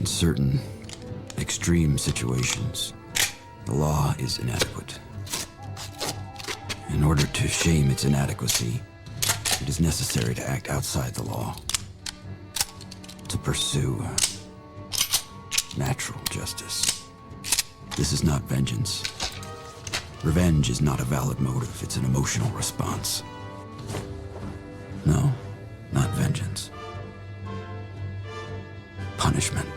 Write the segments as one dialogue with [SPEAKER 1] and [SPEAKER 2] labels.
[SPEAKER 1] In certain extreme situations, the law is inadequate. In order to shame its inadequacy, it is necessary to act outside the law, to pursue natural justice. This is not vengeance. Revenge is not a valid motive, it's an emotional response. No, not vengeance. Punishment.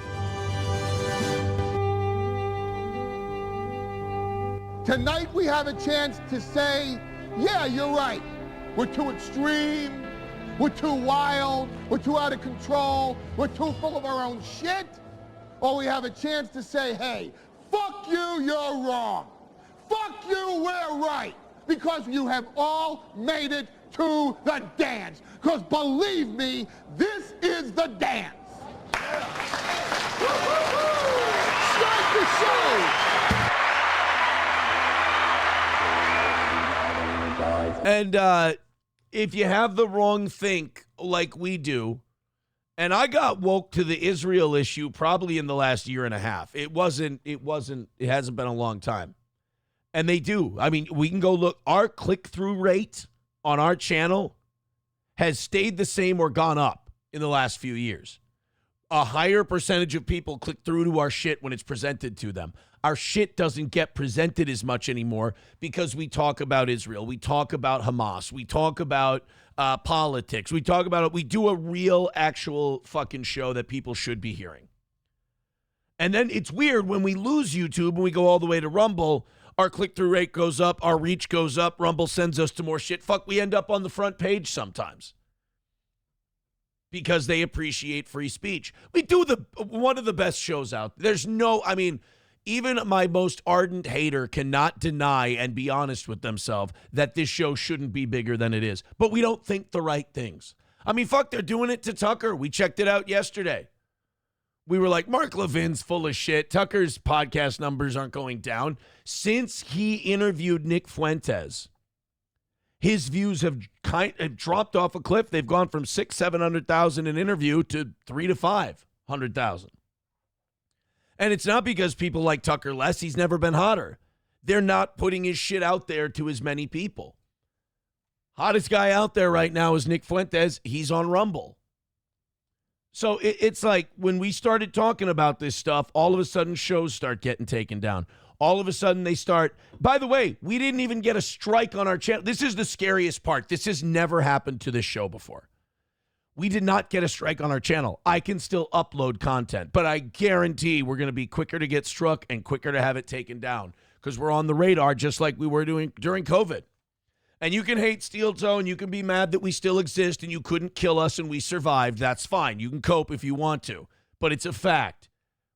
[SPEAKER 2] Tonight we have a chance to say, yeah, you're right. We're too extreme, we're too wild, we're too out of control, we're too full of our own shit. Or we have a chance to say, hey, fuck you, you're wrong. Fuck you, we're right. Because you have all made it to the dance. Because believe me, this is the dance. Start the show.
[SPEAKER 3] And if you have the wrong think like we do, and I got woke to the Israel issue probably in the last year and a half. It hasn't been a long time. And they do. I mean, we can go look. Our click-through rate on our channel has stayed the same or gone up in the last few years. A higher percentage of people click through to our shit when it's presented to them. Our shit doesn't get presented as much anymore because we talk about Israel. We talk about Hamas. We talk about politics. We talk about it. We do a real, actual fucking show that people should be hearing. And then it's weird when we lose YouTube and we go all the way to Rumble, our click-through rate goes up, our reach goes up, Rumble sends us to more shit. Fuck, we end up on the front page sometimes because they appreciate free speech. We do one of the best shows out. There's no, I mean, even my most ardent hater cannot deny and be honest with themselves that this show shouldn't be bigger than it is. But we don't think the right things. I mean, fuck, they're doing it to Tucker. We checked it out yesterday. We were like, Mark Levin's full of shit. Tucker's podcast numbers aren't going down. Since he interviewed Nick Fuentes, his views have dropped off a cliff. They've gone from 600,000-700,000 an interview to 300,000 to 500,000. And it's not because people like Tucker less. He's never been hotter. They're not putting his shit out there to as many people. Hottest guy out there right now is Nick Fuentes. He's on Rumble. So it's like when we started talking about this stuff, all of a sudden shows start getting taken down. All of a sudden they start. By the way, we didn't even get a strike on our channel. This is the scariest part. This has never happened to this show before. We did not get a strike on our channel. I can still upload content, but I guarantee we're going to be quicker to get struck and quicker to have it taken down because we're on the radar just like we were doing during COVID. And you can hate Steel Toe and you can be mad that we still exist and you couldn't kill us and we survived. That's fine. You can cope if you want to, but it's a fact.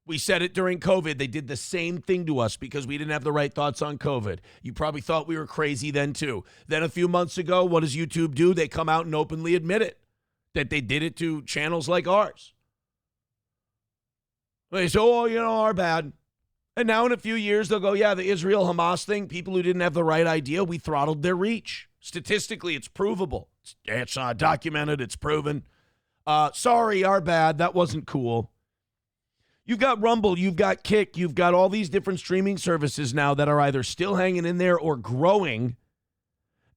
[SPEAKER 3] We said it during COVID. They did the same thing to us because we didn't have the right thoughts on COVID. You probably thought we were crazy then too. Then a few months ago, what does YouTube do? They come out and openly admit it, that they did it to channels like ours. They say, oh, our bad. And now in a few years, they'll go, yeah, the Israel-Hamas thing, people who didn't have the right idea, we throttled their reach. Statistically, it's provable. It's documented. It's proven. Sorry, our bad. That wasn't cool. You've got Rumble. You've got Kick. You've got all these different streaming services now that are either still hanging in there or growing.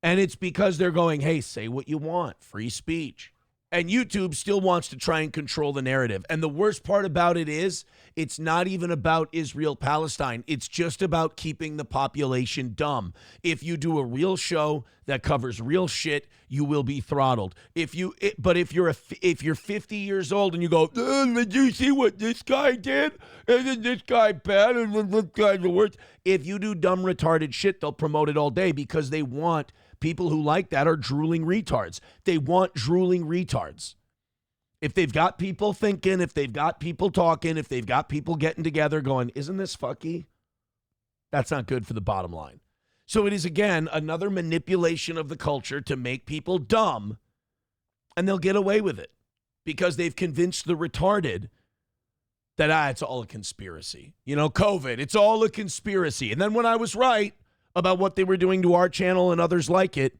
[SPEAKER 3] And it's because they're going, hey, say what you want. Free speech. And YouTube still wants to try and control the narrative. And the worst part about it is it's not even about Israel-Palestine. It's just about keeping the population dumb. If you do a real show that covers real shit, you will be throttled. If you're 50 years old and you go, did you see what this guy did? Isn't this guy bad? And this guy's the worst. If you do dumb, retarded shit, they'll promote it all day because they want people who like that are drooling retards. They want drooling retards. If they've got people thinking, if they've got people talking, if they've got people getting together going, isn't this fucky? That's not good for the bottom line. So it is, again, another manipulation of the culture to make people dumb, and they'll get away with it because they've convinced the retarded that, it's all a conspiracy. COVID, it's all a conspiracy. And then when I was right about what they were doing to our channel and others like it,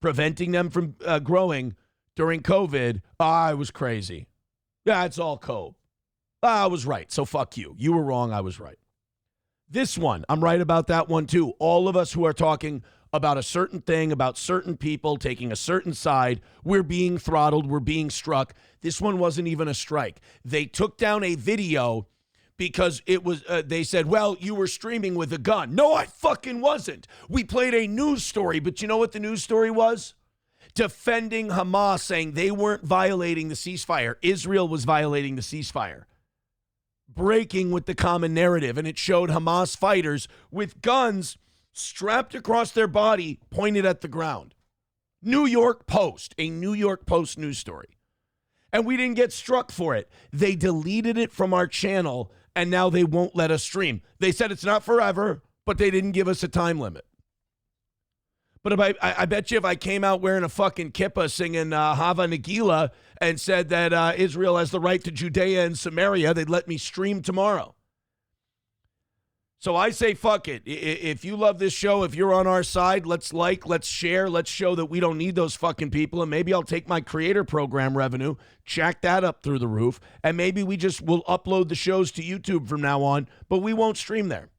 [SPEAKER 3] preventing them from growing during COVID, I was crazy. Yeah, it's all cope. I was right, so fuck you. You were wrong, I was right. This one, I'm right about that one too. All of us who are talking about a certain thing, about certain people, taking a certain side, we're being throttled, we're being struck. This one wasn't even a strike. They took down a video because it was, they said, well, you were streaming with a gun. No, I fucking wasn't. We played a news story, but you know what the news story was? Defending Hamas, saying they weren't violating the ceasefire. Israel was violating the ceasefire. Breaking with the common narrative, and it showed Hamas fighters with guns strapped across their body, pointed at the ground. New York Post, a New York Post news story. And we didn't get struck for it. They deleted it from our channel, and now they won't let us stream. They said it's not forever, but they didn't give us a time limit. But if I bet you if I came out wearing a fucking kippah singing Hava Nagila and said that Israel has the right to Judea and Samaria, they'd let me stream tomorrow. So I say fuck it. If you love this show, if you're on our side, let's like, let's share, let's show that we don't need those fucking people. And maybe I'll take my creator program revenue, jack that up through the roof, and maybe we just will upload the shows to YouTube from now on, but we won't stream there.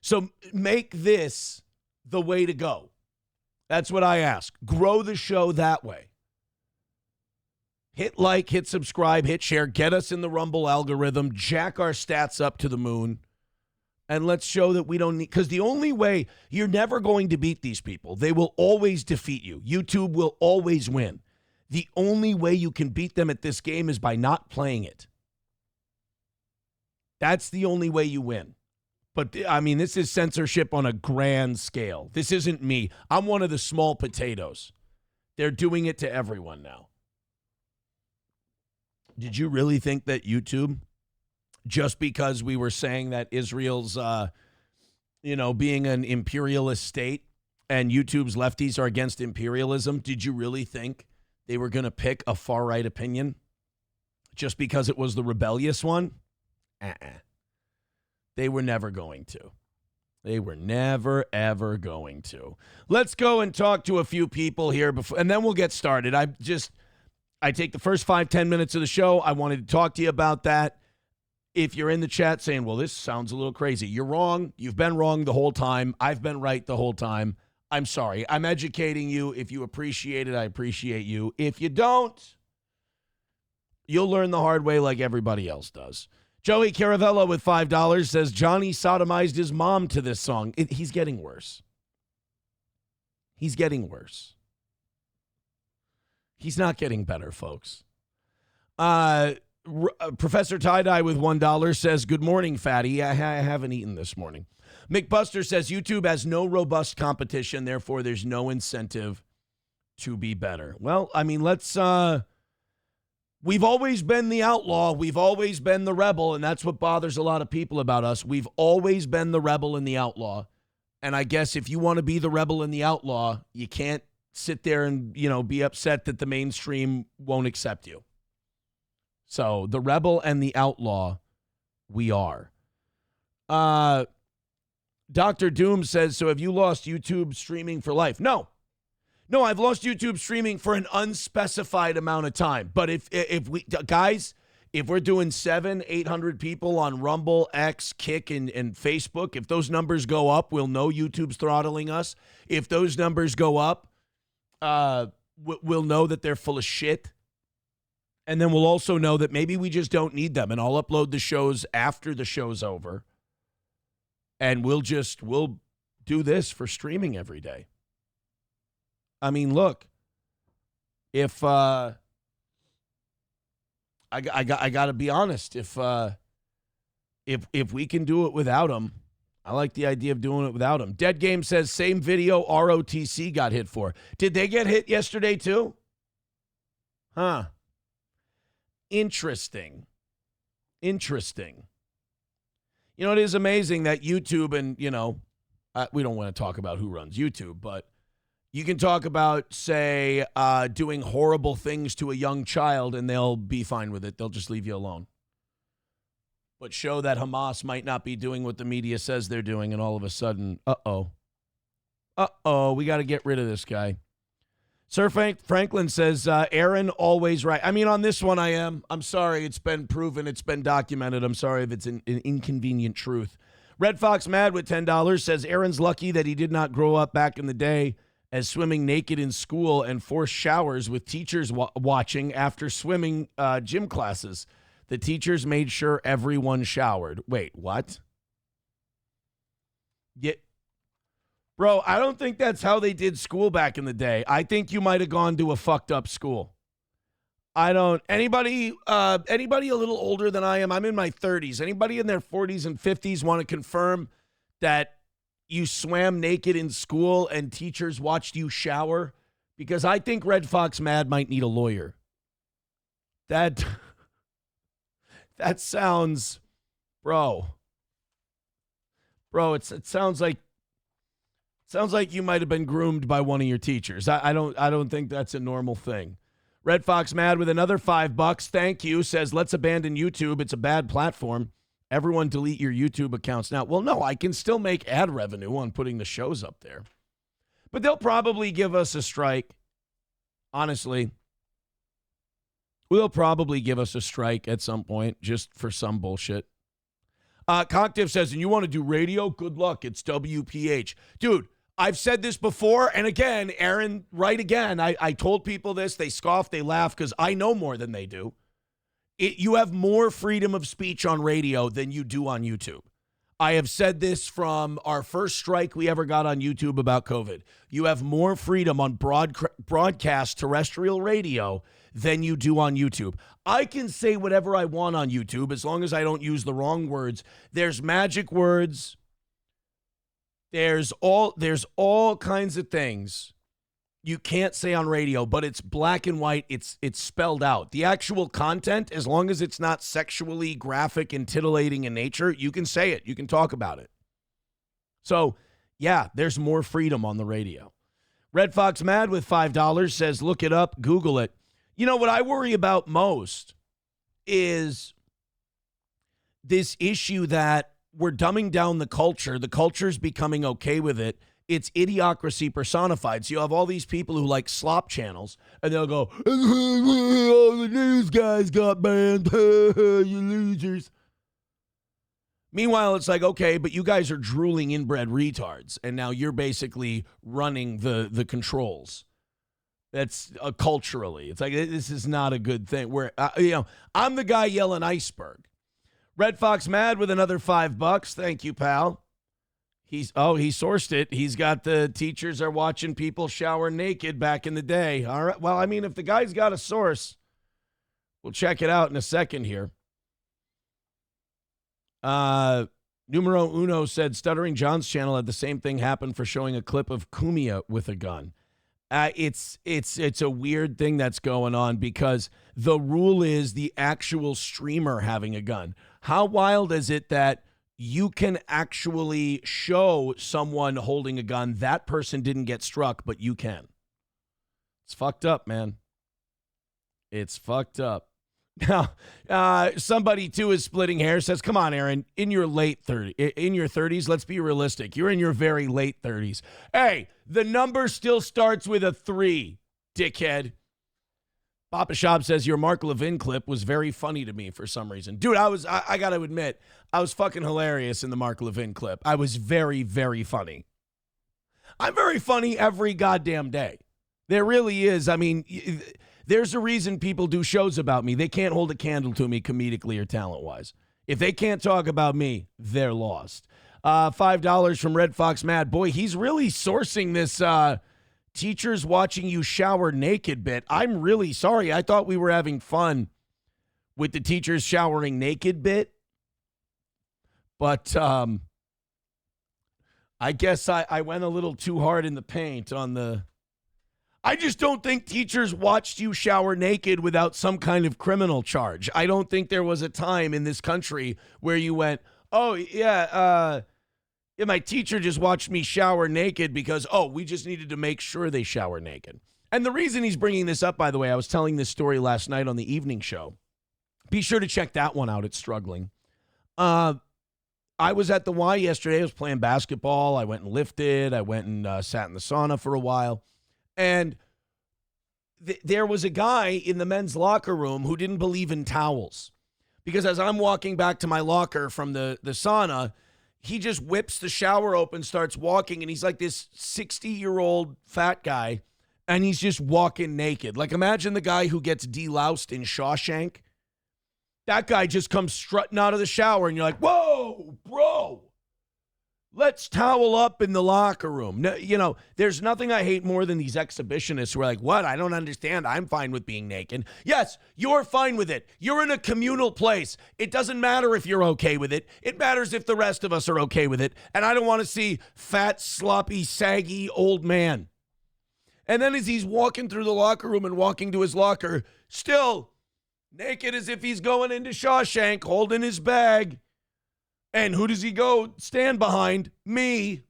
[SPEAKER 3] So make this the way to go. That's what I ask. Grow the show that way. Hit like, hit subscribe, hit share, get us in the Rumble algorithm, jack our stats up to the moon, and let's show that we don't need, because the only way, you're never going to beat these people. They will always defeat you. YouTube will always win. The only way you can beat them at this game is by not playing it. That's the only way you win. But, I mean, this is censorship on a grand scale. This isn't me. I'm one of the small potatoes. They're doing it to everyone now. Did you really think that YouTube, just because we were saying that Israel's, being an imperialist state and YouTube's lefties are against imperialism, did you really think they were going to pick a far-right opinion just because it was the rebellious one? They were never going to. They were never, ever going to. Let's go and talk to a few people here before, and then we'll get started. I take the first 5-10 minutes of the show. I wanted to talk to you about that. If you're in the chat saying, well, this sounds a little crazy, you're wrong. You've been wrong the whole time. I've been right the whole time. I'm sorry. I'm educating you. If you appreciate it, I appreciate you. If you don't, you'll learn the hard way like everybody else does. Joey Caravello with $5 says, Johnny sodomized his mom to this song. He's getting worse. He's getting worse. He's not getting better, folks. Professor Tie-Dye with $1 says, good morning, fatty. I haven't eaten this morning. McBuster says, YouTube has no robust competition, therefore there's no incentive to be better. Well, I mean, we've always been the outlaw. We've always been the rebel, and that's what bothers a lot of people about us. We've always been the rebel and the outlaw. And I guess if you want to be the rebel and the outlaw, you can't sit there and, be upset that the mainstream won't accept you. So the rebel and the outlaw, we are. Dr. Doom says, so have you lost YouTube streaming for life? No, I've lost YouTube streaming for an unspecified amount of time. But if we're doing 700-800 people on Rumble, X, Kick, and Facebook, if those numbers go up, we'll know YouTube's throttling us. If those numbers go up, we'll know that they're full of shit. And then we'll also know that maybe we just don't need them. And I'll upload the shows after the show's over. And we'll do this for streaming every day. I mean, look, if I got to be honest, if we can do it without them, I like the idea of doing it without them. Dead Game says same video ROTC got hit for. Did they get hit yesterday too? Huh. Interesting. It is amazing that YouTube and, we don't want to talk about who runs YouTube, but you can talk about, say, doing horrible things to a young child and they'll be fine with it. They'll just leave you alone. But show that Hamas might not be doing what the media says they're doing, and all of a sudden, we got to get rid of this guy. Sir Franklin says, Aaron always right. I mean, on this one I am. I'm sorry. It's been proven. It's been documented. I'm sorry if it's an inconvenient truth. Red Fox Mad with $10 says, Aaron's lucky that he did not grow up back in the day as swimming naked in school and forced showers with teachers watching after swimming gym classes. The teachers made sure everyone showered. Wait, what? Yeah. Bro, I don't think that's how they did school back in the day. I think you might have gone to a fucked up school. Anybody a little older than I am, I'm in my 30s. Anybody in their 40s and 50s want to confirm that you swam naked in school and teachers watched you shower? Because I think Red Fox Mad might need a lawyer. That sounds, bro, it sounds like you might have been groomed by one of your teachers. I don't think that's a normal thing. Red Fox Mad with another $5. Thank you. Says, let's abandon YouTube. It's a bad platform. Everyone delete your YouTube accounts now. Well, no, I can still make ad revenue on putting the shows up there. But they'll probably give us a strike. Honestly. They'll probably give us a strike at some point just for some bullshit. Cocktiff says, and you want to do radio? Good luck. It's WPH. Dude, I've said this before, and again, Aaron, right again. I told people this. They scoff, they laugh, because I know more than they do. You have more freedom of speech on radio than you do on YouTube. I have said this from our first strike we ever got on YouTube about COVID. You have more freedom on broadcast terrestrial radio than you do on YouTube. I can say whatever I want on YouTube as long as I don't use the wrong words. There's magic words. There's all kinds of things you can't say on radio, but it's black and white. It's spelled out. The actual content, as long as it's not sexually graphic and titillating in nature, you can say it. You can talk about it. So, yeah, there's more freedom on the radio. Red Fox Mad with $5 says, look it up, Google it. You know, what I worry about most is this issue that we're dumbing down the culture. The culture's becoming okay with it. It's idiocracy personified. So you have all these people who like slop channels, and they'll go, all the news guys got banned, you losers. Meanwhile, it's like, okay, but you guys are drooling inbred retards, and now you're basically running the controls. That's culturally. It's like, this is not a good thing. Where I'm the guy yelling iceberg. Red Fox Mad with another $5. Thank you, pal. He sourced it. He's got the teachers are watching people shower naked back in the day. All right. Well, I mean, if the guy's got a source, we'll check it out in a second here. Numero Uno said Stuttering John's channel had the same thing happen for showing a clip of Kumia with a gun. It's a weird thing that's going on because the rule is the actual streamer having a gun. How wild is it that you can actually show someone holding a gun? That person didn't get struck, but you can. It's fucked up, man. It's fucked up. Now, somebody too is splitting hairs. Says, "Come on, Aaron, in your 30s, let's be realistic. You're in your very late 30s. Hey, the number still starts with a 3, dickhead." Papa Shop says your Mark Levin clip was very funny to me for some reason. Dude, I got to admit, I was fucking hilarious in the Mark Levin clip. I was very, very funny. I'm very funny every goddamn day. There really is. I mean, there's a reason people do shows about me. They can't hold a candle to me comedically or talent-wise. If they can't talk about me, they're lost. $5 from Red Fox Mad. Boy, he's really sourcing this teachers watching you shower naked bit. I'm really sorry. I thought we were having fun with the teachers showering naked bit. But I guess I went a little too hard in the paint on the... I just don't think teachers watched you shower naked without some kind of criminal charge. I don't think there was a time in this country where you went, oh, yeah, my teacher just watched me shower naked because, we just needed to make sure they shower naked. And the reason he's bringing this up, by the way, I was telling this story last night on the evening show. Be sure to check that one out. It's struggling. I was at the Y yesterday. I was playing basketball. I went and lifted. I went and sat in the sauna for a while. And there was a guy in the men's locker room who didn't believe in towels. Because as I'm walking back to my locker from the sauna, he just whips the shower open, starts walking, and he's like this 60-year-old fat guy, and he's just walking naked. Like, imagine the guy who gets deloused in Shawshank. That guy just comes strutting out of the shower, and you're like, whoa, bro. Let's towel up in the locker room. No, you know, there's nothing I hate more than these exhibitionists who are like, what? I don't understand. I'm fine with being naked. Yes, you're fine with it. You're in a communal place. It doesn't matter if you're okay with it. It matters if the rest of us are okay with it. And I don't want to see fat, sloppy, saggy old man. And then as he's walking through the locker room and walking to his locker, still naked as if he's going into Shawshank, holding his bag. And who does he go stand behind? Me.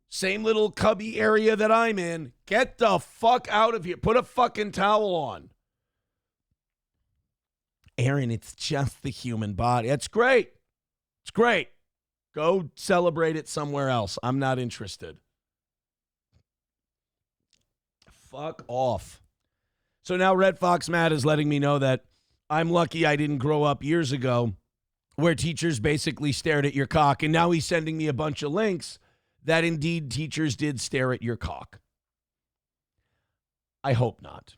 [SPEAKER 3] Same little cubby area that I'm in. Get the fuck out of here. Put a fucking towel on. Aaron, it's just the human body. It's great. It's great. Go celebrate it somewhere else. I'm not interested. Fuck off. So now Red Fox Matt is letting me know that I'm lucky I didn't grow up years ago where teachers basically stared at your cock. And now he's sending me a bunch of links that indeed teachers did stare at your cock. I hope not.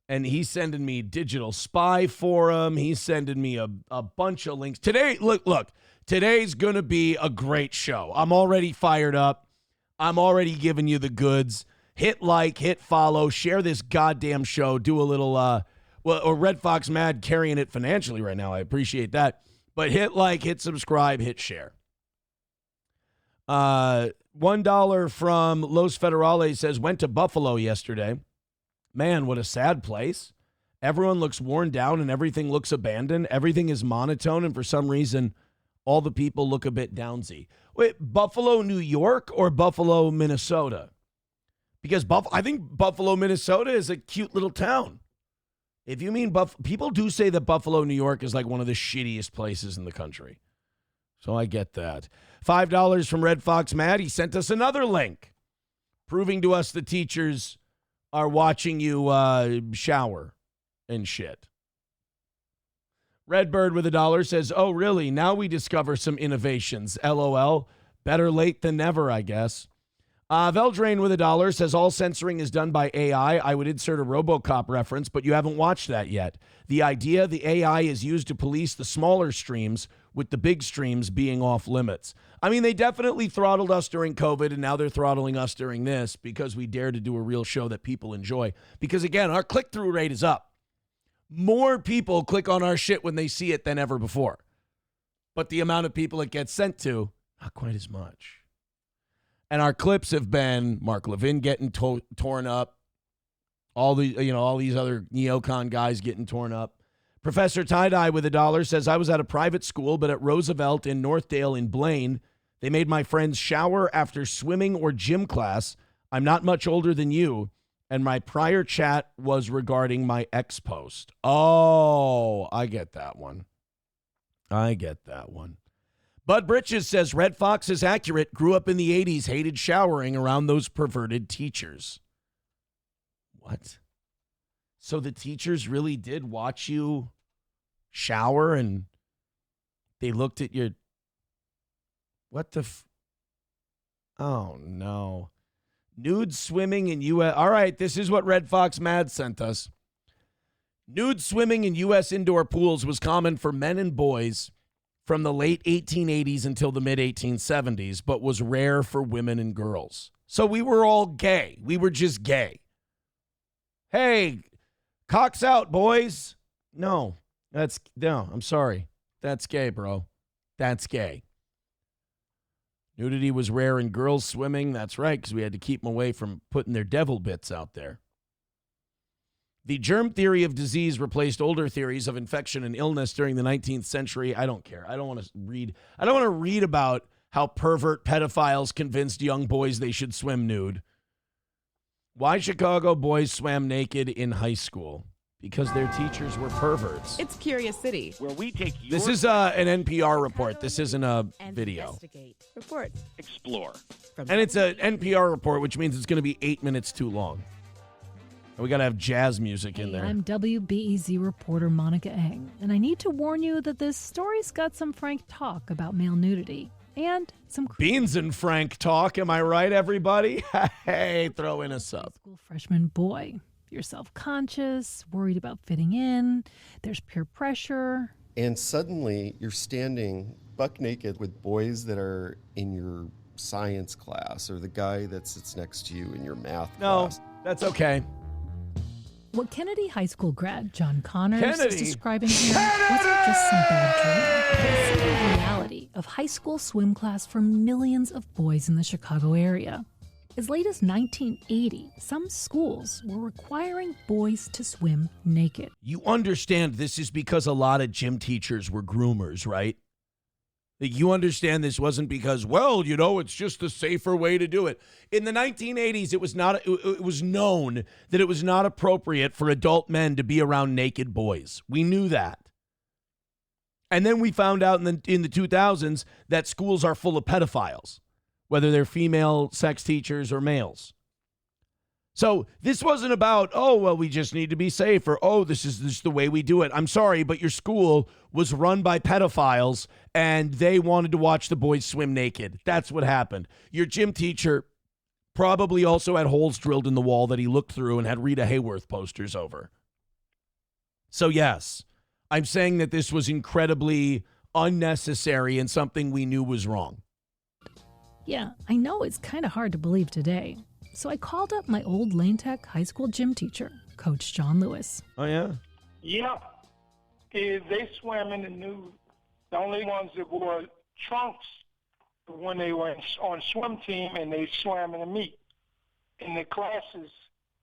[SPEAKER 3] And he's sending me Digital Spy Forum. He's sending me a bunch of links. Today, look, today's going to be a great show. I'm already fired up. I'm already giving you the goods. Hit like, hit follow, share this goddamn show. Do a little, or Red Fox Mad carrying it financially right now. I appreciate that. But hit like, hit subscribe, hit share. $1 from Los Federales says, went to Buffalo yesterday. Man, what a sad place. Everyone looks worn down and everything looks abandoned. Everything is monotone, and for some reason, all the people look a bit downsy. Wait, Buffalo, New York, or Buffalo, Minnesota? Because I think Buffalo, Minnesota is a cute little town. If you mean people do say that Buffalo, New York is like one of the shittiest places in the country. So I get that. $5 from Red Fox Matt. He sent us another link proving to us the teachers are watching you shower and shit. Redbird with $1 says, oh, really? Now we discover some innovations. LOL. Better late than never, I guess. Veldrain with $1 says all censoring is done by AI. I would insert a RoboCop reference, but you haven't watched that yet. The idea the AI is used to police the smaller streams with the big streams being off limits. I mean, they definitely throttled us during COVID, and now they're throttling us during this because we dare to do a real show that people enjoy. Because, again, our click-through rate is up. More people click on our shit when they see it than ever before. But the amount of people it gets sent to, not quite as much. And our clips have been Mark Levin getting torn up, all these other neocon guys getting torn up. Professor Tie-Dye with $1 says, I was at a private school, but at Roosevelt in Northdale in Blaine, they made my friends shower after swimming or gym class. I'm not much older than you, and my prior chat was regarding my ex post. Oh, I get that one. Bud Britches says, Red Fox is accurate. Grew up in the 80s, hated showering around those perverted teachers. What? So the teachers really did watch you shower and they looked at your... What the... Oh, no. Nude swimming in U.S. All right, this is what Red Fox Mad sent us. Nude swimming in U.S. indoor pools was common for men and boys from the late 1880s until the mid-1870s, but was rare for women and girls. So we were all gay. We were just gay. Hey, cocks out, boys. No, I'm sorry. That's gay, bro. That's gay. Nudity was rare in girls swimming. That's right, because we had to keep them away from putting their devil bits out there. The germ theory of disease replaced older theories of infection and illness during the 19th century. I don't care. I don't want to read about how pervert pedophiles convinced young boys they should swim nude. Why Chicago boys swam naked in high school? Because their teachers were perverts.
[SPEAKER 4] It's Curious City,
[SPEAKER 5] where we take your...
[SPEAKER 3] This is an NPR report. This isn't a video.
[SPEAKER 4] Report.
[SPEAKER 5] Explore.
[SPEAKER 3] And it's an NPR report, which means it's going to be 8 minutes too long. We got to have jazz music in there.
[SPEAKER 5] I'm WBEZ reporter Monica Eng, and I need to warn you that this story's got some frank talk about male nudity and some
[SPEAKER 3] Beans and Frank talk. Am I right, everybody? Hey, throw in a sub.
[SPEAKER 5] school freshman boy. You're self-conscious, worried about fitting in. There's peer pressure.
[SPEAKER 6] And suddenly you're standing buck naked with boys that are in your science class or the guy that sits next to you in your math class.
[SPEAKER 3] That's okay.
[SPEAKER 5] What Kennedy High School grad John Connors
[SPEAKER 3] Kennedy.
[SPEAKER 5] is describing here wasn't just some bad dream. It's the reality of high school swim class for millions of boys in the Chicago area. As late as 1980, some schools were requiring boys to swim naked.
[SPEAKER 3] You understand this is because a lot of gym teachers were groomers, right? That you understand this wasn't because, well, you know, it's just a safer way to do it. In the 1980s, it was known that it was not appropriate for adult men to be around naked boys. We knew that. And then we found out in the 2000s that schools are full of pedophiles, whether they're female sex teachers or males. So this wasn't about, oh, well, we just need to be safe, or, oh, this is the way we do it. I'm sorry, but your school was run by pedophiles, and they wanted to watch the boys swim naked. That's what happened. Your gym teacher probably also had holes drilled in the wall that he looked through and had Rita Hayworth posters over. So, yes, I'm saying that this was incredibly unnecessary and something we knew was wrong.
[SPEAKER 5] Yeah, I know it's kind of hard to believe today. So I called up my old Lane Tech high school gym teacher, Coach John Lewis.
[SPEAKER 3] Oh, yeah?
[SPEAKER 7] Yeah. They swam in the nude. The only ones that wore trunks when they were on swim team, and they swam in the meet. In the classes,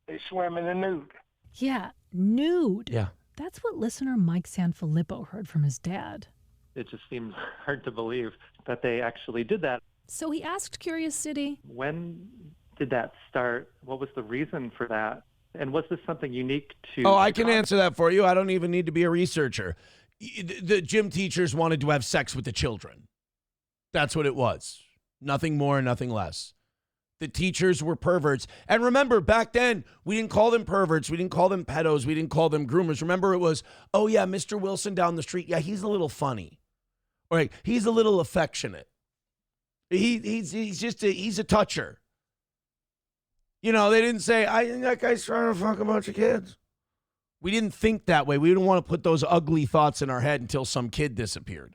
[SPEAKER 7] they swam in the nude.
[SPEAKER 5] Yeah, nude.
[SPEAKER 3] Yeah.
[SPEAKER 5] That's what listener Mike Sanfilippo heard from his dad.
[SPEAKER 8] It just seems hard to believe that they actually did that.
[SPEAKER 5] So he asked Curious City,
[SPEAKER 8] When did that start? What was the reason for that? And was this something unique to...
[SPEAKER 3] Oh, I can answer that for you. I don't even need to be a researcher. The gym teachers wanted to have sex with the children. That's what it was. Nothing more, nothing less. The teachers were perverts. And remember, back then, we didn't call them perverts. We didn't call them pedos. We didn't call them groomers. Remember, it was, oh, yeah, Mr. Wilson down the street. Yeah, he's a little funny. All right, he's a little affectionate. He's a toucher. You know, they didn't say, I think that guy's trying to fuck a bunch of kids. We didn't think that way. We didn't want to put those ugly thoughts in our head until some kid disappeared.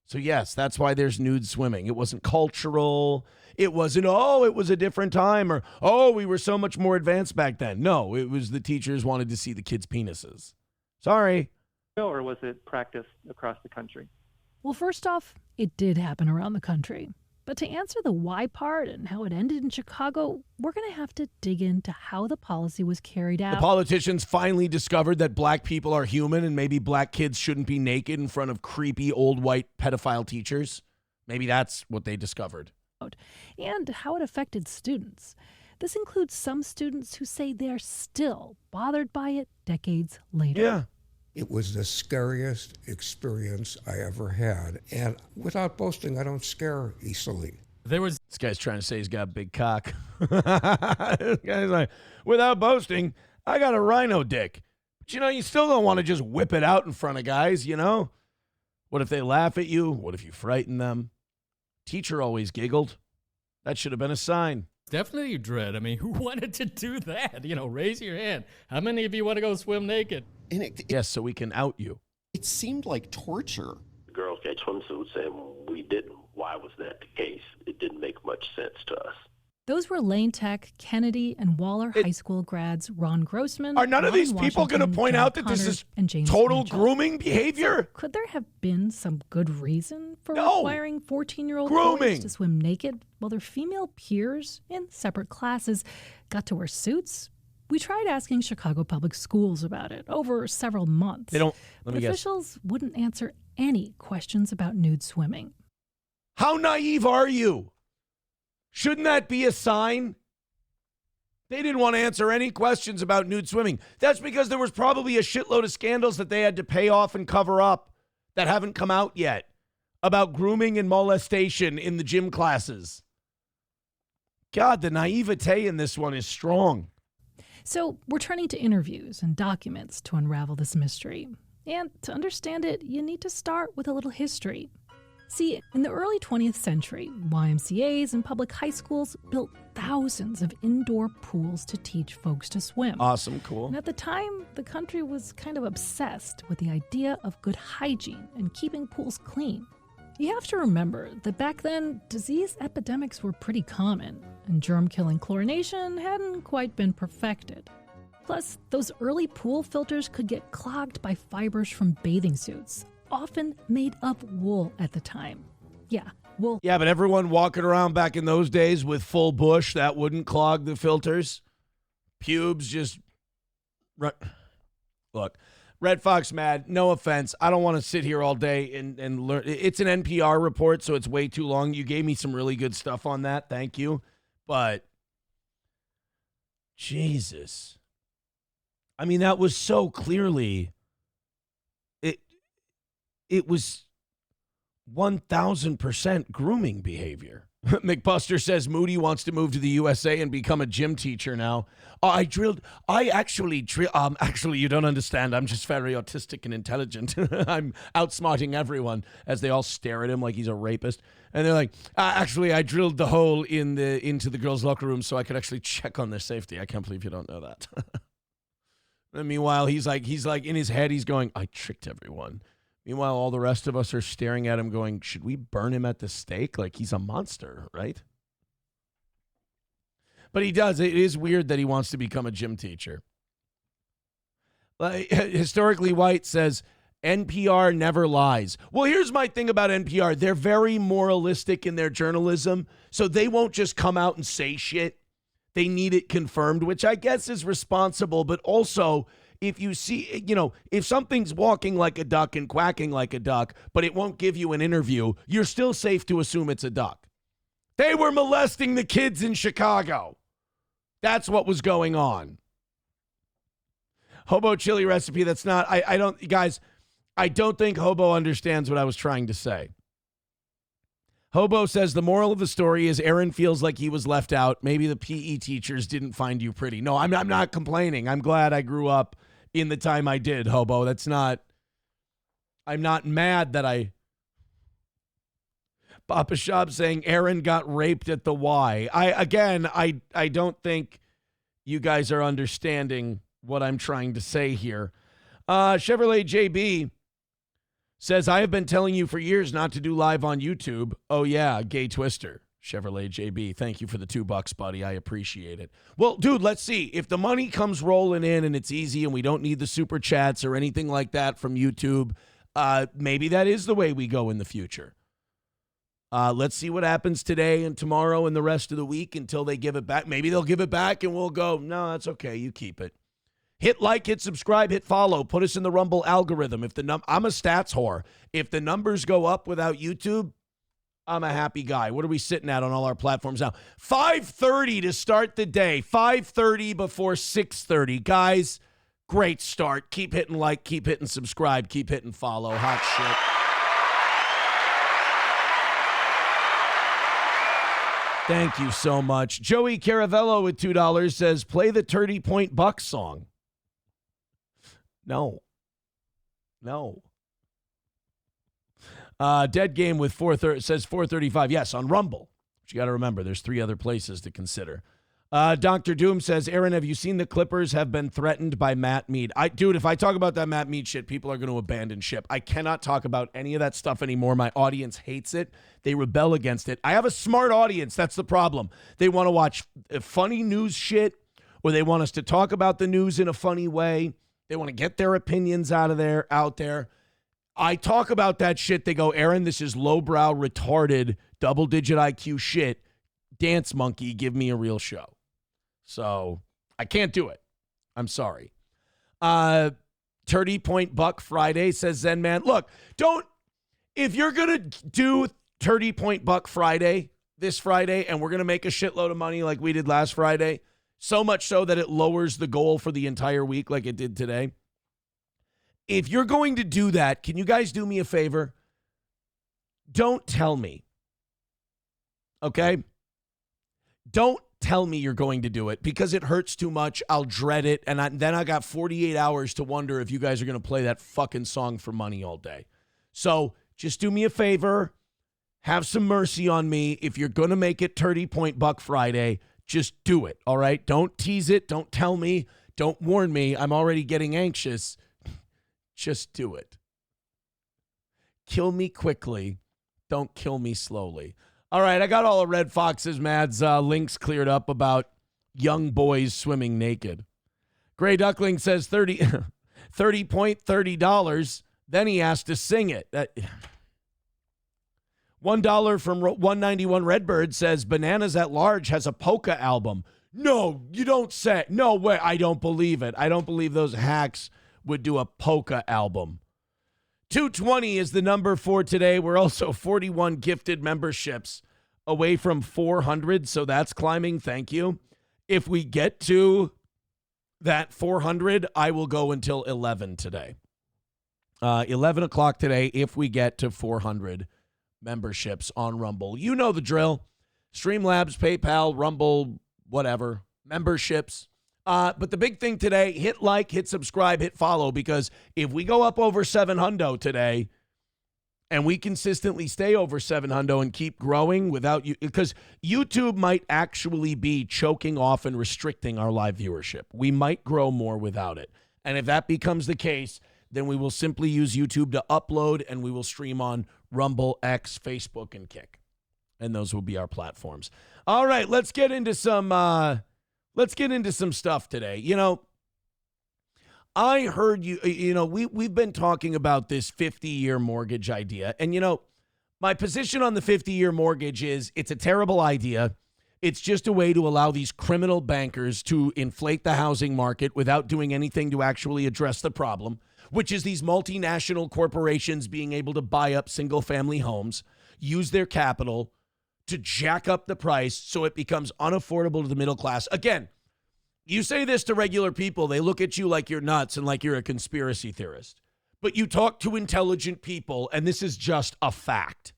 [SPEAKER 3] So, yes, that's why there's nude swimming. It wasn't cultural. It wasn't, oh, it was a different time, or, oh, we were so much more advanced back then. No, it was the teachers wanted to see the kids' penises. Sorry.
[SPEAKER 8] Or was it practiced across the country?
[SPEAKER 5] well, first off, it did happen around the country. But to answer the why part and how it ended in Chicago, we're going to have to dig into how the policy was carried out.
[SPEAKER 3] The politicians finally discovered that black people are human and maybe black kids shouldn't be naked in front of creepy old white pedophile teachers. Maybe that's what they discovered.
[SPEAKER 5] And how it affected students. This includes some students who say they're still bothered by it decades later.
[SPEAKER 3] Yeah.
[SPEAKER 9] It was the scariest experience I ever had. And without boasting, I don't scare easily.
[SPEAKER 3] This guy's trying to say he's got a big cock. This guy's like, without boasting, I got a rhino dick. But, you know, you still don't want to just whip it out in front of guys, you know? What if they laugh at you? What if you frighten them? Teacher always giggled. That should have been a sign.
[SPEAKER 10] Definitely dread. I mean, who wanted to do that? You know, raise your hand. How many of you want to go swim naked?
[SPEAKER 6] And
[SPEAKER 3] Yes, so we can out you.
[SPEAKER 6] it seemed like torture.
[SPEAKER 11] Girls get swimsuits, and we didn't. Why was that the case? It didn't make much sense to us.
[SPEAKER 5] Those were Lane Tech, Kennedy, and Waller High School grads Ron Grossman.
[SPEAKER 3] Are none of
[SPEAKER 5] Ron
[SPEAKER 3] these people going to
[SPEAKER 5] Washington,
[SPEAKER 3] point
[SPEAKER 5] John
[SPEAKER 3] out that this
[SPEAKER 5] Connor,
[SPEAKER 3] is
[SPEAKER 5] and James
[SPEAKER 3] total
[SPEAKER 5] Mitchell.
[SPEAKER 3] grooming behavior?
[SPEAKER 5] So could there have been some good reason for
[SPEAKER 3] No.
[SPEAKER 5] requiring 14-year-old
[SPEAKER 3] Grooming.
[SPEAKER 5] boys to swim naked while their female peers in separate classes got to wear suits? We tried asking Chicago Public Schools about it over several months.
[SPEAKER 3] They don't. Let
[SPEAKER 5] but
[SPEAKER 3] me guess.
[SPEAKER 5] officials wouldn't answer any questions about nude swimming.
[SPEAKER 3] How naive are you? Shouldn't that be a sign? They didn't want to answer any questions about nude swimming. That's because there was probably a shitload of scandals that they had to pay off and cover up that haven't come out yet about grooming and molestation in the gym classes. God, the naivete in this one is strong.
[SPEAKER 5] So we're turning to interviews and documents to unravel this mystery. And to understand it, you need to start with a little history. See, in the early 20th century, YMCAs and public high schools built thousands of indoor pools to teach folks to swim.
[SPEAKER 3] Awesome, cool.
[SPEAKER 5] And at the time, the country was kind of obsessed with the idea of good hygiene and keeping pools clean. You have to remember that back then, disease epidemics were pretty common, and germ-killing chlorination hadn't quite been perfected. Plus, those early pool filters could get clogged by fibers from bathing suits, often made of wool at the time. Yeah, wool.
[SPEAKER 3] Yeah, but everyone walking around back in those days with full bush, that wouldn't clog the filters. Pubes just... Look, Red Fox mad, no offense. I don't want to sit here all day and learn. It's an NPR report, so it's way too long. You gave me some really good stuff on that. Thank you. But, Jesus. I mean, that was so clearly... It was 1,000% grooming behavior. McBuster says Moody wants to move to the USA and become a gym teacher now. Actually, you don't understand. I'm just very autistic and intelligent. I'm outsmarting everyone as they all stare at him like he's a rapist. And they're like, actually, I drilled the hole into the girls' locker room so I could actually check on their safety. I can't believe you don't know that. And meanwhile, he's like in his head, he's going, I tricked everyone. Meanwhile, all the rest of us are staring at him going, should we burn him at the stake? Like he's a monster, right? But he does. It is weird that he wants to become a gym teacher. Historically White says, NPR never lies. Well, here's my thing about NPR. They're very moralistic in their journalism, so they won't just come out and say shit. They need it confirmed, which I guess is responsible, but also... If you see, if something's walking like a duck and quacking like a duck, but it won't give you an interview, you're still safe to assume it's a duck. They were molesting the kids in Chicago. That's what was going on. Hobo chili recipe, that's not, I don't think Hobo understands what I was trying to say. Hobo says the moral of the story is Aaron feels like he was left out. Maybe the PE teachers didn't find you pretty. No, I'm not complaining. I'm glad I grew up in the time I did, Hobo. I'm not mad that I... Papa Shop saying Aaron got raped at the Y. I don't think you guys are understanding what I'm trying to say here. Chevrolet JB says, I have been telling you for years not to do live on YouTube. Oh, yeah, Gay Twister. Chevrolet JB, thank you for the $2, buddy. I appreciate it. Well, dude, let's see. If the money comes rolling in and it's easy and we don't need the super chats or anything like that from YouTube, maybe that is the way we go in the future. Let's see what happens today and tomorrow and the rest of the week until they give it back. Maybe they'll give it back and we'll go, no, that's okay. You keep it. Hit like, hit subscribe, hit follow. Put us in the Rumble algorithm. I'm a stats whore. If the numbers go up without YouTube, I'm a happy guy. What are we sitting at on all our platforms now? 5:30 to start the day. 5:30 before 6:30. Guys, great start. Keep hitting like, keep hitting subscribe, keep hitting follow. Hot shit. Thank you so much. Joey Caravello with $2 says, play the 30 Point Buck song. No. Dead Game with 430 says 435. Yes, on Rumble. But you got to remember, there's 3 other places to consider. Dr. Doom says, Aaron, have you seen the Clippers have been threatened by Matt Mead? Dude, if I talk about that Matt Mead shit, people are going to abandon ship. I cannot talk about any of that stuff anymore. My audience hates it. They rebel against it. I have a smart audience. That's the problem. They want to watch funny news shit, or they want us to talk about the news in a funny way. They want to get their opinions out there. I talk about that shit. They go, Aaron, this is lowbrow, retarded, double-digit IQ shit. Dance Monkey, give me a real show. So I can't do it. I'm sorry. 30 Point Buck Friday says Zen Man. Look, if you're going to do 30 Point Buck Friday this Friday and we're going to make a shitload of money like we did last Friday, so much so that it lowers the goal for the entire week like it did today. If you're going to do that, can you guys do me a favor? Don't tell me. Okay? Don't tell me you're going to do it because it hurts too much. I'll dread it. And then I got 48 hours to wonder if you guys are going to play that fucking song for money all day. So just do me a favor. Have some mercy on me. If you're going to make it 30 Point Buck Friday, just do it. All right. Don't tease it. Don't tell me. Don't warn me. I'm already getting anxious. Just do it. Kill me quickly. Don't kill me slowly. All right, I got all of Red Fox's Mad's links cleared up about young boys swimming naked. Gray Duckling says 30 point $30. Then he asked to sing it. $1 from 191 Redbird says Bananas at Large has a polka album. No, you don't say. No way. I don't believe it. I don't believe those hacks would do a polka album. 220 is the number for today. We're also 41 gifted memberships away from 400, so that's climbing. Thank you. If we get to that 400, I will go until 11 today. 11 o'clock today if we get to 400 memberships on Rumble. You know the drill. Streamlabs, PayPal, Rumble, whatever. Memberships. But the big thing today, hit like, hit subscribe, hit follow, because if we go up over 700 today and we consistently stay over 700 and keep growing without you, because YouTube might actually be choking off and restricting our live viewership. We might grow more without it. And if that becomes the case, then we will simply use YouTube to upload and we will stream on Rumble, X, Facebook, and Kick. And those will be our platforms. All right, let's get into some stuff today. You know, I heard we've been talking about this 50-year mortgage idea. And, you know, my position on the 50-year mortgage is it's a terrible idea. It's just a way to allow these criminal bankers to inflate the housing market without doing anything to actually address the problem, which is these multinational corporations being able to buy up single-family homes, use their capital to jack up the price so it becomes unaffordable to the middle class. Again, you say this to regular people, they look at you like you're nuts and like you're a conspiracy theorist. But you talk to intelligent people, and this is just a fact.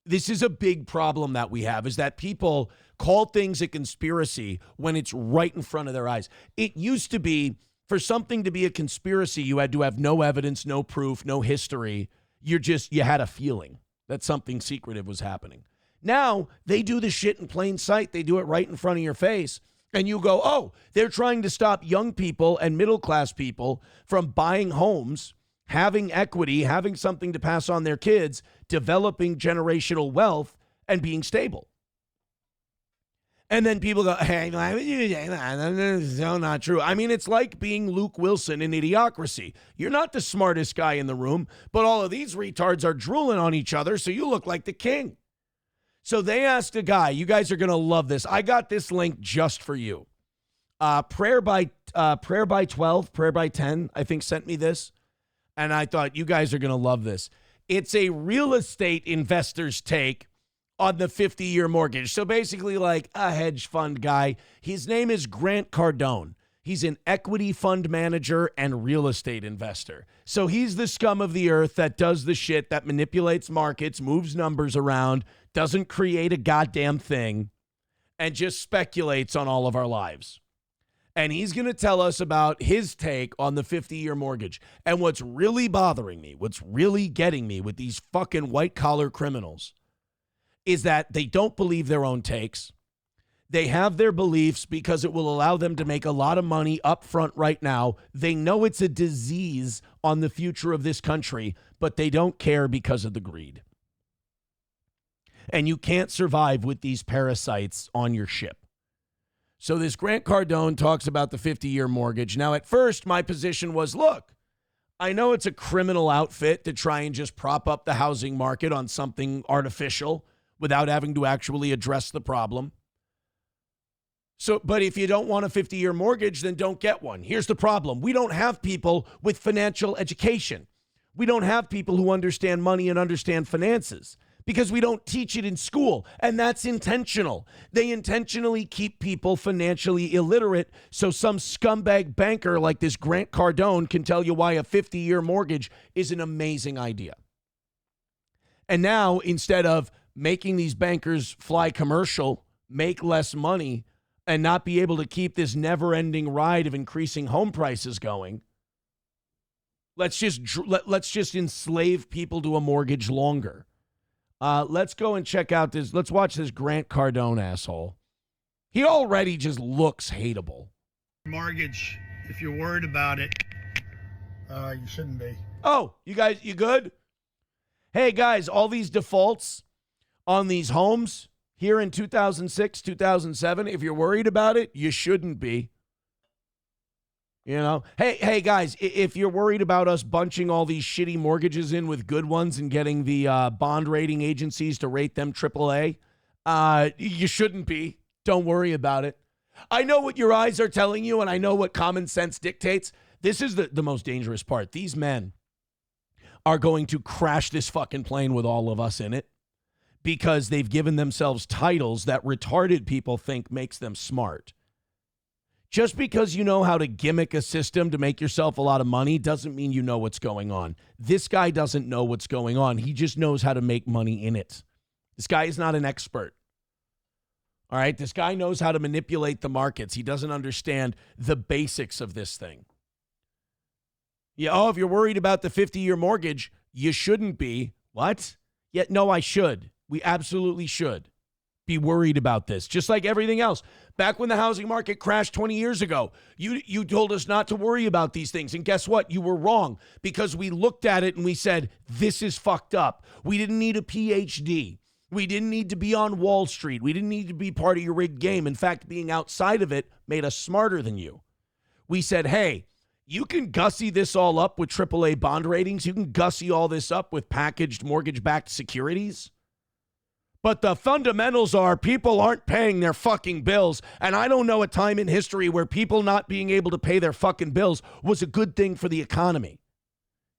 [SPEAKER 3] This is a big problem that we have, is that people call things a conspiracy when it's right in front of their eyes. It used to be, for something to be a conspiracy, you had to have no evidence, no proof, no history. You had a feeling that something secretive was happening. Now, they do the shit in plain sight. They do it right in front of your face. And you go, oh, they're trying to stop young people and middle-class people from buying homes, having equity, having something to pass on their kids, developing generational wealth, and being stable. And then people go, hey, why would you say that? That's so not true. I mean, it's like being Luke Wilson in Idiocracy. You're not the smartest guy in the room, but all of these retards are drooling on each other, so you look like the king. So they asked a guy, you guys are going to love this. I got this link just for you. Prayer by 12, Prayer by 10, I think sent me this. And I thought you guys are going to love this. It's a real estate investor's take on the 50-year mortgage. So basically like a hedge fund guy. His name is Grant Cardone. He's an equity fund manager and real estate investor. So he's the scum of the earth that does the shit, that manipulates markets, moves numbers around, doesn't create a goddamn thing, and just speculates on all of our lives. And he's going to tell us about his take on the 50-year mortgage. And what's really bothering me, what's really getting me with these fucking white-collar criminals is that they don't believe their own takes. They have their beliefs because it will allow them to make a lot of money up front right now. They know it's a disease on the future of this country, but they don't care because of the greed. And you can't survive with these parasites on your ship. So this Grant Cardone talks about the 50-year mortgage. Now, at first, my position was, look, I know it's a criminal outfit to try and just prop up the housing market on something artificial without having to actually address the problem. But if you don't want a 50-year mortgage, then don't get one. Here's the problem. We don't have people with financial education. We don't have people who understand money and understand finances because we don't teach it in school, and that's intentional. They intentionally keep people financially illiterate so some scumbag banker like this Grant Cardone can tell you why a 50-year mortgage is an amazing idea. And now, instead of making these bankers fly commercial, make less money and not be able to keep this never-ending ride of increasing home prices going. Let's just enslave people to a mortgage longer. Let's go and check out this. Let's watch this Grant Cardone asshole. He already just looks hateable.
[SPEAKER 12] Mortgage, if you're worried about it, you shouldn't be.
[SPEAKER 3] Oh, you guys, you good? Hey, guys, all these defaults on these homes here in 2006, 2007, if you're worried about it, you shouldn't be. You know? Hey, guys, if you're worried about us bunching all these shitty mortgages in with good ones and getting the bond rating agencies to rate them AAA, you shouldn't be. Don't worry about it. I know what your eyes are telling you, and I know what common sense dictates. This is the most dangerous part. These men are going to crash this fucking plane with all of us in it because they've given themselves titles that retarded people think makes them smart. Just because you know how to gimmick a system to make yourself a lot of money doesn't mean you know what's going on. This guy doesn't know what's going on. He just knows how to make money in it. This guy is not an expert. All right, this guy knows how to manipulate the markets. He doesn't understand the basics of this thing. Yeah, if you're worried about the 50-year mortgage, you shouldn't be. What? Yeah, no, I should. We absolutely should be worried about this, just like everything else. Back when the housing market crashed 20 years ago, you told us not to worry about these things. And guess what? You were wrong because we looked at it and we said, this is fucked up. We didn't need a PhD. We didn't need to be on Wall Street. We didn't need to be part of your rigged game. In fact, being outside of it made us smarter than you. We said, hey, you can gussy this all up with AAA bond ratings. You can gussy all this up with packaged mortgage-backed securities. But the fundamentals are people aren't paying their fucking bills. And I don't know a time in history where people not being able to pay their fucking bills was a good thing for the economy.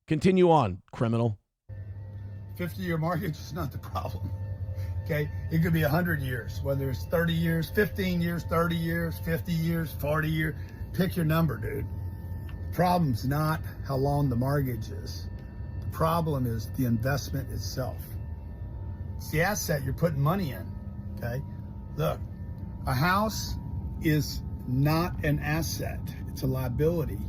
[SPEAKER 3] Continue on, criminal.
[SPEAKER 12] 50-year mortgage is not the problem. Okay, it could be 100 years, whether it's 30 years, 15 years, 30 years, 50 years, 40 years. Pick your number, dude. The problem's not how long the mortgage is. The problem is the investment itself. It's the asset you're putting money in, okay? Look, a house is not an asset. It's a liability.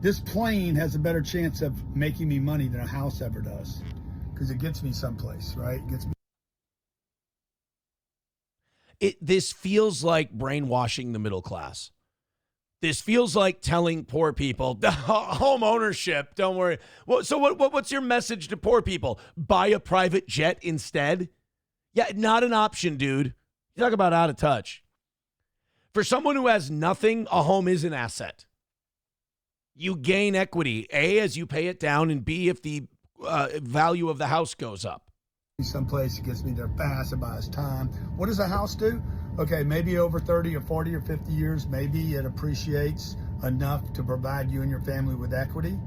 [SPEAKER 12] This plane has a better chance of making me money than a house ever does because it gets me someplace, right? It gets me.
[SPEAKER 3] This feels like brainwashing the middle class. This feels like telling poor people, home ownership, don't worry. Well, so what's your message to poor people? Buy a private jet instead? Yeah, not an option, dude. You talk about out of touch. For someone who has nothing, a home is an asset. You gain equity, A, as you pay it down, and B, if the value of the house goes up.
[SPEAKER 12] Someplace that gets me there fast and buys time. What does a house do? Okay, maybe over 30 or 40 or 50 years, maybe it appreciates enough to provide you and your family with equity.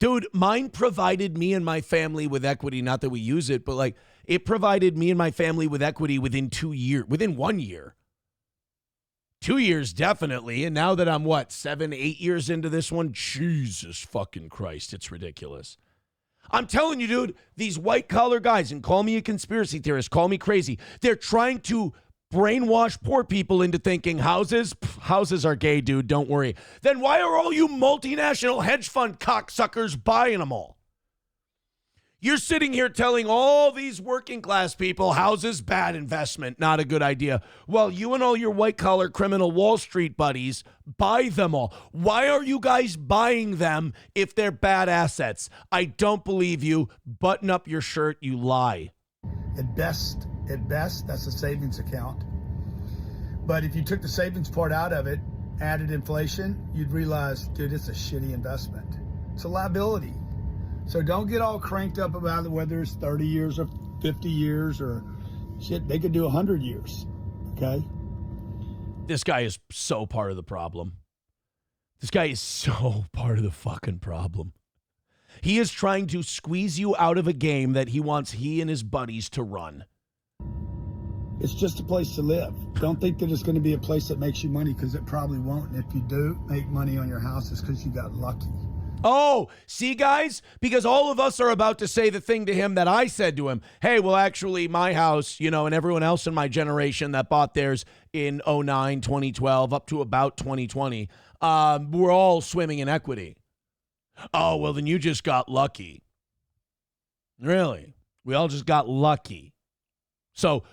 [SPEAKER 3] Dude, mine provided me and my family with equity, not that we use it, but like it provided me and my family with equity within 1 year. 2 years, definitely. And now that I'm 7, 8 years into this one, Jesus fucking Christ, it's ridiculous. I'm telling you, dude, these white-collar guys, and call me a conspiracy theorist, call me crazy, they're trying to brainwash poor people into thinking houses are gay, dude, don't worry. Then why are all you multinational hedge fund cocksuckers buying them all? You're sitting here telling all these working class people houses, bad investment, not a good idea. Well, you and all your white-collar criminal Wall Street buddies buy them all. Why are you guys buying them if they're bad assets? I don't believe you. Button up your shirt, you lie.
[SPEAKER 12] At best, that's a savings account. But if you took the savings part out of it, added inflation, you'd realize, dude, it's a shitty investment. It's a liability. So don't get all cranked up about it, whether it's 30 years or 50 years or shit. They could do 100 years, okay?
[SPEAKER 3] This guy is so part of the problem. This guy is so part of the fucking problem. He is trying to squeeze you out of a game that he wants he and his buddies to run.
[SPEAKER 12] It's just a place to live. Don't think that it's going to be a place that makes you money because it probably won't. And if you do make money on your house, it's because you got lucky.
[SPEAKER 3] Oh, see, guys? Because all of us are about to say the thing to him that I said to him. Hey, well, actually, my house, and everyone else in my generation that bought theirs in 2009, 2012, up to about 2020, we're all swimming in equity. Oh, well, then you just got lucky. Really? We all just got lucky. So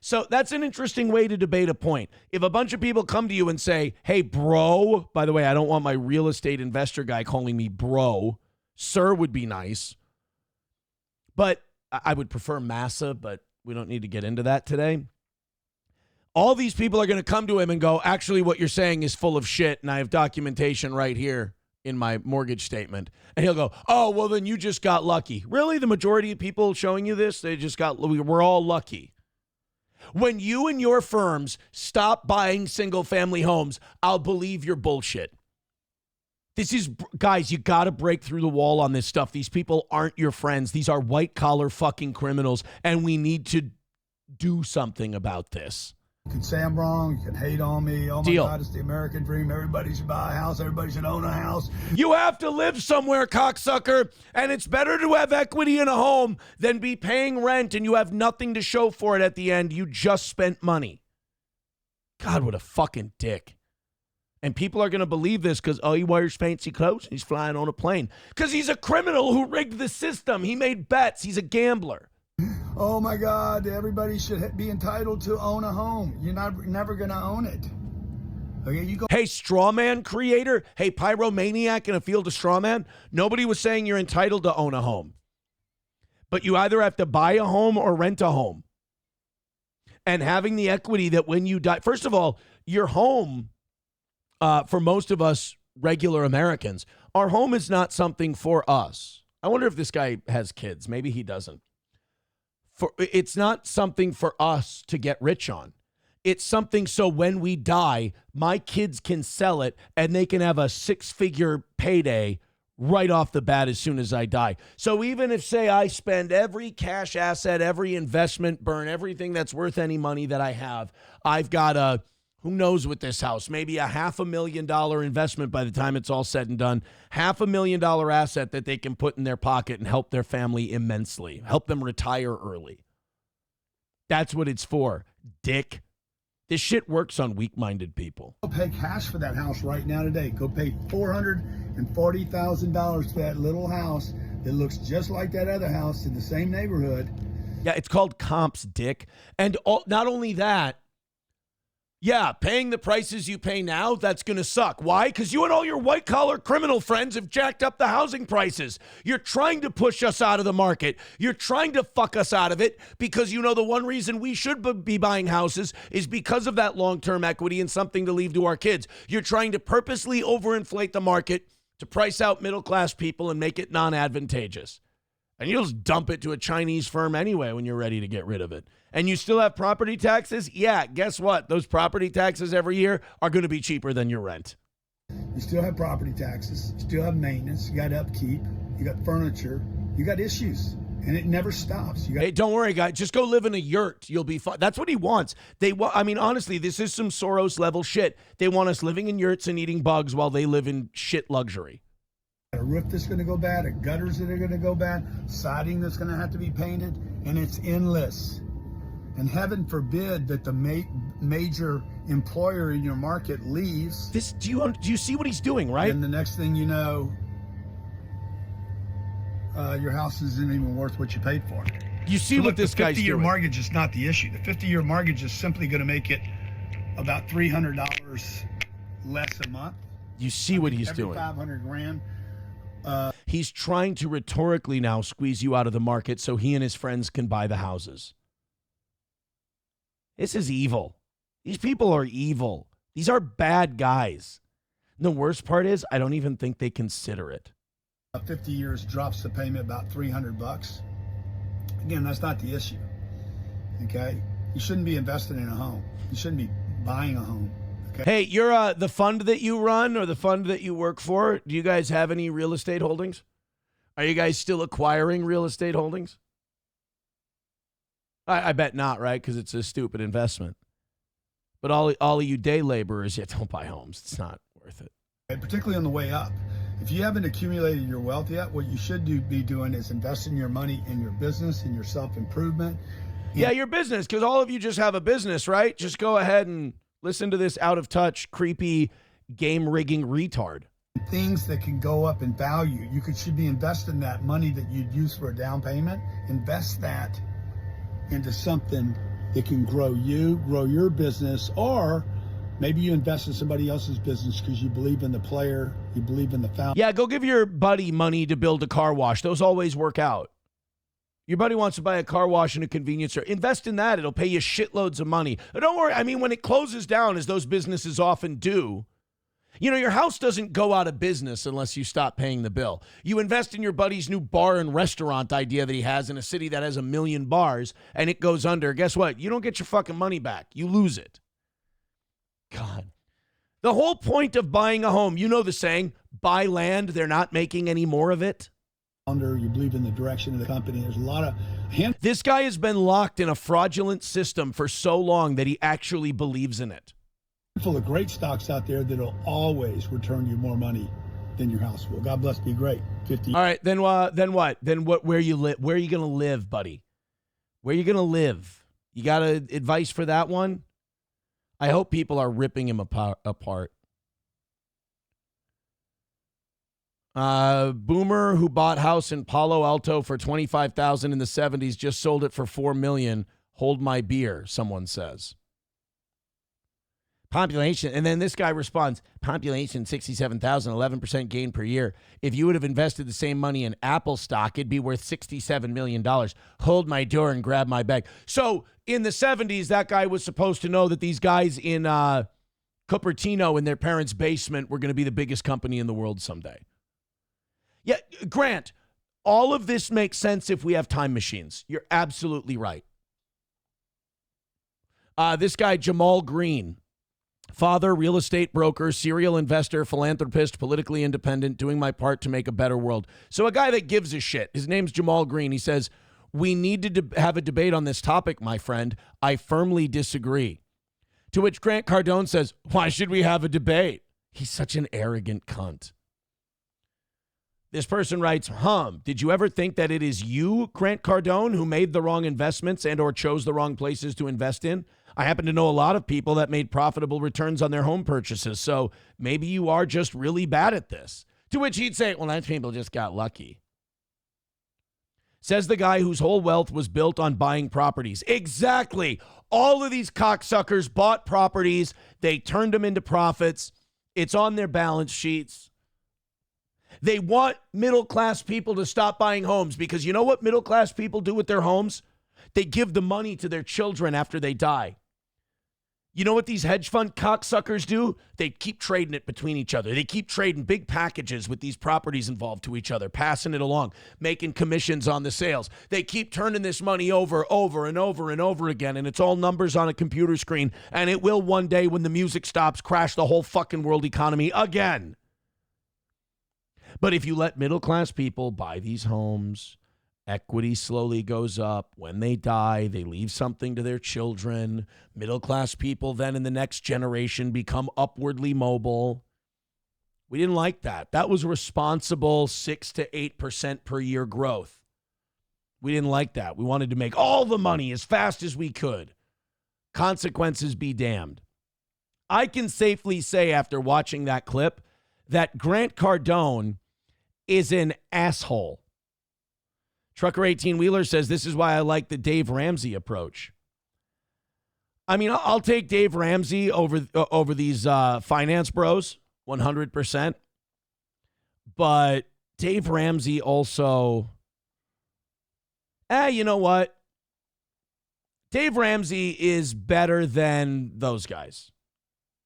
[SPEAKER 3] so that's an interesting way to debate a point. If a bunch of people come to you and say, hey, bro, by the way, I don't want my real estate investor guy calling me bro. Sir would be nice. But I would prefer massa, but we don't need to get into that today. All these people are going to come to him and go, actually, what you're saying is full of shit, and I have documentation right here in my mortgage statement. And he'll go, oh, well, then you just got lucky. Really? The majority of people showing you this, we're all lucky. When you and your firms stop buying single-family homes, I'll believe your bullshit. Guys, you got to break through the wall on this stuff. These people aren't your friends. These are white-collar fucking criminals, and we need to do something about this.
[SPEAKER 12] You can say I'm wrong. You can hate on me. Oh, my God, it's the American dream. Everybody should buy a house. Everybody should own a house.
[SPEAKER 3] You have to live somewhere, cocksucker, and it's better to have equity in a home than be paying rent and you have nothing to show for it at the end. You just spent money. God, what a fucking dick. And people are going to believe this because, he wears fancy clothes and he's flying on a plane. Because he's a criminal who rigged the system. He made bets. He's a gambler.
[SPEAKER 12] Oh my God, everybody should be entitled to own a home. You're never going to own it. Okay, you go.
[SPEAKER 3] Hey, strawman creator. Hey, pyromaniac in a field of strawman. Nobody was saying you're entitled to own a home. But you either have to buy a home or rent a home. And having the equity that when you die, first of all, your home, for most of us regular Americans, our home is not something for us. I wonder if this guy has kids. Maybe he doesn't. It's not something for us to get rich on. It's something so when we die, my kids can sell it and they can have a 6-figure payday right off the bat as soon as I die. So even if, say, I spend every cash asset, every investment, burn everything that's worth any money that I have, I've got who knows with this house, maybe a $500,000 investment by the time it's all said and done, $500,000 asset that they can put in their pocket and help their family immensely, help them retire early. That's what it's for, dick. This shit works on weak-minded people.
[SPEAKER 12] Go pay cash for that house right now today. Go pay $440,000 for that little house that looks just like that other house in the same neighborhood.
[SPEAKER 3] Yeah, it's called comps, dick. And not only that, yeah, paying the prices you pay now, that's going to suck. Why? Because you and all your white-collar criminal friends have jacked up the housing prices. You're trying to push us out of the market. You're trying to fuck us out of it because the one reason we should be buying houses is because of that long-term equity and something to leave to our kids. You're trying to purposely overinflate the market to price out middle-class people and make it non-advantageous. And you'll just dump it to a Chinese firm anyway when you're ready to get rid of it. And you still have property taxes? Yeah, guess what? Those property taxes every year are going to be cheaper than your rent.
[SPEAKER 12] You still have property taxes. You still have maintenance. You got upkeep. You got furniture. You got issues. And it never stops.
[SPEAKER 3] Hey, don't worry, guys. Just go live in a yurt. You'll be fine. That's what he wants. Honestly, this is some Soros-level shit. They want us living in yurts and eating bugs while they live in shit luxury.
[SPEAKER 12] A roof that's going to go bad, gutters that are going to go bad, siding that's going to have to be painted, and it's endless. And heaven forbid that the major employer in your market leaves.
[SPEAKER 3] Do you see what he's doing, right?
[SPEAKER 12] And the next thing you know, your house isn't even worth what you paid for.
[SPEAKER 3] You see what this guy's doing.
[SPEAKER 12] The 50-year mortgage is not the issue. The 50-year mortgage is simply going to make it about $300 less a month.
[SPEAKER 3] You see what he's doing.
[SPEAKER 12] $500,000.
[SPEAKER 3] He's trying to rhetorically now squeeze you out of the market so he and his friends can buy the houses. This is evil. These people are evil. These are bad guys. And the worst part is, I don't even think they consider it.
[SPEAKER 12] 50 years drops the payment about $300. Again, that's not the issue. Okay? You shouldn't be investing in a home. You shouldn't be buying a home. Okay?
[SPEAKER 3] Hey, you're the fund that you run or the fund that you work for, do you guys have any real estate holdings? Are you guys still acquiring real estate holdings? I bet not, right? Because it's a stupid investment. But all of you day laborers, don't buy homes. It's not worth it.
[SPEAKER 12] Particularly on the way up. If you haven't accumulated your wealth yet, what you should be doing is investing your money in your business, in your self-improvement.
[SPEAKER 3] Yeah, your business, because all of you just have a business, right? Just go ahead and listen to this out-of-touch, creepy, game-rigging retard.
[SPEAKER 12] Things that can go up in value. Should be investing that money that you'd use for a down payment. Invest that into something that can grow you, grow your business, or maybe you invest in somebody else's business because you believe in the player, you believe in the founder.
[SPEAKER 3] Yeah, go give your buddy money to build a car wash. Those always work out. Your buddy wants to buy a car wash and a convenience store. Invest in that. It'll pay you shitloads of money. But don't worry. I mean, when it closes down, as those businesses often do, your house doesn't go out of business unless you stop paying the bill. You invest in your buddy's new bar and restaurant idea that he has in a city that has 1 million bars, and it goes under. Guess what? You don't get your fucking money back. You lose it. God. The whole point of buying a home, you know the saying, buy land, they're not making any more of it.
[SPEAKER 12] You believe in the direction of the company. There's a lot of...
[SPEAKER 3] This guy has been locked in a fraudulent system for so long that he actually believes in it.
[SPEAKER 12] Full of great stocks out there that'll always return you more money than your house will. God bless, be great. 50.
[SPEAKER 3] All right, then what? Then what? Where you live? Where are you going to live, buddy? Where are you going to live? You got advice for that one? I hope people are ripping him apart. Boomer who bought house in Palo Alto for $25,000 in the 70s just sold it for $4 million. Hold my beer, someone says. Population, and then this guy responds, population 67,000, 11% gain per year. If you would have invested the same money in Apple stock, it'd be worth $67 million. Hold my door and grab my bag. So in the 70s, that guy was supposed to know that these guys in Cupertino in their parents' basement were going to be the biggest company in the world someday. Yeah, Grant, all of this makes sense if we have time machines. You're absolutely right. This guy, Jamal Green, father, real estate broker, serial investor, philanthropist, politically independent, doing my part to make a better world. So a guy that gives a shit. His name's Jamal Green. He says, we need to have a debate on this topic, my friend. I firmly disagree. To which Grant Cardone says, why should we have a debate? He's such an arrogant cunt. This person writes, did you ever think that it is you, Grant Cardone, who made the wrong investments and or chose the wrong places to invest in? I happen to know a lot of people that made profitable returns on their home purchases, so maybe you are just really bad at this. To which he'd say, well, those people just got lucky. Says the guy whose whole wealth was built on buying properties. Exactly. All of these cocksuckers bought properties. They turned them into profits. It's on their balance sheets. They want middle-class people to stop buying homes because you know what middle-class people do with their homes? They give the money to their children after they die. You know what these hedge fund cocksuckers do? They keep trading it between each other. They keep trading big packages with these properties involved to each other, passing it along, making commissions on the sales. They keep turning this money over and over again, and it's all numbers on a computer screen, and it will one day when the music stops crash the whole fucking world economy again. But if you let middle-class people buy these homes, equity slowly goes up. When they die, they leave something to their children. Middle-class people then in the next generation become upwardly mobile. We didn't like that. That was responsible 6 to 8% per year growth. We didn't like that. We wanted to make all the money as fast as we could. Consequences be damned. I can safely say after watching that clip that Grant Cardone is an asshole. Trucker 18-Wheeler says, this is why I like the Dave Ramsey approach. I mean, I'll take Dave Ramsey over these finance bros, 100%. But Dave Ramsey also, you know what? Dave Ramsey is better than those guys.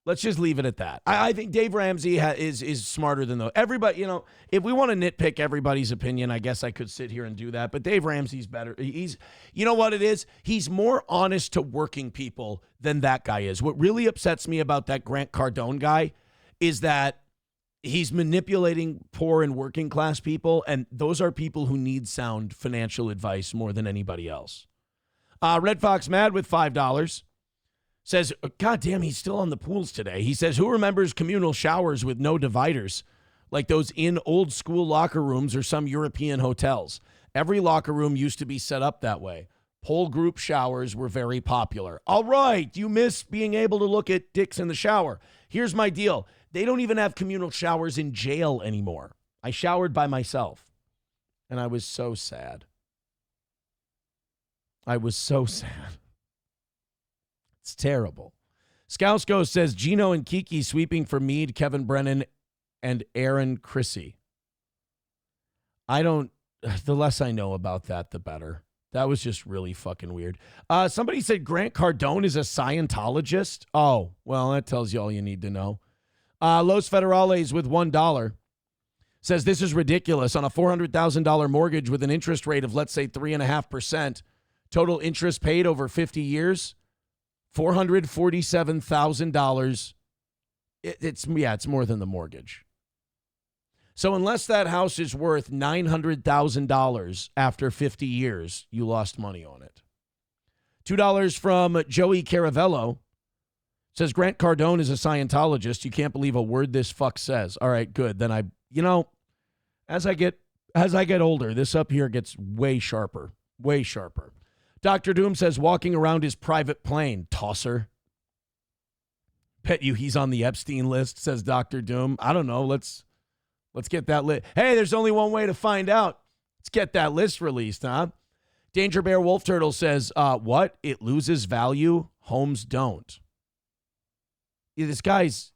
[SPEAKER 3] Let's just leave it at that. I think Dave Ramsey is smarter than those. Everybody, you know, if we want to nitpick everybody's opinion, I guess I could sit here and do that. But Dave Ramsey's better. You know what it is? He's more honest to working people than that guy is. What really upsets me about that Grant Cardone guy is that he's manipulating poor and working class people. And those are people who need sound financial advice more than anybody else. Red Fox Mad with $5. Says, God damn, he's still on the pools today. He says, who remembers communal showers with no dividers? like those in old school locker rooms or some European hotels. Every locker room used to be set up that way. Whole group showers were very popular. All right, you miss being able to look at dicks in the shower. Here's my deal. They don't even have communal showers in jail anymore. I showered by myself, and I was so sad. I was so sad. It's terrible. Scousko says Gino and Kiki sweeping for Meade, Kevin Brennan, and Aaron Chrissy. The less I know about that, the better. That was just really fucking weird. Somebody said Grant Cardone is a Scientologist. Oh, well, that tells you all you need to know. Los Federales with $1 says this is ridiculous. On a $400,000 mortgage with an interest rate of, let's say, 3.5%, total interest paid over 50 years, $447,000. It's more than the mortgage. So unless that house is worth $900,000 after 50 years, you lost money on it. $2 from Joey Caravello. Says Grant Cardone is a Scientologist. You can't believe a word this fuck says. All right, good. Then as I get older, this up here gets way sharper. Way sharper. Dr. Doom says walking around his private plane, tosser. Bet you he's on the Epstein list, says Dr. Doom. I don't know. Let's get that list. Hey, there's only one way to find out. Let's get that list released, huh? Danger Bear Wolf Turtle says, what? It loses value? Homes don't. Yeah, this guy's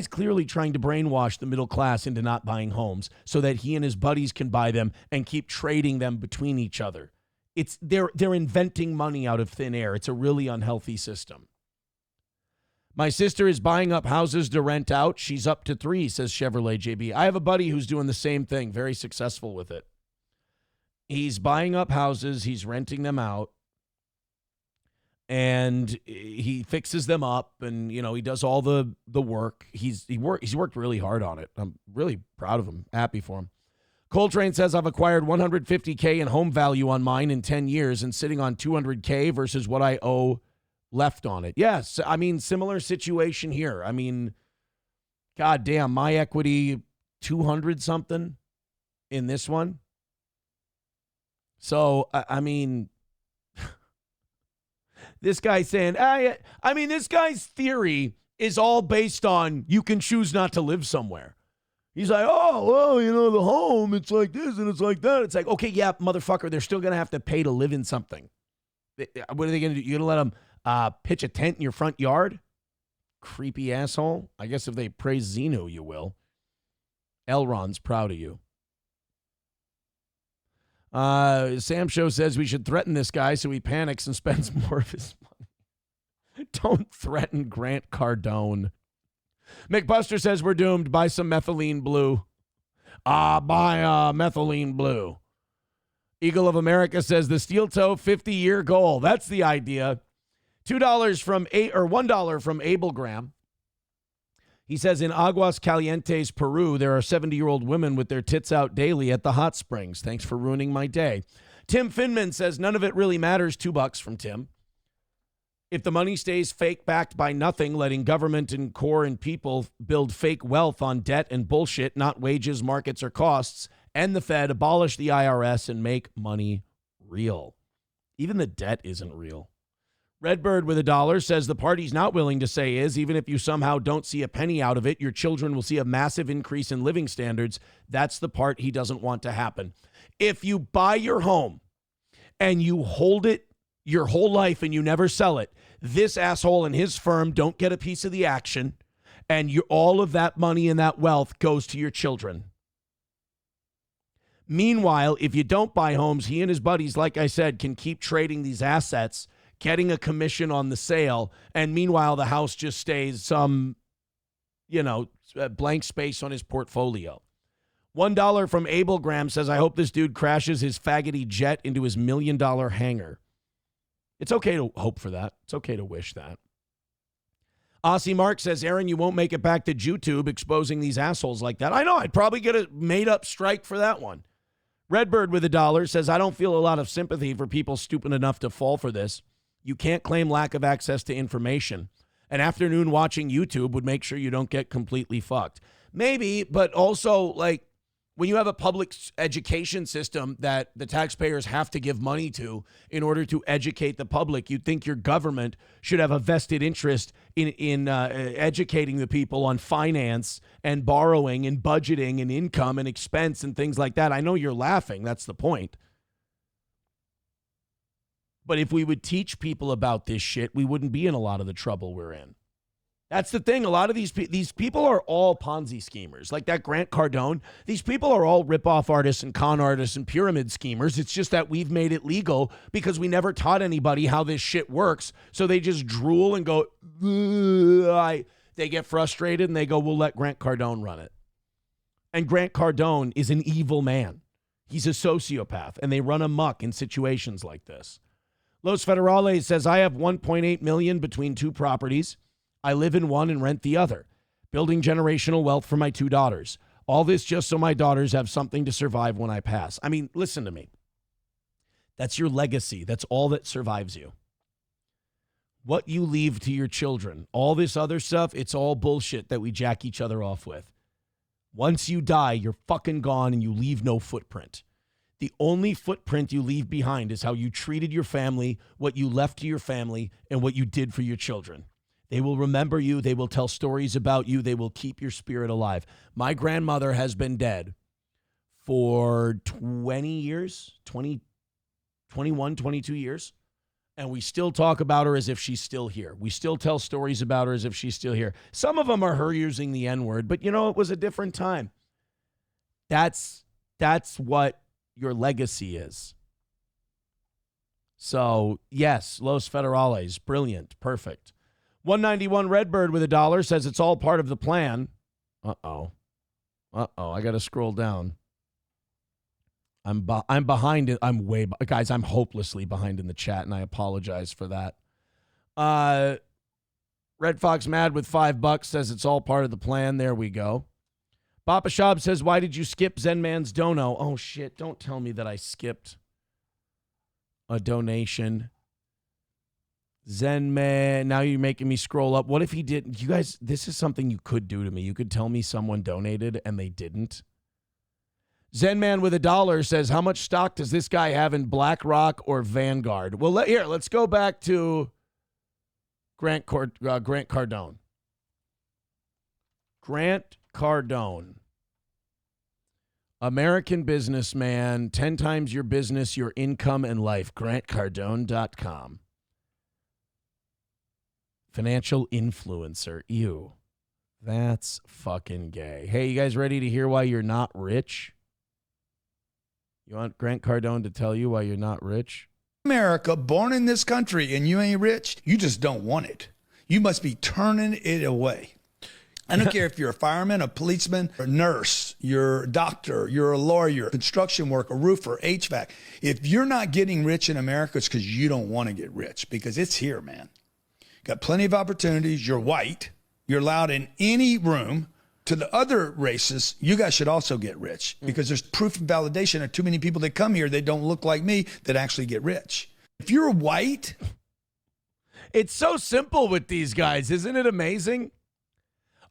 [SPEAKER 3] clearly trying to brainwash the middle class into not buying homes so that he and his buddies can buy them and keep trading them between each other. They're inventing money out of thin air. It's a really unhealthy system. My sister is buying up houses to rent out. She's up to 3, says Chevrolet JB. I have a buddy who's doing the same thing, very successful with it. He's buying up houses, he's renting them out, and he fixes them up, and he does all the work. He's worked really hard on it. I'm really proud of him, happy for him. Coltrane says I've acquired $150K in home value on mine in 10 years and sitting on $200K versus what I owe left on it. Yes, similar situation here. God damn, my equity 200 something in this one. So, this guy's saying, this guy's theory is all based on you can choose not to live somewhere. He's like, oh, well, the home, it's like this and it's like that. It's like, okay, yeah, motherfucker, they're still going to have to pay to live in something. What are they going to do? You're going to let them pitch a tent in your front yard? Creepy asshole. I guess if they praise Zeno, you will. Elron's proud of you. Sam Show says we should threaten this guy so he panics and spends more of his money. Don't threaten Grant Cardone. McBuster says we're doomed. Buy some methylene blue. Buy methylene blue. Eagle of America says the steel toe 50-year goal. That's the idea. $1 from Abel Graham. He says in Aguas Calientes, Peru, there are 70-year-old women with their tits out daily at the hot springs. Thanks for ruining my day. Tim Finman says none of it really matters. $2 from Tim. If the money stays fake backed by nothing, letting government and core and people build fake wealth on debt and bullshit, not wages, markets, or costs, and the Fed abolish the IRS and make money real. Even the debt isn't real. Redbird with $1 says the party's not willing to say is, even if you somehow don't see a penny out of it, your children will see a massive increase in living standards. That's the part he doesn't want to happen. If you buy your home and you hold it your whole life and you never sell it, this asshole and his firm don't get a piece of the action, and all of that money and that wealth goes to your children. Meanwhile, if you don't buy homes, he and his buddies, like I said, can keep trading these assets, getting a commission on the sale, and meanwhile, the house just stays some, blank space on his portfolio. $1 from Abel Graham says, I hope this dude crashes his faggoty jet into his $1 million hangar. It's okay to hope for that. It's okay to wish that. Aussie Mark says, Aaron, you won't make it back to YouTube exposing these assholes like that. I know. I'd probably get a made-up strike for that one. Redbird with $1 says, I don't feel a lot of sympathy for people stupid enough to fall for this. You can't claim lack of access to information. An afternoon watching YouTube would make sure you don't get completely fucked. Maybe, but also, like, when you have a public education system that the taxpayers have to give money to in order to educate the public, you'd think your government should have a vested interest in educating the people on finance and borrowing and budgeting and income and expense and things like that. I know you're laughing. That's the point. But if we would teach people about this shit, we wouldn't be in a lot of the trouble we're in. That's the thing. A lot of these people are all Ponzi schemers. Like that Grant Cardone, these people are all ripoff artists and con artists and pyramid schemers. It's just that we've made it legal because we never taught anybody how this shit works. So they just drool and go, they get frustrated and they go, we'll let Grant Cardone run it. And Grant Cardone is an evil man. He's a sociopath, and they run amok in situations like this. Los Federales says, I have $1.8 million between two properties. I live in one and rent the other, building generational wealth for my two daughters. All this just so my daughters have something to survive when I pass. I mean, listen to me. That's your legacy. That's all that survives you. What you leave to your children, all this other stuff, it's all bullshit that we jack each other off with. Once you die, you're fucking gone and you leave no footprint. The only footprint you leave behind is how you treated your family, what you left to your family, and what you did for your children. They will remember you. They will tell stories about you. They will keep your spirit alive. My grandmother has been dead for 20 years, 21, 22 years. And we still talk about her as if she's still here. We still tell stories about her as if she's still here. Some of them are her using the N-word, but it was a different time. That's what your legacy is. So, yes, Los Federales, brilliant, perfect. 191 Redbird with $1 says it's all part of the plan. Uh-oh, I got to scroll down. I'm behind it. Guys, I'm hopelessly behind in the chat, and I apologize for that. Red Fox Mad with $5 says it's all part of the plan. There we go. Papa Shab says, why did you skip Zen Man's dono? Oh, shit. Don't tell me that I skipped a donation. Zen Man, now you're making me scroll up. What if he didn't? You guys, this is something you could do to me. You could tell me someone donated and they didn't. Zen Man with $1 says, how much stock does this guy have in BlackRock or Vanguard? Well, let's go back to Grant Cardone. Grant Cardone. American businessman, 10 times your business, your income, and life. GrantCardone.com. Financial influencer. Ew. That's fucking gay. Hey, you guys ready to hear why you're not rich? You want Grant Cardone to tell you why you're not rich?
[SPEAKER 12] America, born in this country, and you ain't rich, you just don't want it. You must be turning it away. I don't care if you're a fireman, a policeman, a nurse, you're a doctor, you're a lawyer, construction worker, a roofer, HVAC. If you're not getting rich in America, it's because you don't want to get rich, because it's here, man. Got plenty of opportunities. You're white. You're allowed in any room. To the other races, you guys should also get rich, because there's proof and validation of too many people that come here that don't look like me that actually get rich. If you're white.
[SPEAKER 3] It's so simple with these guys. Isn't it amazing?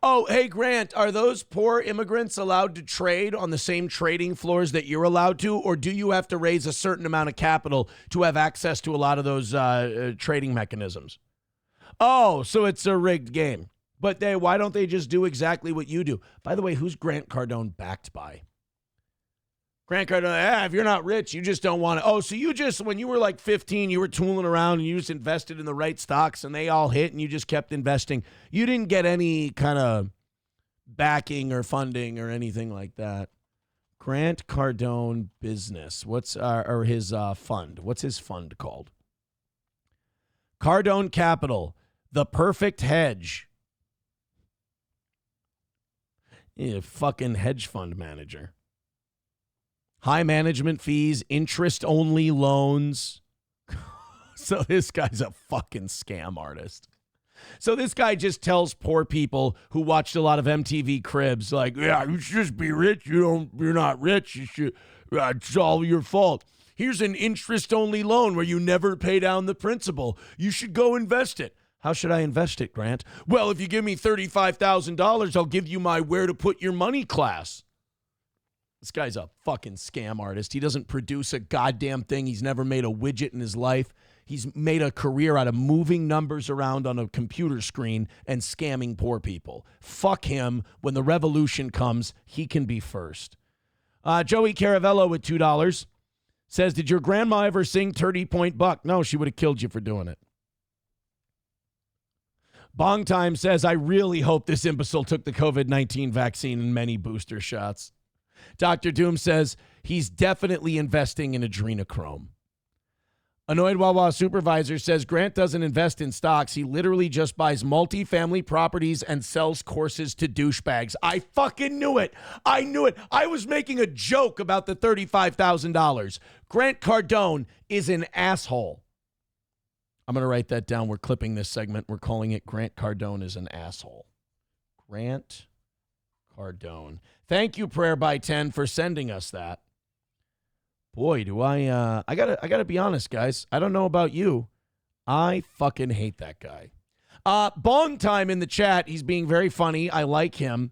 [SPEAKER 3] Oh, hey, Grant, are those poor immigrants allowed to trade on the same trading floors that you're allowed to, or do you have to raise a certain amount of capital to have access to a lot of those trading mechanisms? Oh, so it's a rigged game. But why don't they just do exactly what you do? By the way, who's Grant Cardone backed by? Grant Cardone, if you're not rich, you just don't want to. Oh, so you just, when you were like 15, you were tooling around and you just invested in the right stocks and they all hit and you just kept investing. You didn't get any kind of backing or funding or anything like that. Grant Cardone Business. What's his fund? What's his fund called? Cardone Capital, the perfect hedge. Yeah, fucking hedge fund manager. High management fees, interest-only loans. So this guy's a fucking scam artist. So this guy just tells poor people who watched a lot of MTV Cribs, like, yeah, you should just be rich. You're not rich. You should. It's all your fault. Here's an interest-only loan where you never pay down the principal. You should go invest it. How should I invest it, Grant? Well, if you give me $35,000, I'll give you my where to put your money class. This guy's a fucking scam artist. He doesn't produce a goddamn thing. He's never made a widget in his life. He's made a career out of moving numbers around on a computer screen and scamming poor people. Fuck him. When the revolution comes, he can be first. Joey Caravello with $2 says, did your grandma ever sing 30-Point Buck? No, she would have killed you for doing it. Bong Time says, I really hope this imbecile took the COVID-19 vaccine and many booster shots. Dr. Doom says, he's definitely investing in adrenochrome. Annoyed Wawa Supervisor says, Grant doesn't invest in stocks. He literally just buys multifamily properties and sells courses to douchebags. I fucking knew it. I knew it. I was making a joke about the $35,000. Grant Cardone is an asshole. I'm going to write that down. We're clipping this segment. We're calling it Grant Cardone is an asshole. Grant Cardone. Thank you, Prayer by 10, for sending us that. Boy, do I gotta be honest, guys. I don't know about you. I fucking hate that guy. Bong Time in the chat. He's being very funny. I like him.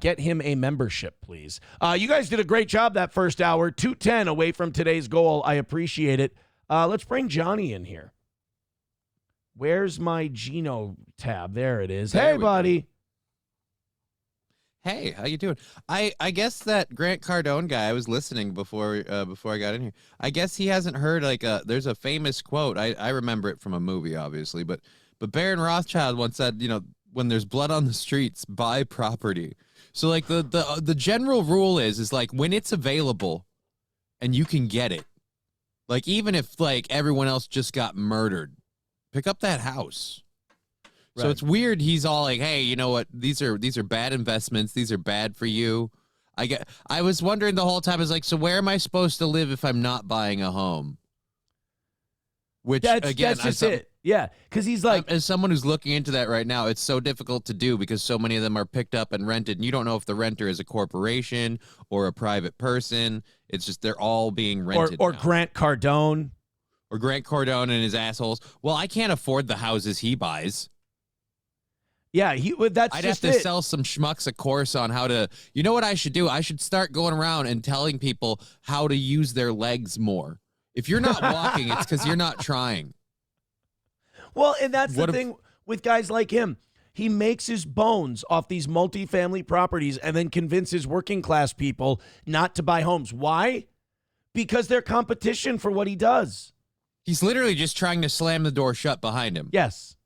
[SPEAKER 3] Get him a membership, please. You guys did a great job that first hour. 210 away from today's goal. I appreciate it. Let's bring Johnny in here. Where's my Geno tab? There it is. Hey, buddy.
[SPEAKER 13] Hey, how you doing? I guess that Grant Cardone guy, I was listening before I got in here. I guess he hasn't heard, there's a famous quote. I remember it from a movie, obviously, but Baron Rothschild once said, when there's blood on the streets, buy property. So like the general rule is like when it's available and you can get it, like even if like everyone else just got murdered, pick up that house. Right. So it's weird. He's all like, hey, you know what? These are bad investments. These are bad for you. I was wondering the whole time, is like, so where am I supposed to live if I'm not buying a home? Which that's
[SPEAKER 3] just it. Yeah. Because he's like,
[SPEAKER 13] as someone who's looking into that right now, it's so difficult to do because so many of them are picked up and rented. And you don't know if the renter is a corporation or a private person. It's just they're all being rented.
[SPEAKER 3] Or
[SPEAKER 13] now.
[SPEAKER 3] Grant Cardone.
[SPEAKER 13] Or Grant Cardone and his assholes. Well, I can't afford the houses he buys.
[SPEAKER 3] Yeah, I'd
[SPEAKER 13] have to sell some schmucks a course on how to. You know what I should do? I should start going around and telling people how to use their legs more. If you're not walking, it's because you're not trying.
[SPEAKER 3] Well, and that's the thing with guys like him. He makes his bones off these multifamily properties and then convinces working class people not to buy homes. Why? Because they're competition for what he does.
[SPEAKER 13] He's literally just trying to slam the door shut behind him.
[SPEAKER 3] Yes,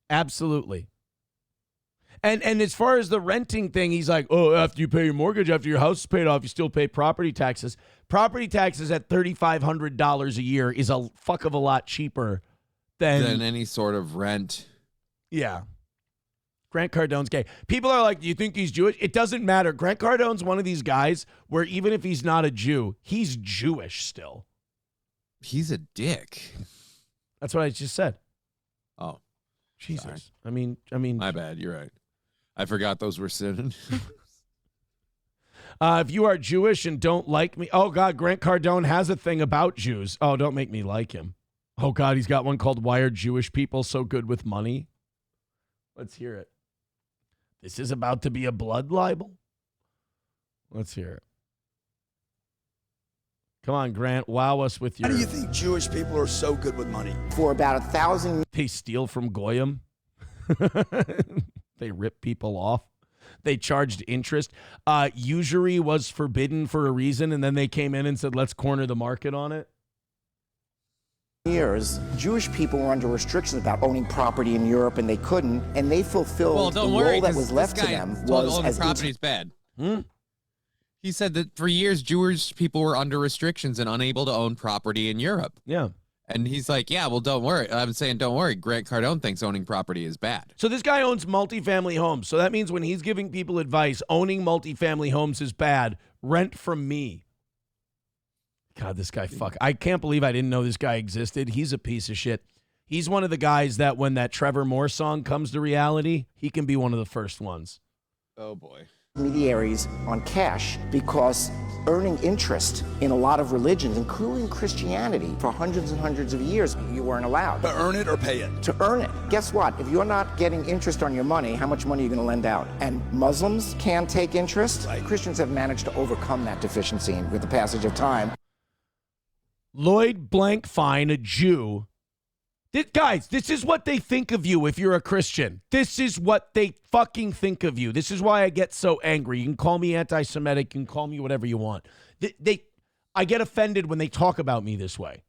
[SPEAKER 3] absolutely. And as far as the renting thing, he's like, oh, after you pay your mortgage, after your house is paid off, you still pay property taxes. Property taxes at $3,500 a year is a fuck of a lot cheaper than
[SPEAKER 13] any sort of rent.
[SPEAKER 3] Yeah. Grant Cardone's gay. People are like, do you think he's Jewish? It doesn't matter. Grant Cardone's one of these guys where even if he's not a Jew, he's Jewish still.
[SPEAKER 13] He's a dick.
[SPEAKER 3] That's what I just said.
[SPEAKER 13] Oh.
[SPEAKER 3] Jesus.
[SPEAKER 13] Sorry.
[SPEAKER 3] I mean.
[SPEAKER 13] My bad. You're right. I forgot those were synonyms.
[SPEAKER 3] If you are Jewish and don't like me. Oh, God, Grant Cardone has a thing about Jews. Oh, don't make me like him. Oh, God, he's got one called Why Are Jewish People So Good with Money? Let's hear it. This is about to be a blood libel? Let's hear it. Come on, Grant, wow us with your...
[SPEAKER 14] How do you think Jewish people are so good with money?
[SPEAKER 15] For about 1,000...
[SPEAKER 3] They steal from Goyim. They rip people off. They charged interest. Usury was forbidden for a reason, and then they came in and said, let's corner the market on it.
[SPEAKER 15] Years, Jewish people were under restrictions about owning property in Europe, and they couldn't, and they fulfilled the role that was left to them was as
[SPEAKER 13] property's bad. He said that for years, Jewish people were under restrictions and unable to own property in Europe.
[SPEAKER 3] Yeah.
[SPEAKER 13] And he's like, yeah, well, don't worry. I'm saying, don't worry. Grant Cardone thinks owning property is bad.
[SPEAKER 3] So this guy owns multifamily homes. So that means when he's giving people advice, owning multifamily homes is bad. Rent from me. God, this guy, fuck. I can't believe I didn't know this guy existed. He's a piece of shit. He's one of the guys that when that Trevor Moore song comes to reality, he can be one of the first ones.
[SPEAKER 13] Oh, boy.
[SPEAKER 15] intermediaries on cash because earning interest in a lot of religions, including Christianity, for hundreds and hundreds of years, you weren't allowed.
[SPEAKER 14] To earn it or pay it?
[SPEAKER 15] To earn it. Guess what? If you're not getting interest on your money, how much money are you going to lend out? And Muslims can take interest. Right. Christians have managed to overcome that deficiency with the passage of time.
[SPEAKER 3] Lloyd Blankfein, a Jew. Guys, this is what they think of you if you're a Christian. This is what they fucking think of you. This is why I get so angry. You can call me anti-Semitic. You can call me whatever you want. I get offended when they talk about me this way.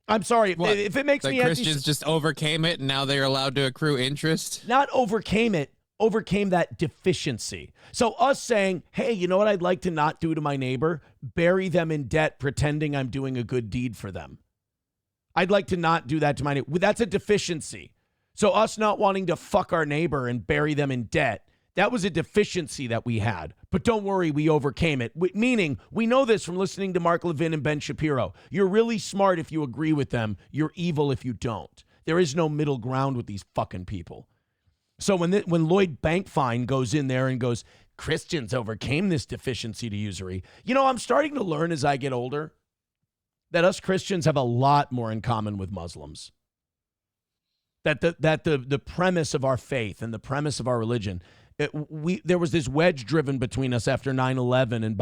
[SPEAKER 3] I'm sorry. If it makes me
[SPEAKER 13] Christians just overcame it and now they're allowed to accrue interest?
[SPEAKER 3] Not overcame it. Overcame that deficiency. So us saying, hey, you know what I'd like to not do to my neighbor? Bury them in debt pretending I'm doing a good deed for them. I'd like to not do that to my neighbor. That's a deficiency. So us not wanting to fuck our neighbor and bury them in debt, that was a deficiency that we had. But don't worry, we overcame it. Meaning, we know this from listening to Mark Levin and Ben Shapiro. You're really smart if you agree with them. You're evil if you don't. There is no middle ground with these fucking people. So when Lloyd Blankfein goes in there and goes, Christians overcame this deficiency to usury. I'm starting to learn as I get older that us Christians have a lot more in common with Muslims. That the premise of our faith and the premise of our religion, there was this wedge driven between us after 9/11 and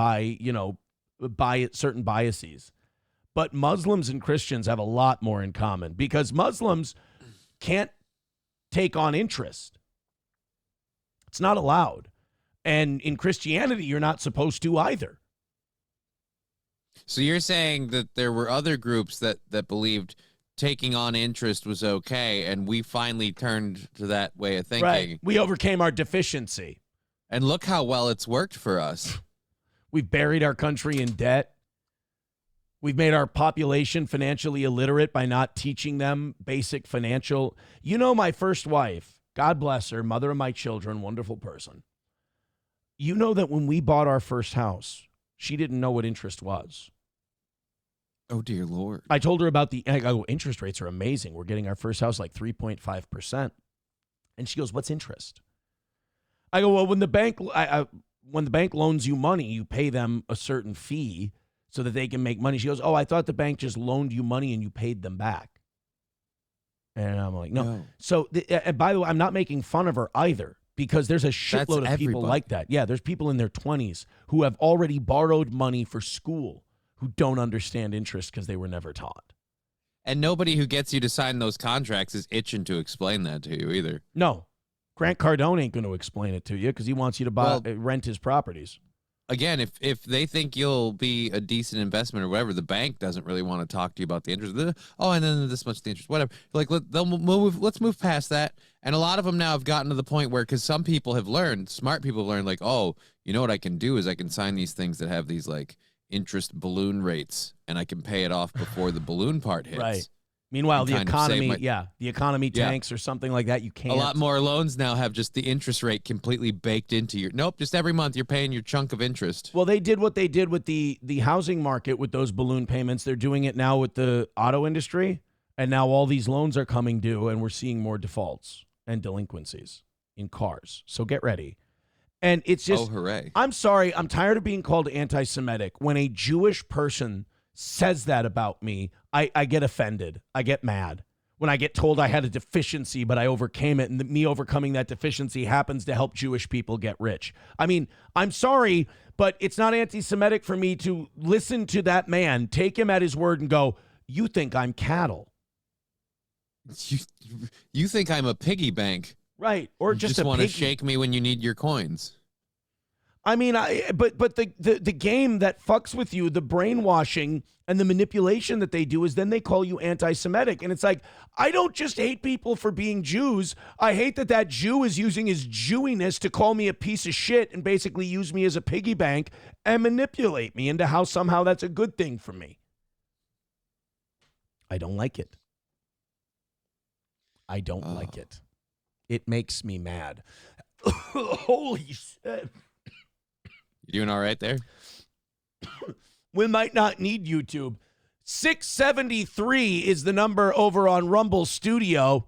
[SPEAKER 3] by certain biases. But Muslims and Christians have a lot more in common because Muslims can't take on interest. It's not allowed. And in Christianity, you're not supposed to either.
[SPEAKER 13] So you're saying that there were other groups that believed taking on interest was okay, and we finally turned to that way of thinking.
[SPEAKER 3] Right. We overcame our deficiency.
[SPEAKER 13] And look how well it's worked for us.
[SPEAKER 3] We've buried our country in debt. We've made our population financially illiterate by not teaching them basic financial. My first wife, God bless her, mother of my children, wonderful person. You know that when we bought our first house, she didn't know what interest was.
[SPEAKER 13] Oh, dear Lord.
[SPEAKER 3] I told her about interest rates are amazing. We're getting our first house like 3.5%. And she goes, what's interest? I go, well, when the bank loans you money, you pay them a certain fee so that they can make money. She goes, oh, I thought the bank just loaned you money and you paid them back. And I'm like, no. So, and by the way, I'm not making fun of her either. Because there's a shitload of people like that. Yeah, there's people in their 20s who have already borrowed money for school who don't understand interest because they were never taught.
[SPEAKER 13] And nobody who gets you to sign those contracts is itching to explain that to you either.
[SPEAKER 3] No. Grant Cardone ain't going to explain it to you because he wants you to rent his properties.
[SPEAKER 13] Again, if they think you'll be a decent investment or whatever, the bank doesn't really want to talk to you about the interest. Oh, and then this much the interest, whatever. Like let's move past that. And a lot of them now have gotten to the point where, because some people have learned, smart people have learned, like, oh, you know what I can do is I can sign these things that have these like interest balloon rates, and I can pay it off before the balloon part hits.
[SPEAKER 3] Right. Meanwhile, the economy tanks or something like that. You can't.
[SPEAKER 13] A lot more loans now have just the interest rate completely baked into your. Nope, just every month you're paying your chunk of interest.
[SPEAKER 3] Well, they did what they did with the housing market with those balloon payments. They're doing it now with the auto industry, and now all these loans are coming due, and we're seeing more defaults and delinquencies in cars. So get ready. And it's just,
[SPEAKER 13] hooray.
[SPEAKER 3] I'm sorry, I'm tired of being called anti-Semitic. When a Jewish person says that about me, I get offended. I get mad. When I get told I had a deficiency, but I overcame it, and me overcoming that deficiency happens to help Jewish people get rich. I mean, I'm sorry, but it's not anti-Semitic for me to listen to that man, take him at his word, and go, you think I'm cattle.
[SPEAKER 13] You think I'm a piggy bank.
[SPEAKER 3] Right. Or just
[SPEAKER 13] want to shake me when you need your coins.
[SPEAKER 3] I mean, but the game that fucks with you, the brainwashing and the manipulation that they do is then they call you anti-Semitic. And it's like, I don't just hate people for being Jews. I hate that Jew is using his Jewiness to call me a piece of shit and basically use me as a piggy bank and manipulate me into how somehow that's a good thing for me. I don't like it. I don't like it. It makes me mad. Holy shit.
[SPEAKER 13] You doing all right there?
[SPEAKER 3] We might not need YouTube. 673 is the number over on Rumble Studio.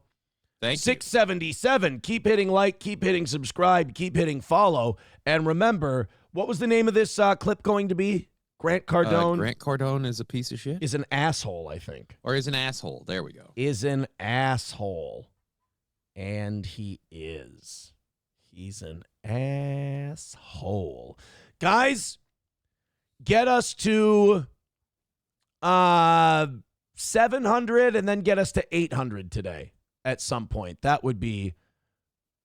[SPEAKER 13] Thank you.
[SPEAKER 3] 677. Keep hitting like, keep hitting subscribe, keep hitting follow. And remember, what was the name of this clip going to be? Grant Cardone?
[SPEAKER 13] Grant Cardone is a piece of shit?
[SPEAKER 3] Is an asshole, I think.
[SPEAKER 13] Or is an asshole. There we go.
[SPEAKER 3] Is an asshole. And he is. He's an asshole. Guys, get us to 700 and then get us to 800 today at some point. That would be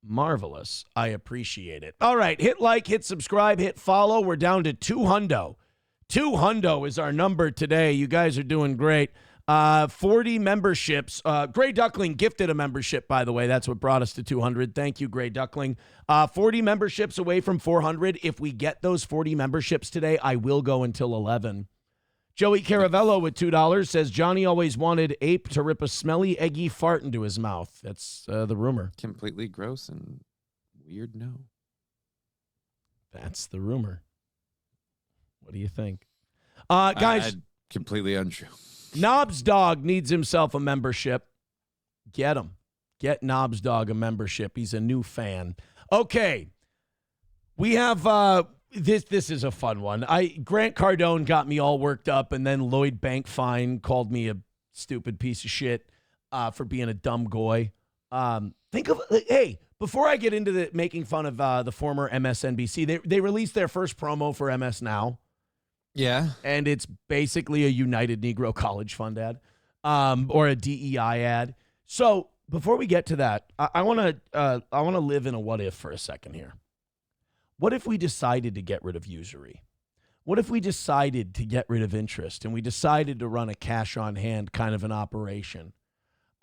[SPEAKER 3] marvelous. I appreciate it. All right, hit like, hit subscribe, hit follow. We're down to 200. 200 is our number today. You guys are doing great. 40 memberships. Gray Duckling gifted a membership, by the way. That's what brought us to 200. Thank you, Gray Duckling. 40 memberships away from 400. If we get those 40 memberships today, I will go until 11. Joey Caravello with $2 says, Johnny always wanted Ape to rip a smelly, eggy fart into his mouth. That's the rumor.
[SPEAKER 13] Completely gross and weird, no.
[SPEAKER 3] That's the rumor. What do you think? Guys.
[SPEAKER 13] Completely untrue.
[SPEAKER 3] Knobs Dog needs himself a membership. Get him. Get Knobs Dog a membership. He's a new fan. Okay. We have this is a fun one. Grant Cardone got me all worked up, and then Lloyd Bankfine called me a stupid piece of shit for being a dumb goy. Hey, before I get into making fun of the former MSNBC, they released their first promo for MS Now.
[SPEAKER 13] Yeah.
[SPEAKER 3] And it's basically a United Negro College Fund ad or a DEI ad. So before we get to that, I want to live in a what if for a second here. What if we decided to get rid of usury? What if we decided to get rid of interest and we decided to run a cash on hand kind of an operation?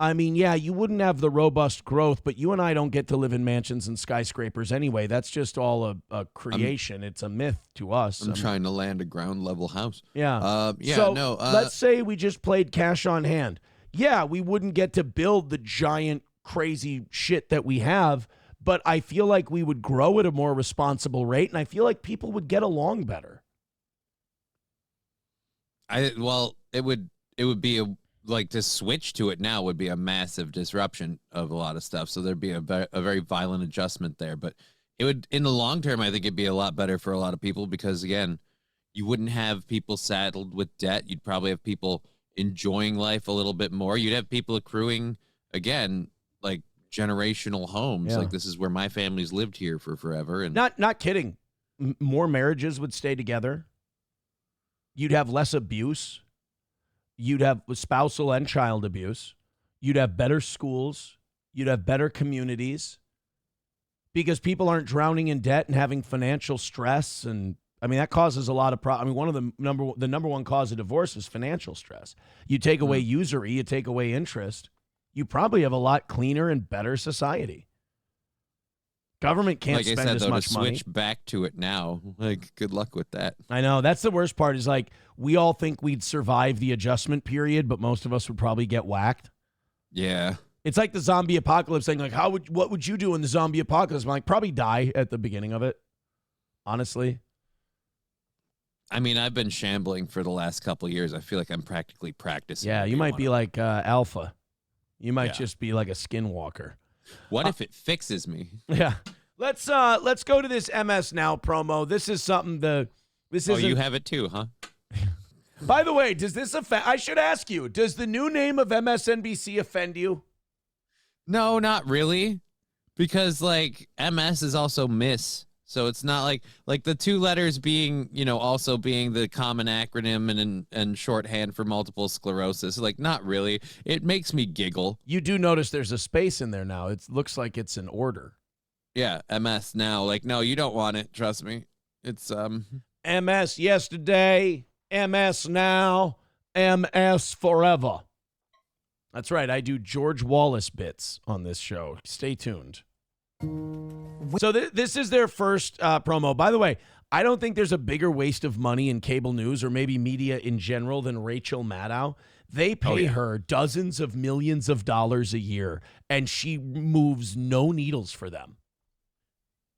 [SPEAKER 3] I mean, yeah, you wouldn't have the robust growth, but you and I don't get to live in mansions and skyscrapers anyway. That's just all a creation. It's a myth to us.
[SPEAKER 13] I'm trying to land a ground level house.
[SPEAKER 3] Yeah.
[SPEAKER 13] So,
[SPEAKER 3] let's say we just played cash on hand. Yeah, we wouldn't get to build the giant, crazy shit that we have, but I feel like we would grow at a more responsible rate, and I feel like people would get along better.
[SPEAKER 13] It would be like to switch to it now would be a massive disruption of a lot of stuff. So there'd be a very violent adjustment there, but it would, in the long term, I think it'd be a lot better for a lot of people because again, you wouldn't have people saddled with debt. You'd probably have people enjoying life a little bit more. You'd have people accruing again, like generational homes.
[SPEAKER 3] Yeah.
[SPEAKER 13] Like this is where my family's lived here for forever. And
[SPEAKER 3] not kidding. More marriages would stay together. You'd have less abuse. You'd have spousal and child abuse. You'd have better schools. You'd have better communities because people aren't drowning in debt and having financial stress. And I mean, that causes a lot of problems. I mean, one of the number one cause of divorce is financial stress. You take away usury, you take away interest, you probably have a lot cleaner and better society. Government can't spend as much money.
[SPEAKER 13] Switch back to it now. Like, good luck with that.
[SPEAKER 3] I know. That's the worst part is like, we all think we'd survive the adjustment period, but most of us would probably get whacked.
[SPEAKER 13] Yeah.
[SPEAKER 3] It's like the zombie apocalypse thing. Like, what would you do in the zombie apocalypse? I'm like, probably die at the beginning of it. Honestly.
[SPEAKER 13] I mean, I've been shambling for the last couple of years. I feel like I'm practically practicing.
[SPEAKER 3] Yeah, you might be like Alpha. You might just be like a skinwalker.
[SPEAKER 13] What if it fixes me?
[SPEAKER 3] Yeah. Let's go to this MS Now promo. This is something
[SPEAKER 13] you have it too, huh?
[SPEAKER 3] By the way, does this offend? I should ask you, does the new name of MSNBC offend you?
[SPEAKER 13] No, not really. Because like MS is also Miss. So it's not like the two letters being, also being the common acronym and shorthand for multiple sclerosis. Like, not really. It makes me giggle.
[SPEAKER 3] You do notice there's a space in there now. It looks like it's in order.
[SPEAKER 13] Yeah, MS Now. Like, no, you don't want it. Trust me. It's
[SPEAKER 3] MS yesterday, MS now, MS forever. That's right. I do George Wallace bits on this show. Stay tuned. So this is their first promo. By the way, I don't think there's a bigger waste of money in cable news or maybe media in general than Rachel Maddow. They pay her dozens of millions of dollars a year, and she moves no needles for them.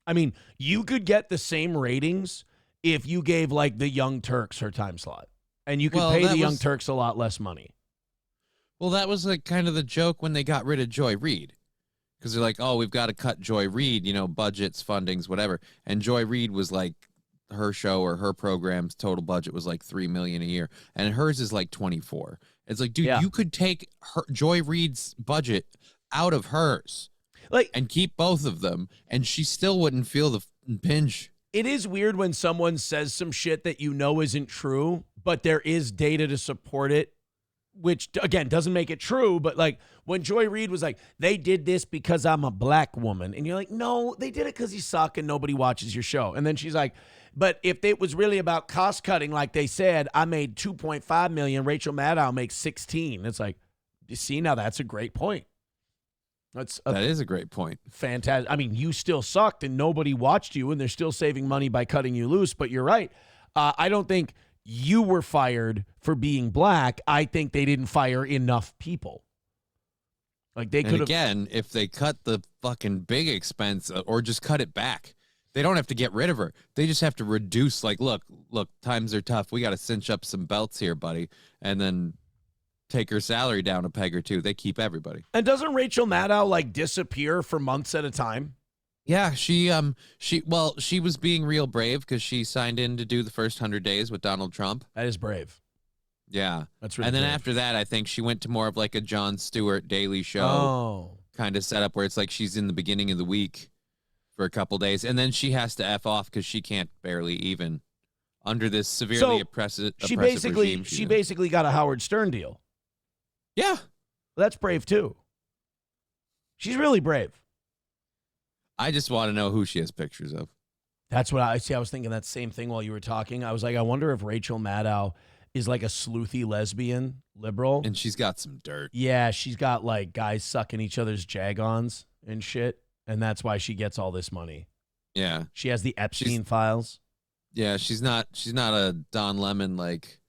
[SPEAKER 3] I mean, you could get the same ratings if you gave like the Young Turks her time slot, and you could pay the Young Turks a lot less money.
[SPEAKER 13] Well, that was like kind of the joke when they got rid of Joy Reid. because they're like, oh, we've got to cut Joy Reid, budgets, fundings, whatever. And Joy Reid was like, her show or her program's total budget was like $3 million a year, and hers is like 24. It's like, dude, you could take Joy Reid's budget out of hers, and keep both of them, and she still wouldn't feel the pinch.
[SPEAKER 3] It is weird when someone says some shit that isn't true, but there is data to support it, which, again, doesn't make it true. But, like, when Joy Reid was like, they did this because I'm a black woman. And you're like, no, they did it because you suck and nobody watches your show. And then she's like, but if it was really about cost cutting, like they said, I made $2.5 million. Rachel Maddow makes 16. It's like, you see, now that's a great point.
[SPEAKER 13] That is a great point.
[SPEAKER 3] Fantastic. I mean, you still sucked and nobody watched you, and they're still saving money by cutting you loose. But you're right. I don't think you were fired for being black. I think they didn't fire enough people. Like they could have.
[SPEAKER 13] Again, if they cut the fucking big expense or just cut it back, they don't have to get rid of her. They just have to reduce. Like, look, times are tough. We got to cinch up some belts here, buddy, and then take her salary down a peg or two. They keep everybody.
[SPEAKER 3] And doesn't Rachel Maddow like disappear for months at a time?
[SPEAKER 13] Yeah, she was being real brave because she signed in to do the first 100 days with Donald Trump.
[SPEAKER 3] That is brave.
[SPEAKER 13] Yeah.
[SPEAKER 3] That's really
[SPEAKER 13] And then
[SPEAKER 3] brave.
[SPEAKER 13] after that, I think she went to more of like a Jon Stewart Daily Show kind of setup where it's like she's in the beginning of the week for a couple days, and then she has to F off because she can't barely even under this severely oppressive regime.
[SPEAKER 3] She basically got a Howard Stern deal.
[SPEAKER 13] Yeah.
[SPEAKER 3] That's brave too. She's really brave.
[SPEAKER 13] I just want to know who she has pictures of.
[SPEAKER 3] That's what I see. I was thinking that same thing while you were talking. I was like, I wonder if Rachel Maddow is like a sleuthy lesbian liberal.
[SPEAKER 13] And she's got some dirt.
[SPEAKER 3] Yeah, she's got like guys sucking each other's jag-ons and shit. And that's why she gets all this money.
[SPEAKER 13] Yeah.
[SPEAKER 3] She has the Epstein files.
[SPEAKER 13] Yeah, she's not a Don Lemon like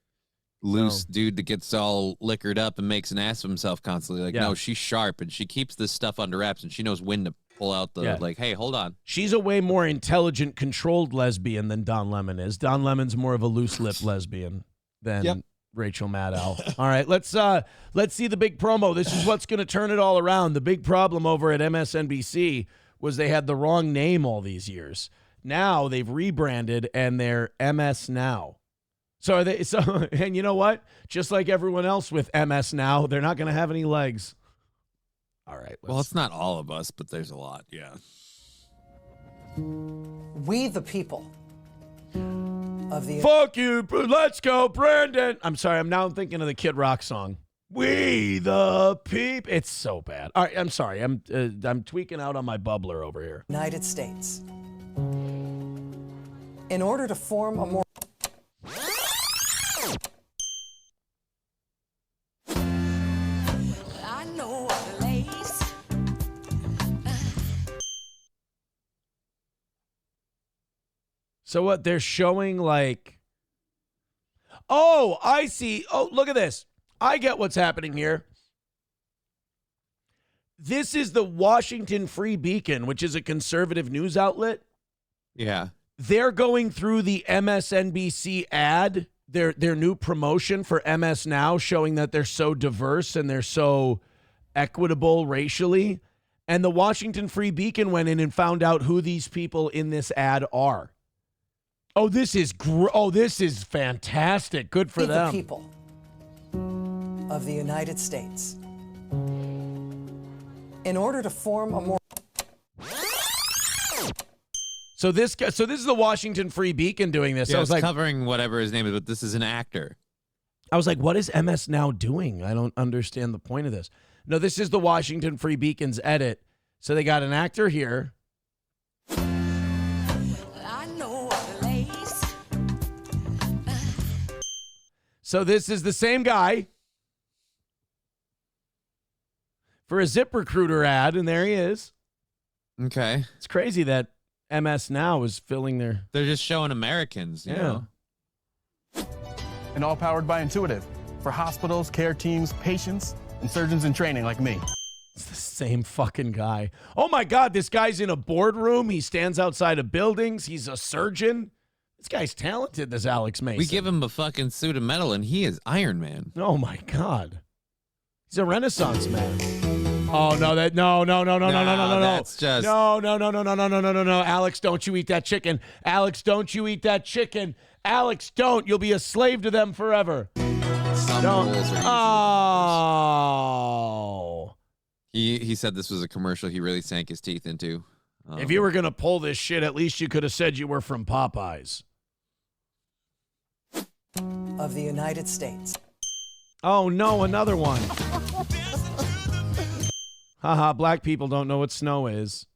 [SPEAKER 13] loose dude that gets all liquored up and makes an ass of himself constantly. Like, no, she's sharp and she keeps this stuff under wraps and she knows when to pull out the like, hey, hold on.
[SPEAKER 3] She's a way more intelligent, controlled lesbian than Don Lemon is. Don Lemon's more of a loose-lipped lesbian than Rachel Maddow. All right, let's see the big promo. This is what's going to turn it all around. The big problem over at MSNBC was they had the wrong name all these years. Now they've rebranded and they're MS Now. So are they? So, and you know what? Just like everyone else with MS Now, they're not going to have any legs. All right.
[SPEAKER 13] Well, it's not all of us, but there's a lot. Yeah.
[SPEAKER 16] We the people of the...
[SPEAKER 3] Fuck you. Let's go, Brandon. I'm sorry. I'm thinking of the Kid Rock song. We the peep. It's so bad. All right. I'm sorry. I'm tweaking out on my bubbler over here.
[SPEAKER 16] United States. In order to form a more...
[SPEAKER 3] So what they're showing like, oh, I see. Oh, look at this. I get what's happening here. This is the Washington Free Beacon, which is a conservative news outlet.
[SPEAKER 13] Yeah.
[SPEAKER 3] They're going through the MSNBC ad, their new promotion for MS Now, showing that they're so diverse and they're so equitable racially. And the Washington Free Beacon went in and found out who these people in this ad are. Oh, this is this is fantastic. Good for them.
[SPEAKER 16] The people of the United States. In order to form a more...
[SPEAKER 3] So this is the Washington Free Beacon doing this.
[SPEAKER 13] Yeah,
[SPEAKER 3] I was
[SPEAKER 13] it's
[SPEAKER 3] like,
[SPEAKER 13] covering whatever his name is, but this is an actor.
[SPEAKER 3] I was like, what is MS Now doing? I don't understand the point of this. No, this is the Washington Free Beacon's edit. So they got an actor here. So this is the same guy for a ZipRecruiter ad, and there he is.
[SPEAKER 13] Okay.
[SPEAKER 3] It's crazy that MS Now is filling their...
[SPEAKER 13] They're just showing Americans, you know.
[SPEAKER 17] And all powered by Intuitive for hospitals, care teams, patients, and surgeons in training like me.
[SPEAKER 3] It's the same fucking guy. Oh my God, this guy's in a boardroom. He stands outside of buildings. He's a surgeon. This guy's talented, this Alex Mason.
[SPEAKER 13] We give him a fucking suit of metal, and he is Iron Man.
[SPEAKER 3] Oh, my God. He's a Renaissance man. Oh no! No!
[SPEAKER 13] That's just
[SPEAKER 3] No! Alex, don't you eat that chicken? Alex, don't you eat that chicken? Alex, don't! You'll be a slave to them forever.
[SPEAKER 13] some
[SPEAKER 3] Don't.
[SPEAKER 13] rules are easier.
[SPEAKER 3] Oh.
[SPEAKER 13] He said this was a commercial he really sank his teeth into.
[SPEAKER 3] If you were gonna pull this shit, at least you could have said you were from Popeyes.
[SPEAKER 16] Of the United States.
[SPEAKER 3] Oh no, another one. Haha, black people don't know what snow is.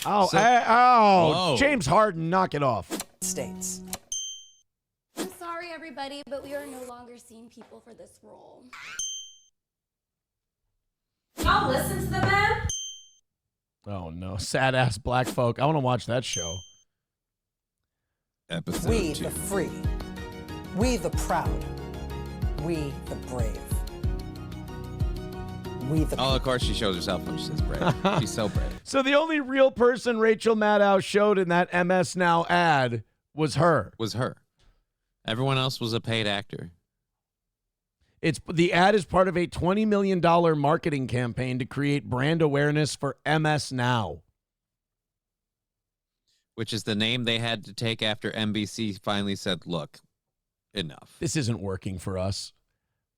[SPEAKER 3] Oh,
[SPEAKER 13] Whoa.
[SPEAKER 3] James Harden, knock it off.
[SPEAKER 16] States.
[SPEAKER 18] I'm sorry, everybody, but we are no longer seeing people for this role.
[SPEAKER 19] Y'all listen to the man?
[SPEAKER 3] Oh no, sad ass black folk. I want to watch that show.
[SPEAKER 13] Episode
[SPEAKER 16] We
[SPEAKER 13] 2.
[SPEAKER 16] the free. We the proud. We the brave. We the
[SPEAKER 13] Oh, of course she shows herself when she says brave. She's so brave.
[SPEAKER 3] So the only real person Rachel Maddow showed in that MS Now ad was her.
[SPEAKER 13] Everyone else was a paid actor.
[SPEAKER 3] The ad is part of a $20 million marketing campaign to create brand awareness for MS Now.
[SPEAKER 13] Which is the name they had to take after NBC finally said, look, enough.
[SPEAKER 3] This isn't working for us.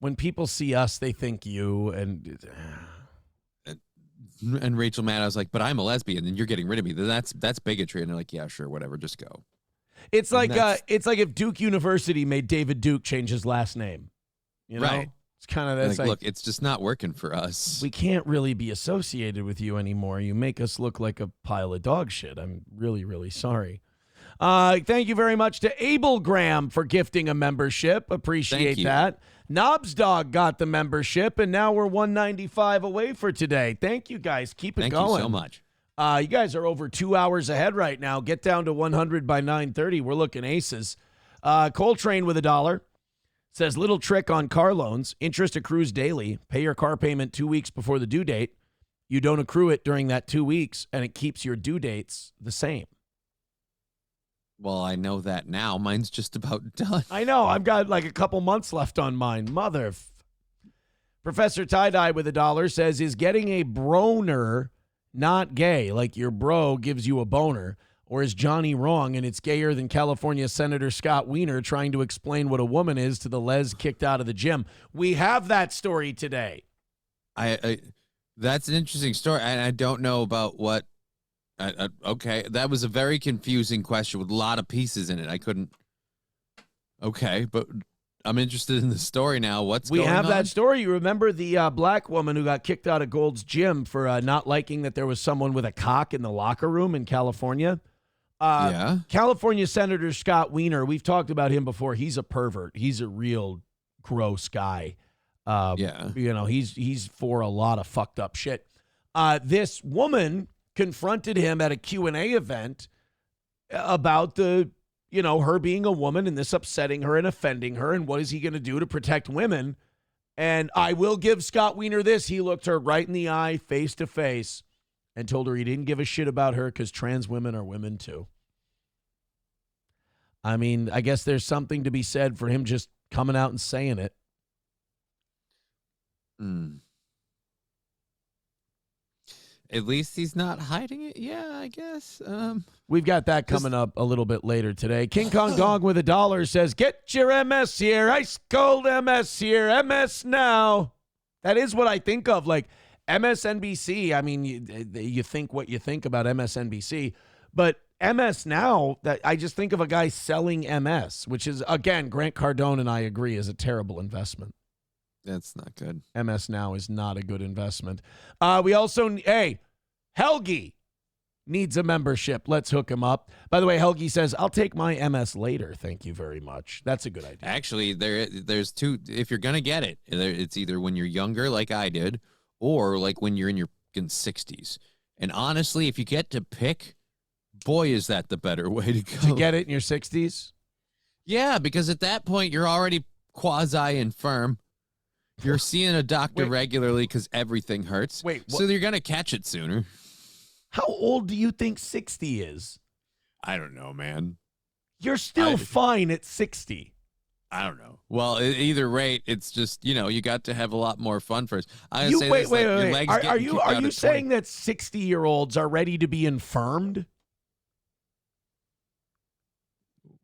[SPEAKER 3] When people see us, they think you, and
[SPEAKER 13] Rachel Maddow's like, but I'm a lesbian and you're getting rid of me. That's bigotry. And they're like, yeah, sure, whatever, just go.
[SPEAKER 3] it's like if Duke University made David Duke change his last name. You know?
[SPEAKER 13] Right.
[SPEAKER 3] It's kind of that's
[SPEAKER 13] like, look, it's just not working for us.
[SPEAKER 3] We can't really be associated with you anymore. You make us look like a pile of dog shit. I'm really, really sorry. Thank you very much to Abel Graham for gifting a membership. Appreciate that. Knobs Dog got the membership, and now we're $195 away for today. Thank you, guys. Keep it going.
[SPEAKER 13] Thank you so much.
[SPEAKER 3] You guys are over 2 hours ahead right now. Get down to 100 by 9:30. We're looking aces. Coltrane with $1 says, little trick on car loans. Interest accrues daily. Pay your car payment 2 weeks before the due date. You don't accrue it during that 2 weeks, and it keeps your due dates the same.
[SPEAKER 13] Well, I know that now. Mine's just about done.
[SPEAKER 3] I know. I've got like a couple months left on mine. Professor Tie-Dye with $1 says, is getting a broner not gay? Like your bro gives you a boner? Or is Johnny wrong and it's gayer than California Senator Scott Wiener trying to explain what a woman is to the les kicked out of the gym? We have that story today.
[SPEAKER 13] That's an interesting story. And I don't know about what. Okay, that was a very confusing question with a lot of pieces in it. I couldn't. Okay, but I'm interested in the story now. What's going on?
[SPEAKER 3] We have that story. You remember the black woman who got kicked out of Gold's Gym for not liking that there was someone with a cock in the locker room in California?
[SPEAKER 13] Yeah.
[SPEAKER 3] California Senator Scott Wiener, we've talked about him before. He's a pervert. He's a real gross guy.
[SPEAKER 13] Yeah.
[SPEAKER 3] You know, he's for a lot of fucked up shit. This woman confronted him at a Q&A event about her being a woman and this upsetting her and offending her, and what is he going to do to protect women? And I will give Scott Wiener this. He looked her right in the eye, face to face, and told her he didn't give a shit about her because trans women are women too. I mean, I guess there's something to be said for him just coming out and saying it.
[SPEAKER 13] At least he's not hiding it. Yeah, I guess.
[SPEAKER 3] We've got that coming up a little bit later today. King Kong Dog with $1 says, get your MS here. Ice cold MS here. MS now. That is what I think of. Like MSNBC. I mean, you think what you think about MSNBC. But MS now, that I just think of a guy selling MS, which is, again, Grant Cardone and I agree, is a terrible investment.
[SPEAKER 13] That's not good.
[SPEAKER 3] MS Now is not a good investment. We also, Helgi needs a membership. Let's hook him up. By the way, Helgi says, I'll take my MS later. Thank you very much. That's a good idea.
[SPEAKER 13] Actually, there's two. If you're going to get it, it's either when you're younger, like I did, or like when you're in your 60s. And honestly, if you get to pick, boy, is that the better way to go.
[SPEAKER 3] To get it in your 60s?
[SPEAKER 13] Yeah, because at that point, you're already quasi-infirm. You're seeing a doctor regularly because everything hurts. So you're going to catch it sooner.
[SPEAKER 3] How old do you think 60 is?
[SPEAKER 13] I don't know, man.
[SPEAKER 3] You're still fine at 60.
[SPEAKER 13] I don't know. Well, either rate, it's just, you got to have a lot more fun first.
[SPEAKER 3] Wait. Are you saying that 60-year-olds are ready to be infirmed?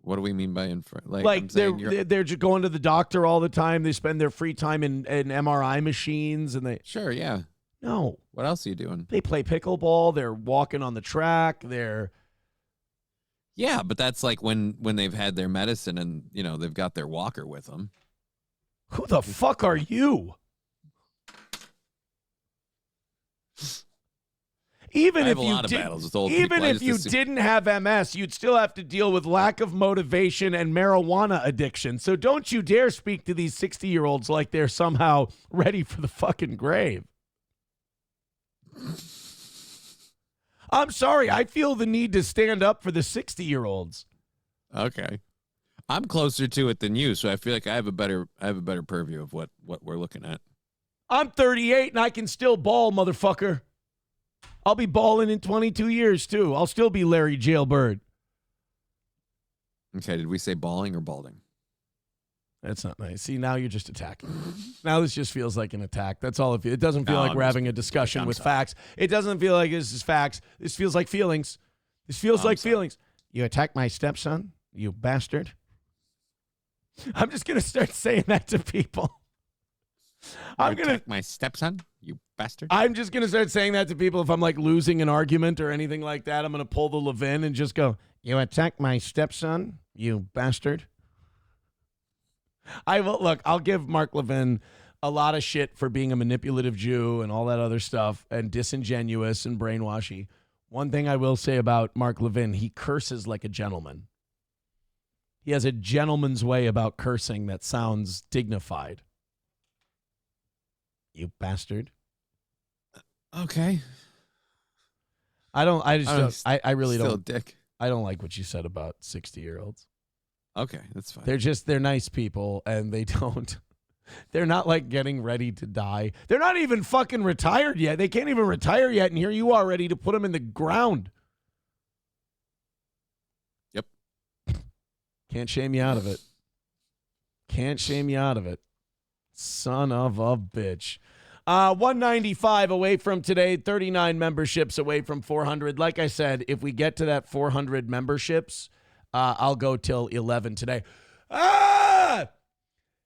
[SPEAKER 13] What do we mean by infirmed?
[SPEAKER 3] Like they're just going to the doctor all the time. They spend their free time in MRI machines, and they
[SPEAKER 13] Sure, yeah.
[SPEAKER 3] No.
[SPEAKER 13] What else are you doing?
[SPEAKER 3] They play pickleball. They're walking on the track.
[SPEAKER 13] Yeah, but that's like when they've had their medicine and, they've got their walker with them.
[SPEAKER 3] Who the fuck are you? Even if you didn't have MS, you'd still have to deal with lack of motivation and marijuana addiction. So don't you dare speak to these 60-year-olds like they're somehow ready for the fucking grave. I'm sorry. I feel the need to stand up for the 60-year-olds.
[SPEAKER 13] Okay. I'm closer to it than you, so I feel like I have a better purview of what we're looking at.
[SPEAKER 3] I'm 38 and I can still ball, motherfucker. I'll be balling in 22 years too. I'll still be Larry Jailbird.
[SPEAKER 13] Okay, did we say balling or balding?
[SPEAKER 3] That's not nice. See, now you're just attacking. Now this just feels like an attack. That's all it doesn't feel like we're having a discussion with facts. It doesn't feel like this is facts. This feels like feelings. This feels like feelings. You attacked my stepson, you bastard. I'm just going to start saying that to people. I'm going to
[SPEAKER 13] attack my stepson, you bastard.
[SPEAKER 3] I'm just going to start saying that to people if I'm like losing an argument or anything like that. I'm going to pull the Levin and just go, you attacked my stepson, you bastard. I'll give Mark Levin a lot of shit for being a manipulative Jew and all that other stuff and disingenuous and brainwashy. One thing I will say about Mark Levin, he curses like a gentleman. He has a gentleman's way about cursing that sounds dignified. You bastard.
[SPEAKER 13] Okay.
[SPEAKER 3] I really don't.
[SPEAKER 13] Dick.
[SPEAKER 3] I don't like what you said about 60-year-olds.
[SPEAKER 13] Okay, that's fine.
[SPEAKER 3] They're nice people, and they're not like getting ready to die. They're not even fucking retired yet. They can't even retire yet, and here you are ready to put them in the ground.
[SPEAKER 13] Yep.
[SPEAKER 3] Can't shame you out of it. Can't shame you out of it. Son of a bitch. 195 away from today, 39 memberships away from 400. Like I said, if we get to that 400 memberships, I'll go till 11 today.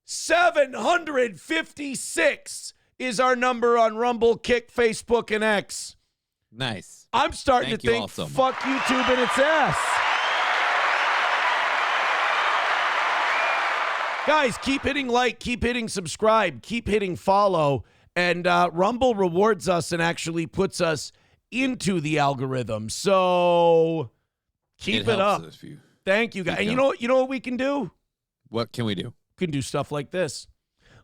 [SPEAKER 3] 756 is our number on Rumble, Kick, Facebook, and X.
[SPEAKER 13] Nice.
[SPEAKER 3] I'm starting to think, fuck YouTube and its ass. Guys, keep hitting like, keep hitting subscribe, keep hitting follow, and Rumble rewards us and actually puts us into the algorithm. So keep it up. Thank you, guys. And you know what we can do?
[SPEAKER 13] What can we do?
[SPEAKER 3] We can do stuff like this.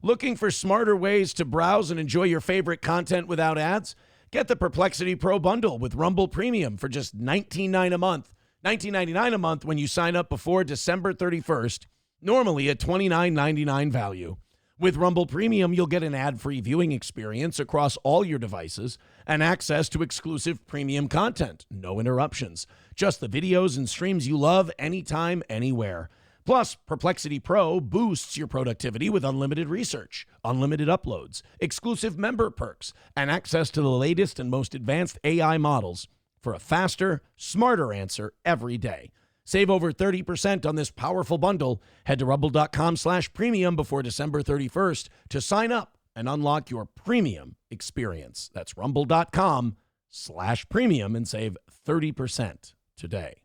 [SPEAKER 3] Looking for smarter ways to browse and enjoy your favorite content without ads? Get the Perplexity Pro bundle with Rumble Premium for just $19.99 a month when you sign up before December 31st, normally a $29.99 value. With Rumble Premium, you'll get an ad-free viewing experience across all your devices and access to exclusive premium content. No interruptions. Just the videos and streams you love anytime, anywhere. Plus, Perplexity Pro boosts your productivity with unlimited research, unlimited uploads, exclusive member perks, and access to the latest and most advanced AI models for a faster, smarter answer every day. Save over 30% on this powerful bundle. Head to rumble.com/premium before December 31st to sign up and unlock your premium experience. That's rumble.com/premium and save 30% today.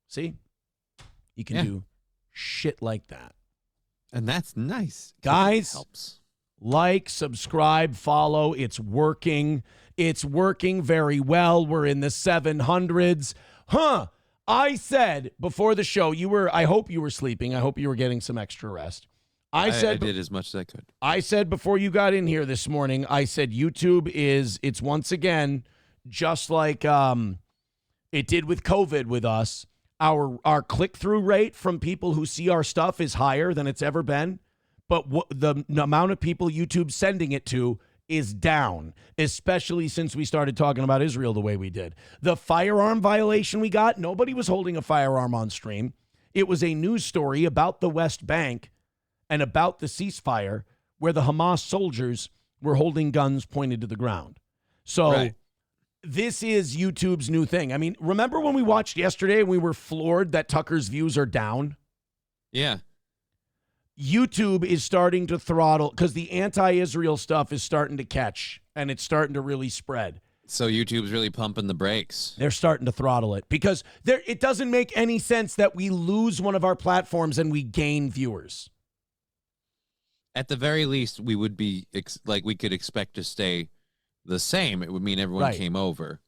[SPEAKER 3] See? You can do shit like that.
[SPEAKER 13] And that's nice.
[SPEAKER 3] Guys, helps. Like, subscribe, follow. It's working. It's working very well. We're in the 700s. I said before the show, I hope you were sleeping. I hope you were getting some extra rest. I
[SPEAKER 13] did as much as I could.
[SPEAKER 3] I said before you got in here this morning, I said YouTube it's once again, just like it did with COVID with us, our click-through rate from people who see our stuff is higher than it's ever been. But the amount of people YouTube's sending it to is down, especially since we started talking about Israel the way we did. The firearm violation we got, nobody was holding a firearm on stream. It was a news story about the West Bank and about the ceasefire where the Hamas soldiers were holding guns pointed to the ground. So this is YouTube's new thing. I mean, remember when we watched yesterday and we were floored that Tucker's views are down?
[SPEAKER 13] Yeah.
[SPEAKER 3] YouTube is starting to throttle because the anti-Israel stuff is starting to catch and it's starting to really spread.
[SPEAKER 13] So YouTube's really pumping the brakes.
[SPEAKER 3] They're starting to throttle it because it doesn't make any sense that we lose one of our platforms and we gain viewers.
[SPEAKER 13] At the very least, we would be we could expect to stay the same. It would mean everyone came over.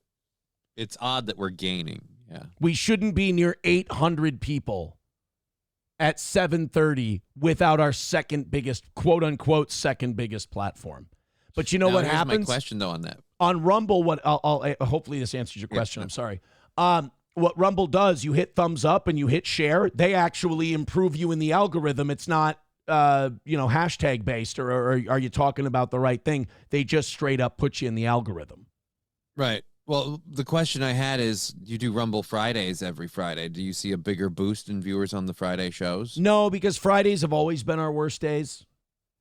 [SPEAKER 13] It's odd that we're gaining. Yeah.
[SPEAKER 3] We shouldn't be near 800 people at 7:30 without our second biggest, quote unquote, second biggest platform. But you know what happens?
[SPEAKER 13] My question though on that.
[SPEAKER 3] On Rumble, what I'll hopefully this answers your question. I'm sorry. What Rumble does, you hit thumbs up and you hit share. They actually improve you in the algorithm. It's not hashtag based or are you talking about the right thing? They just straight up put you in the algorithm.
[SPEAKER 13] Right. Well, the question I had is, you do Rumble Fridays every Friday. Do you see a bigger boost in viewers on the Friday shows?
[SPEAKER 3] No, because Fridays have always been our worst days.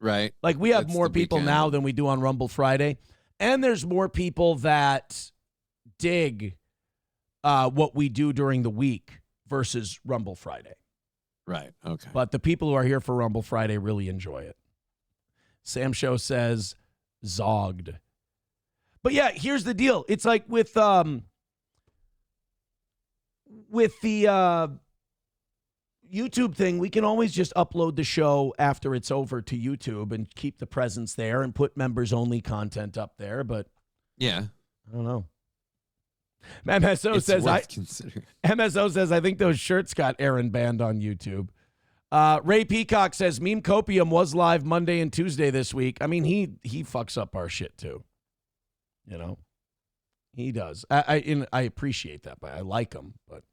[SPEAKER 13] Right.
[SPEAKER 3] Like we have more people now than we do on Rumble Friday. And there's more people that dig what we do during the week versus Rumble Friday.
[SPEAKER 13] Right. Okay.
[SPEAKER 3] But the people who are here for Rumble Friday really enjoy it. Sam Show says, zogged. But yeah, here's the deal. It's like with the YouTube thing, we can always just upload the show after it's over to YouTube and keep the presence there and put members-only content up there. But
[SPEAKER 13] yeah,
[SPEAKER 3] I don't know. MSO says, I think those shirts got Aaron banned on YouTube. Ray Peacock says, Meme Copium was live Monday and Tuesday this week. I mean, he fucks up our shit too. You know, he does. I appreciate that, but I like him, but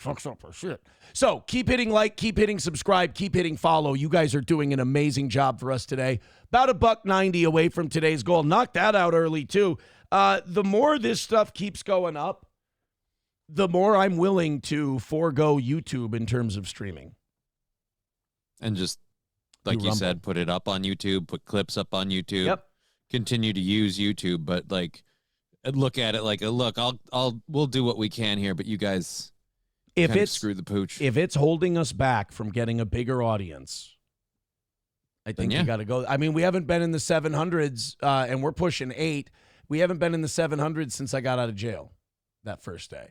[SPEAKER 3] fucks up our shit. So keep hitting like, keep hitting subscribe, keep hitting follow. You guys are doing an amazing job for us today. About $1.90 away from today's goal. Knock that out early too. The more this stuff keeps going up, the more I'm willing to forego YouTube in terms of streaming.
[SPEAKER 13] And just, like you said, put it up on YouTube, put clips up on YouTube.
[SPEAKER 3] Yep.
[SPEAKER 13] Continue to use YouTube, but like, look at it like, look, we'll do what we can here, but you guys screw the pooch.
[SPEAKER 3] If it's holding us back from getting a bigger audience, I think you got to go. I mean, we haven't been in the 700s, and we're pushing 8. We haven't been in the 700s since I got out of jail that first day.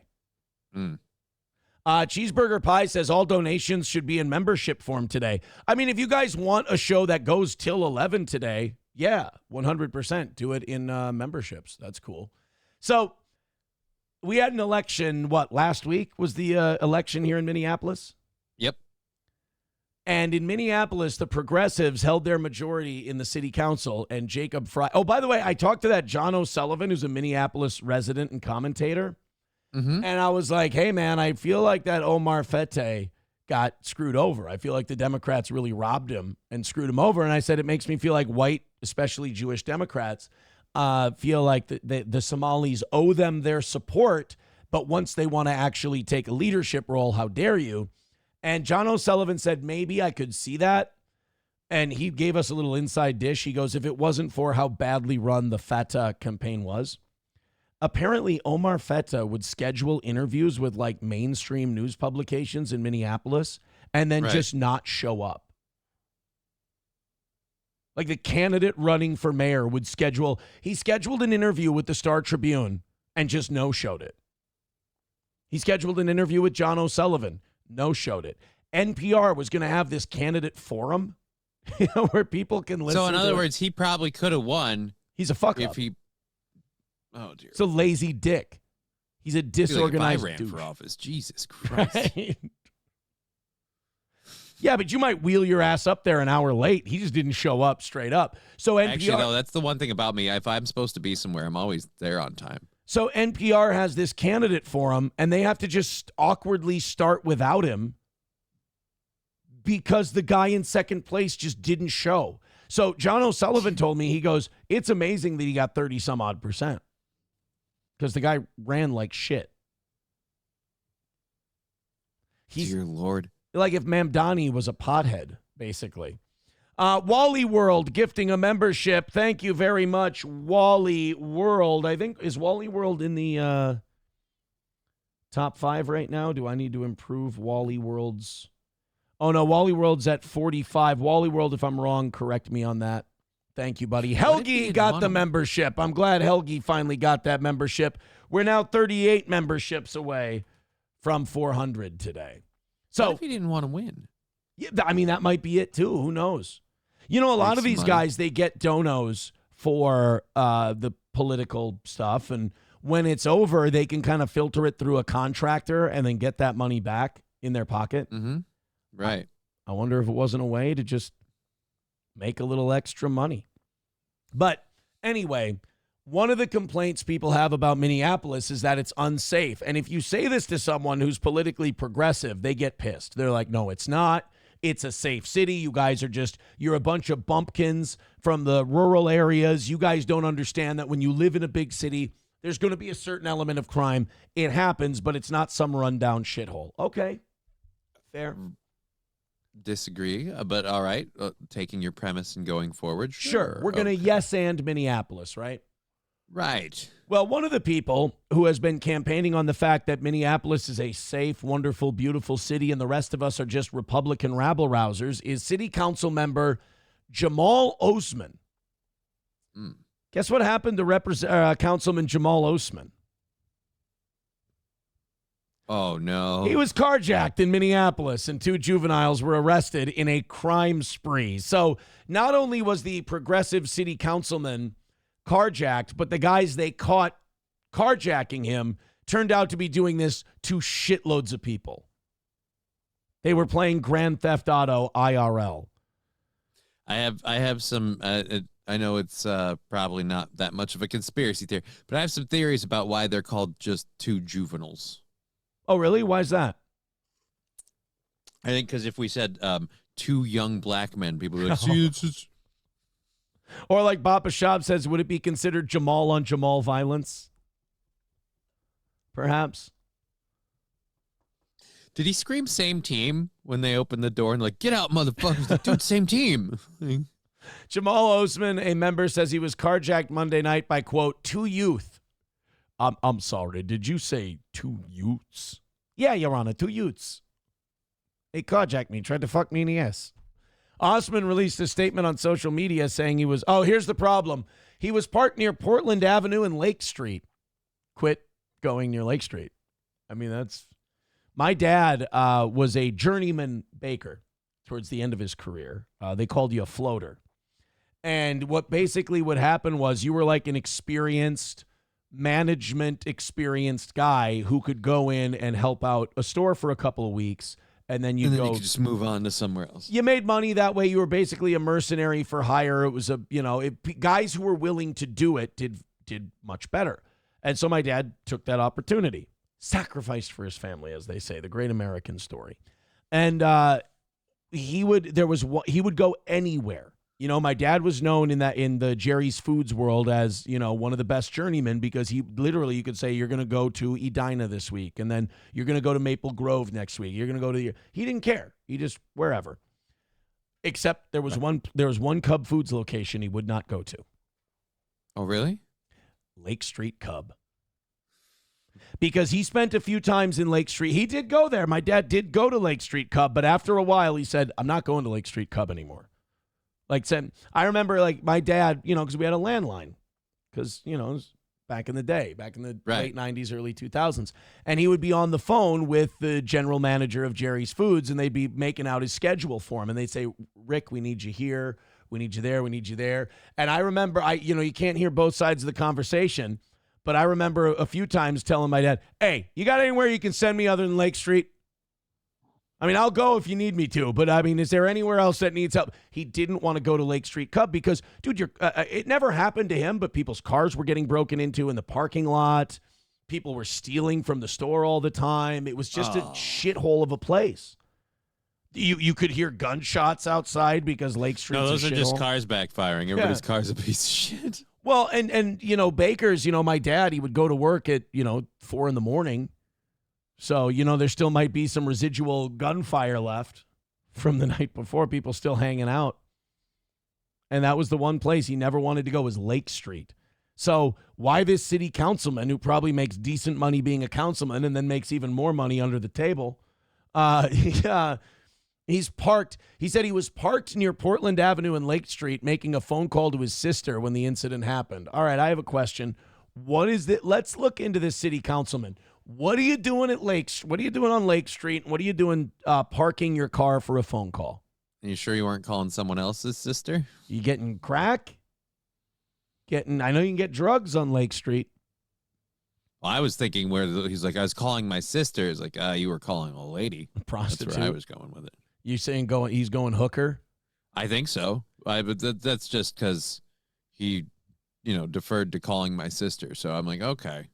[SPEAKER 3] Cheeseburger Pie says all donations should be in membership form today. I mean, if you guys want a show that goes till 11 today, yeah, 100% do it in memberships. That's cool. So we had an election, last week was the election here in Minneapolis?
[SPEAKER 13] Yep.
[SPEAKER 3] And in Minneapolis, the progressives held their majority in the city council, and Jacob Fry. Oh, by the way, I talked to that John O'Sullivan, who's a Minneapolis resident and commentator.
[SPEAKER 13] Mm-hmm.
[SPEAKER 3] And I was like, hey, man, I feel like that Omar Fete got screwed over. I feel like the Democrats really robbed him and screwed him over. And I said, it makes me feel like white, especially Jewish Democrats, feel like the Somalis owe them their support. But once they want to actually take a leadership role, how dare you? And John O'Sullivan said, maybe I could see that. And he gave us a little inside dish. He goes, if it wasn't for how badly run the Fatah campaign was, apparently Omar Feta would schedule interviews with like mainstream news publications in Minneapolis and then just not show up. Like the candidate running for mayor would he scheduled an interview with the Star Tribune and just no-showed it. He scheduled an interview with John O'Sullivan, no-showed it. NPR was going to have this candidate forum where people can listen.
[SPEAKER 13] So in other words, he probably could have won.
[SPEAKER 3] He's a fuck-up.
[SPEAKER 13] Oh, dear.
[SPEAKER 3] It's a lazy dick. He's a disorganized
[SPEAKER 13] like if I ran
[SPEAKER 3] douche.
[SPEAKER 13] for office. Jesus Christ.
[SPEAKER 3] Right? Yeah, but you might wheel your ass up there an hour late. He just didn't show up straight up. So NPR,
[SPEAKER 13] actually, no, that's the one thing about me. If I'm supposed to be somewhere, I'm always there on time.
[SPEAKER 3] So NPR has this candidate forum, and they have to just awkwardly start without him because the guy in second place just didn't show. So John O'Sullivan told me, he goes, it's amazing that he got 30 some odd percent because the guy ran like shit.
[SPEAKER 13] Dear Lord.
[SPEAKER 3] Like if Mamdani was a pothead, basically. Wally World gifting a membership. Thank you very much, Wally World. I think, is Wally World in the top 5 right now? Do I need to improve Wally World's? Oh, no, Wally World's at 45. Wally World, if I'm wrong, correct me on that. Thank you, buddy. Helgi got the membership. I'm glad Helgi finally got that membership. We're now 38 memberships away from 400 today. So
[SPEAKER 13] what if he didn't want to win?
[SPEAKER 3] Yeah, I mean, that might be it, too. Who knows? You know, a lot of these guys, they get donos for the political stuff, and when it's over, they can kind of filter it through a contractor and then get that money back in their pocket.
[SPEAKER 13] Mm-hmm. Right.
[SPEAKER 3] I wonder if it wasn't a way to just make a little extra money. But anyway, one of the complaints people have about Minneapolis is that it's unsafe. And if you say this to someone who's politically progressive, they get pissed. They're like, no, it's not. It's a safe city. You guys are you're a bunch of bumpkins from the rural areas. You guys don't understand that when you live in a big city, there's going to be a certain element of crime. It happens, but it's not some rundown shithole. Okay. Fair.
[SPEAKER 13] Disagree, but all right. Taking your premise and going forward.
[SPEAKER 3] Sure. We're going to yes and Minneapolis, right?
[SPEAKER 13] Right.
[SPEAKER 3] Well, one of the people who has been campaigning on the fact that Minneapolis is a safe, wonderful, beautiful city and the rest of us are just Republican rabble-rousers is City Council member Jamal Osman. Guess what happened to Councilman Jamal Osman?
[SPEAKER 13] Oh, no.
[SPEAKER 3] He was carjacked in Minneapolis, and 2 juveniles were arrested in a crime spree. So not only was the progressive city councilman carjacked, but the guys they caught carjacking him turned out to be doing this to shitloads of people. They were playing Grand Theft Auto IRL.
[SPEAKER 13] I have some, I know it's probably not that much of a conspiracy theory, but I have some theories about why they're called just 2 juveniles.
[SPEAKER 3] Oh, really? Why is that?
[SPEAKER 13] I think because if we said 2 young black men, people would like, see, it's...
[SPEAKER 3] Or like Bob Ashab says, would it be considered Jamal on Jamal violence? Perhaps.
[SPEAKER 13] Did he scream same team when they opened the door and like, get out, motherfuckers? Like, dude, same team.
[SPEAKER 3] Jamal Osman, a member, says he was carjacked Monday night by, quote, 2 youth. I'm sorry, did you say 2 youths? Yeah, Your Honor, 2 youths. They carjacked me, tried to fuck me in the ass. Osman released a statement on social media saying he was, here's the problem. He was parked near Portland Avenue and Lake Street. Quit going near Lake Street. I mean, my dad was a journeyman baker towards the end of his career. They called you a floater. And what basically would happen was you were like an experienced guy who could go in and help out a store for a couple of weeks. And then you
[SPEAKER 13] could just move on to somewhere else.
[SPEAKER 3] You made money that way. You were basically a mercenary for hire. It was guys who were willing to do it did much better. And so my dad took that opportunity, sacrificed for his family, as they say, the great American story. And he would go anywhere. You know, my dad was known in the Jerry's Foods world as, one of the best journeymen because he literally, you could say, you're going to go to Edina this week, and then you're going to go to Maple Grove next week. You're going to go to he didn't care. He just wherever. Except there was one Cub Foods location he would not go to.
[SPEAKER 13] Oh, really?
[SPEAKER 3] Lake Street Cub. Because he spent a few times in Lake Street. He did go there. My dad did go to Lake Street Cub, but after a while he said, I'm not going to Lake Street Cub anymore. I remember my dad, because we had a landline because, it was back in the day, back in the late 90s, early 2000s. And he would be on the phone with the general manager of Jerry's Foods, and they'd be making out his schedule for him. And they'd say, Rick, we need you here. We need you there. We need you there. And I remember, you can't hear both sides of the conversation, but I remember a few times telling my dad, hey, you got anywhere you can send me other than Lake Street? I mean, I'll go if you need me to, but I mean, is there anywhere else that needs help? He didn't want to go to Lake Street Cub because, dude, it never happened to him, but people's cars were getting broken into in the parking lot. People were stealing from the store all the time. It was just a shithole of a place. You could hear gunshots outside because Lake Street's
[SPEAKER 13] those
[SPEAKER 3] a
[SPEAKER 13] are
[SPEAKER 3] shithole.
[SPEAKER 13] just cars backfiring. Everybody's car's a piece of shit.
[SPEAKER 3] Well, and bakers, my dad, he would go to work at, 4 a.m, So, there still might be some residual gunfire left from the night before, people still hanging out. And that was the one place he never wanted to go, was Lake Street. So why this city councilman, who probably makes decent money being a councilman and then makes even more money under the table, he's parked. He said he was parked near Portland Avenue and Lake Street making a phone call to his sister when the incident happened. All right, I have a question. What is that? Let's look into this city councilman. What are you doing at Lakes? What are you doing on Lake Street? What are you doing parking your car for a phone call?
[SPEAKER 13] Are you sure you weren't calling someone else's sister?
[SPEAKER 3] You getting crack? I know you can get drugs on Lake Street.
[SPEAKER 13] Well, I was thinking where he's like, I was calling my sister. It's like, you were calling a lady.
[SPEAKER 3] A prostitute.
[SPEAKER 13] That's where I was going with it.
[SPEAKER 3] You saying he's going hooker?
[SPEAKER 13] I think so. But that's just because he, deferred to calling my sister. So I'm like, okay.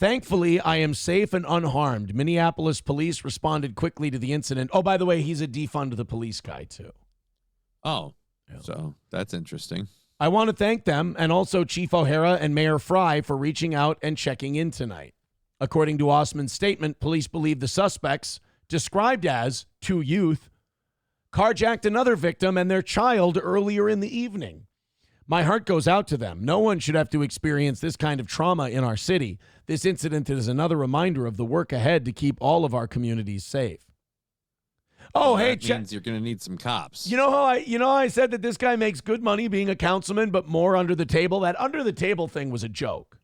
[SPEAKER 3] Thankfully, I am safe and unharmed. Minneapolis police responded quickly to the incident. Oh, by the way, he's a defund the police guy, too.
[SPEAKER 13] Oh, so that's interesting.
[SPEAKER 3] I want to thank them and also Chief O'Hara and Mayor Fry for reaching out and checking in tonight. According to Osman's statement, police believe the suspects, described as two youth, carjacked another victim and their child earlier in the evening. My heart goes out to them. No one should have to experience this kind of trauma in our city. This incident is another reminder of the work ahead to keep all of our communities safe. Oh, hey,
[SPEAKER 13] that means you're going to need some cops.
[SPEAKER 3] You know how I said that this guy makes good money being a councilman, but more under the table? That under the table thing was a joke.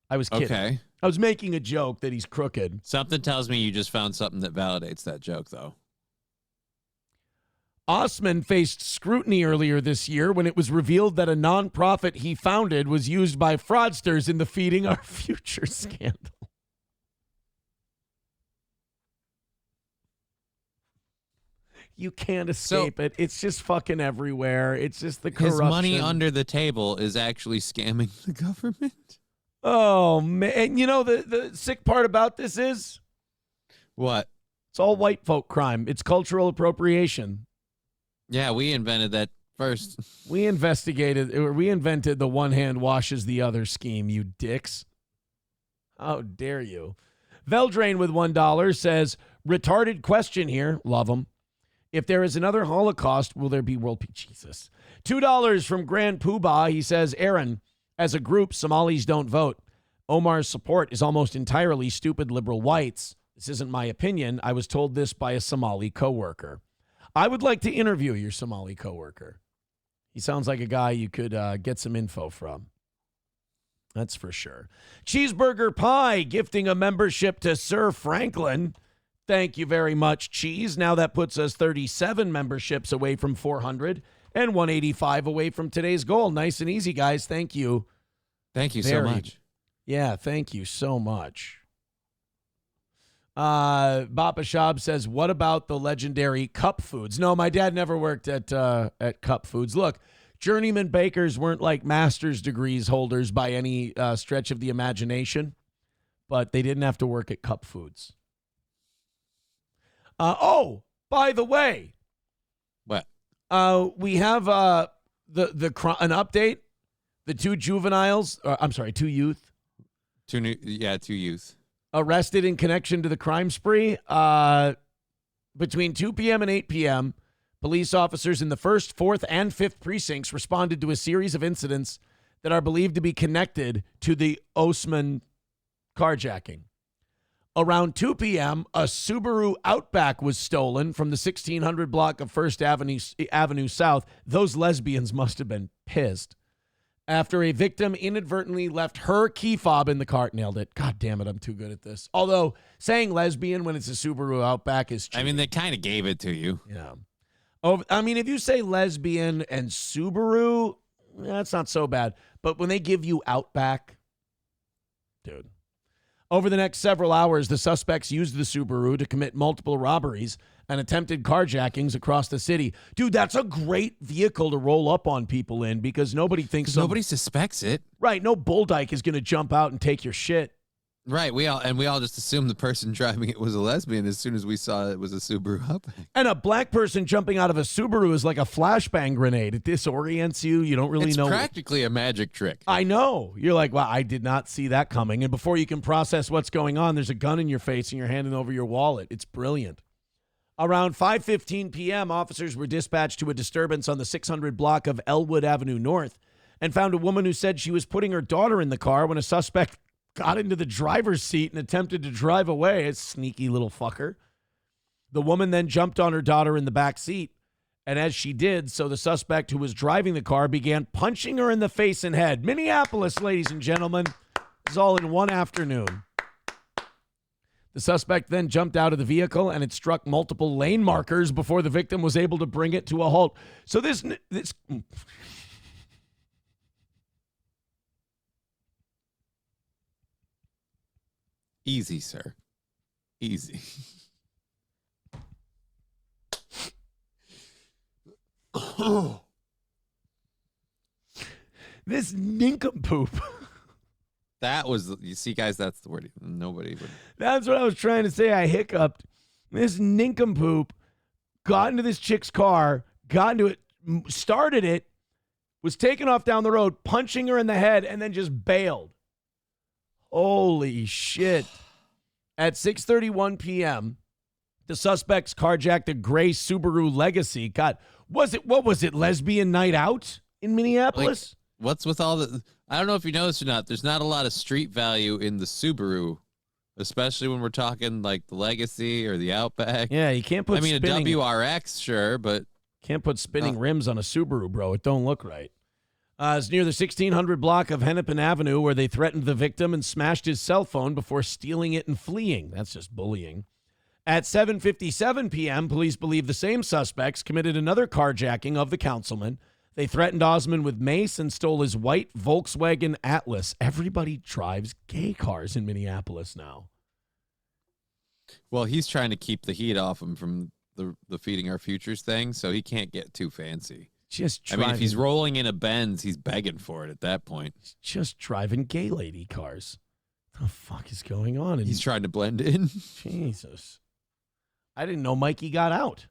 [SPEAKER 3] I was kidding.
[SPEAKER 13] Okay.
[SPEAKER 3] I was making a joke that he's crooked.
[SPEAKER 13] Something tells me you just found something that validates that joke, though.
[SPEAKER 3] Osman faced scrutiny earlier this year when it was revealed that a nonprofit he founded was used by fraudsters in the Feeding Our Future scandal. You can't escape it. It's just fucking everywhere. It's just the corruption.
[SPEAKER 13] His money under the table is actually scamming the government.
[SPEAKER 3] Oh, man. And the sick part about this is?
[SPEAKER 13] What?
[SPEAKER 3] It's all white folk crime. It's cultural appropriation.
[SPEAKER 13] Yeah, we invented that first.
[SPEAKER 3] We invented the one hand washes the other scheme, you dicks. How dare you? Veldrain with $1 says, retarded question here. Love them. If there is another Holocaust, will there be world peace? Jesus. $2 from Grand Poobah. He says, Aaron, as a group, Somalis don't vote. Omar's support is almost entirely stupid liberal whites. This isn't my opinion. I was told this by a Somali coworker. I would like to interview your Somali coworker. He sounds like a guy you could get some info from. That's for sure. Cheeseburger Pie gifting a membership to Sir Franklin. Thank you very much, Cheese. Now that puts us 37 memberships away from 400 and 185 away from today's goal. Nice and easy, guys. Thank you.
[SPEAKER 13] Thank you so much.
[SPEAKER 3] Yeah, thank you so much. Bapa Shab says, what about the legendary Cup Foods? No, my dad never worked at Cup Foods. Look, journeyman bakers weren't like master's degrees holders by any stretch of the imagination, but they didn't have to work at Cup Foods. By the way,
[SPEAKER 13] what?
[SPEAKER 3] We have an update. The two juveniles, two youth.
[SPEAKER 13] Two youth.
[SPEAKER 3] Arrested in connection to the crime spree. Between 2 p.m. and 8 p.m., police officers in the 1st, 4th, and 5th precincts responded to a series of incidents that are believed to be connected to the Osman carjacking. Around 2 p.m., a Subaru Outback was stolen from the 1600 block of 1st Avenue South. Those lesbians must have been pissed. After a victim inadvertently left her key fob in the car. Nailed it. God damn it, I'm too good at this. Although, saying lesbian when it's a Subaru Outback is cheating.
[SPEAKER 13] I mean, they kind of gave it to you.
[SPEAKER 3] Yeah. If you say lesbian and Subaru, that's not so bad. But when they give you Outback, dude. Over the next several hours, the suspects used the Subaru to commit multiple robberies and attempted carjackings across the city. Dude, that's a great vehicle to roll up on people in because nobody thinks...
[SPEAKER 13] Nobody suspects it.
[SPEAKER 3] Right, no bull dyke is going to jump out and take your shit.
[SPEAKER 13] Right, we all just assumed the person driving it was a lesbian as soon as we saw it was a Subaru Outback.
[SPEAKER 3] And a black person jumping out of a Subaru is like a flashbang grenade. It disorients you. You don't really know.
[SPEAKER 13] It's practically a magic trick.
[SPEAKER 3] I know. You're like, wow, I did not see that coming. And before you can process what's going on, there's a gun in your face and you're handing over your wallet. It's brilliant. Around 5:15 p.m., officers were dispatched to a disturbance on the 600 block of Elwood Avenue North and found a woman who said she was putting her daughter in the car when a suspect got into the driver's seat and attempted to drive away. A sneaky little fucker. The woman then jumped on her daughter in the back seat, and as she did, so the suspect who was driving the car began punching her in the face and head. Minneapolis, ladies and gentlemen. This is all in one afternoon. The suspect then jumped out of the vehicle, and it struck multiple lane markers before the victim was able to bring it to a halt. So this
[SPEAKER 13] Easy, sir. Easy.
[SPEAKER 3] This nincompoop.
[SPEAKER 13] That was, you see, guys, that's the word. Nobody would.
[SPEAKER 3] That's what I was trying to say. I hiccuped. This nincompoop got into this chick's car, got into it, started it, was taken off down the road, punching her in the head, and then just bailed. Holy shit. At 6:31 p.m., the suspects carjacked a gray Subaru Legacy. God, what was it, lesbian night out in Minneapolis?
[SPEAKER 13] Like, what's with all the, I don't know if you noticed or not, there's not a lot of street value in the Subaru, especially when we're talking like the Legacy or the Outback.
[SPEAKER 3] Yeah, you can't put
[SPEAKER 13] a
[SPEAKER 3] spinning,
[SPEAKER 13] WRX, sure, but
[SPEAKER 3] can't put spinning rims on a Subaru, bro. It don't look right. It's near the 1600 block of Hennepin Avenue where they threatened the victim and smashed his cell phone before stealing it and fleeing. That's just bullying. At 7:57 p.m., police believe the same suspects committed another carjacking of the councilman. They threatened Osmond with mace and stole his white Volkswagen Atlas. Everybody drives gay cars in Minneapolis now.
[SPEAKER 13] Well, he's trying to keep the heat off him from the Feeding Our Futures thing, so he can't get too fancy.
[SPEAKER 3] Just
[SPEAKER 13] I mean, if he's rolling in a Benz, he's begging for it at that point.
[SPEAKER 3] Just driving gay lady cars. What the fuck is going on?
[SPEAKER 13] He's trying to blend in.
[SPEAKER 3] Jesus. I didn't know Mikey got out.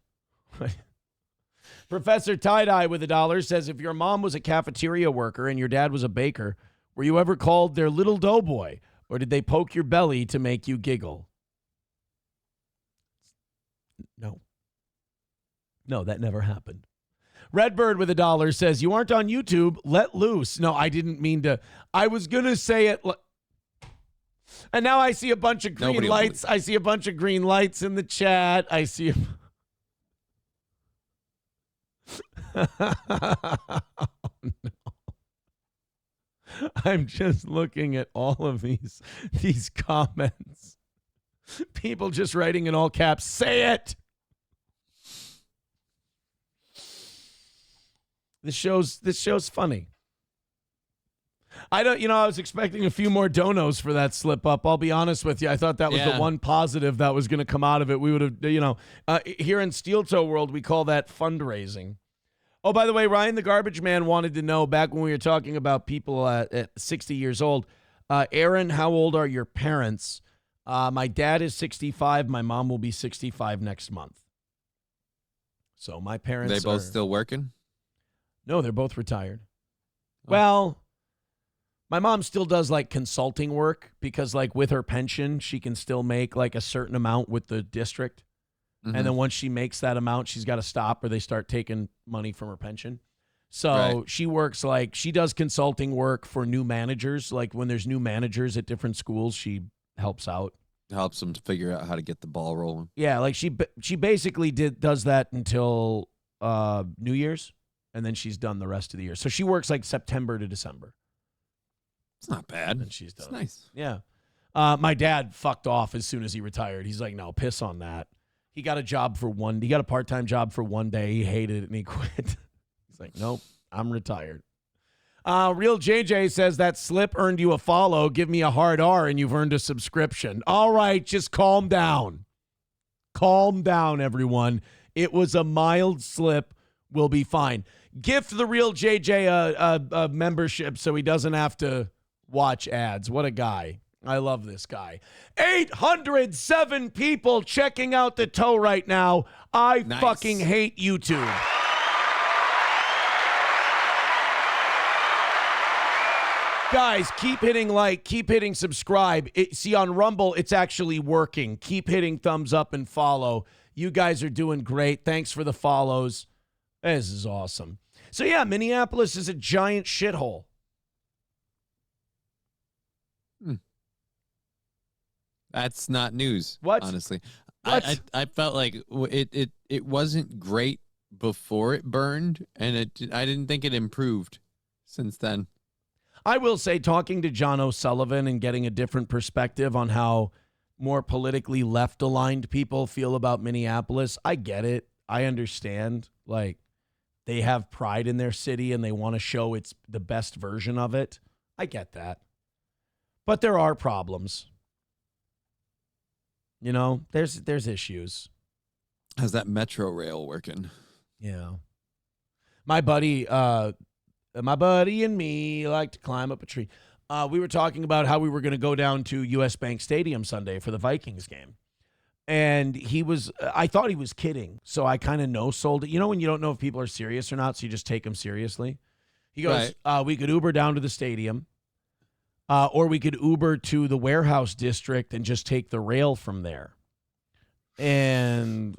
[SPEAKER 3] Professor Tie-Dye with $1 says, if your mom was a cafeteria worker and your dad was a baker, were you ever called their little doughboy, or did they poke your belly to make you giggle? No, that never happened. Redbird with $1 says, you aren't on YouTube, let loose. No, I didn't mean to. I was going to say it. And now I see a bunch of green lights. I see a bunch of green lights in the chat. I see. Oh, no. I'm just looking at all of these comments. People just writing in all caps, say it. This show's funny. I was expecting a few more donos for that slip up. I'll be honest with you. I thought that was the one positive that was going to come out of it. We would have, here in Steel Toe World, we call that fundraising. Oh, by the way, Ryan the Garbage Man wanted to know, back when we were talking about people at 60 years old, Aaron, how old are your parents? My dad is 65. My mom will be 65 next month. So my parents
[SPEAKER 13] They both still working?
[SPEAKER 3] No, they're both retired. Oh. Well, my mom still does like consulting work because like with her pension, she can still make like a certain amount with the district. Mm-hmm. And then once she makes that amount, she's got to stop or they start taking money from her pension. So she works she does consulting work for new managers. Like when there's new managers at different schools, she helps out.
[SPEAKER 13] Helps them to figure out how to get the ball rolling.
[SPEAKER 3] Yeah, like she basically does that until New Year's. And then she's done the rest of the year. So she works like September to December.
[SPEAKER 13] It's not bad.
[SPEAKER 3] And she's done.
[SPEAKER 13] It's nice.
[SPEAKER 3] Yeah. My dad fucked off as soon as he retired. He's like, no, piss on that. He got a part-time job for one day. He hated it and he quit. He's like, nope, I'm retired. Real JJ says that slip earned you a follow. Give me a hard R and you've earned a subscription. All right, just calm down. Calm down, everyone. It was a mild slip. We'll be fine. Gift the Real JJ a membership so he doesn't have to watch ads. What a guy. I love this guy. 807 people checking out the toe right now. I fucking hate YouTube. Guys, keep hitting like, keep hitting subscribe. See, on Rumble, it's actually working. Keep hitting thumbs up and follow. You guys are doing great. Thanks for the follows. This is awesome. So, yeah, Minneapolis is a giant shithole.
[SPEAKER 13] That's not news.
[SPEAKER 3] What?
[SPEAKER 13] Honestly,
[SPEAKER 3] What?
[SPEAKER 13] I felt like it wasn't great before it burned, and I didn't think it improved since then.
[SPEAKER 3] I will say, talking to John O'Sullivan and getting a different perspective on how more politically left-aligned people feel about Minneapolis, I get it. I understand. Like, they have pride in their city and they want to show it's the best version of it. I get that. But there are problems. You know, there's issues.
[SPEAKER 13] How's that metro rail working?
[SPEAKER 3] Yeah. My buddy and me like to climb up a tree. We were talking about how we were going to go down to US Bank Stadium Sunday for the Vikings game. And I thought he was kidding. So I kind of no-sold it. You know when you don't know if people are serious or not, so you just take them seriously? He goes, we could Uber down to the stadium. Or we could Uber to the warehouse district and just take the rail from there. And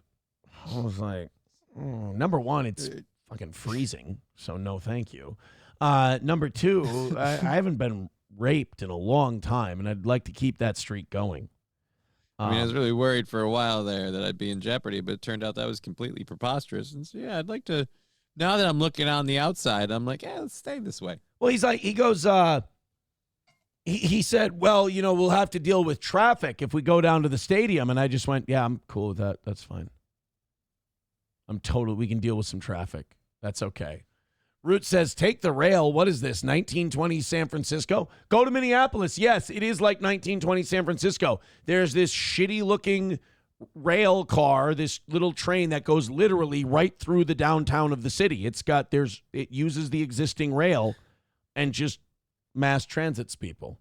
[SPEAKER 3] I was like, number one, it's fucking freezing, so no thank you. Number two, I haven't been raped in a long time, and I'd like to keep that streak going.
[SPEAKER 13] I mean, I was really worried for a while there that I'd be in jeopardy, but it turned out that was completely preposterous. And so, yeah, I'd like to, now that I'm looking on the outside, I'm like, yeah, let's stay this way.
[SPEAKER 3] Well, he goes, he said, well, you know, we'll have to deal with traffic if we go down to the stadium. And I just went, yeah, I'm cool with that. That's fine. We can deal with some traffic. That's okay. Root says, take the rail. What is this, 1920 San Francisco? Go to Minneapolis. Yes, it is like 1920 San Francisco. There's this shitty-looking rail car, this little train that goes literally right through the downtown of the city. It uses the existing rail and just mass transits people.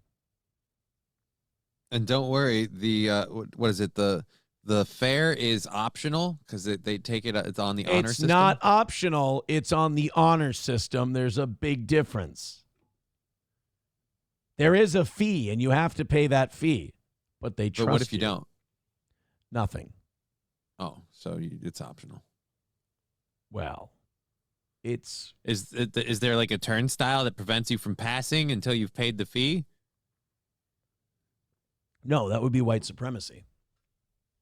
[SPEAKER 13] And don't worry, the what is it? The fare is optional because they take it. It's on the honor system.
[SPEAKER 3] It's not optional. It's on the honor system. There's a big difference. There is a fee, and you have to pay that fee. But they trust.
[SPEAKER 13] But what if you don't?
[SPEAKER 3] Nothing.
[SPEAKER 13] Oh, so it's optional.
[SPEAKER 3] Well, is
[SPEAKER 13] there like a turnstile that prevents you from passing until you've paid the fee?
[SPEAKER 3] No, that would be white supremacy.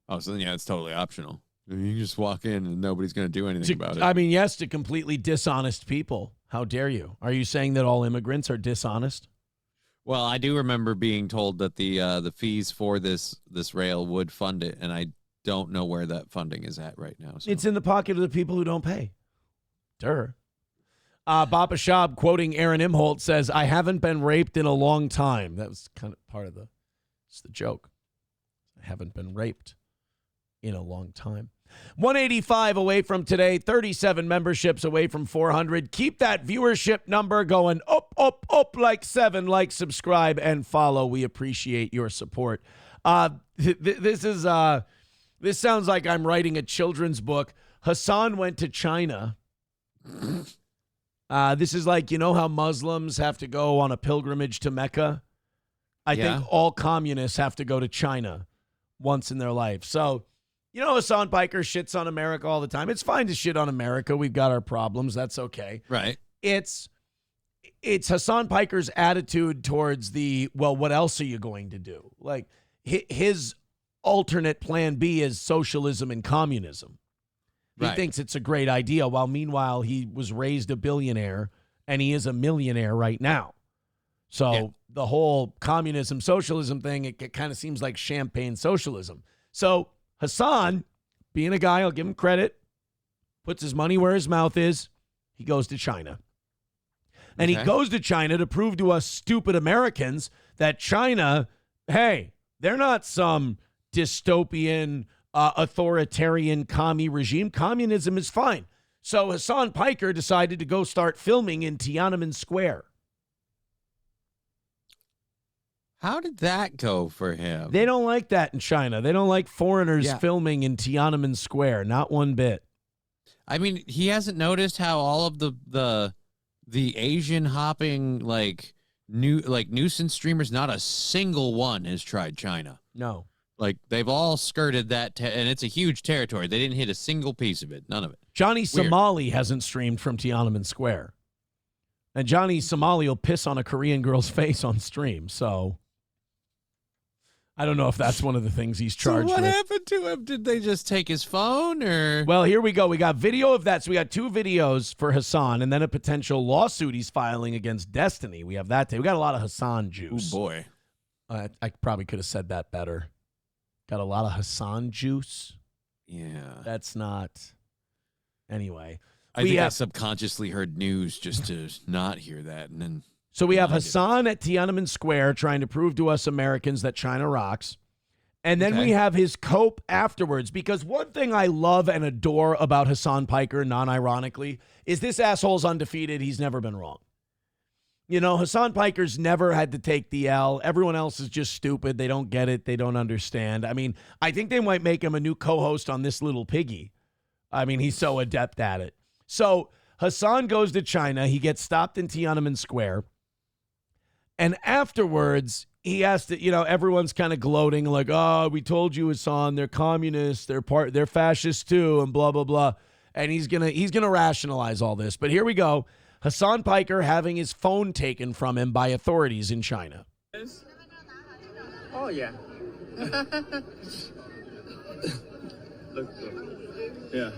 [SPEAKER 13] Oh, so then, yeah, it's totally optional. You can just walk in and nobody's going to do anything about it.
[SPEAKER 3] I mean, yes, to completely dishonest people. How dare you? Are you saying that all immigrants are dishonest?
[SPEAKER 13] Well, I do remember being told that the fees for this rail would fund it, and I don't know where that funding is at right now. So.
[SPEAKER 3] It's in the pocket of the people who don't pay. Duh. Baba Shab, quoting Aaron Imholt, says, I haven't been raped in a long time. That was kind of part of the joke. I haven't been raped in a long time. 185 away from today, 37 memberships away from 400. Keep that viewership number going up, up, up like 7. Like, subscribe, and follow. We appreciate your support. This sounds like I'm writing a children's book. Hassan went to China. This is like, you know how Muslims have to go on a pilgrimage to Mecca? I think all communists have to go to China once in their life. So, you know, Hassan Piker shits on America all the time. It's fine to shit on America. We've got our problems. That's okay.
[SPEAKER 13] Right.
[SPEAKER 3] It's Hassan Piker's attitude towards well, what else are you going to do? Like, his alternate plan B is socialism and communism. He thinks it's a great idea, while meanwhile he was raised a billionaire and he is a millionaire right now. So the whole communism, socialism thing, it kind of seems like champagne socialism. So Hassan, being a guy, I'll give him credit, puts his money where his mouth is. He goes to China. And he goes to China to prove to us stupid Americans that China, hey, they're not some dystopian, authoritarian commie regime. Communism is fine. So Hassan Piker decided to go start filming in Tiananmen Square.
[SPEAKER 13] How did that go for him?
[SPEAKER 3] They don't like that in China. They don't like foreigners filming in Tiananmen Square, not one bit.
[SPEAKER 13] I mean, he hasn't noticed how all of the Asian hopping nuisance streamers, not a single one has tried China.
[SPEAKER 3] No.
[SPEAKER 13] Like, they've all skirted that, and it's a huge territory. They didn't hit a single piece of it. None of it.
[SPEAKER 3] Johnny
[SPEAKER 13] Weird.
[SPEAKER 3] Somali hasn't streamed from Tiananmen Square. And Johnny Somali will piss on a Korean girl's face on stream, so I don't know if that's one of the things he's charged
[SPEAKER 13] So what
[SPEAKER 3] with.
[SPEAKER 13] happened to him? Did they just take his phone, or?
[SPEAKER 3] Well, here we go. We got video of that. So we got 2 videos for Hassan, and then a potential lawsuit he's filing against Destiny. We have that. We got a lot of Hassan juice.
[SPEAKER 13] Oh, boy.
[SPEAKER 3] I probably could have said that better. Got a lot of Hassan juice.
[SPEAKER 13] Yeah.
[SPEAKER 3] That's not. Anyway.
[SPEAKER 13] I think I subconsciously heard news just to not hear that. And then.
[SPEAKER 3] So we have Hassan at Tiananmen Square trying to prove to us Americans that China rocks. And then we have his cope afterwards, because one thing I love and adore about Hassan Piker, non-ironically, is this asshole's undefeated. He's never been wrong. You know, Hassan Piker's never had to take the L. Everyone else is just stupid. They don't get it. They don't understand. I mean, I think they might make him a new co-host on This Little Piggy. I mean, he's so adept at it. So Hassan goes to China. He gets stopped in Tiananmen Square. And afterwards, he has to, everyone's kind of gloating like, oh, we told you, Hassan, they're communists, they're fascists too, and blah, blah, blah. And he's gonna rationalize all this. But here we go. Hassan Piker having his phone taken from him by authorities in China.
[SPEAKER 20] Oh, yeah. Yeah.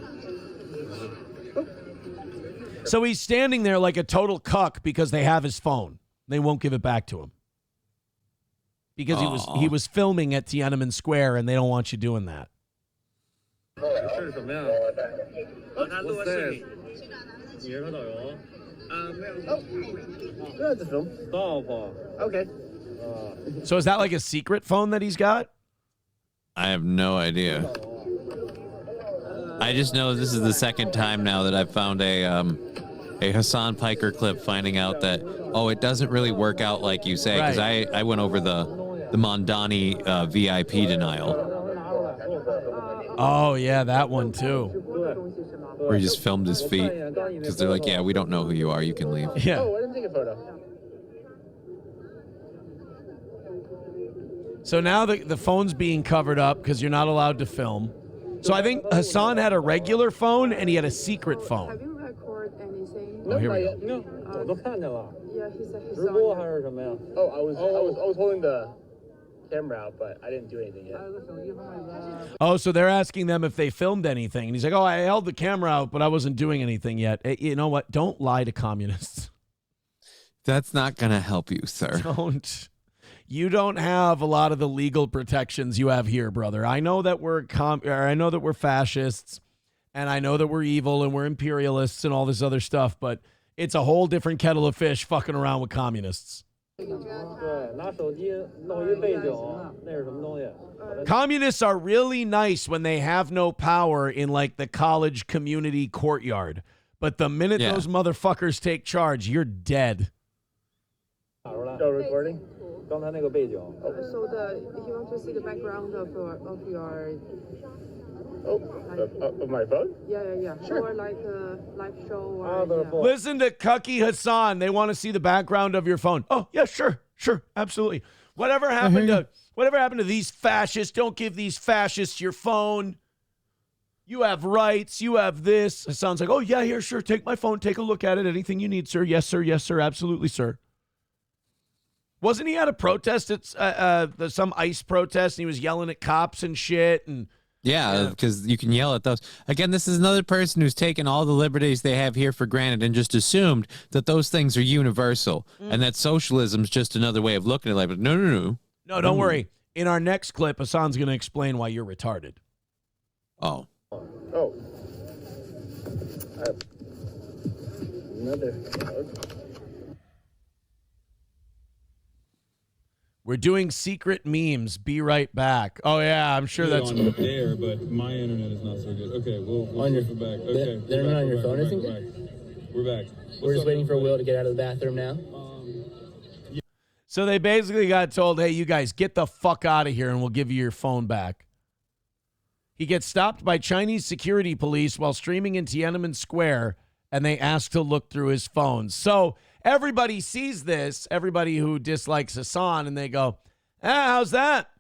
[SPEAKER 3] So he's standing there like a total cuck because they have his phone. They won't give it back to him. Because he was filming at Tiananmen Square, and they don't want you doing that.
[SPEAKER 20] Okay.
[SPEAKER 3] So is that like a secret phone that he's got?
[SPEAKER 13] I have no idea. I just know this is the second time now that I've found a Hassan Piker clip finding out that, it doesn't really work out like you say, because I went over the Mondani VIP denial.
[SPEAKER 3] Oh, yeah, that one too.
[SPEAKER 13] Where he just filmed his feet because they're like, yeah, we don't know who you are. You can leave.
[SPEAKER 3] Yeah.
[SPEAKER 20] Oh, I didn't take a photo.
[SPEAKER 3] So now the phone's being covered up because you're not allowed to film. So I think Hassan had a regular phone and he had a secret phone.
[SPEAKER 21] Have you recorded anything?
[SPEAKER 3] Oh, here we go.
[SPEAKER 20] No.
[SPEAKER 21] Yeah, he said he's
[SPEAKER 20] Oh, I was holding the camera out, but I didn't do anything yet.
[SPEAKER 3] Oh, so they're asking them if they filmed anything. And he's like, oh, I held the camera out, but I wasn't doing anything yet. You know what? Don't lie to communists.
[SPEAKER 13] That's not going to help you, sir.
[SPEAKER 3] Don't. You don't have a lot of the legal protections you have here, brother. I know that we're fascists, and I know that we're evil and we're imperialists and all this other stuff, but it's a whole different kettle of fish fucking around with communists. Communists are really nice when they have no power in like the college community courtyard, but the minute those motherfuckers take charge, you're dead.
[SPEAKER 20] Still recording?
[SPEAKER 21] So he wants to see the background of your
[SPEAKER 20] Of my phone?
[SPEAKER 21] Yeah.
[SPEAKER 20] Sure.
[SPEAKER 21] Or like a live show. Or,
[SPEAKER 3] Listen to Cucky Hassan. They want to see the background of your phone. Oh, yeah, sure, absolutely. Whatever happened to these fascists? Don't give these fascists your phone. You have rights. You have this. Hassan's like, oh, yeah, here, sure. Take my phone. Take a look at it. Anything you need, sir. Yes, sir. Yes, sir. Absolutely, sir. Wasn't he at a protest at some ICE protest, and he was yelling at cops and shit? And
[SPEAKER 13] yeah, because you can yell at those. Again, this is another person who's taken all the liberties they have here for granted and just assumed that those things are universal and that socialism's just another way of looking at life. But no.
[SPEAKER 3] No, don't worry. In our next clip, Hassan's going to explain why you're retarded.
[SPEAKER 13] Oh.
[SPEAKER 20] Oh. Another.
[SPEAKER 3] We're doing secret memes. Be right back. Oh, yeah, I'm sure that's...
[SPEAKER 22] on there, but my internet is not so good. Okay, we'll flip it back. Okay,
[SPEAKER 20] the internet on your phone isn't good?
[SPEAKER 22] We're back.
[SPEAKER 20] We're just waiting for Will to get out of the bathroom now.
[SPEAKER 3] So they basically got told, hey, you guys, get the fuck out of here and we'll give you your phone back. He gets stopped by Chinese security police while streaming in Tiananmen Square, and they ask to look through his phone. So everybody sees this, everybody who dislikes Hassan, and they go, how's that?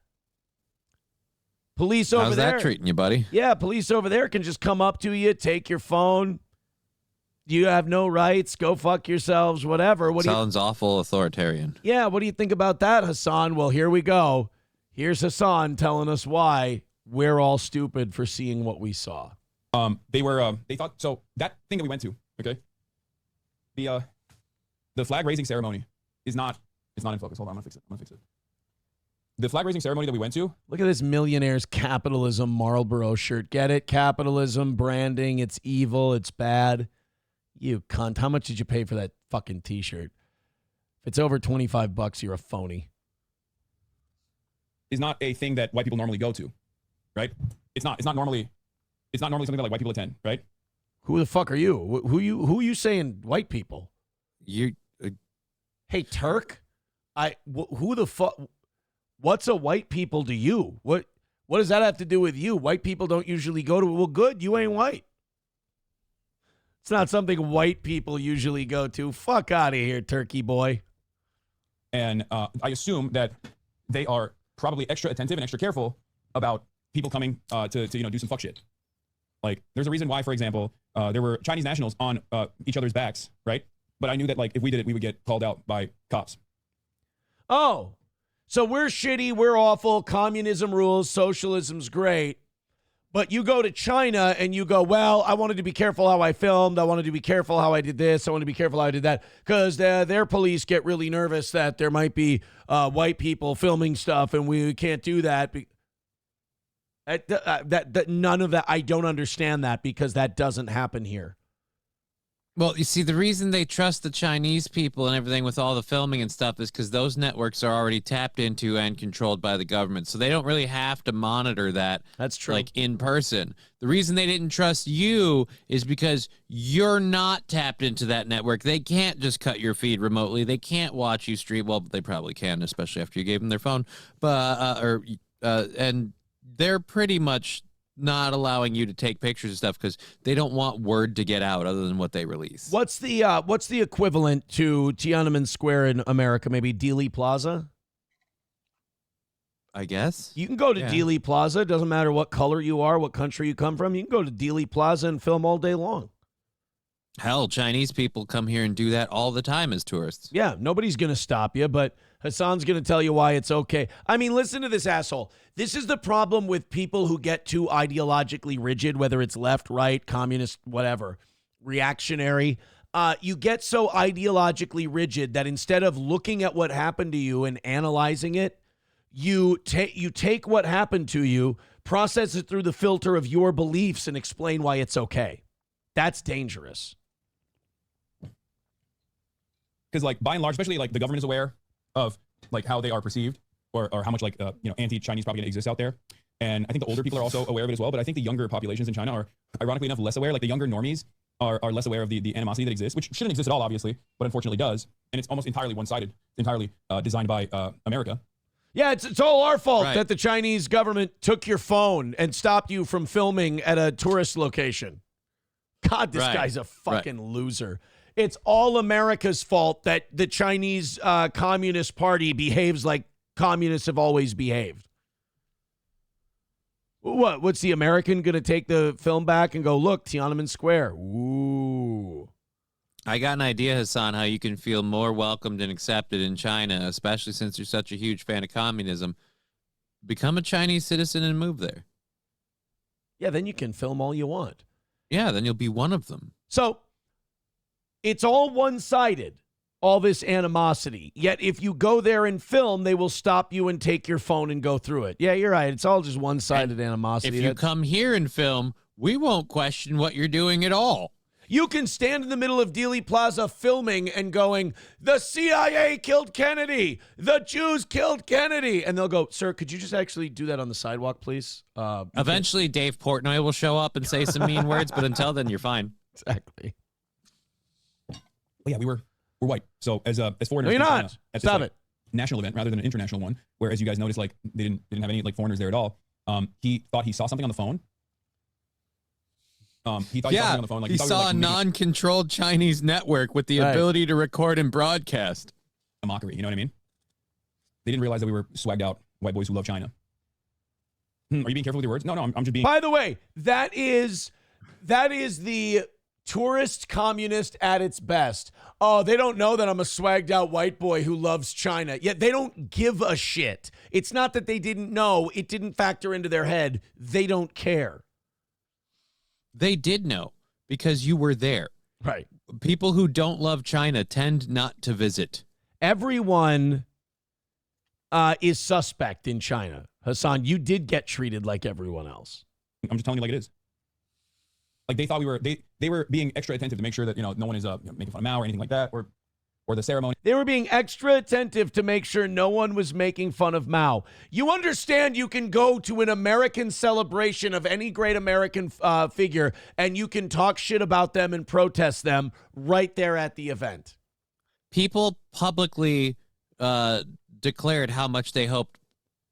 [SPEAKER 3] Police over
[SPEAKER 13] How's
[SPEAKER 3] there.
[SPEAKER 13] that treating you, buddy?
[SPEAKER 3] Yeah, police over there can just come up to you, take your phone. You have no rights. Go fuck yourselves, whatever.
[SPEAKER 13] Sounds awful authoritarian.
[SPEAKER 3] Yeah, what do you think about that, Hassan? Well, here we go. Here's Hassan telling us why we're all stupid for seeing what we saw.
[SPEAKER 1] They thought, so that thing that we went to, okay? The flag raising ceremony it's not in focus. Hold on, I'm gonna fix it. The flag raising ceremony that we went to.
[SPEAKER 3] Look at this millionaire's capitalism Marlboro shirt. Get it? Capitalism, branding, it's evil, it's bad. You cunt. How much did you pay for that fucking t-shirt? If it's over $25, you're a phony.
[SPEAKER 1] Is not a thing that white people normally go to, right? It's not normally something that like white people attend, right?
[SPEAKER 3] Who the fuck are you? Who you saying white people? Hey, Turk, who the fuck? What's a white people to you? What does that have to do with you? White people don't usually go to. Well, good, you ain't white. It's not something white people usually go to. Fuck out of here, turkey boy.
[SPEAKER 1] And I assume that they are probably extra attentive and extra careful about people coming to do some fuck shit. Like, there's a reason why, for example, there were Chinese nationals on each other's backs, right? But I knew that, like, if we did it, we would get called out by cops.
[SPEAKER 3] Oh, so we're shitty, we're awful, communism rules, socialism's great. But you go to China and you go, well, I wanted to be careful how I filmed. I wanted to be careful how I did this. I wanted to be careful how I did that. Because their police get really nervous that there might be white people filming stuff and we can't do that. None of that. I don't understand that because that doesn't happen here.
[SPEAKER 13] Well, you see, the reason they trust the Chinese people and everything with all the filming and stuff is because those networks are already tapped into and controlled by the government. So they don't really have to monitor that.
[SPEAKER 3] That's true.
[SPEAKER 13] Like in person. The reason they didn't trust you is because you're not tapped into that network. They can't just cut your feed remotely. They can't watch you stream. Well, they probably can, especially after you gave them their phone. But and they're pretty much not allowing you to take pictures and stuff because they don't want word to get out other than what they release.
[SPEAKER 3] What's the equivalent to Tiananmen Square in America? Maybe Dealey Plaza?
[SPEAKER 13] I guess.
[SPEAKER 3] You can go to Dealey Plaza. It doesn't matter what color you are, what country you come from. You can go to Dealey Plaza and film all day long.
[SPEAKER 13] Hell, Chinese people come here and do that all the time as tourists.
[SPEAKER 3] Yeah, nobody's going to stop you, but Hassan's going to tell you why it's okay. I mean, listen to this asshole. This is the problem with people who get too ideologically rigid, whether it's left, right, communist, whatever, reactionary. You get so ideologically rigid that instead of looking at what happened to you and analyzing it, you take what happened to you, process it through the filter of your beliefs, and explain why it's okay. That's dangerous.
[SPEAKER 1] Because, like, by and large, especially, like, the government is aware of, like, how they are perceived or how much, like, anti-Chinese propaganda exists out there. And I think the older people are also aware of it as well. But I think the younger populations in China are, ironically enough, less aware. Like, the younger normies are less aware of the animosity that exists, which shouldn't exist at all, obviously, but unfortunately does. And it's almost entirely one-sided, entirely designed by America.
[SPEAKER 3] Yeah, it's all our fault that the Chinese government took your phone and stopped you from filming at a tourist location. God, this guy's a fucking loser. It's all America's fault that the Chinese Communist Party behaves like communists have always behaved. What's the American going to take the film back and go, look, Tiananmen Square? Ooh.
[SPEAKER 13] I got an idea, Hassan, how you can feel more welcomed and accepted in China, especially since you're such a huge fan of communism. Become a Chinese citizen and move there.
[SPEAKER 3] Yeah, then you can film all you want.
[SPEAKER 13] Yeah, then you'll be one of them.
[SPEAKER 3] So it's all one-sided, all this animosity. Yet if you go there and film, they will stop you and take your phone and go through it. Yeah, you're right. It's all just one-sided animosity.
[SPEAKER 13] If you come here and film, we won't question what you're doing at all.
[SPEAKER 3] You can stand in the middle of Dealey Plaza filming and going, the CIA killed Kennedy. The Jews killed Kennedy. And they'll go, sir, could you just actually do that on the sidewalk, please?
[SPEAKER 13] Eventually, Dave Portnoy will show up and say some mean words, but until then, you're fine.
[SPEAKER 3] Exactly.
[SPEAKER 1] Well, yeah, we're white. So as foreigners,
[SPEAKER 3] no, you're not. Stop it.
[SPEAKER 1] national event rather than an international one, where, as you guys noticed, like they didn't have any like foreigners there at all. He thought he saw something on the phone. He thought he saw something on the phone. Like
[SPEAKER 13] he
[SPEAKER 1] thought we
[SPEAKER 13] saw
[SPEAKER 1] were, like,
[SPEAKER 13] a non-controlled Chinese network with the
[SPEAKER 3] Right.
[SPEAKER 13] ability to record and broadcast.
[SPEAKER 1] a mockery. You know what I mean? They didn't realize that we were swagged out white boys who love China. Are you being careful with your words? No, I'm just being.
[SPEAKER 3] By the way, that is the tourist communist at its best. Oh, they don't know that I'm a swagged out white boy who loves China. Yet they don't give a shit. It's not that they didn't know. It didn't factor into their head. They don't care.
[SPEAKER 13] They did know because you were there.
[SPEAKER 3] Right.
[SPEAKER 13] People who don't love China tend not to visit.
[SPEAKER 3] Everyone is suspect in China. Hassan, you did get treated like everyone else.
[SPEAKER 1] I'm just telling you like it is. Like they thought we were, they were being extra attentive to make sure that, no one is making fun of Mao or anything like that, or the ceremony.
[SPEAKER 3] They were being extra attentive to make sure no one was making fun of Mao. You understand you can go to an American celebration of any great American figure and you can talk shit about them and protest them right there at the event.
[SPEAKER 13] People publicly declared how much they hoped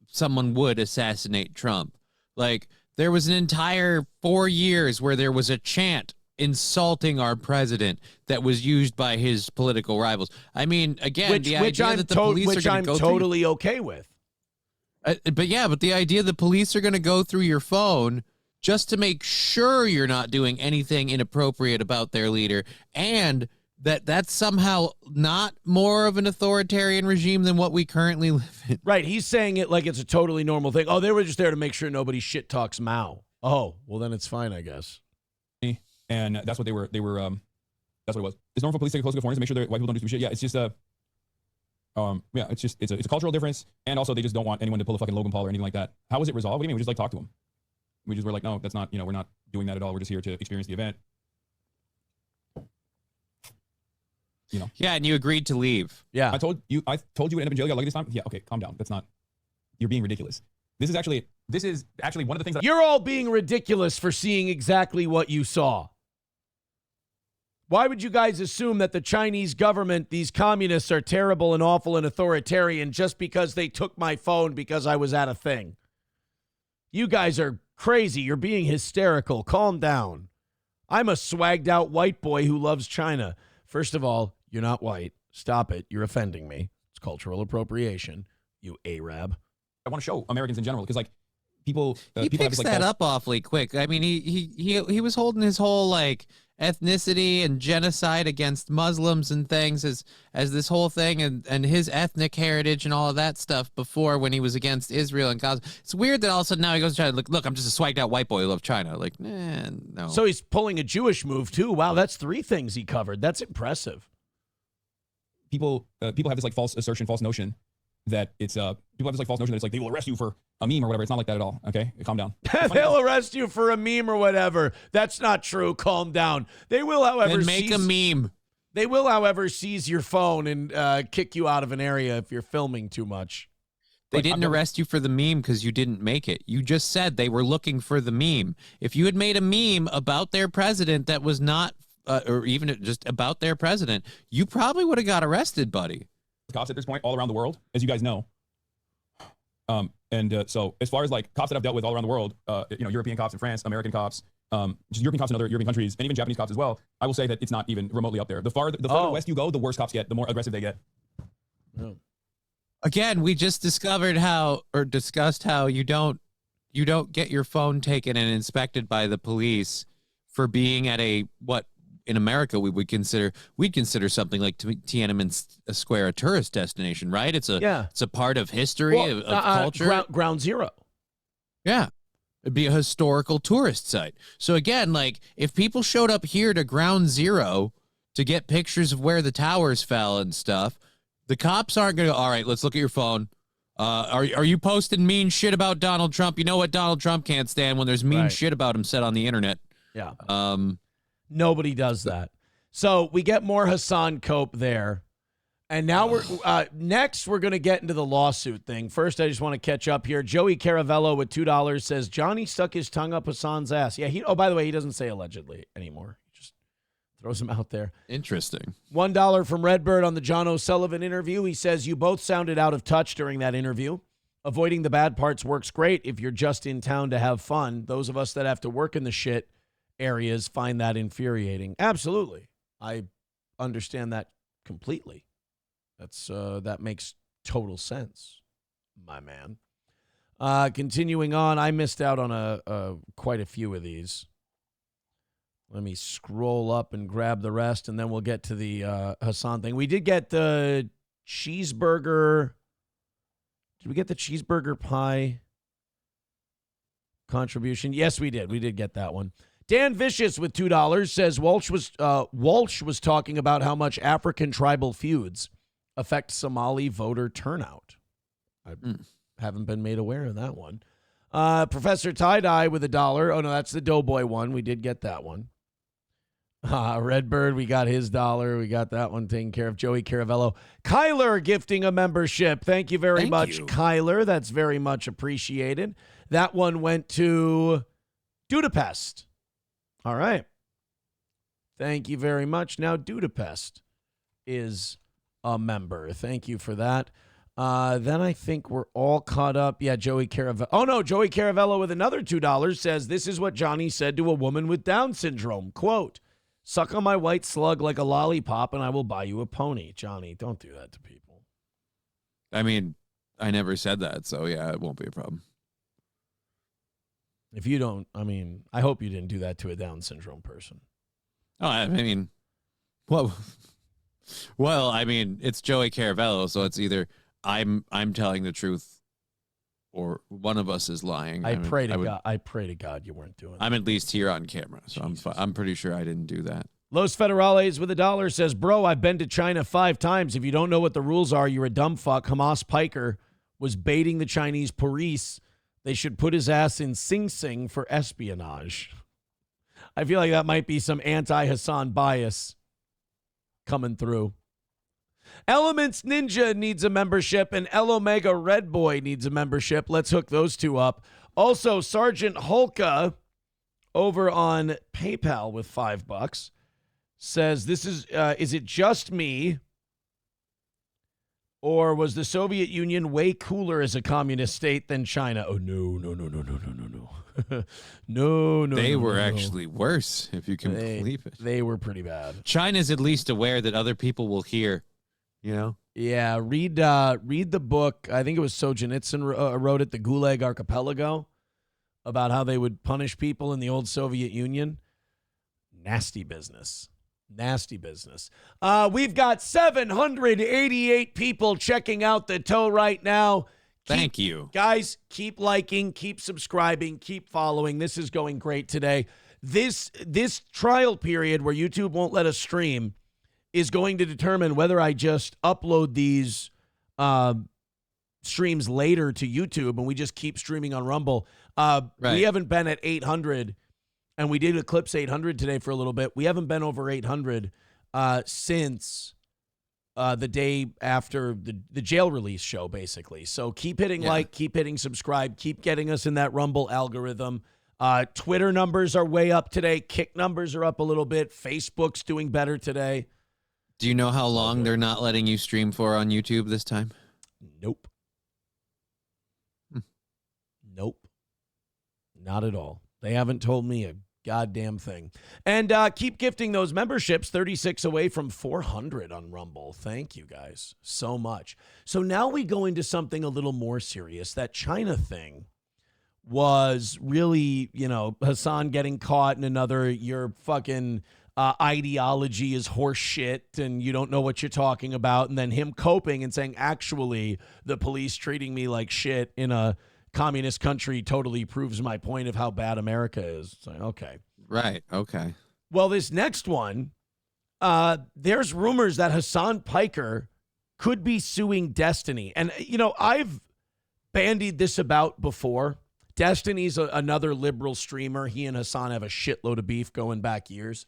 [SPEAKER 13] someone would assassinate Trump. Like, there was an entire 4 years where there was a chant insulting our president that was used by his political rivals. I mean, again, the idea that the police are going to go
[SPEAKER 3] totally okay with.
[SPEAKER 13] But the idea the police are going to go through your phone just to make sure you're not doing anything inappropriate about their leader, and that's somehow not more of an authoritarian regime than what we currently live in.
[SPEAKER 3] Right. He's saying it like it's a totally normal thing. Oh, they were just there to make sure nobody shit talks Mao. Oh, well, then it's fine, I guess.
[SPEAKER 1] And that's what they were, that's what it was. It's normal for police to take close to foreigners to make sure that white people don't do stupid shit. Yeah, it's just it's a cultural difference, and also they just don't want anyone to pull a fucking Logan Paul or anything like that. How was it resolved? What do you mean? We just talk to them. We just were like, no, that's not, we're not doing that at all. We're just here to experience the event.
[SPEAKER 13] Yeah, and you agreed to leave.
[SPEAKER 3] Yeah.
[SPEAKER 1] I told you would end up in jail. You got lucky this time? Yeah, okay, calm down. That's not, you're being ridiculous. This is actually one of the things that
[SPEAKER 3] you're all being ridiculous for seeing exactly what you saw. Why would you guys assume that the Chinese government, these communists, are terrible and awful and authoritarian just because they took my phone because I was at a thing? You guys are crazy. You're being hysterical. Calm down. I'm a swagged out white boy who loves China. First of all, you're not white. Stop it. You're offending me. It's cultural appropriation, you Arab.
[SPEAKER 1] I want to show Americans in general, because like people
[SPEAKER 13] he
[SPEAKER 1] people
[SPEAKER 13] picks that up awfully quick. I mean, he was holding his whole like ethnicity and genocide against Muslims and things as this whole thing and his ethnic heritage and all of that stuff before, when he was against Israel and Gaza. It's weird that all of a sudden now he goes to China. Look, I'm just a swagged out white boy who loves China. Like, no.
[SPEAKER 3] So he's pulling a Jewish move too. Wow, that's 3 things he covered. That's impressive.
[SPEAKER 1] People have this like false notion that it's like they will arrest you for a meme or whatever. It's not like that at all. Okay, calm down.
[SPEAKER 3] They'll arrest you for a meme or whatever. That's not true. Calm down. They will, however,
[SPEAKER 13] then make a meme.
[SPEAKER 3] They will, however, seize your phone and kick you out of an area if you're filming too much.
[SPEAKER 13] They didn't arrest you for the meme because you didn't make it. You just said they were looking for the meme. If you had made a meme about their president that was not, or even just about their president, you probably would have got arrested, buddy.
[SPEAKER 1] Cops at this point all around the world, as you guys know. So as far as like cops that I've dealt with all around the world, European cops in France, American cops, just European cops in other European countries, and even Japanese cops as well, I will say that it's not even remotely up there. The farther west you go, the worse cops get, the more aggressive they get.
[SPEAKER 3] Oh.
[SPEAKER 13] Again, we just discovered discussed how you don't get your phone taken and inspected by the police for being at what in America we'd consider something like Tiananmen Square a tourist destination, right? It's a part of history, of culture.
[SPEAKER 3] Ground zero.
[SPEAKER 13] Yeah. It'd be a historical tourist site. So again, like if people showed up here to ground zero to get pictures of where the towers fell and stuff, the cops aren't going to go, all right, let's look at your phone. Are you posting mean shit about Donald Trump? You know what Donald Trump can't stand? When there's mean shit about him said on the internet.
[SPEAKER 3] Yeah. Nobody does that. So we get more Hassan Cope there. And now we're going to get into the lawsuit thing. First, I just want to catch up here. Joey Caravello with $2 says, Johnny stuck his tongue up Hassan's ass. Yeah, by the way, he doesn't say allegedly anymore. He just Throws them out there.
[SPEAKER 13] Interesting.
[SPEAKER 3] $1 from Redbird on the John O'Sullivan interview. He says, you both sounded out of touch during that interview. Avoiding the bad parts works great if you're just in town to have fun. Those of us that have to work in the shit areas find that infuriating. Absolutely. I understand that completely. That makes total sense, my man. Continuing on, I missed out on quite a few of these. Let me scroll up and grab the rest, and then we'll get to the Hassan thing. We did get the cheeseburger. Did we get the cheeseburger pie contribution? Yes, we did. We did get that one. Dan Vicious with $2 says Walsh was talking about how much African tribal feuds affect Somali voter turnout. I haven't been made aware of that one. Professor Tie-Dye with $1. Oh, no, that's the Doughboy one. We did get that one. Redbird, we got his $1. We got that one taken care of. Joey Caravello. Kyler gifting a membership. Thank you very much, Kyler. That's very much appreciated. That one went to Budapest. All right. Thank you very much. Now Budapest is a member. Thank you for that. Then I think we're all caught up. Yeah, Joey Caravello. Oh, no, Joey Caravello with another $2 says, this is what Johnny said to a woman with Down syndrome. Quote, suck on my white slug like a lollipop and I will buy you a pony. Johnny, don't do that to people.
[SPEAKER 13] I mean, I never said that, so yeah, it won't be a problem.
[SPEAKER 3] If you don't, I mean, I hope you didn't do that to a Down syndrome person.
[SPEAKER 13] Oh, I mean, well, I mean, it's Joey Caravello, so it's either I'm telling the truth or one of us is lying.
[SPEAKER 3] I pray to God you weren't doing that.
[SPEAKER 13] I'm at least here on camera, so I'm pretty sure I didn't do that.
[SPEAKER 3] Los Federales with $1 says, bro, I've been to China 5 times. If you don't know what the rules are, you're a dumb fuck. Hamas Piker was baiting the Chinese police. They should put his ass in Sing Sing for espionage. I feel like that might be some anti-Hassan bias coming through. Elements Ninja needs a membership, and El Omega Red Boy needs a membership. Let's hook those two up. Also, Sergeant Holka over on PayPal with $5 says, "This is it just me, or was the Soviet Union way cooler as a communist state than China?" Oh no. No.
[SPEAKER 13] They were actually worse, if you can believe it.
[SPEAKER 3] They were pretty bad.
[SPEAKER 13] China's at least aware that other people will hear, you know?
[SPEAKER 3] Yeah, read the book. I think it was Solzhenitsyn wrote it, The Gulag Archipelago, about how they would punish people in the old Soviet Union. Nasty business. We've got 788 people checking out the toe right now.
[SPEAKER 13] Thank you.
[SPEAKER 3] Guys, keep liking, keep subscribing, keep following. This is going great today. This trial period where YouTube won't let us stream is going to determine whether I just upload these streams later to YouTube and we just keep streaming on Rumble.
[SPEAKER 13] Right.
[SPEAKER 3] We haven't been at 800, and we did eclipse 800 today for a little bit. We haven't been over 800 since the day after the jail release show, basically. So keep hitting like, keep hitting subscribe, keep getting us in that Rumble algorithm. Twitter numbers are way up today. Kick numbers are up a little bit. Facebook's doing better today.
[SPEAKER 13] Do you know how long they're not letting you stream for on YouTube this time?
[SPEAKER 3] Nope. Nope. Not at all. They haven't told me a goddamn thing. And keep gifting those memberships, 36 away from 400 on Rumble. Thank you guys so much. So now we go into something a little more serious. That China thing was really, Hassan getting caught in another, your fucking ideology is horse shit and you don't know what you're talking about. And then him coping and saying, actually, the police treating me like shit in a communist country totally proves my point of how bad America is. It's like, okay.
[SPEAKER 13] Right. Okay.
[SPEAKER 3] Well, this next one, there's rumors that Hassan Piker could be suing Destiny. And, I've bandied this about before. Destiny's another liberal streamer. He and Hassan have a shitload of beef going back years.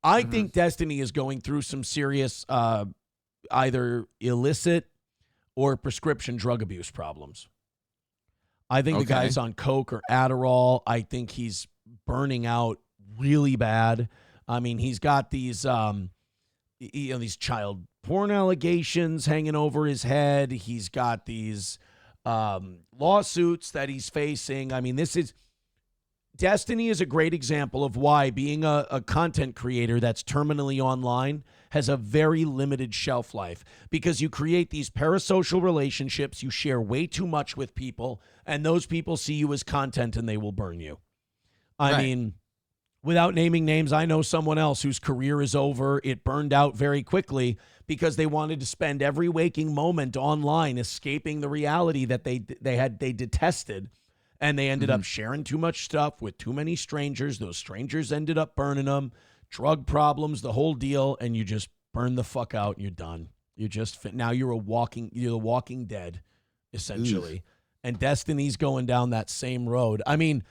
[SPEAKER 3] I think Destiny is going through some serious either illicit or prescription drug abuse problems. I think the guy's on coke or Adderall. I think he's burning out really bad. I mean, he's got these, these child porn allegations hanging over his head. He's got these lawsuits that he's facing. I mean, Destiny is a great example of why being a content creator that's terminally online has a very limited shelf life, because you create these parasocial relationships, you share way too much with people, and those people see you as content and they will burn you. I mean, without naming names, I know someone else whose career is over. It burned out very quickly because they wanted to spend every waking moment online escaping the reality that they detested. And they ended up sharing too much stuff with too many strangers. Those strangers ended up burning them, drug problems, the whole deal. And you just burn the fuck out and you're done. Now you're the walking dead, essentially. Oof. And Destiny's going down that same road. I mean,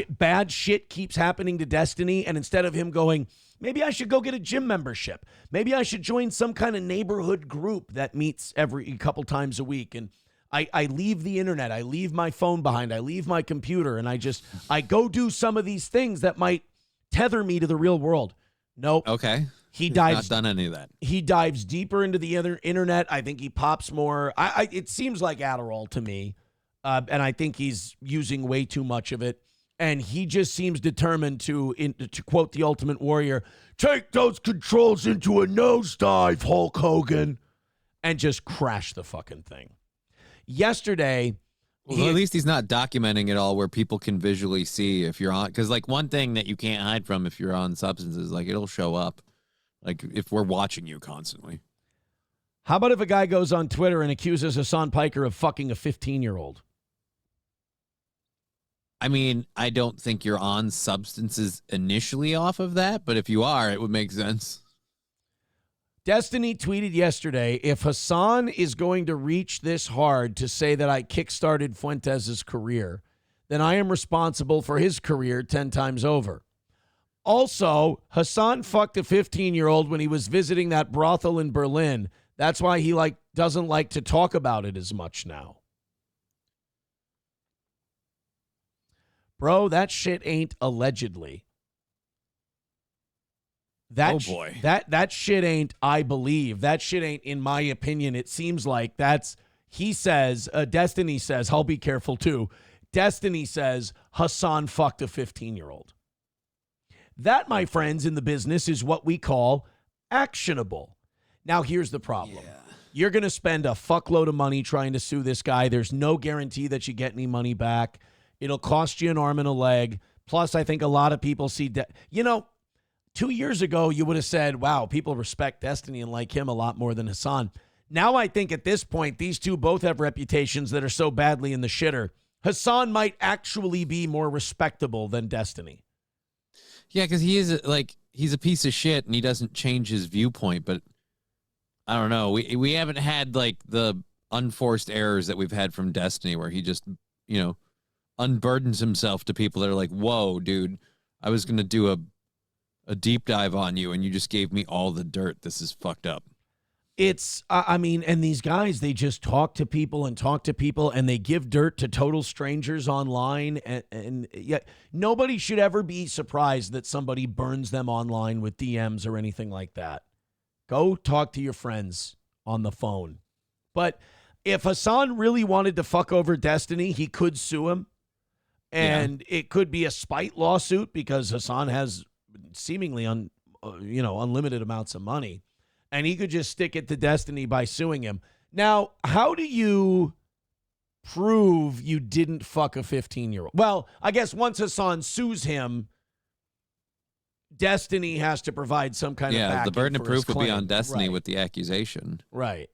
[SPEAKER 3] bad shit keeps happening to Destiny. And instead of him going, maybe I should go get a gym membership. Maybe I should join some kind of neighborhood group that meets every couple times a week. And I leave the internet. I leave my phone behind. I leave my computer. And I go do some of these things that might tether me to the real world. Nope.
[SPEAKER 13] Okay.
[SPEAKER 3] He's not
[SPEAKER 13] done any of that.
[SPEAKER 3] He dives deeper into the other internet. I think he pops more. It seems like Adderall to me. And I think he's using way too much of it. And he just seems determined to quote the Ultimate Warrior, take those controls into a nosedive, Hulk Hogan, and just crash the fucking thing. Yesterday,
[SPEAKER 13] well, at least he's not documenting it all where people can visually see if you're on. Because, like, one thing that you can't hide from if you're on substances, like, it'll show up. Like, if we're watching you constantly.
[SPEAKER 3] How about if a guy goes on Twitter and accuses Hassan Piker of fucking a 15-year-old?
[SPEAKER 13] I mean, I don't think you're on substances initially off of that, but if you are, it would make sense.
[SPEAKER 3] Destiny tweeted yesterday, if Hassan is going to reach this hard to say that I kickstarted Fuentes' career, then I am responsible for his career 10 times over. Also, Hassan fucked a 15-year-old when he was visiting that brothel in Berlin. That's why he doesn't like to talk about it as much now. Bro, that shit ain't allegedly.
[SPEAKER 13] Oh boy.
[SPEAKER 3] That shit ain't I believe. That shit ain't in my opinion. It seems like he says, Destiny says, I'll be careful too. Destiny says Hassan fucked a 15-year-old. That, my friends, in the business is what we call actionable. Now, here's the problem. Yeah. You're going to spend a fuckload of money trying to sue this guy. There's no guarantee that you get any money back. It'll cost you an arm and a leg. Plus, I think a lot of people see 2 years ago, you would have said, wow, people respect Destiny and like him a lot more than Hassan. Now I think at this point, these two both have reputations that are so badly in the shitter. Hassan might actually be more respectable than Destiny.
[SPEAKER 13] Yeah, because he's a piece of shit and he doesn't change his viewpoint. But I don't know. We haven't had like the unforced errors that we've had from Destiny where he just, unburdens himself to people that are like, whoa, dude, I was going to do a deep dive on you and you just gave me all the dirt. This is fucked up.
[SPEAKER 3] It's, and these guys, they just talk to people and they give dirt to total strangers online. And yet nobody should ever be surprised that somebody burns them online with DMs or anything like that. Go talk to your friends on the phone. But if Hassan really wanted to fuck over Destiny, he could sue him. And it could be a spite lawsuit because Hassan has seemingly unlimited amounts of money. And he could just stick it to Destiny by suing him. Now, how do you prove you didn't fuck a 15-year-old? Well, I guess once Hassan sues him, Destiny has to provide some kind of backing.
[SPEAKER 13] Yeah, the burden of proof would be on
[SPEAKER 3] claim.
[SPEAKER 13] Destiny
[SPEAKER 3] Right.
[SPEAKER 13] with the accusation.
[SPEAKER 3] Right.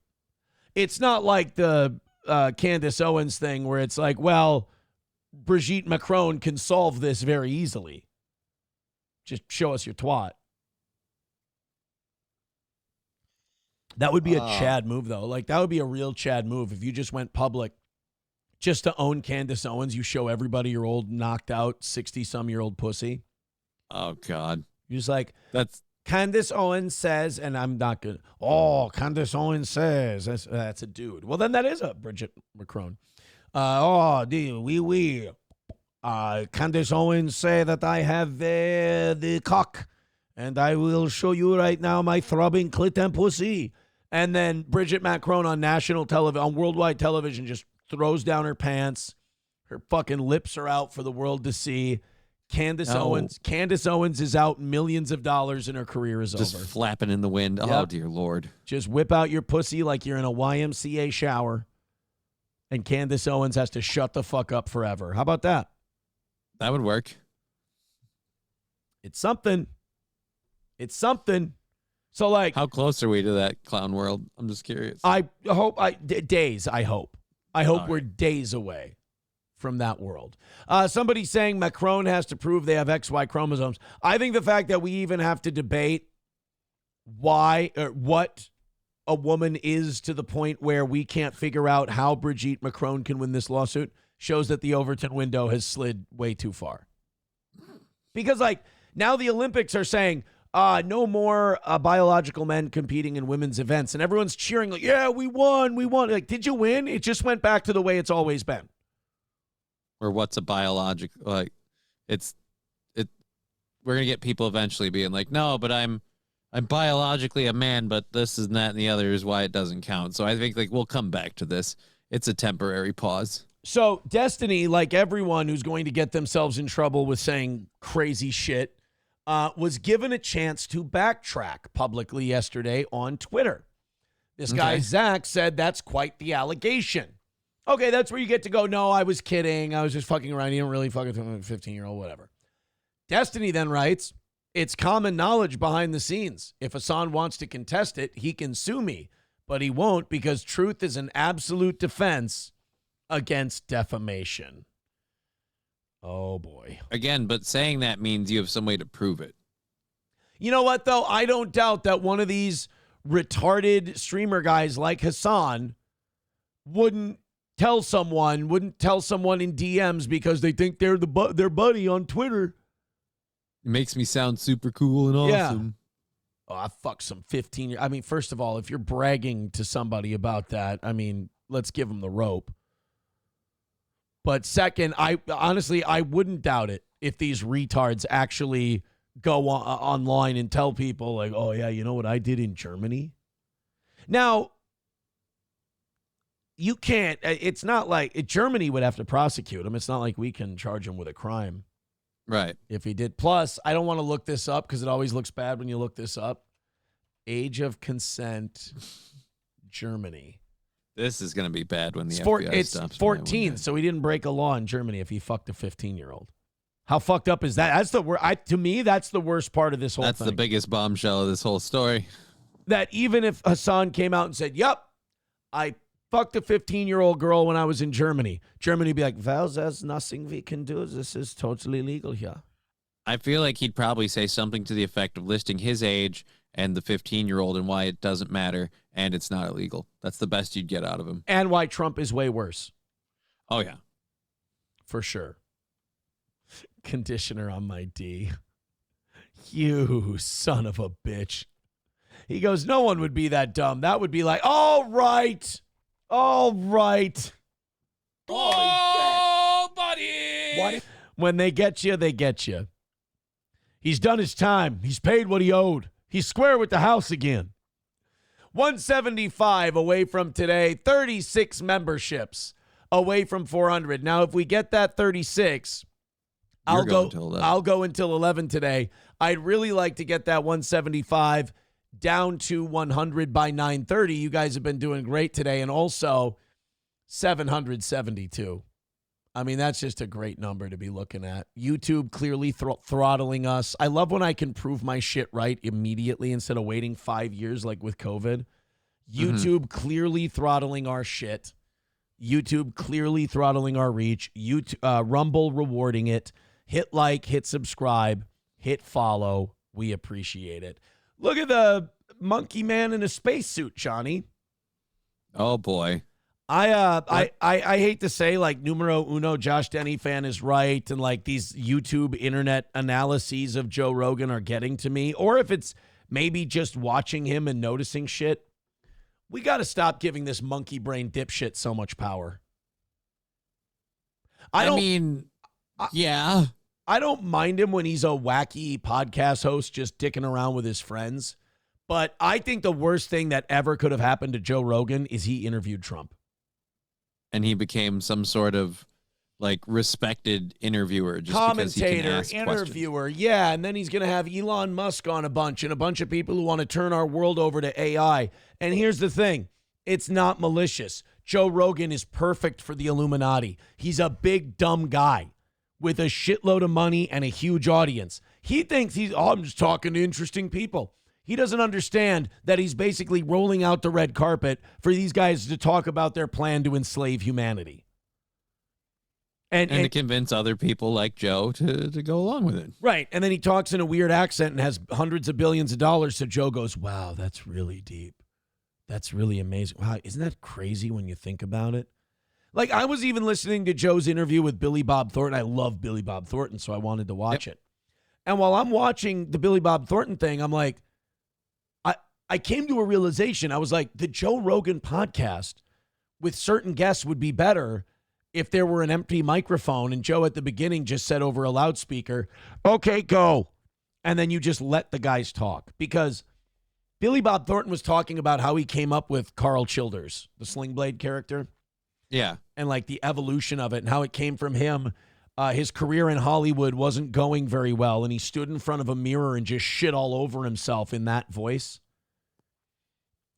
[SPEAKER 3] It's not like the Candace Owens thing where it's like, well, Brigitte Macron can solve this very easily. Just show us your twat. That would be a Chad move, though. Like, that would be a real Chad move. If you just went public just to own Candace Owens, you show everybody your old knocked out 60-some-year-old pussy.
[SPEAKER 13] Oh, God.
[SPEAKER 3] You're just like,
[SPEAKER 13] that's
[SPEAKER 3] Candace Owens says, and I'm not good. Oh, Candace Owens says. That's a dude. Well, then that is a Brigitte Macron. Candace Owens say that I have the cock. And I will show you right now my throbbing clit and pussy. And then Bridget Macron on national television, on worldwide television, just throws down her pants. Her fucking lips are out for the world to see. Candace Owens is out millions of dollars and her career is
[SPEAKER 13] Just
[SPEAKER 3] over.
[SPEAKER 13] flapping in the wind.
[SPEAKER 3] Yep.
[SPEAKER 13] Oh, dear Lord.
[SPEAKER 3] Just whip out your pussy like you're in a YMCA shower. And Candace Owens has to shut the fuck up forever. How about that?
[SPEAKER 13] That would work.
[SPEAKER 3] It's something. It's something. So, like,
[SPEAKER 13] how close are we to that clown world? I'm just curious.
[SPEAKER 3] I hope days. I hope
[SPEAKER 13] All
[SPEAKER 3] we're days away from that world. Somebody saying Macron has to prove they have XY chromosomes. I think the fact that we even have to debate why or what a woman is to the point where we can't figure out how Brigitte Macron can win this lawsuit shows that the Overton window has slid way too far. Because, like, now the Olympics are saying, no more biological men competing in women's events. And everyone's cheering, like, yeah, we won. Like, did you win? It just went back to the way it's always been.
[SPEAKER 13] Or what's a biological, like, we're going to get people eventually being like, no, but I'm biologically a man, but this and that and the other is why it doesn't count. So I think, like, we'll come back to this. It's a temporary pause.
[SPEAKER 3] So Destiny, like everyone who's going to get themselves in trouble with saying crazy shit, was given a chance to backtrack publicly yesterday on Twitter. This guy, Zach, said that's quite the allegation. Okay, that's where you get to go, no, I was kidding. I was just fucking around. You don't really fucking 15-year-old, whatever. Destiny then writes, it's common knowledge behind the scenes. If Hassan wants to contest it, he can sue me, but he won't because truth is an absolute defense against defamation. Oh, boy.
[SPEAKER 13] Again, but saying that means you have some way to prove it.
[SPEAKER 3] You know what, though? I don't doubt that one of these retarded streamer guys like Hassan wouldn't tell someone in DMs because they think they're their buddy on Twitter.
[SPEAKER 13] It makes me sound super cool and awesome.
[SPEAKER 3] Yeah. Oh, I fucked some 15 year. I mean, first of all, if you're bragging to somebody about that, I mean, let's give them the rope. But second, I wouldn't doubt it if these retards actually go online and tell people like, oh, yeah, you know what I did in Germany? Now, you can't. It's not like Germany would have to prosecute him. It's not like we can charge him with a crime.
[SPEAKER 13] Right.
[SPEAKER 3] If he did. Plus, I don't want to look this up because it always looks bad when you look this up. Age of consent, Germany.
[SPEAKER 13] This is going to be bad when the FBI stops.
[SPEAKER 3] It's 14, so he didn't break a law in Germany if he fucked a 15-year-old. How fucked up is that? That's the worst. To me, that's the worst part of this whole thing.
[SPEAKER 13] That's the biggest bombshell of this whole story.
[SPEAKER 3] That even if Hassan came out and said, yep, I fucked a 15-year-old girl when I was in Germany, Germany would be like, well, there's nothing we can do. This is totally legal here.
[SPEAKER 13] I feel like he'd probably say something to the effect of listing his age and the 15-year-old and why it doesn't matter and it's not illegal. That's the best you'd get out of him.
[SPEAKER 3] And why Trump is way worse.
[SPEAKER 13] Oh, yeah.
[SPEAKER 3] For sure. Conditioner on my D. You son of a bitch. He goes, no one would be that dumb. That would be like, all right. All right.
[SPEAKER 10] Oh, buddy.
[SPEAKER 3] What? When they get you, they get you. He's done his time. He's paid what he owed. He's square with the house again. 175 away from today. 36 memberships away from 400. Now, if we get that 36, I'll go until 11 today. I'd really like to get that 175 down to 100 by 9:30. You guys have been doing great today. And also 772. I mean, that's just a great number to be looking at. YouTube clearly throttling us. I love when I can prove my shit right immediately instead of waiting 5 years like with COVID. YouTube clearly throttling our shit. YouTube clearly throttling our reach. Rumble rewarding it. Hit like, hit subscribe, hit follow. We appreciate it. Look at the monkey man in a spacesuit, Johnny.
[SPEAKER 13] Oh, boy.
[SPEAKER 3] I hate to say, like, numero uno, Josh Denny fan is right, and like these YouTube internet analyses of Joe Rogan are getting to me, or if it's maybe just watching him and noticing shit, we got to stop giving this monkey brain dipshit so much power.
[SPEAKER 13] I mean, yeah.
[SPEAKER 3] I don't mind him when he's a wacky podcast host just dicking around with his friends. But I think the worst thing that ever could have happened to Joe Rogan is he interviewed Trump.
[SPEAKER 13] And he became some sort of like respected interviewer just because he can ask
[SPEAKER 3] interviewer, yeah, and then he's going to have Elon Musk on a bunch and a bunch of people who want to turn our world over to AI. And here's the thing, it's not malicious. Joe Rogan is perfect for the Illuminati. He's a big, dumb guy with a shitload of money and a huge audience. He thinks I'm just talking to interesting people. He doesn't understand that he's basically rolling out the red carpet for these guys to talk about their plan to enslave humanity. And
[SPEAKER 13] to convince other people like Joe to go along with it.
[SPEAKER 3] Right. And then he talks in a weird accent and has hundreds of billions of dollars. So Joe goes, wow, that's really deep. That's really amazing. Wow, isn't that crazy when you think about it? Like, I was even listening to Joe's interview with Billy Bob Thornton. I love Billy Bob Thornton, so I wanted to watch it. And while I'm watching the Billy Bob Thornton thing, I'm like, I came to a realization. I was like, the Joe Rogan podcast with certain guests would be better if there were an empty microphone and Joe at the beginning just said over a loudspeaker, okay, go. And then you just let the guys talk. Because Billy Bob Thornton was talking about how he came up with Carl Childers, the Sling Blade character.
[SPEAKER 13] Yeah.
[SPEAKER 3] And like the evolution of it and how it came from him. His career in Hollywood wasn't going very well. And he stood in front of a mirror and just shit all over himself in that voice.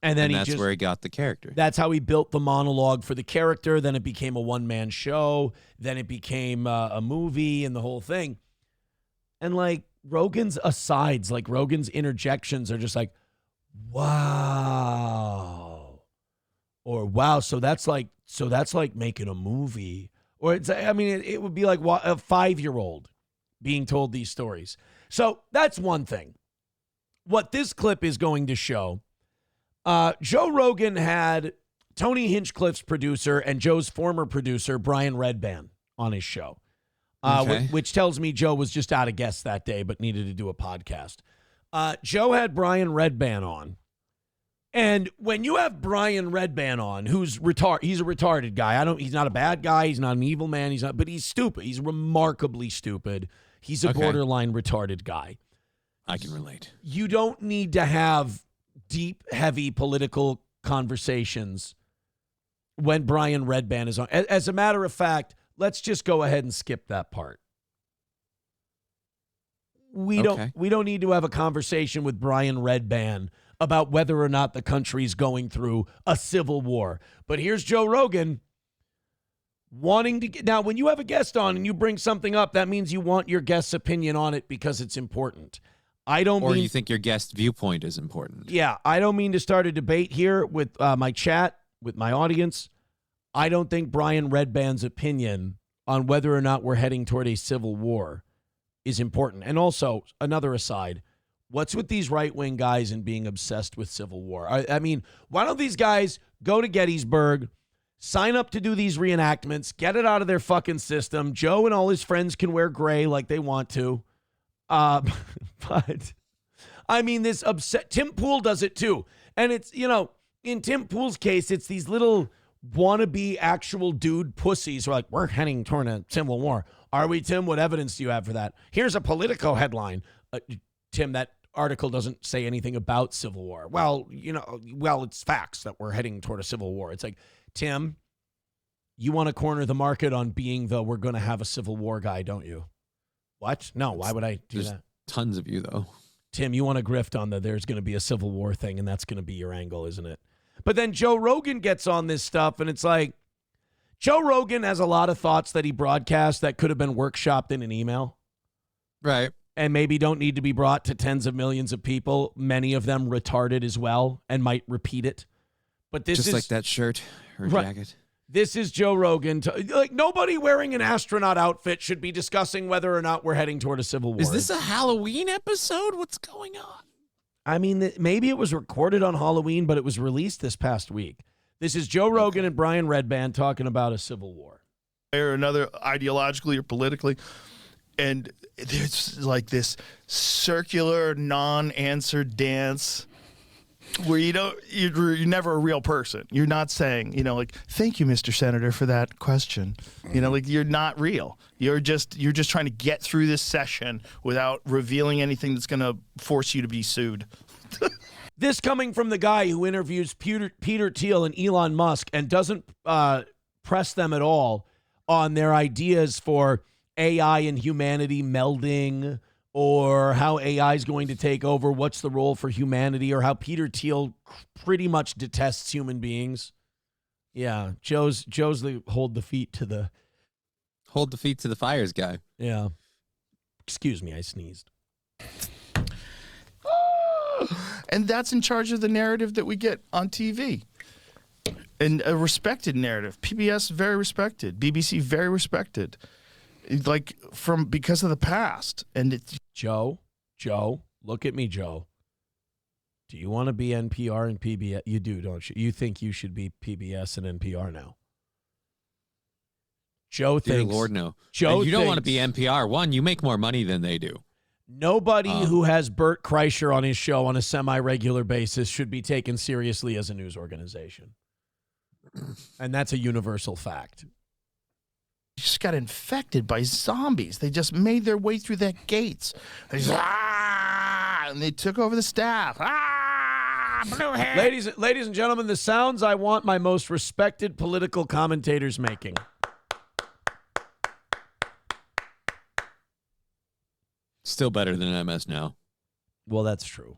[SPEAKER 3] And then
[SPEAKER 13] that's where he got the character.
[SPEAKER 3] That's how he built the monologue for the character. Then it became a one-man show. Then it became a movie and the whole thing. And like Rogan's asides, like Rogan's interjections are just like, wow. Or wow, so that's like making a movie. Or it's, I mean, it would be like a 5-year-old being told these stories. So that's one thing. What this clip is going to show, Joe Rogan had Tony Hinchcliffe's producer and Joe's former producer, Brian Redban, on his show, which tells me Joe was just out of guests that day but needed to do a podcast. Joe had Brian Redban on. And when you have Brian Redban on, who's he's a retarded guy. He's not a bad guy. He's not an evil man. But he's stupid. He's remarkably stupid. He's a borderline retarded guy.
[SPEAKER 13] I can relate.
[SPEAKER 3] You don't need to have deep, heavy political conversations when Brian Redban is on. As a matter of fact, let's just go ahead and skip that part. We don't need to have a conversation with Brian Redban about whether or not the country's going through a civil war. But here's Joe Rogan wanting to get. Now, when you have a guest on and you bring something up, that means you want your guest's opinion on it because it's important.
[SPEAKER 13] You think your guest viewpoint is important.
[SPEAKER 3] Yeah, I don't mean to start a debate here with my chat, with my audience. I don't think Brian Redban's opinion on whether or not we're heading toward a civil war is important. And also, another aside, what's with these right-wing guys and being obsessed with civil war? I mean, why don't these guys go to Gettysburg, sign up to do these reenactments, get it out of their fucking system? Joe and all his friends can wear gray like they want to. But I mean, this upset Tim Pool does it too. And it's, in Tim Pool's case, it's these little wannabe actual dude pussies who are like, we're heading toward a civil war. Are we, Tim? What evidence do you have for that? Here's a Politico headline. Tim, that article doesn't say anything about civil war. Well, it's facts that we're heading toward a civil war. It's like, Tim, you want to corner the market on being we're going to have a civil war guy, don't you? What? No, why would I do that?
[SPEAKER 13] Tons of you, though.
[SPEAKER 3] Tim, you want to grift on there's going to be a civil war thing, and that's going to be your angle, isn't it? But then Joe Rogan gets on this stuff, and it's like, Joe Rogan has a lot of thoughts that he broadcasts that could have been workshopped in an email.
[SPEAKER 13] Right.
[SPEAKER 3] And maybe don't need to be brought to tens of millions of people, many of them retarded as well, and might repeat it. But this is
[SPEAKER 13] like that shirt or jacket.
[SPEAKER 3] This is Joe Rogan. Nobody wearing an astronaut outfit should be discussing whether or not we're heading toward a civil war.
[SPEAKER 13] Is this a Halloween episode? What's going on?
[SPEAKER 3] I mean, maybe it was recorded on Halloween, but it was released this past week. This is Joe Rogan and Brian Redban talking about a civil war.
[SPEAKER 2] Or another, ideologically or politically. And there's like this circular non-answer dance where you're never a real person. You're not saying, like, thank you, Mr. Senator, for that question. Like, you're not real. You're just trying to get through this session without revealing anything that's going to force you to be sued.
[SPEAKER 3] This coming from the guy who interviews Peter Thiel and Elon Musk and doesn't press them at all on their ideas for AI and humanity melding, or how AI is going to take over, what's the role for humanity, or how Peter Thiel pretty much detests human beings. Yeah, Joe's the hold the feet to the
[SPEAKER 13] fires guy.
[SPEAKER 3] Yeah. Excuse me, I sneezed.
[SPEAKER 2] And that's in charge of the narrative that we get on TV. And a respected narrative. PBS, very respected. BBC, very respected. Like, because of the past. And it's
[SPEAKER 3] Joe, look at me, Joe. Do you want to be NPR and PBS? You do, don't you? You think you should be PBS and NPR now? Joe thinks.
[SPEAKER 13] Dear Lord, no.
[SPEAKER 3] Joe,
[SPEAKER 13] you don't want to be NPR. One, you make more money than they do.
[SPEAKER 3] Nobody who has Bert Kreischer on his show on a semi-regular basis should be taken seriously as a news organization. And that's a universal fact.
[SPEAKER 2] Just got infected by zombies. They just made their way through that gates. And they took over the staff. Blue hair.
[SPEAKER 3] Ladies and gentlemen, the sounds I want my most respected political commentators making.
[SPEAKER 13] Still better than MS now.
[SPEAKER 3] Well, that's true.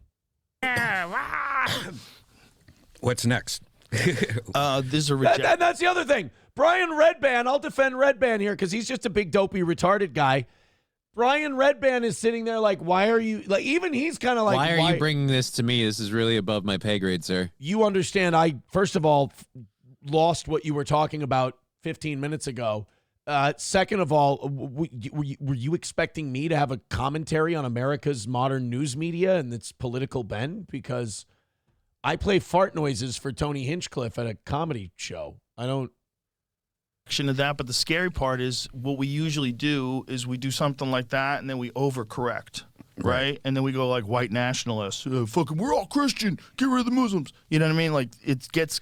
[SPEAKER 9] What's next?
[SPEAKER 2] This is a rejection.
[SPEAKER 3] And that's the other thing. Brian Redban, I'll defend Redban here because he's just a big dopey retarded guy. Brian Redban is sitting there like, why are you, like, even he's kind of like,
[SPEAKER 13] why are you bringing this to me? This is really above my pay grade, sir.
[SPEAKER 3] You understand, I, first of all, lost what you were talking about 15 minutes ago. Second of all, were you expecting me to have a commentary on America's modern news media and its political bend? Because I play fart noises for Tony Hinchcliffe at a comedy show. I don't.
[SPEAKER 2] Of that, but the scary part is what we usually do is we do something like that and then we overcorrect, right? And then we go like white nationalists, fucking, we're all Christian, get rid of the Muslims. You know what I mean? Like it gets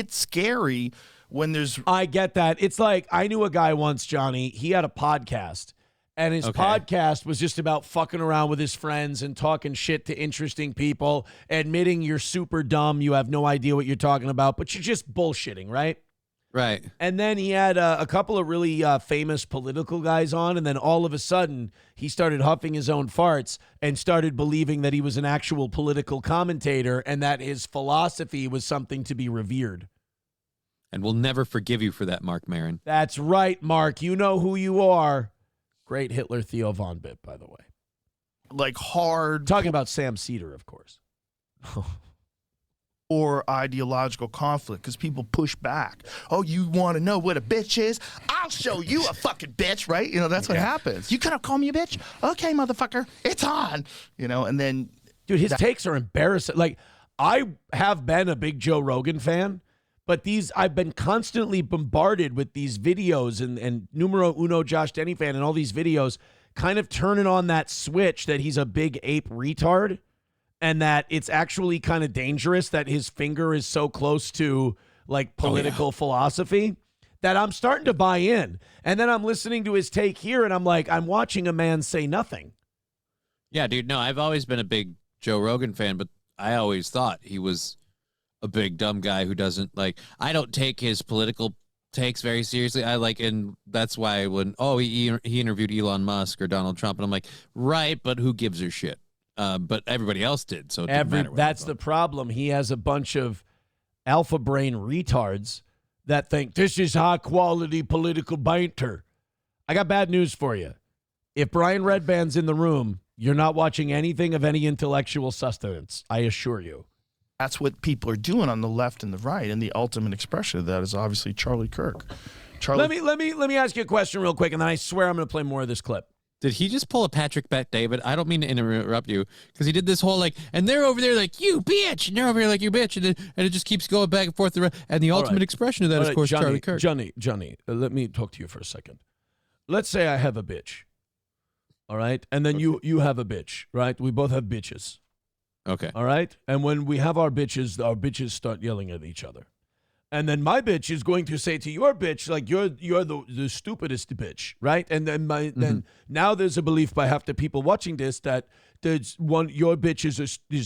[SPEAKER 2] scary when there's.
[SPEAKER 3] I get that. It's like I knew a guy once, Johnny. He had a podcast, and his podcast was just about fucking around with his friends and talking shit to interesting people, admitting you're super dumb, you have no idea what you're talking about, but you're just bullshitting, right?
[SPEAKER 13] Right.
[SPEAKER 3] And then he had a couple of really famous political guys on, and then all of a sudden he started huffing his own farts and started believing that he was an actual political commentator and that his philosophy was something to be revered.
[SPEAKER 13] And we'll never forgive you for that, Mark Maron.
[SPEAKER 3] That's right, Mark. You know who you are. Great Hitler Theo von Bitt, by the way.
[SPEAKER 2] Like hard.
[SPEAKER 3] Talking about Sam Cedar, of course.
[SPEAKER 2] Or ideological conflict because people push back. Oh, you want to know what a bitch is? I'll show you a fucking bitch, right? You know, that's what happens. You gonna call me a bitch? Okay, motherfucker, it's on. You know, and then.
[SPEAKER 3] Dude, his takes are embarrassing. Like, I have been a big Joe Rogan fan, but I've been constantly bombarded with these videos and numero uno Josh Denny fan and all these videos kind of turning on that switch that he's a big ape retard. And that it's actually kind of dangerous that his finger is so close to like political philosophy that I'm starting to buy in. And then I'm listening to his take here and I'm like, I'm watching a man say nothing.
[SPEAKER 13] Yeah, dude. No, I've always been a big Joe Rogan fan, but I always thought he was a big dumb guy who doesn't like, I don't take his political takes very seriously. And that's why when, he interviewed Elon Musk or Donald Trump and I'm like, right, but who gives a shit? But everybody else did, so it didn't matter.
[SPEAKER 3] That's the problem. He has a bunch of alpha brain retards that think this is high quality political banter. I got bad news for you. If Brian Redban's in the room, you're not watching anything of any intellectual sustenance. I assure you.
[SPEAKER 2] That's what people are doing on the left and the right, and the ultimate expression of that is obviously Charlie Kirk.
[SPEAKER 3] Let me ask you a question real quick, and then I swear I'm going to play more of this clip.
[SPEAKER 13] Did he just pull a Patrick Bet David? I don't mean to interrupt you because he did this whole and they're over there like, you bitch, and they're over here like, you bitch, and it just keeps going back and forth. And the ultimate expression of that is, of course,
[SPEAKER 3] Johnny,
[SPEAKER 13] Charlie Kirk.
[SPEAKER 3] Johnny, let me talk to you for a second. Let's say I have a bitch, all right? And then you have a bitch, right? We both have bitches.
[SPEAKER 13] Okay.
[SPEAKER 3] All right? And when we have our bitches start yelling at each other. And then my bitch is going to say to your bitch, like, you're the stupidest bitch, right? And then then now there's a belief by half the people watching this that your bitch is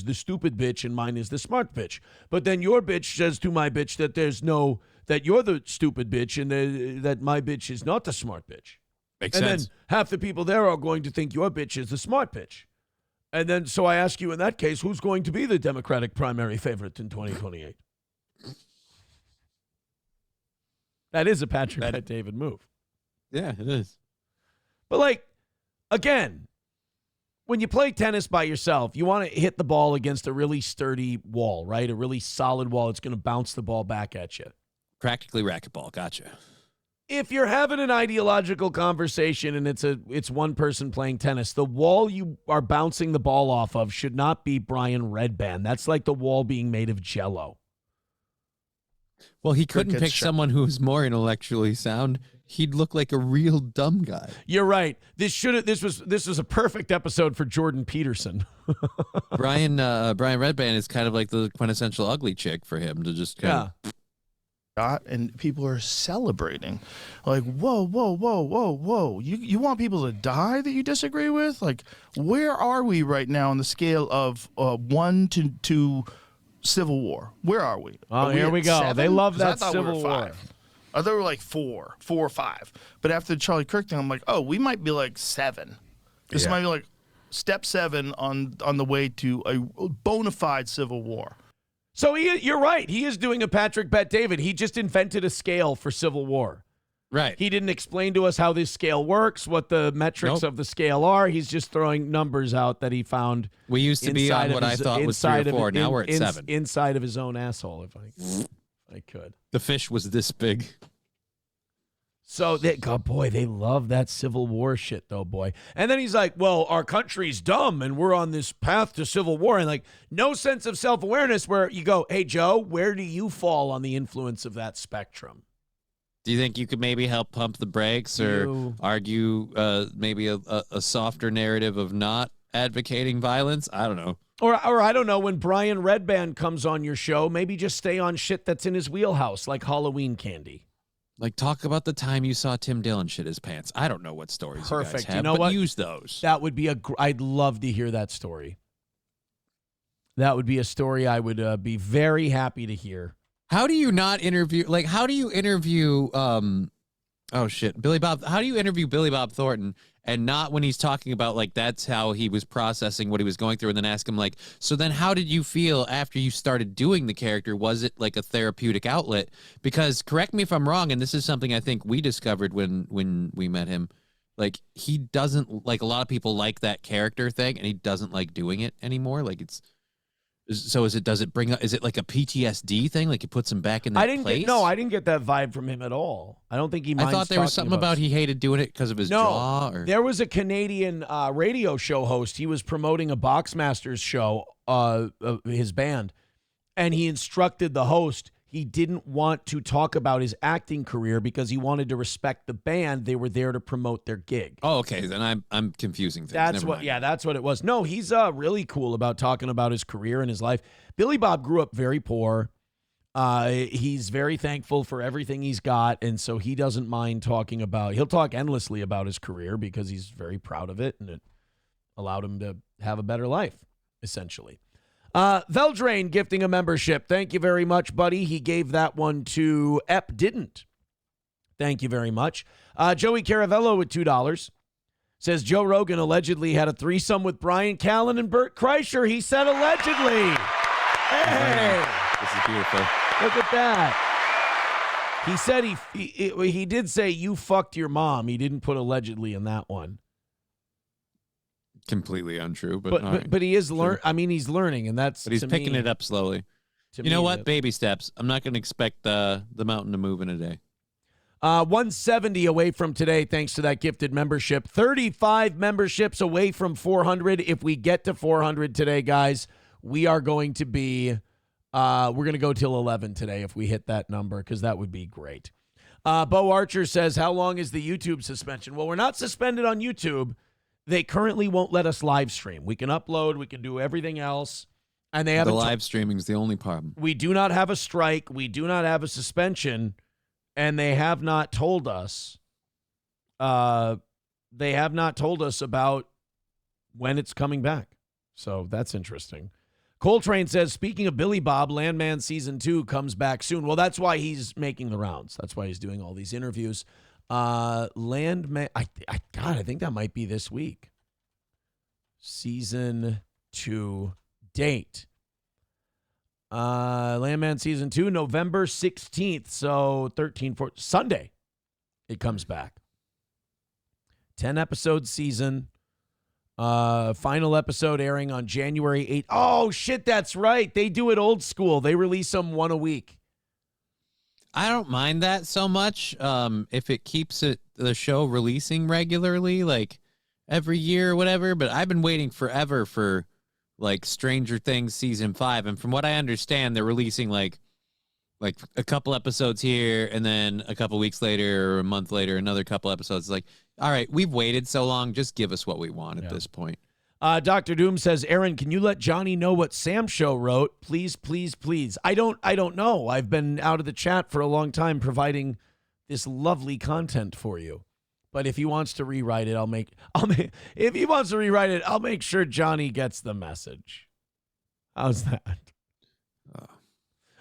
[SPEAKER 3] the stupid bitch and mine is the smart bitch. But then your bitch says to my bitch that you're the stupid bitch and that my bitch is not the smart bitch.
[SPEAKER 13] Makes
[SPEAKER 3] and
[SPEAKER 13] sense.
[SPEAKER 3] Then half the people there are going to think your bitch is the smart bitch. And then, so I ask you in that case, who's going to be the Democratic primary favorite in 2028? That is a Patrick Bet-David move.
[SPEAKER 13] Yeah, it is.
[SPEAKER 3] But, like, again, when you play tennis by yourself, you want to hit the ball against a really sturdy wall, right? A really solid wall. It's going to bounce the ball back at you.
[SPEAKER 13] Practically racquetball. Gotcha.
[SPEAKER 3] If you're having an ideological conversation and it's one person playing tennis, the wall you are bouncing the ball off of should not be Brian Redband. That's like the wall being made of Jell-O.
[SPEAKER 13] Well, he couldn't pick someone who's more intellectually sound. He'd look like a real dumb guy.
[SPEAKER 3] You're right. This was a perfect episode for Jordan Peterson.
[SPEAKER 13] Brian Redband is kind of like the quintessential ugly chick for him to just kind of.
[SPEAKER 2] And people are celebrating, like, whoa. You want people to die that you disagree with? Like, where are we right now on the scale of 1 to Civil War? Where are we?
[SPEAKER 3] Oh, here we go.
[SPEAKER 2] 7?
[SPEAKER 3] They love that
[SPEAKER 2] Civil War. I thought we were like 4 or 5. But after the Charlie Kirk thing, I'm like, oh, we might be like 7. This might be like step 7 on the way to a bona fide Civil War.
[SPEAKER 3] So you're right. He is doing a Patrick Bet-David. He just invented a scale for Civil War.
[SPEAKER 13] Right.
[SPEAKER 3] He didn't explain to us how this scale works, what the metrics of the scale are. He's just throwing numbers out that he found.
[SPEAKER 13] We used to be on what I thought was 3 or 4. Now we're at 7.
[SPEAKER 3] Inside of his own asshole, if I could.
[SPEAKER 13] The fish was this big.
[SPEAKER 3] So, they love that Civil War shit, though, boy. And then he's like, well, our country's dumb, and we're on this path to Civil War. And, like, no sense of self-awareness where you go, hey, Joe, where do you fall on the influence of that spectrum?
[SPEAKER 13] Do you think you could maybe help pump the brakes or argue maybe a softer narrative of not advocating violence? I don't know.
[SPEAKER 3] Or I don't know, when Brian Redband comes on your show, maybe just stay on shit that's in his wheelhouse, like Halloween candy.
[SPEAKER 13] Like, talk about the time you saw Tim Dillon shit his pants. I don't know what stories you guys have,
[SPEAKER 3] you know
[SPEAKER 13] but
[SPEAKER 3] what?
[SPEAKER 13] Use those.
[SPEAKER 3] That would be I'd love to hear that story. That would be a story I would be very happy to hear.
[SPEAKER 13] How do you not interview, like, how do you interview, Billy Bob, how do you interview Billy Bob Thornton and not when he's talking about, like, that's how he was processing what he was going through, and then ask him, like, so then how did you feel after you started doing the character? Was it like a therapeutic outlet? Because, correct me if I'm wrong, and this is something I think we discovered when we met him, like, he doesn't, like, a lot of people like that character thing, and he doesn't like doing it anymore. Like, is it like a PTSD thing? Like, it puts him back in that place?
[SPEAKER 3] I didn't get that vibe from him at all. I don't think he minds.
[SPEAKER 13] I thought there was something about he hated doing it because of his jaw. Or...
[SPEAKER 3] There was a Canadian radio show host. He was promoting a Boxmasters show, his band, and he instructed the host. He didn't want to talk about his acting career because he wanted to respect the band. They were there to promote their gig.
[SPEAKER 13] Oh, okay. Then I'm confusing things.
[SPEAKER 3] That's what it was. No, he's really cool about talking about his career and his life. Billy Bob grew up very poor. He's very thankful for everything he's got, and so he doesn't mind talking about. He'll talk endlessly about his career because he's very proud of it, and it allowed him to have a better life, essentially. Veldrain gifting a membership. Thank you very much, buddy. He gave that one to Ep Didn't. Thank you very much. Joey Caravello with $2. Says Joe Rogan allegedly had a threesome with Brian Callen and Bert Kreischer. He said allegedly. Hey.
[SPEAKER 13] This is beautiful.
[SPEAKER 3] Look at that. He said he did say you fucked your mom. He didn't put allegedly in that one.
[SPEAKER 13] Completely untrue, but
[SPEAKER 3] but he is I mean, he's learning, and that's.
[SPEAKER 13] But he's picking it up slowly. You know what? Baby steps. I'm not going to expect the mountain to move in a day.
[SPEAKER 3] 170 away from today, thanks to that gifted membership. 35 memberships away from 400. If we get to 400 today, guys, we are going to be. We're going to go till 11 today if we hit that number, because that would be great. Bo Archer says, "How long is the YouTube suspension?" Well, we're not suspended on YouTube. They currently won't let us live stream. We can upload. We can do everything else. And they
[SPEAKER 13] The
[SPEAKER 3] haven't.
[SPEAKER 13] live streaming is the only problem.
[SPEAKER 3] We do not have a strike. We do not have a suspension, and they have not told us. They have not told us about when it's coming back. So that's interesting. Coltrane says, speaking of Billy Bob, Landman Season 2 comes back soon. Well, that's why he's making the rounds. That's why he's doing all these interviews. Landman, I think that might be this week. Season 2 date. Landman Season 2, November 16th. So 14, Sunday, it comes back. 10-episode season. Final episode airing on January 8th. Oh, shit, that's right. They do it old school. They release them one a week.
[SPEAKER 13] I don't mind that so much if it keeps the show releasing regularly, like every year or whatever. But I've been waiting forever for like Stranger Things season 5, and from what I understand, they're releasing like a couple episodes here, and then a couple weeks later or a month later, another couple episodes. It's like, all right, we've waited so long, just give us what we want at this point.
[SPEAKER 3] Dr. Doom says, Aaron, can you let Johnny know what Sam Show wrote? Please, please, please. I don't know. I've been out of the chat for a long time providing this lovely content for you. But if he wants to rewrite it, I'll make sure Johnny gets the message. How's that?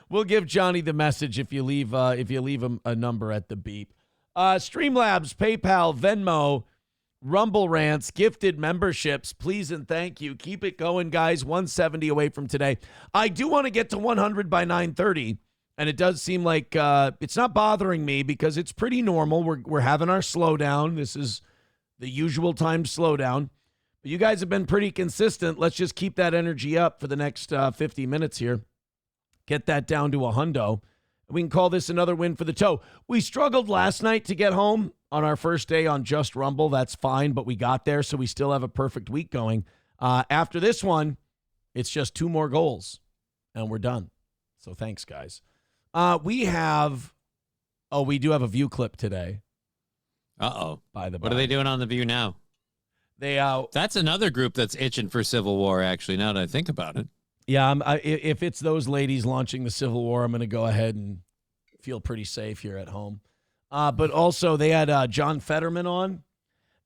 [SPEAKER 3] We'll give Johnny the message if you leave him a number at the beep. Streamlabs, PayPal, Venmo, Rumble Rants, gifted memberships, please and thank you. Keep it going, guys. 170 away from today. I do want to get to 100 by 9:30, and it does seem like it's not bothering me because it's pretty normal. We're having our slowdown. This is the usual time slowdown. But you guys have been pretty consistent. Let's just keep that energy up for the next 50 minutes here. Get that down to a hundo. We can call this another win for the toe. We struggled last night to get home on our first day on Just Rumble. That's fine, but we got there, so we still have a perfect week going. After this one, it's just 2 more goals, and we're done. So thanks, guys. We do have a View clip today.
[SPEAKER 13] Uh-oh.
[SPEAKER 3] By the
[SPEAKER 13] What are they doing on The View now?
[SPEAKER 3] That's
[SPEAKER 13] another group that's itching for civil war, actually, now that I think about it.
[SPEAKER 3] Yeah, if it's those ladies launching the Civil War, I'm going to go ahead and feel pretty safe here at home. But also, they had John Fetterman on.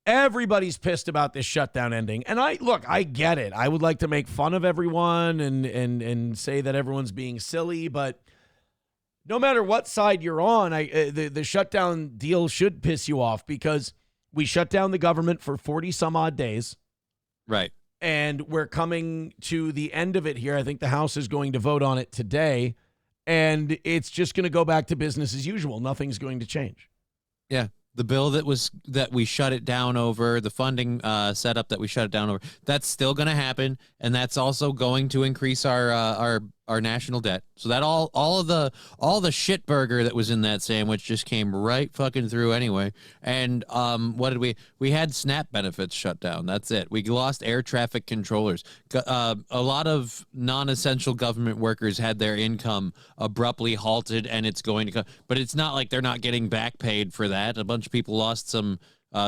[SPEAKER 3] Everybody's pissed about this shutdown ending. And I get it. I would like to make fun of everyone and say that everyone's being silly. But no matter what side you're on, the shutdown deal should piss you off because we shut down the government for 40 some odd days.
[SPEAKER 13] Right.
[SPEAKER 3] And we're coming to the end of it here. I think the House is going to vote on it today. And it's just going to go back to business as usual. Nothing's going to change.
[SPEAKER 13] Yeah. The bill that we shut it down over, the funding setup that we shut it down over, that's still going to happen. And that's also going to increase our national debt. So that all the shit burger that was in that sandwich just came right fucking through anyway. And what did we had SNAP benefits shut down. That's it. We lost air traffic controllers. A lot of non-essential government workers had their income abruptly halted, and it's going to come. But it's not like they're not getting back paid for that. A bunch of people lost some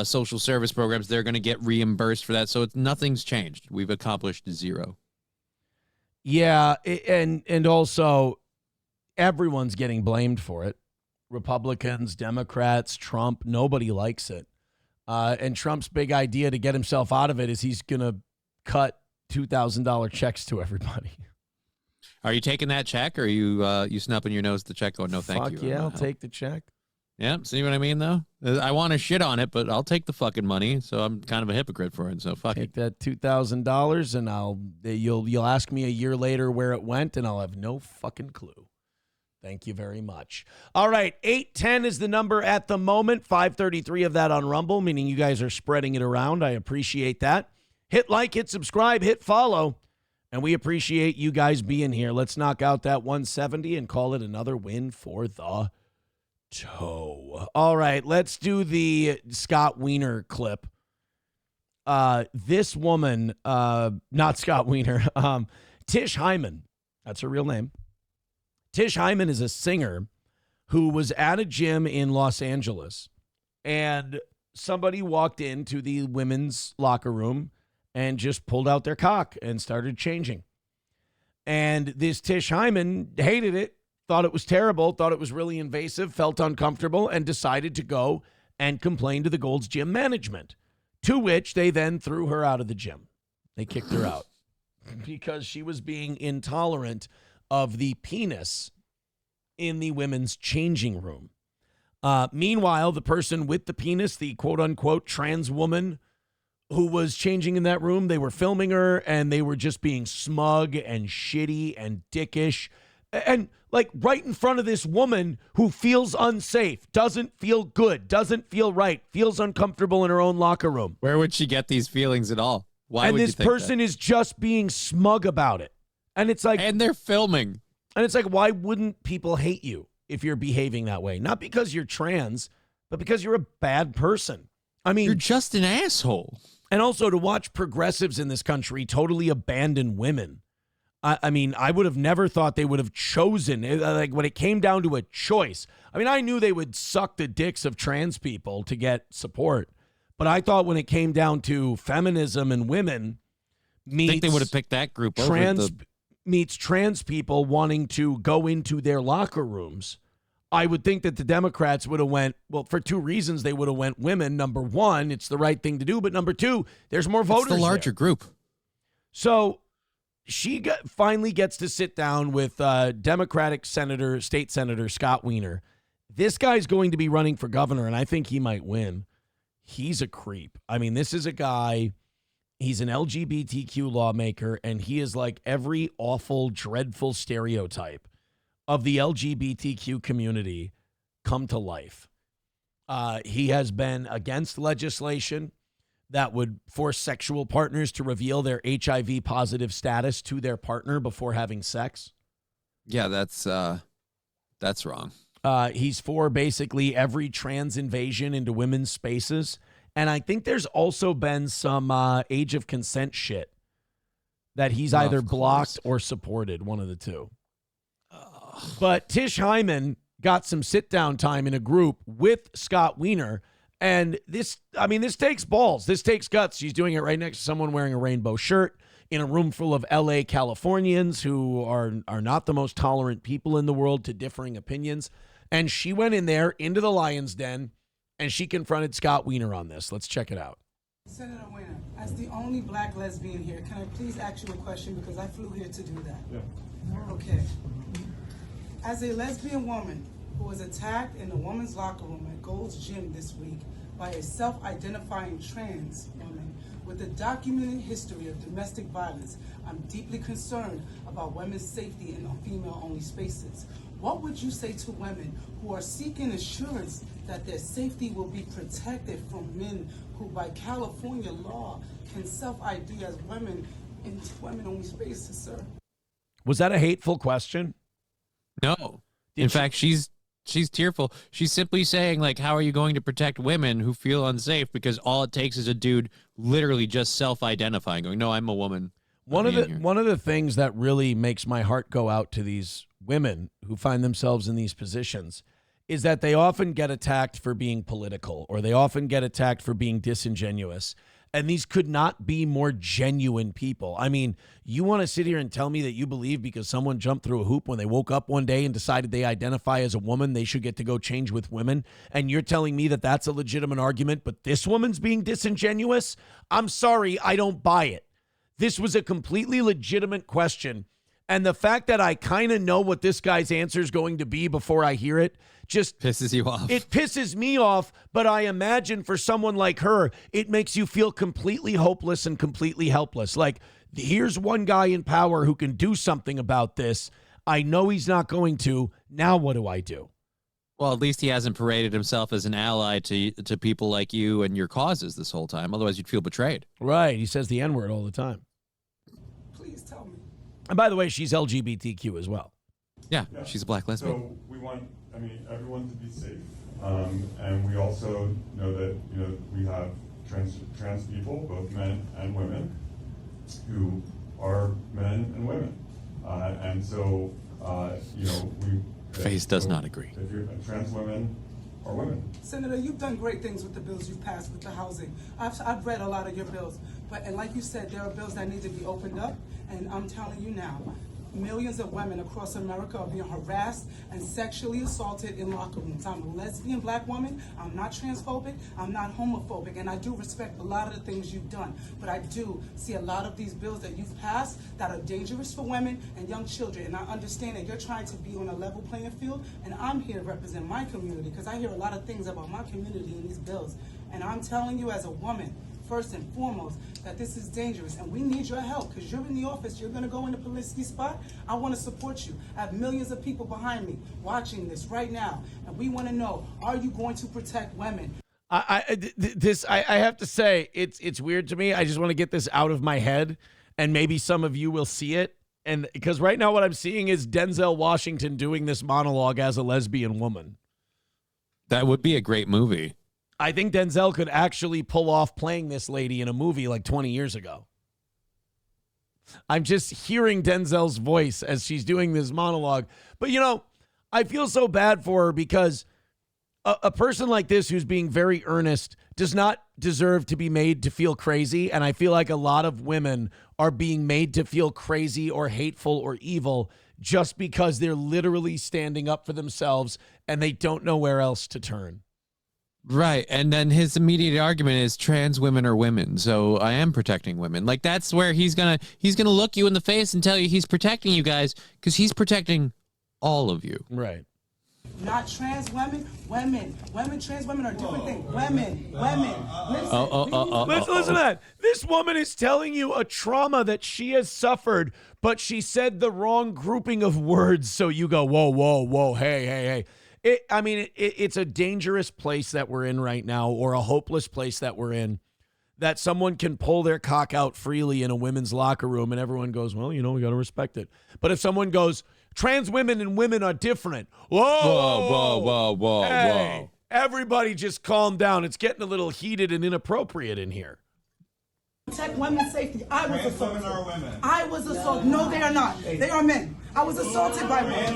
[SPEAKER 13] social service programs. They're going to get reimbursed for that. So nothing's changed. We've accomplished 0.
[SPEAKER 3] Yeah, and also everyone's getting blamed for it. Republicans, Democrats, Trump, nobody likes it. And Trump's big idea to get himself out of it is he's going to cut $2,000 checks to everybody.
[SPEAKER 13] Are you taking that check, or are you snubbing your nose at the check going, no, thank you?
[SPEAKER 3] Fuck yeah, I'll take the check.
[SPEAKER 13] Yeah, see what I mean, though? I want to shit on it, but I'll take the fucking money, so I'm kind of a hypocrite for it, so fuck it.
[SPEAKER 3] Take that $2,000, and you'll ask me a year later where it went, and I'll have no fucking clue. Thank you very much. All right, 810 is the number at the moment, 533 of that on Rumble, meaning you guys are spreading it around. I appreciate that. Hit like, hit subscribe, hit follow, and we appreciate you guys being here. Let's knock out that 170 and call it another win for the toe. All right, let's do the Scott Wiener clip. This woman, not Scott Wiener, Tish Hyman, that's her real name. Tish Hyman is a singer who was at a gym in Los Angeles, and somebody walked into the women's locker room and just pulled out their cock and started changing. And this Tish Hyman hated it, thought it was terrible, thought it was really invasive, felt uncomfortable, and decided to go and complain to the Gold's Gym management, to which they then threw her out of the gym. They kicked her out because she was being intolerant of the penis in the women's changing room. Meanwhile, the person with the penis, the quote-unquote trans woman who was changing in that room, they were filming her, and they were just being smug and shitty and dickish. And, like, right in front of this woman who feels unsafe, doesn't feel good, doesn't feel right, feels uncomfortable in her own locker room.
[SPEAKER 13] Where would she get these feelings at all? Why
[SPEAKER 3] and
[SPEAKER 13] would
[SPEAKER 3] this
[SPEAKER 13] you think
[SPEAKER 3] person
[SPEAKER 13] that?
[SPEAKER 3] is just being smug about it. And it's like...
[SPEAKER 13] And they're filming.
[SPEAKER 3] And it's like, why wouldn't people hate you if you're behaving that way? Not because you're trans, but because you're a bad person. I mean...
[SPEAKER 13] You're just an asshole.
[SPEAKER 3] And also to watch progressives in this country totally abandon women. I mean, I would have never thought they would have chosen, like when it came down to a choice. I mean, I knew they would suck the dicks of trans people to get support. But I thought when it came down to feminism and women meets...
[SPEAKER 13] I think they would have picked that group
[SPEAKER 3] meets trans people wanting to go into their locker rooms. I would think that the Democrats would have went, well, for two reasons they would have went women. Number one, it's the right thing to do. But number two, there's more voters
[SPEAKER 13] It's the larger
[SPEAKER 3] there.
[SPEAKER 13] group.
[SPEAKER 3] So she finally gets to sit down with Democratic State Senator Scott Wiener. This guy's going to be running for governor, and I think he might win. He's a creep. I mean, this is a guy, he's an LGBTQ lawmaker, and he is like every awful, dreadful stereotype of the LGBTQ community come to life. He has been against legislation that would force sexual partners to reveal their HIV positive status to their partner before having sex.
[SPEAKER 13] Yeah, that's wrong.
[SPEAKER 3] He's for basically every trans invasion into women's spaces. And I think there's also been some age of consent shit that he's either blocked or supported, one of the two. But Tish Hyman got some sit-down time in a group with Scott Wiener. And this takes balls. This takes guts. She's doing it right next to someone wearing a rainbow shirt in a room full of L.A. Californians who are not the most tolerant people in the world to differing opinions. And she went in there into the lion's den, and she confronted Scott Wiener on this. Let's check it out.
[SPEAKER 4] Senator Wiener, as the only black lesbian here, can I please ask you a question because I flew here to do that? Yeah. Okay. As a lesbian woman who was attacked in the women's locker room at Gold's Gym this week by a self-identifying trans woman with a documented history of domestic violence, I'm deeply concerned about women's safety in female-only spaces. What would you say to women who are seeking assurance that their safety will be protected from men who, by California law, can self-ID as women in women-only spaces, sir?
[SPEAKER 3] Was that a hateful question?
[SPEAKER 13] No. In fact, she's tearful. She's simply saying, like, how are you going to protect women who feel unsafe? Because all it takes is a dude literally just self-identifying, going, no, I'm a woman.
[SPEAKER 3] One of the things that really makes my heart go out to these women who find themselves in these positions is that they often get attacked for being political, or they often get attacked for being disingenuous. And these could not be more genuine people. I mean, you want to sit here and tell me that you believe because someone jumped through a hoop when they woke up one day and decided they identify as a woman, they should get to go change with women. And you're telling me that that's a legitimate argument, but this woman's being disingenuous? I'm sorry, I don't buy it. This was a completely legitimate question. And the fact that I kind of know what this guy's answer is going to be before I hear it just
[SPEAKER 13] pisses you off.
[SPEAKER 3] It pisses me off, but I imagine for someone like her, it makes you feel completely hopeless and completely helpless. Like, here's one guy in power who can do something about this. I know he's not going to. Now what do I do?
[SPEAKER 13] Well, at least he hasn't paraded himself as an ally to people like you and your causes this whole time. Otherwise, you'd feel betrayed.
[SPEAKER 3] Right. He says the N-word all the time.
[SPEAKER 4] Please tell me.
[SPEAKER 3] And by the way, she's LGBTQ as well.
[SPEAKER 13] Yeah, she's a black lesbian.
[SPEAKER 7] So we want, everyone to be safe. And we also know that, we have trans people, both men and women, who are men and women. And so,
[SPEAKER 13] Faith does not agree.
[SPEAKER 7] If you're trans women are women.
[SPEAKER 4] Senator, you've done great things with the bills you've passed with the housing. I've read a lot of your bills. And like you said, there are bills that need to be opened up. And I'm telling you now, millions of women across America are being harassed and sexually assaulted in locker rooms. I'm a lesbian black woman. I'm not transphobic. I'm not homophobic. And I do respect a lot of the things you've done. But I do see a lot of these bills that you've passed that are dangerous for women and young children. And I understand that you're trying to be on a level playing field. And I'm here to represent my community because I hear a lot of things about my community in these bills. And I'm telling you as a woman, first and foremost, that this is dangerous and we need your help because you're in the office, you're going to go in the publicity spot. I want to support you. I have millions of people behind me watching this right now, and we want to know, are you going to protect women?
[SPEAKER 3] I have to say, it's weird to me. I just want to get this out of my head, and maybe some of you will see it. And because right now what I'm seeing is Denzel Washington doing this monologue as a lesbian woman.
[SPEAKER 13] That would be a great movie.
[SPEAKER 3] I think Denzel could actually pull off playing this lady in a movie like 20 years ago. I'm just hearing Denzel's voice as she's doing this monologue. But, you know, I feel so bad for her because a person like this who's being very earnest does not deserve to be made to feel crazy. And I feel like a lot of women are being made to feel crazy or hateful or evil just because they're literally standing up for themselves and they don't know where else to turn.
[SPEAKER 13] Right, and then his immediate argument is trans women are women, so I am protecting women. Like that's where he's gonna look you in the face and tell you he's protecting you guys because he's protecting all of you.
[SPEAKER 3] Right.
[SPEAKER 4] Not trans women, women, trans women are different things. Women. Listen.
[SPEAKER 3] Listen to that. This woman is telling you a trauma that she has suffered, but she said the wrong grouping of words, so you go, whoa, hey. It's a dangerous place that we're in right now, or a hopeless place that we're in, that someone can pull their cock out freely in a women's locker room and everyone goes, well, you know, we got to respect it. But if someone goes, trans women and women are different. Whoa. Hey, everybody just calm down. It's getting a little heated and inappropriate in here.
[SPEAKER 4] Protect women's safety. I was assaulted. Women are women. I was assaulted. No, they are not. They are men. I was assaulted by men.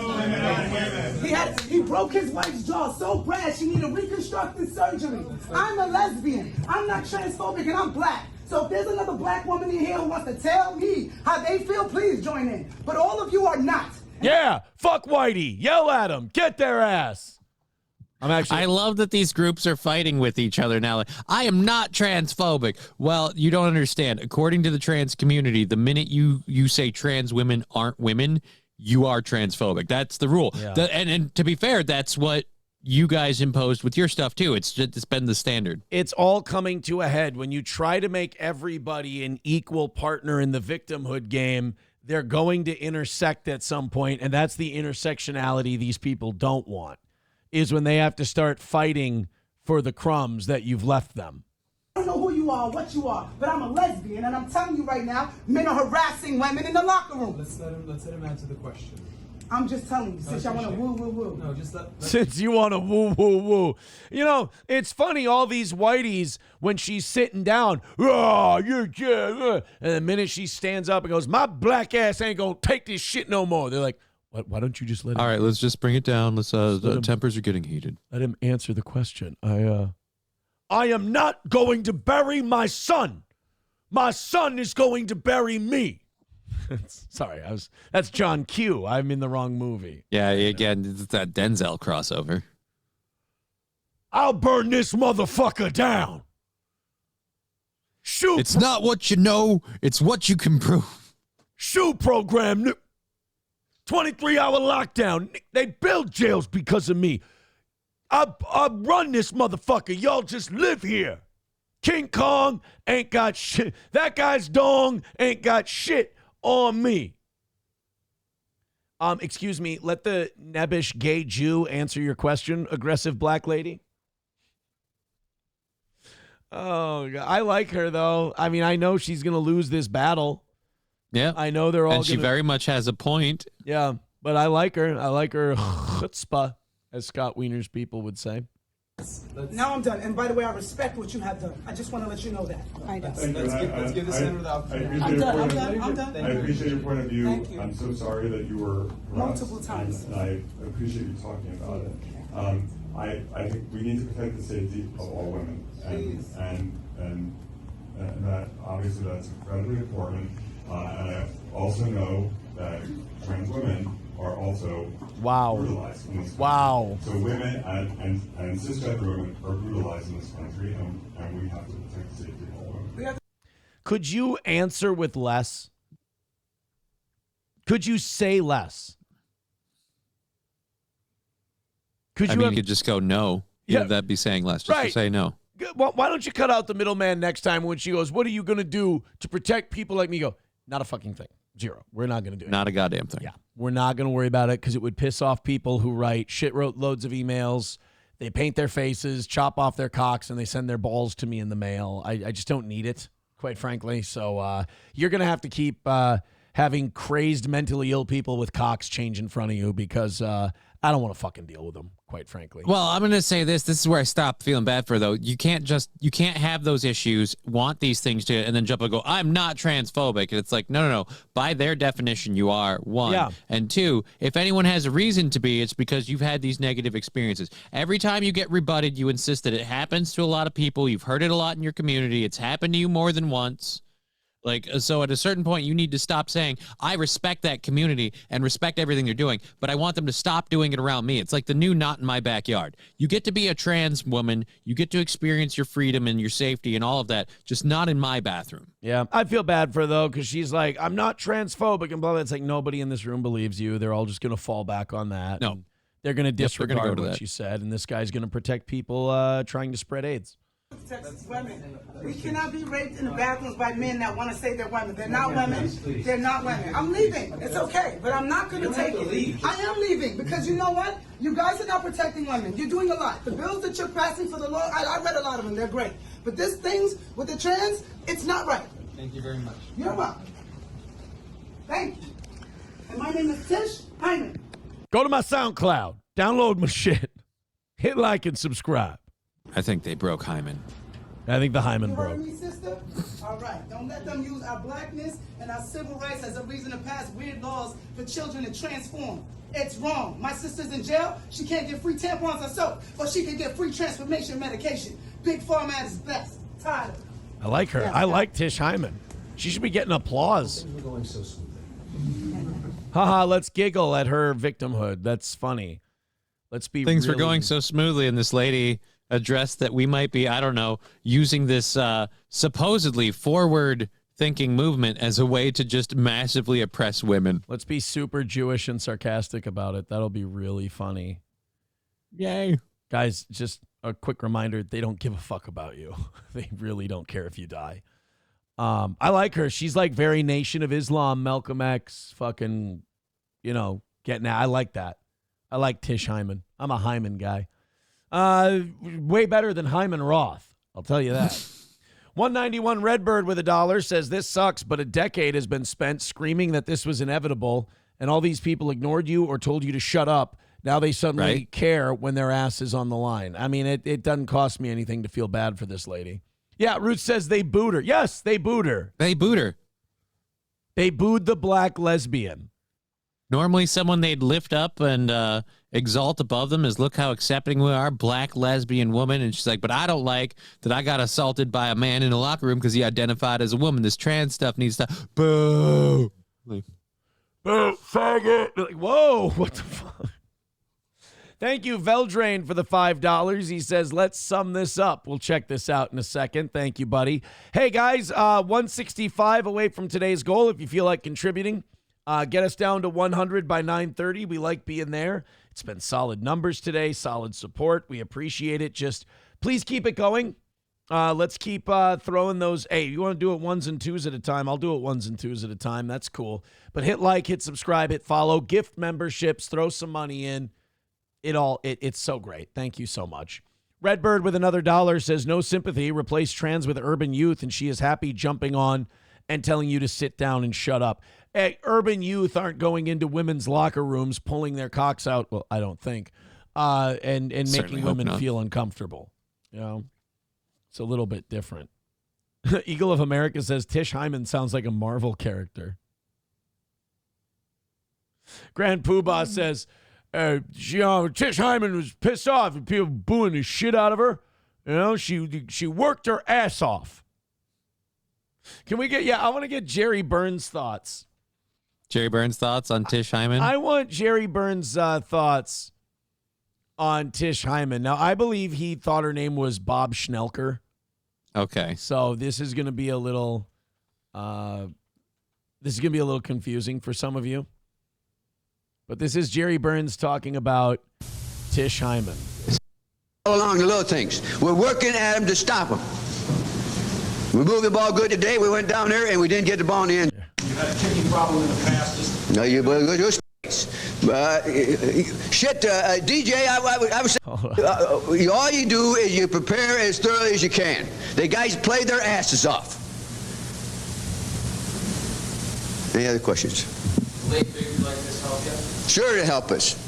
[SPEAKER 4] He broke his wife's jaw so bad she needed reconstructive surgery. I'm a lesbian. I'm not transphobic and I'm black. So if there's another black woman in here who wants to tell me how they feel, please join in. But all of you are not.
[SPEAKER 3] Yeah, fuck Whitey. Yell at them. Get their ass.
[SPEAKER 13] I love that these groups are fighting with each other now. Like, I am not transphobic. Well, you don't understand. According to the trans community, the minute you say trans women aren't women, you are transphobic. That's the rule. Yeah. And to be fair, that's what you guys imposed with your stuff too. It's been the standard.
[SPEAKER 3] It's all coming to a head when you try to make everybody an equal partner in the victimhood game. They're going to intersect at some point, and that's the intersectionality these people don't want. Is when they have to start fighting for the crumbs that you've left them.
[SPEAKER 4] I don't know who you are, what you are, but I'm a lesbian, and I'm telling you right now, men are harassing women in the locker room.
[SPEAKER 6] Let's let him answer the question.
[SPEAKER 4] I'm just telling you, since y'all want to woo.
[SPEAKER 6] No, just let
[SPEAKER 3] Since you want to woo. You know, it's funny, all these whiteys, when she's sitting down, and the minute she stands up and goes, my black ass ain't gonna take this shit no more. They're like, why don't you just let him?
[SPEAKER 13] All right, let's just bring it down. The tempers are getting heated.
[SPEAKER 3] Let him answer the question. I am not going to bury my son. My son is going to bury me. Sorry, that's John Q. I'm in the wrong movie.
[SPEAKER 13] Yeah, again, it's that Denzel crossover.
[SPEAKER 3] I'll burn this motherfucker down. Shoot.
[SPEAKER 13] It's not what you know, it's what you can prove.
[SPEAKER 3] Shoe program. 23-hour lockdown. They build jails because of me. I run this motherfucker. Y'all just live here. King Kong ain't got shit. That guy's dong ain't got shit on me. Excuse me. Let the nebbish gay Jew answer your question, aggressive black lady. Oh, God. I like her, though. I mean, I know she's going to lose this battle.
[SPEAKER 13] Yeah,
[SPEAKER 3] I know they're all.
[SPEAKER 13] And she very much has a point.
[SPEAKER 3] Yeah, but I like her. I like her chutzpah, as Scott Wiener's people would say.
[SPEAKER 4] Now I'm done. And by the way, I respect what you have done. I just want to let you know that.
[SPEAKER 6] Let's give the senator the opportunity.
[SPEAKER 4] I'm done.
[SPEAKER 7] I appreciate your point of view.
[SPEAKER 4] Thank you.
[SPEAKER 7] I'm so sorry that you were harassed,
[SPEAKER 4] multiple times.
[SPEAKER 7] and I appreciate you talking about it. I think we need to protect the safety of all women, and that obviously that's incredibly important. And I also know that trans women are also brutalized in this country.
[SPEAKER 3] Wow.
[SPEAKER 7] So women and cisgender women are brutalized in this country, and we have to protect the safety of all women.
[SPEAKER 3] Could you answer with less? Could you say less?
[SPEAKER 13] You could just go no.
[SPEAKER 3] Yeah.
[SPEAKER 13] That'd be saying less. Just to say no.
[SPEAKER 3] Well, why don't you cut out the middleman next time when she goes, what are you going to do to protect people like me? You go, not a fucking thing. Zero. We're not going to do it.
[SPEAKER 13] Not a goddamn thing.
[SPEAKER 3] Yeah. We're not going to worry about it because it would piss off people who write loads of emails. They paint their faces, chop off their cocks, and they send their balls to me in the mail. I just don't need it, quite frankly. So you're going to have to keep having crazed, mentally ill people with cocks change in front of you because I don't want to fucking deal with them, quite frankly.
[SPEAKER 13] Well, I'm going to say this. This is where I stop feeling bad for, though. You can't have those issues, want these things to, and then jump and go, I'm not transphobic. And it's like, no. By their definition, you are, one.
[SPEAKER 3] Yeah.
[SPEAKER 13] And two, if anyone has a reason to be, it's because you've had these negative experiences. Every time you get rebutted, you insist that it happens to a lot of people. You've heard it a lot in your community. It's happened to you more than once. So at a certain point, you need to stop saying, I respect that community and respect everything they're doing, but I want them to stop doing it around me. It's like the new not in my backyard. You get to be a trans woman. You get to experience your freedom and your safety and all of that, just not in my bathroom.
[SPEAKER 3] Yeah, I feel bad for her, though, because she's like, I'm not transphobic and blah, blah. It's like nobody in this room believes you. They're all just going to fall back on that.
[SPEAKER 13] No.
[SPEAKER 3] They're going to disregard
[SPEAKER 13] go to
[SPEAKER 3] what
[SPEAKER 13] that.
[SPEAKER 3] she said, and this guy's going to protect people trying to spread AIDS.
[SPEAKER 4] Texas women. We cannot be raped in the bathrooms by men that want to say they're women. They're not women. They're not women. I'm leaving. It's okay, but I'm not going to take it. I am leaving because you know what? You guys are not protecting women. You're doing a lot. The bills that you're passing for the law, I read a lot of them. They're great. But this things with the trans, it's not right.
[SPEAKER 6] Thank you very much.
[SPEAKER 4] You're welcome. Thank you. And my name is Tish Hyman.
[SPEAKER 3] Go to my SoundCloud. Download my shit. Hit like and subscribe.
[SPEAKER 13] I think they broke Hyman.
[SPEAKER 3] I think the Hyman
[SPEAKER 4] You
[SPEAKER 3] broke.
[SPEAKER 4] heard me, sister? All right. Don't let them use our blackness and our civil rights as a reason to pass weird laws for children to transform. It's wrong. My sister's in jail. She can't get free tampons or soap, but she can get free transformation medication. Big Pharma is best. Tired of it.
[SPEAKER 3] I like her. I like Tish Hyman. She should be getting applause.
[SPEAKER 6] We're going so smoothly.
[SPEAKER 3] Haha, let's giggle at her victimhood. That's funny. Let's be
[SPEAKER 13] Things were
[SPEAKER 3] really-
[SPEAKER 13] going so smoothly, and this lady addressed that we might be, I don't know, using this supposedly forward-thinking movement as a way to just massively oppress women.
[SPEAKER 3] Let's be super Jewish and sarcastic about it. That'll be really funny.
[SPEAKER 13] Yay.
[SPEAKER 3] Guys, just a quick reminder, they don't give a fuck about you. They really don't care if you die. I like her. She's like very Nation of Islam, Malcolm X, fucking, getting out. I like that. I like Tish Hyman. I'm a Hyman guy. Way better than Hyman Roth. I'll tell you that. 191 Redbird with $1 says, this sucks, but a decade has been spent screaming that this was inevitable, and all these people ignored you or told you to shut up. Now they suddenly care when their ass is on the line. I mean, it doesn't cost me anything to feel bad for this lady. Yeah, Ruth says they booed her. Yes, they booed her.
[SPEAKER 13] They booed her.
[SPEAKER 3] They booed the black lesbian.
[SPEAKER 13] Normally someone they'd lift up and exalt above them is, look how accepting we are, black lesbian woman. And she's like, but I don't like that I got assaulted by a man in a locker room because he identified as a woman. This trans stuff needs to, boo. Like,
[SPEAKER 3] boo, faggot. Like, whoa, what the fuck? Thank you, Veldrain, for the $5. He says, let's sum this up. We'll check this out in a second. Thank you, buddy. Hey, guys, 165 away from today's goal. If you feel like contributing, get us down to 100 by 9:30. We like being there. It's been solid numbers today, solid support. We appreciate it. Just please keep it going. Let's keep throwing those. Hey, you want to do it ones and twos at a time? I'll do it ones and twos at a time. That's cool. But hit like, hit subscribe, hit follow, gift memberships, throw some money in. It's so great. Thank you so much. Redbird with another $1 says, no sympathy. Replace trans with urban youth, and she is happy jumping on and telling you to sit down and shut up. Hey, urban youth aren't going into women's locker rooms, pulling their cocks out. Well, I don't think, and making women feel uncomfortable. It's a little bit different. Eagle of America says Tish Hyman sounds like a Marvel character. Grand Poobah says, Tish Hyman was pissed off and people booing the shit out of her. She worked her ass off. Can we get? Yeah, I want to get Jerry Burns' thoughts.
[SPEAKER 13] Jerry Burns' thoughts on Tish Hyman?
[SPEAKER 3] I want Jerry Burns' thoughts on Tish Hyman. Now, I believe he thought her name was Bob Schnelker.
[SPEAKER 13] Okay.
[SPEAKER 3] So this is going to be a little confusing for some of you. But this is Jerry Burns talking about Tish Hyman.
[SPEAKER 8] Along the little things. We're working at them to stop them. We moved the ball good today. We went down there and we didn't get the ball in the end.
[SPEAKER 11] You had a kicking problem in the past.
[SPEAKER 8] No, you shit, DJ, I was saying, all you do is you prepare as thoroughly as you can. The guys played their asses off. Any other questions?
[SPEAKER 11] Late figures like this help you?
[SPEAKER 8] Sure to help us.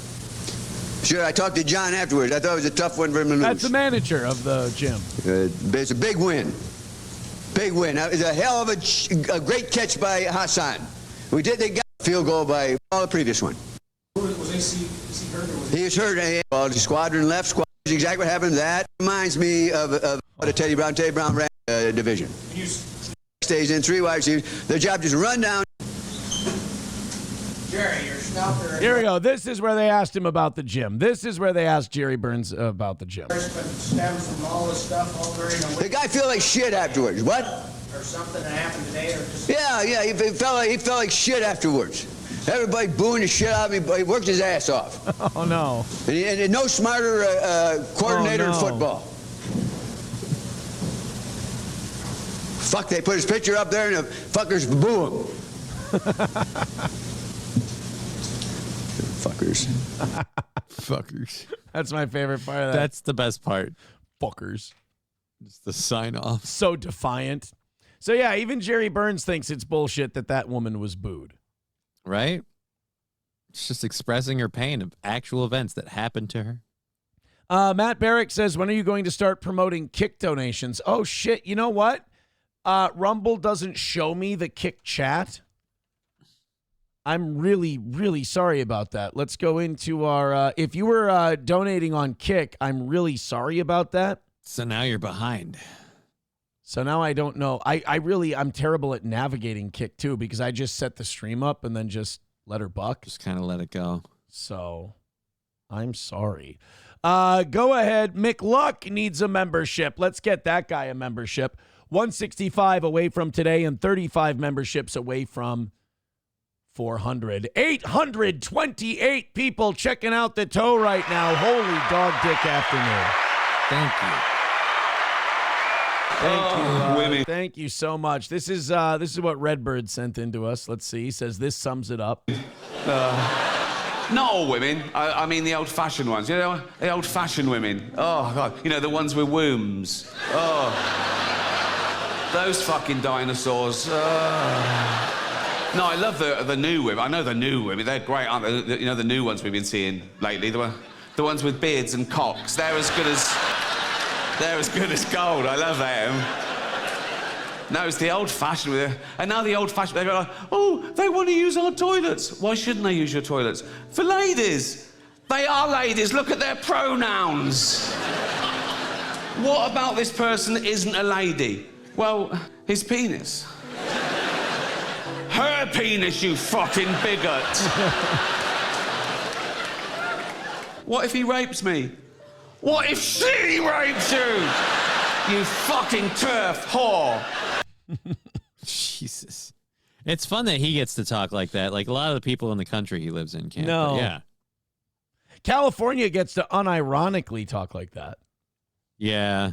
[SPEAKER 8] Sure, I talked to John afterwards. I thought it was a tough one for him to lose.
[SPEAKER 3] That's the manager of the gym.
[SPEAKER 8] It's a big win. Big win. It was a hell of a great catch by Hassan. We got a field goal by all the previous one.
[SPEAKER 11] Was AC hurt or was
[SPEAKER 8] he was hurt. Well, the squadron left. Squadron is exactly what happened. That reminds me of the Teddy Brown ran division. Stays in 3 wide receivers. Their job just run down.
[SPEAKER 11] Jerry, you're snouter.
[SPEAKER 3] Here we go. This is where they asked him about the gym. This is where they asked Jerry Burns about the gym.
[SPEAKER 11] Stems from all this stuff all during
[SPEAKER 8] the guy feel like shit afterwards. What?
[SPEAKER 11] Or something that happened today, or just
[SPEAKER 8] Yeah. He felt like shit afterwards. Everybody booing the shit out of him. He worked his ass off.
[SPEAKER 3] Oh no!
[SPEAKER 8] And no smarter coordinator in football. Fuck! They put his picture up there, and the fuckers boo him. Fuckers.
[SPEAKER 13] Fuckers.
[SPEAKER 3] That's my favorite part of that.
[SPEAKER 13] That's the best part.
[SPEAKER 3] Fuckers.
[SPEAKER 13] Just the sign off.
[SPEAKER 3] So defiant. So yeah, even Jerry Burns thinks it's bullshit that woman was booed.
[SPEAKER 13] Right? It's just expressing her pain of actual events that happened to her.
[SPEAKER 3] Matt Barrick says, when are you going to start promoting kick donations? Oh, shit. You know what? Rumble doesn't show me the kick chat. I'm really, really sorry about that. Let's go into our, if you were donating on Kick, I'm really sorry about that.
[SPEAKER 13] So now you're behind.
[SPEAKER 3] So now I don't know. I'm terrible at navigating Kick too, because I just set the stream up and then just let her buck.
[SPEAKER 13] Just kind of let it go.
[SPEAKER 3] So I'm sorry. Go ahead. McLuck needs a membership. Let's get that guy a membership. 165 away from today and 35 memberships away from 400. 828 people checking out the toe right now. Holy dog dick afternoon.
[SPEAKER 13] Thank you.
[SPEAKER 3] Thank you. Women. Thank you so much. This is what Redbird sent into us. Let's see. He says this sums it up.
[SPEAKER 23] Not all women. I mean the old-fashioned ones. You know, the old-fashioned women. Oh, God. You know, the ones with wombs. Oh. Those fucking dinosaurs. No, I love the new women. I know the new women. They're great, aren't they? You know, the new ones we've been seeing lately. The ones with beards and cocks. They're as good as gold. I love them. No, it's the old-fashioned. And now the old-fashioned, they go like, oh, they want to use our toilets. Why shouldn't they use your toilets? For ladies. They are ladies. Look at their pronouns. What about this person isn't a lady? Well, his penis. Her penis, you fucking bigot. What if he rapes me? What if she rapes you? You fucking turf whore.
[SPEAKER 13] Jesus. It's fun that he gets to talk like that. Like a lot of the people in the country he lives in can't.
[SPEAKER 3] No.
[SPEAKER 13] Yeah.
[SPEAKER 3] California gets to unironically talk like that.
[SPEAKER 13] Yeah.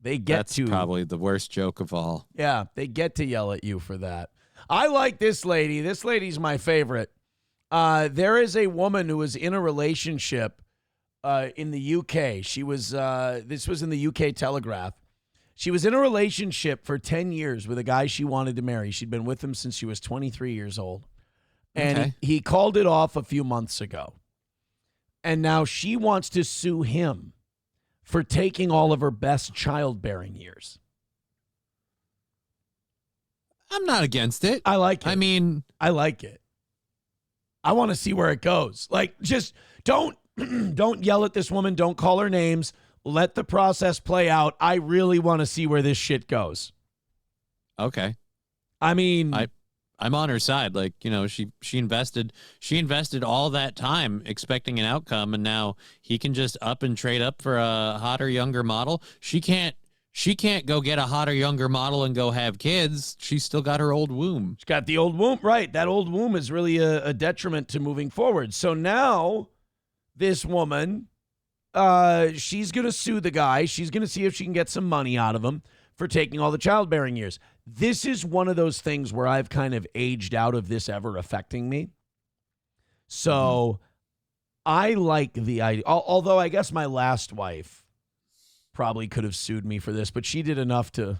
[SPEAKER 3] They get
[SPEAKER 13] That's
[SPEAKER 3] to.
[SPEAKER 13] probably the worst joke of all.
[SPEAKER 3] Yeah, they get to yell at you for that. I like this lady. This lady's my favorite. There is a woman who was in a relationship in the UK. She was, this was in the UK Telegraph. She was in a relationship for 10 years with a guy she wanted to marry. She'd been with him since she was 23 years old. And
[SPEAKER 13] Okay.
[SPEAKER 3] he called it off a few months ago. And now she wants to sue him for taking all of her best childbearing years.
[SPEAKER 13] I'm not against it.
[SPEAKER 3] I like it.
[SPEAKER 13] I mean,
[SPEAKER 3] I like it. I want to see where it goes. Like, just don't yell at this woman. Don't call her names. Let the process play out. I really want to see where this shit goes.
[SPEAKER 13] okay.
[SPEAKER 3] I mean,
[SPEAKER 13] I'm on her side. Like, you know, she invested all that time expecting an outcome, and now he can just up and trade up for a hotter, younger model. She can't go get a hotter, younger model and go have kids. She's still got her old womb.
[SPEAKER 3] She's got the old womb, right? That old womb is really a detriment to moving forward. So now this woman, she's going to sue the guy. She's going to see if she can get some money out of him for taking all the childbearing years. This is one of those things where I've kind of aged out of this ever affecting me. So I like the idea, although I guess my last wife probably could have sued me for this, but she did enough to,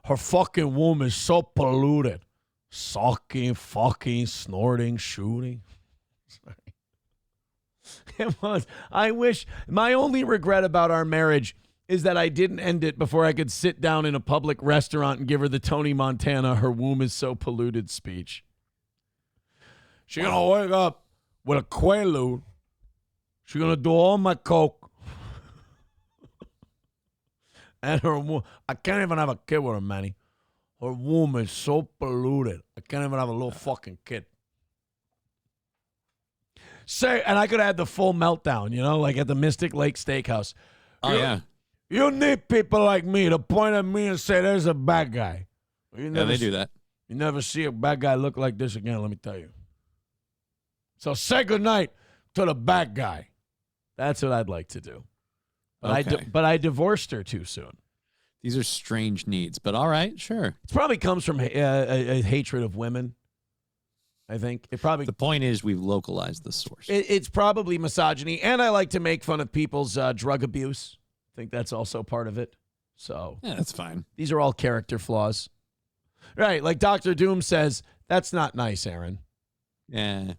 [SPEAKER 3] her fucking womb is so polluted. Sucking, fucking, snorting, shooting. Sorry. It was. I wish, my only regret about our marriage is that I didn't end it before I could sit down in a public restaurant and give her the Tony Montana, her womb is so polluted speech. She's going to wake up with a Quaalude. She's going to do all my coke. And her womb, I can't even have a kid with her, Manny. Her womb is so polluted. I can't even have a little fucking kid. And I could have had the full meltdown, you know, like at the Mystic Lake Steakhouse.
[SPEAKER 13] Oh, yeah.
[SPEAKER 3] You need people like me to point at me and say, there's a bad guy.
[SPEAKER 13] Yeah, they do that.
[SPEAKER 3] You never see a bad guy look like this again, let me tell you. So say goodnight to the bad guy. That's what I'd like to do. But,
[SPEAKER 13] Okay.
[SPEAKER 3] but I divorced her too soon.
[SPEAKER 13] These are strange needs, but all right, sure.
[SPEAKER 3] It probably comes from a hatred of women, I think.
[SPEAKER 13] The point is we've localized the source.
[SPEAKER 3] It's probably misogyny, and I like to make fun of people's drug abuse. I think that's also part of it. So
[SPEAKER 13] yeah, that's fine.
[SPEAKER 3] These are all character flaws. Right, like Dr. Doom says, that's not nice, Aaron.
[SPEAKER 13] Yeah.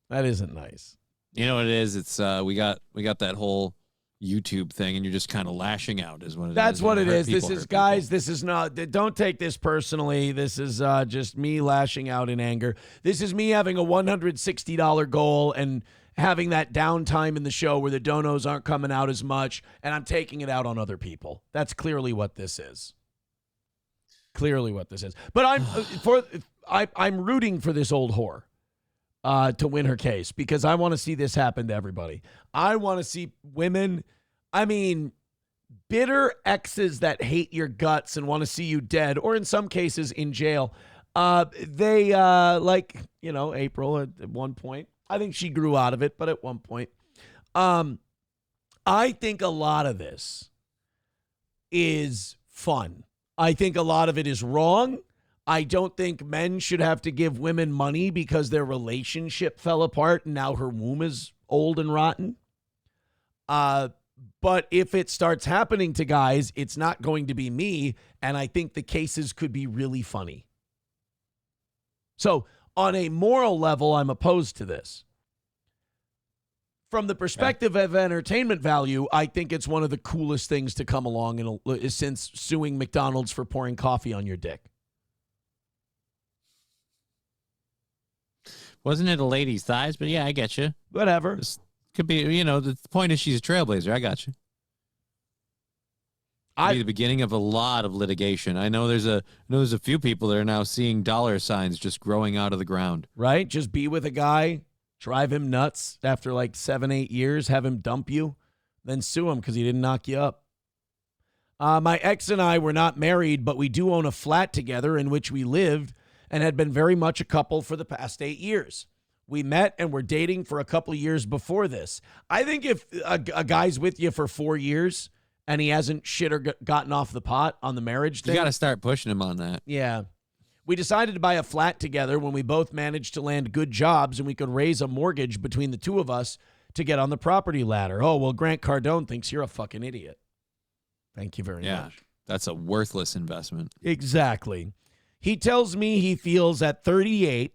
[SPEAKER 3] That isn't nice.
[SPEAKER 13] You know what it is? It's we got that whole YouTube thing, and you're just kind of lashing out is what it is.
[SPEAKER 3] That's what it
[SPEAKER 13] Hurt
[SPEAKER 3] is. This
[SPEAKER 13] people,
[SPEAKER 3] is,
[SPEAKER 13] hurt
[SPEAKER 3] guys, this is not, don't take this personally. This is just me lashing out in anger. This is me having a $160 goal and having that downtime in the show where the donos aren't coming out as much, and I'm taking it out on other people. That's clearly what this is. Clearly what this is. But I'm rooting for this old whore to win her case, because I want to see this happen to everybody. I want to see women, I mean, bitter exes that hate your guts and want to see you dead, or in some cases in jail. They like, you know, April at one point. I think she grew out of it, but at one point. I think a lot of this is fun. I think a lot of it is wrong. I don't think men should have to give women money because their relationship fell apart and now her womb is old and rotten. But if it starts happening to guys, it's not going to be me, and I think the cases could be really funny. So on a moral level, I'm opposed to this. From the perspective of entertainment value, I think it's one of the coolest things to come along since suing McDonald's for pouring coffee on your dick.
[SPEAKER 13] Wasn't it a lady's thighs? But yeah, I get you.
[SPEAKER 3] Whatever.
[SPEAKER 13] This could be, you know, the point is she's a trailblazer. I got you. Could be the beginning of a lot of litigation. I know there's a few people that are now seeing dollar signs just growing out of the ground.
[SPEAKER 3] Right? Just be with a guy, drive him nuts after like 7-8 years, have him dump you, then sue him because he didn't knock you up. My ex and I were not married, but we do own a flat together in which we lived and had been very much a couple for the past 8 years. We met and were dating for a couple of years before this. I think if a guy's with you for 4 years and he hasn't shit or gotten off the pot on the marriage thing,
[SPEAKER 13] you got to start pushing him on that.
[SPEAKER 3] Yeah. We decided to buy a flat together when we both managed to land good jobs and we could raise a mortgage between the two of us to get on the property ladder. Oh, well, Grant Cardone thinks you're a fucking idiot. Thank you very much.
[SPEAKER 13] That's a worthless investment.
[SPEAKER 3] Exactly. He tells me he feels at 38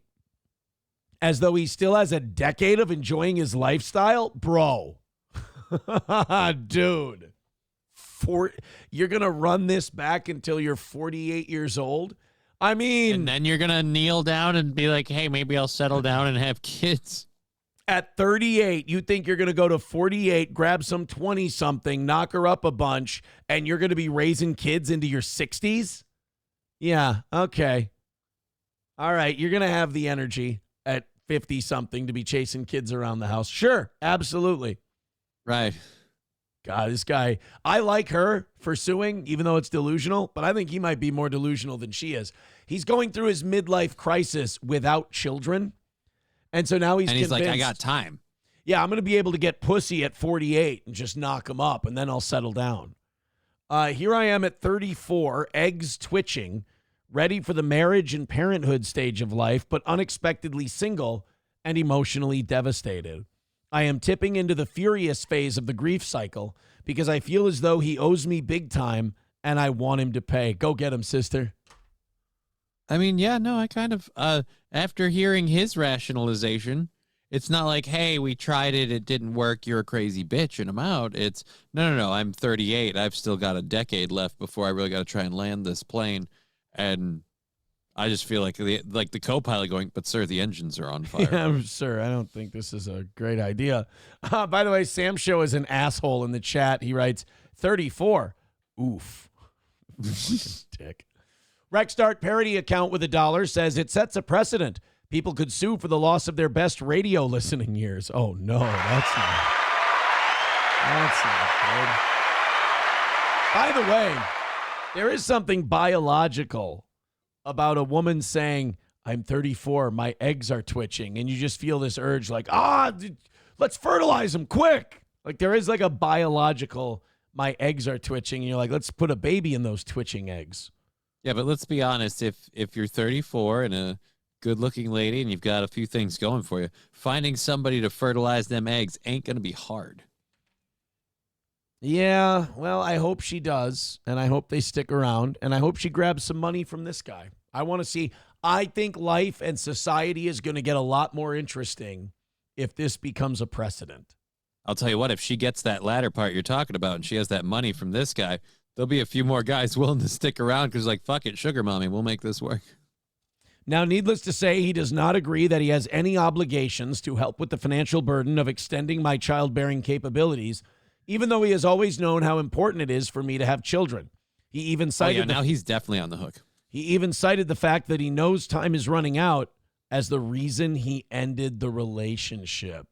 [SPEAKER 3] as though he still has a decade of enjoying his lifestyle. Bro. Dude. You're going to run this back until you're 48 years old? I mean...
[SPEAKER 13] And then you're going to kneel down and be like, hey, maybe I'll settle down and have kids.
[SPEAKER 3] At 38, you think you're going to go to 48, grab some 20-something, knock her up a bunch, and you're going to be raising kids into your 60s? Yeah, okay. All right, you're going to have the energy at 50-something to be chasing kids around the house. Sure, absolutely.
[SPEAKER 13] Right.
[SPEAKER 3] God, this guy, I like her for suing, even though it's delusional, but I think he might be more delusional than she is. He's going through his midlife crisis without children, and so now he's
[SPEAKER 13] like, I got time.
[SPEAKER 3] Yeah, I'm going to be able to get pussy at 48 and just knock him up, and then I'll settle down. Here I am at 34, eggs twitching, ready for the marriage and parenthood stage of life, but unexpectedly single and emotionally devastated. I am tipping into the furious phase of the grief cycle because I feel as though he owes me big time and I want him to pay. Go get him, sister.
[SPEAKER 13] I mean, yeah, no, I kind of, after hearing his rationalization, it's not like, hey, we tried it, it didn't work, you're a crazy bitch, and I'm out. It's, no, I'm 38. I've still got a decade left before I really got to try and land this plane. And I just feel like the co-pilot going, but sir, the engines are on fire.
[SPEAKER 3] Yeah, sir, I don't think this is a great idea. By the way, Sam Show is an asshole in the chat. He writes, 34. Oof. Fucking dick. Rexstart parody account with $1 says it sets a precedent. People could sue for the loss of their best radio listening years. Oh, no, that's not good. By the way, there is something biological about a woman saying, I'm 34, my eggs are twitching, and you just feel this urge like, let's fertilize them quick. Like there is like a biological, my eggs are twitching, and you're like, let's put a baby in those twitching eggs.
[SPEAKER 13] Yeah, but let's be honest, if you're 34 and a good-looking lady and you've got a few things going for you, finding somebody to fertilize them eggs ain't going to be hard.
[SPEAKER 3] Yeah, well, I hope she does, and I hope they stick around, and I hope she grabs some money from this guy. I want to see. I think life and society is going to get a lot more interesting if this becomes a precedent.
[SPEAKER 13] I'll tell you what, if she gets that latter part you're talking about and she has that money from this guy, there'll be a few more guys willing to stick around because like, fuck it, sugar mommy, we'll make this work.
[SPEAKER 3] Now, needless to say, he does not agree that he has any obligations to help with the financial burden of extending my childbearing capabilities, even though he has always known how important it is for me to have children. He even cited
[SPEAKER 13] now he's definitely on the hook.
[SPEAKER 3] He even cited the fact that he knows time is running out as the reason he ended the relationship.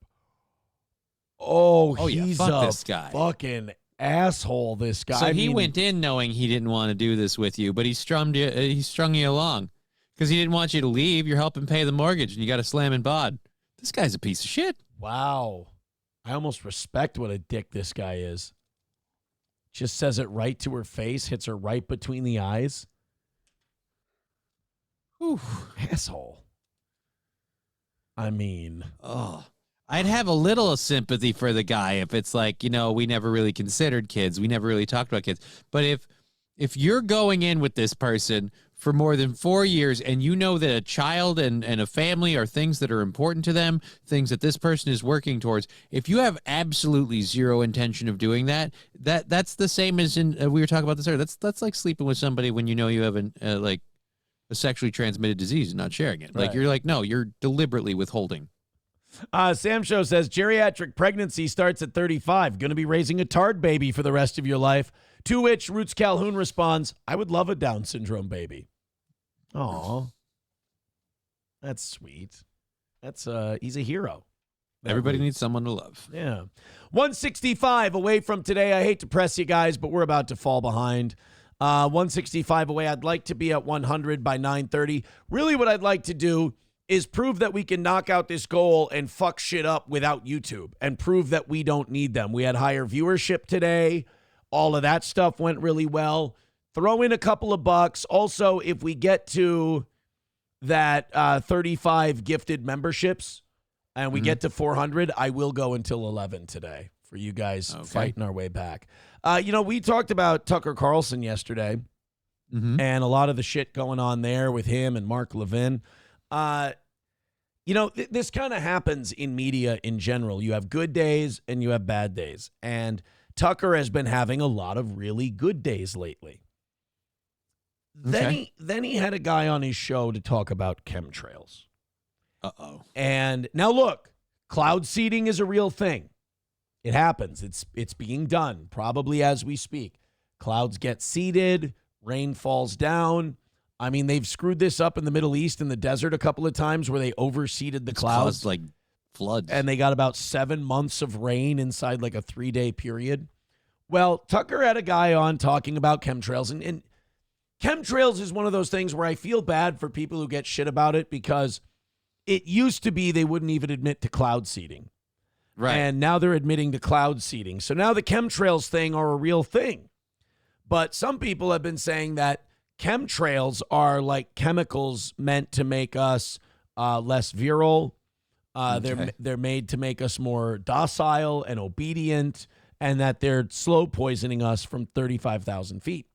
[SPEAKER 3] He's
[SPEAKER 13] fuck
[SPEAKER 3] a
[SPEAKER 13] this guy.
[SPEAKER 3] Fucking asshole, this guy.
[SPEAKER 13] So he went in knowing he didn't want to do this with you, but he strung you along because he didn't want you to leave. You're helping pay the mortgage, and you got to slam and bod. This guy's a piece of shit.
[SPEAKER 3] Wow. I almost respect what a dick this guy is. Just says it right to her face, hits her right between the eyes. Whew, asshole. I mean,
[SPEAKER 13] I'd have a little sympathy for the guy if it's like, we never really considered kids. We never really talked about kids. But if you're going in with this person for more than 4 years and you know that a child and a family are things that are important to them, things that this person is working towards, if you have absolutely zero intention of doing that's the same as in, we were talking about this earlier, that's like sleeping with somebody when you know you have a sexually transmitted disease and not sharing it. Like, you're like, no, you're deliberately withholding.
[SPEAKER 3] Sam Show says, geriatric pregnancy starts at 35. Going to be raising a tard baby for the rest of your life. To which Roots Calhoun responds, I would love a Down syndrome baby. Aw. That's sweet. That's he's a hero.
[SPEAKER 13] Everybody needs someone to love.
[SPEAKER 3] Yeah. 165 away from today. I hate to press you guys, but we're about to fall behind. 165 away. I'd like to be at 100 by 9:30. Really what I'd like to do is prove that we can knock out this goal and fuck shit up without YouTube and prove that we don't need them. We had higher viewership today. All of that stuff went really well. Throw in a couple of bucks. Also, if we get to that 35 gifted memberships and we get to 400, I will go until 11 today for you guys fighting our way back. We talked about Tucker Carlson yesterday and a lot of the shit going on there with him and Mark Levin. This kind of happens in media in general. You have good days and you have bad days. And Tucker has been having a lot of really good days lately. Then he had a guy on his show to talk about chemtrails. And now look, cloud seeding is a real thing. It happens. It's being done probably as we speak. Clouds get seeded, rain falls down. I mean, they've screwed this up in the Middle East in the desert a couple of times where they overseeded the clouds.
[SPEAKER 13] Caused, like, floods.
[SPEAKER 3] And they got about 7 months of rain inside like a 3-day period. Well, Tucker had a guy on talking about chemtrails. And chemtrails is one of those things where I feel bad for people who get shit about it because it used to be they wouldn't even admit to cloud seeding.
[SPEAKER 13] Right.
[SPEAKER 3] And now they're admitting to cloud seeding. So now the chemtrails thing are a real thing. But some people have been saying that chemtrails are like chemicals meant to make us less virile. They're made to make us more docile and obedient, and that they're slow poisoning us from 35,000 feet.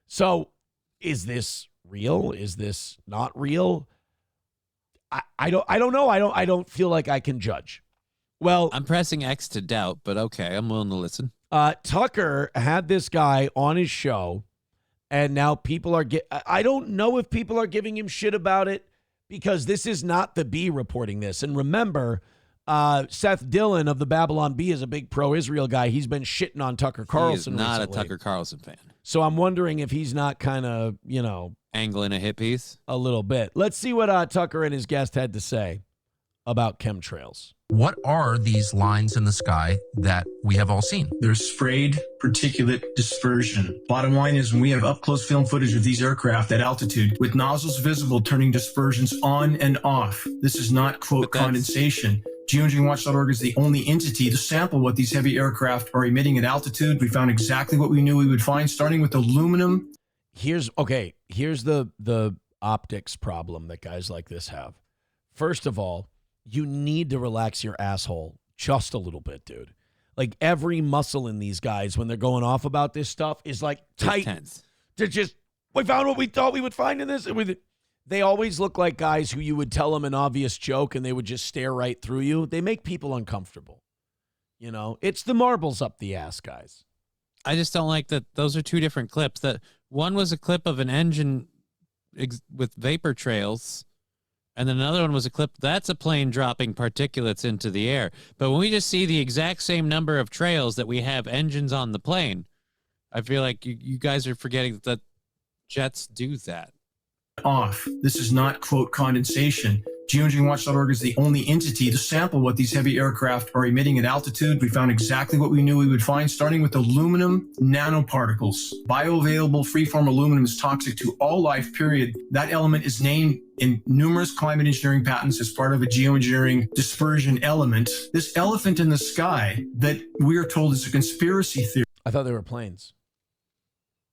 [SPEAKER 3] So is this real? Is this not real? I don't know. I don't feel like I can judge. Well,
[SPEAKER 13] I'm pressing X to doubt, but okay, I'm willing to listen.
[SPEAKER 3] Tucker had this guy on his show, and now people are I don't know if people are giving him shit about it because this is not the Bee reporting this. And remember, Seth Dillon of the Babylon Bee is a big pro-Israel guy. He's been shitting on Tucker Carlson
[SPEAKER 13] He is not
[SPEAKER 3] recently.
[SPEAKER 13] a Tucker Carlson fan.
[SPEAKER 3] So I'm wondering if he's not kind of,
[SPEAKER 13] angling a hit piece
[SPEAKER 3] a little bit. Let's see what Tucker and his guest had to say about chemtrails.
[SPEAKER 5] What are these lines in the sky that we have all seen?
[SPEAKER 12] They're sprayed particulate dispersion. Bottom line is when we have up-close film footage of these aircraft at altitude with nozzles visible turning dispersions on and off. This is not, quote, condensation. Geoengineeringwatch.org is the only entity to sample what these heavy aircraft are emitting at altitude. We found exactly what we knew we would find, starting with aluminum.
[SPEAKER 3] Here's the optics problem that guys like this have. First of all, you need to relax your asshole just a little bit, dude. Like every muscle in these guys when they're going off about this stuff is like tight.
[SPEAKER 13] Tense.
[SPEAKER 3] They're just, we found what we thought we would find in this. They always look like guys who you would tell them an obvious joke and they would just stare right through you. They make people uncomfortable. It's the marbles up the ass, guys.
[SPEAKER 13] I just don't like that. Those are two different clips. That one was a clip of an engine with vapor trails. And then another one was a clip, that's a plane dropping particulates into the air. But when we just see the exact same number of trails that we have engines on the plane, I feel like you guys are forgetting that jets do that.
[SPEAKER 12] Off. This is not, quote, condensation. Geoengineeringwatch.org is the only entity to sample what these heavy aircraft are emitting at altitude. We found exactly what we knew we would find, starting with aluminum nanoparticles. Bioavailable freeform aluminum is toxic to all life, period. That element is named in numerous climate engineering patents as part of a geoengineering dispersion element. This elephant in the sky that we are told is a conspiracy theory.
[SPEAKER 3] I thought they were planes.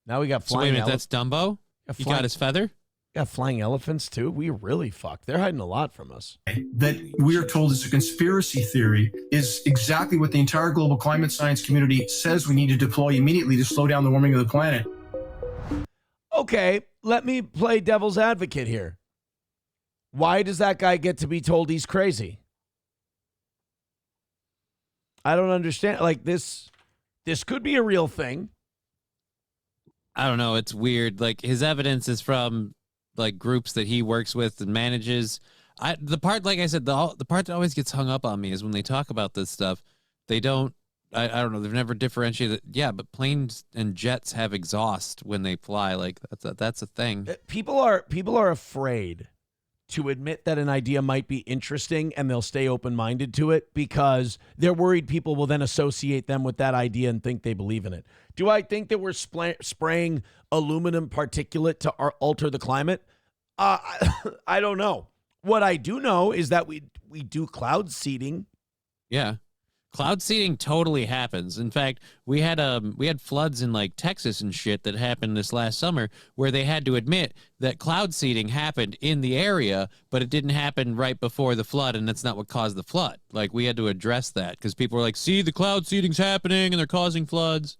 [SPEAKER 3] Now we got
[SPEAKER 13] So
[SPEAKER 3] flying
[SPEAKER 13] wait a minute, that's Dumbo? He got his feather?
[SPEAKER 3] Got flying elephants too. We really fucked. They're hiding a lot from us.
[SPEAKER 12] That we are told is a conspiracy theory is exactly what the entire global climate science community says we need to deploy immediately to slow down the warming of the planet.
[SPEAKER 3] Okay, let me play devil's advocate here. Why does that guy get to be told he's crazy? I don't understand. Like this could be a real thing.
[SPEAKER 13] I don't know. It's weird. Like his evidence is from like groups that he works with and manages. The part, like I said, the part that always gets hung up on me is when they talk about this stuff, they don't, I don't know, they've never differentiated. Yeah, but planes and jets have exhaust when they fly. Like that's a thing.
[SPEAKER 3] People are afraid to admit that an idea might be interesting and they'll stay open-minded to it because they're worried people will then associate them with that idea and think they believe in it. Do I think that we're spraying aluminum particulate to alter the climate? I don't know. What I do know is that we do cloud seeding.
[SPEAKER 13] Yeah. Cloud seeding totally happens. In fact, we had floods in like Texas and shit that happened this last summer where they had to admit that cloud seeding happened in the area, but it didn't happen right before the flood, and that's not what caused the flood. Like we had to address that because people were like, "See, the cloud seeding's happening and they're causing floods."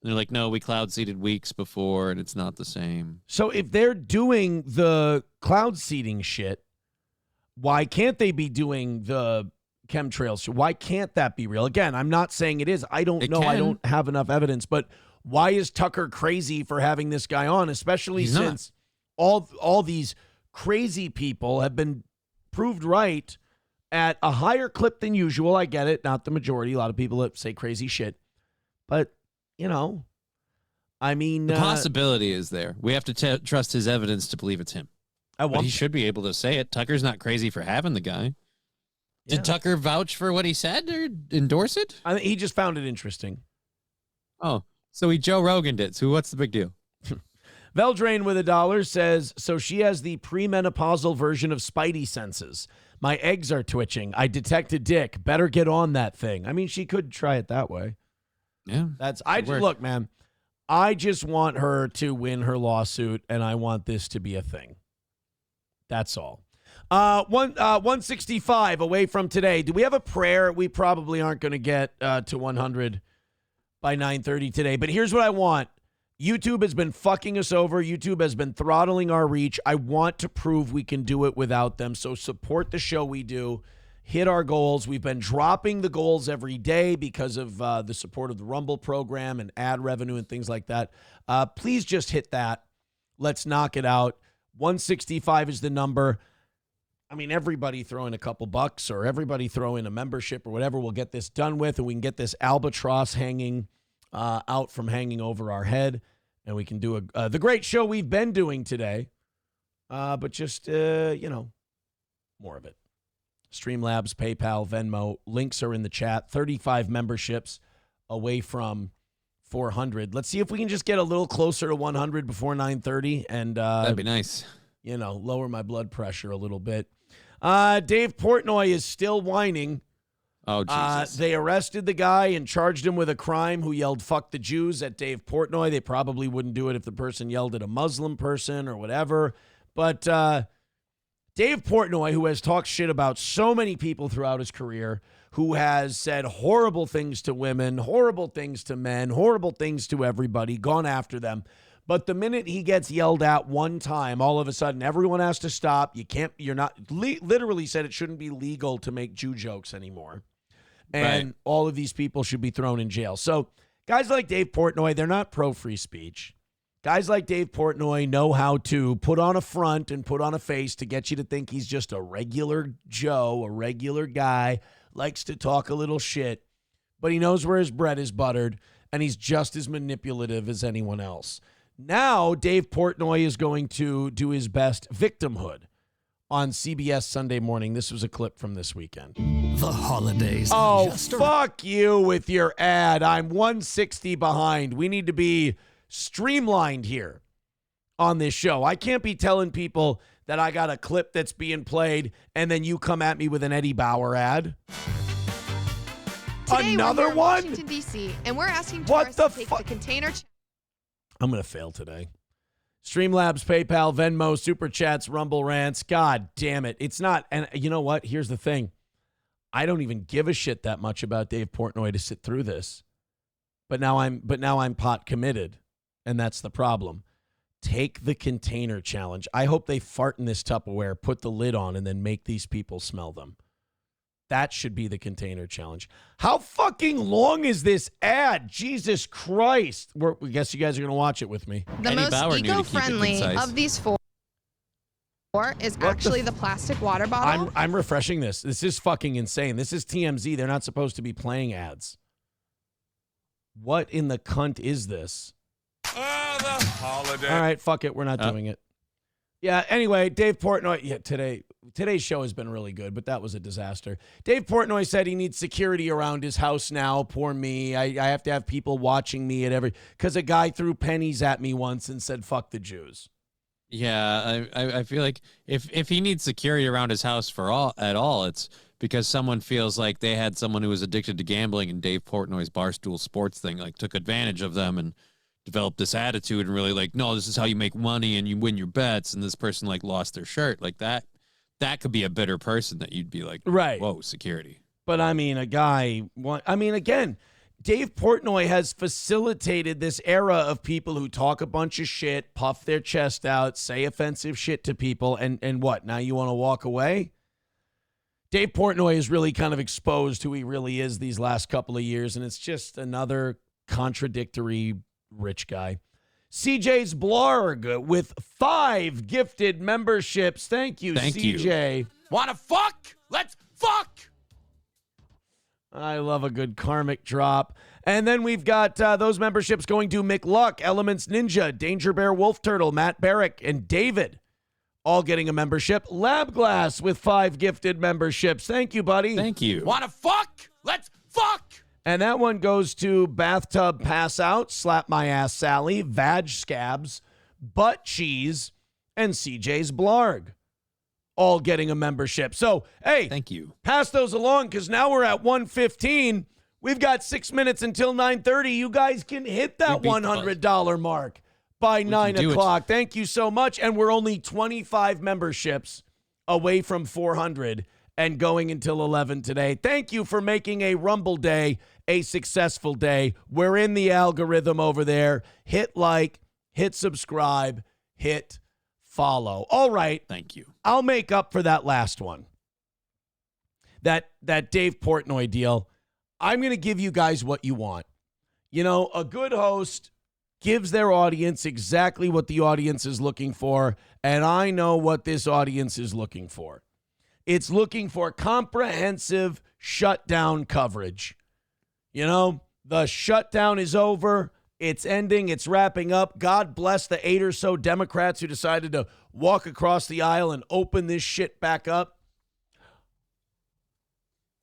[SPEAKER 13] And they're like, "No, we cloud seeded weeks before, and it's not the same."
[SPEAKER 3] So if they're doing the cloud seeding shit, why can't they be doing the chemtrails? Why can't that be real? Again, I'm not saying it is. I don't know. I don't have enough evidence. But why is Tucker crazy for having this guy on, especially since all these crazy people have been proved right at a higher clip than usual? I get it. Not the majority. A lot of people that say crazy shit. But, I mean,
[SPEAKER 13] The possibility is there. We have to trust his evidence to believe it's him. But he should be able to say it. Tucker's not crazy for having the guy. Did Tucker vouch for what he said or endorse it?
[SPEAKER 3] I think he just found it interesting.
[SPEAKER 13] Oh, so he Joe Rogan'd it. So what's the big deal?
[SPEAKER 3] Veldrain with $1 says, so she has the premenopausal version of Spidey senses. My eggs are twitching. I detect a dick. Better get on that thing. I mean, she could try it that way.
[SPEAKER 13] Yeah.
[SPEAKER 3] Look, man, I just want her to win her lawsuit, and I want this to be a thing. That's all. 165 away from today. Do we have a prayer? We probably aren't going to get to 100 by 9:30 today, but here's what I want. YouTube has been fucking us over. YouTube has been throttling our reach. I want to prove we can do it without them. So support the show we do. Hit our goals. We've been dropping the goals every day because of the support of the Rumble program and ad revenue and things like that. Please just hit that. Let's knock it out. 165 is the number. I mean, everybody throw in a couple bucks or everybody throw in a membership or whatever. We'll get this done with, and we can get this albatross hanging out from hanging over our head, and we can do the great show we've been doing today, but just, more of it. Streamlabs, PayPal, Venmo, links are in the chat. 35 memberships away from 400. Let's see if we can just get a little closer to 100 before 9:30, and
[SPEAKER 13] that'd be nice.
[SPEAKER 3] Lower my blood pressure a little bit. Dave Portnoy is still whining.
[SPEAKER 13] Oh, Jesus.
[SPEAKER 3] They arrested the guy and charged him with a crime who yelled "fuck the Jews" at Dave Portnoy. They probably wouldn't do it if the person yelled at a Muslim person or whatever. But Dave Portnoy, who has talked shit about so many people throughout his career, who has said horrible things to women, horrible things to men, horrible things to everybody, gone after them. But the minute he gets yelled at one time, all of a sudden everyone has to stop. Literally said it shouldn't be legal to make Jew jokes anymore. And all of these people should be thrown in jail. So guys like Dave Portnoy, they're not pro-free speech. Guys like Dave Portnoy know how to put on a front and put on a face to get you to think he's just a regular Joe, a regular guy, likes to talk a little shit, but he knows where his bread is buttered, and he's just as manipulative as anyone else. Now, Dave Portnoy is going to do his best victimhood on CBS Sunday Morning. This was a clip from this weekend.
[SPEAKER 14] The holidays.
[SPEAKER 3] Oh, fuck you with your ad. I'm 160 behind. We need to be streamlined here on this show. I can't be telling people that I got a clip that's being played and then you come at me with an Eddie Bauer ad.
[SPEAKER 15] Today
[SPEAKER 3] Another
[SPEAKER 15] we're here in
[SPEAKER 3] one?
[SPEAKER 15] Washington, D.C., and we're asking
[SPEAKER 3] What
[SPEAKER 15] tourists
[SPEAKER 3] the
[SPEAKER 15] to take the container.
[SPEAKER 3] I'm going to fail today. Streamlabs, PayPal, Venmo, Super Chats, Rumble Rants. God damn it. It's not. And you know what? Here's the thing. I don't even give a shit that much about Dave Portnoy to sit through this. But now I'm pot committed. And that's the problem. Take the container challenge. I hope they fart in this Tupperware, put the lid on, and then make these people smell them. That should be the container challenge. How fucking long is this ad? Jesus Christ. I guess you guys are going to watch it with me.
[SPEAKER 15] The
[SPEAKER 13] Eddie
[SPEAKER 15] most
[SPEAKER 13] Bauer knew to keep it
[SPEAKER 15] eco-friendly
[SPEAKER 13] concise.
[SPEAKER 15] of these four is actually the plastic water bottle.
[SPEAKER 3] I'm refreshing this. This is fucking insane. This is TMZ. They're not supposed to be playing ads. What in the cunt is this?
[SPEAKER 17] The holiday.
[SPEAKER 3] All right, fuck it. We're not doing it. Yeah, anyway, Dave Portnoy, today's show has been really good, but that was a disaster. Dave Portnoy said he needs security around his house now. Poor me. I have to have people watching me because a guy threw pennies at me once and said, fuck the Jews.
[SPEAKER 13] Yeah, I feel like if he needs security around his house at all, it's because someone feels like they had someone who was addicted to gambling, and Dave Portnoy's Barstool Sports thing took advantage of them and developed this attitude and really no, this is how you make money and you win your bets, and this person lost their shirt that could be a bitter person that you'd be like,
[SPEAKER 3] right,
[SPEAKER 13] whoa, security.
[SPEAKER 3] But I mean, again, Dave Portnoy has facilitated this era of people who talk a bunch of shit, puff their chest out, say offensive shit to people, and what, now you want to walk away? Dave Portnoy has really kind of exposed who he really is these last couple of years, and it's just another contradictory rich guy. CJ's Blarg with 5 gifted memberships. Thank you, CJ.
[SPEAKER 17] Wanna fuck? Let's fuck!
[SPEAKER 3] I love a good karmic drop. And then we've got those memberships going to McLuck, Elements Ninja, Danger Bear Wolf Turtle, Matt Barrick, and David, all getting a membership. Lab Glass with 5 gifted memberships. Thank you, buddy.
[SPEAKER 13] Thank you.
[SPEAKER 3] Wanna fuck? Let's fuck! And that one goes to Bathtub Pass Out, Slap My Ass Sally, Vag Scabs, Butt Cheese, and CJ's Blarg, all getting a membership. So, hey,
[SPEAKER 13] thank you.
[SPEAKER 3] Pass those along, because now we're at 1:15. We've got 6 minutes until 9:30. You guys can hit that $100 mark by 9 o'clock. Thank you so much. And we're only 25 memberships away from 400 and going until 11 today. Thank you for making a Rumble Day a successful day. We're in the algorithm over there. Hit like, hit subscribe, hit follow. All right.
[SPEAKER 13] Thank you.
[SPEAKER 3] I'll make up for that last one. That Dave Portnoy deal. I'm going to give you guys what you want. You know, a good host gives their audience exactly what the audience is looking for, and I know what this audience is looking for. It's looking for comprehensive shutdown coverage. You know, the shutdown is over. It's ending. It's wrapping up. God bless the 8 or so Democrats who decided to walk across the aisle and open this shit back up.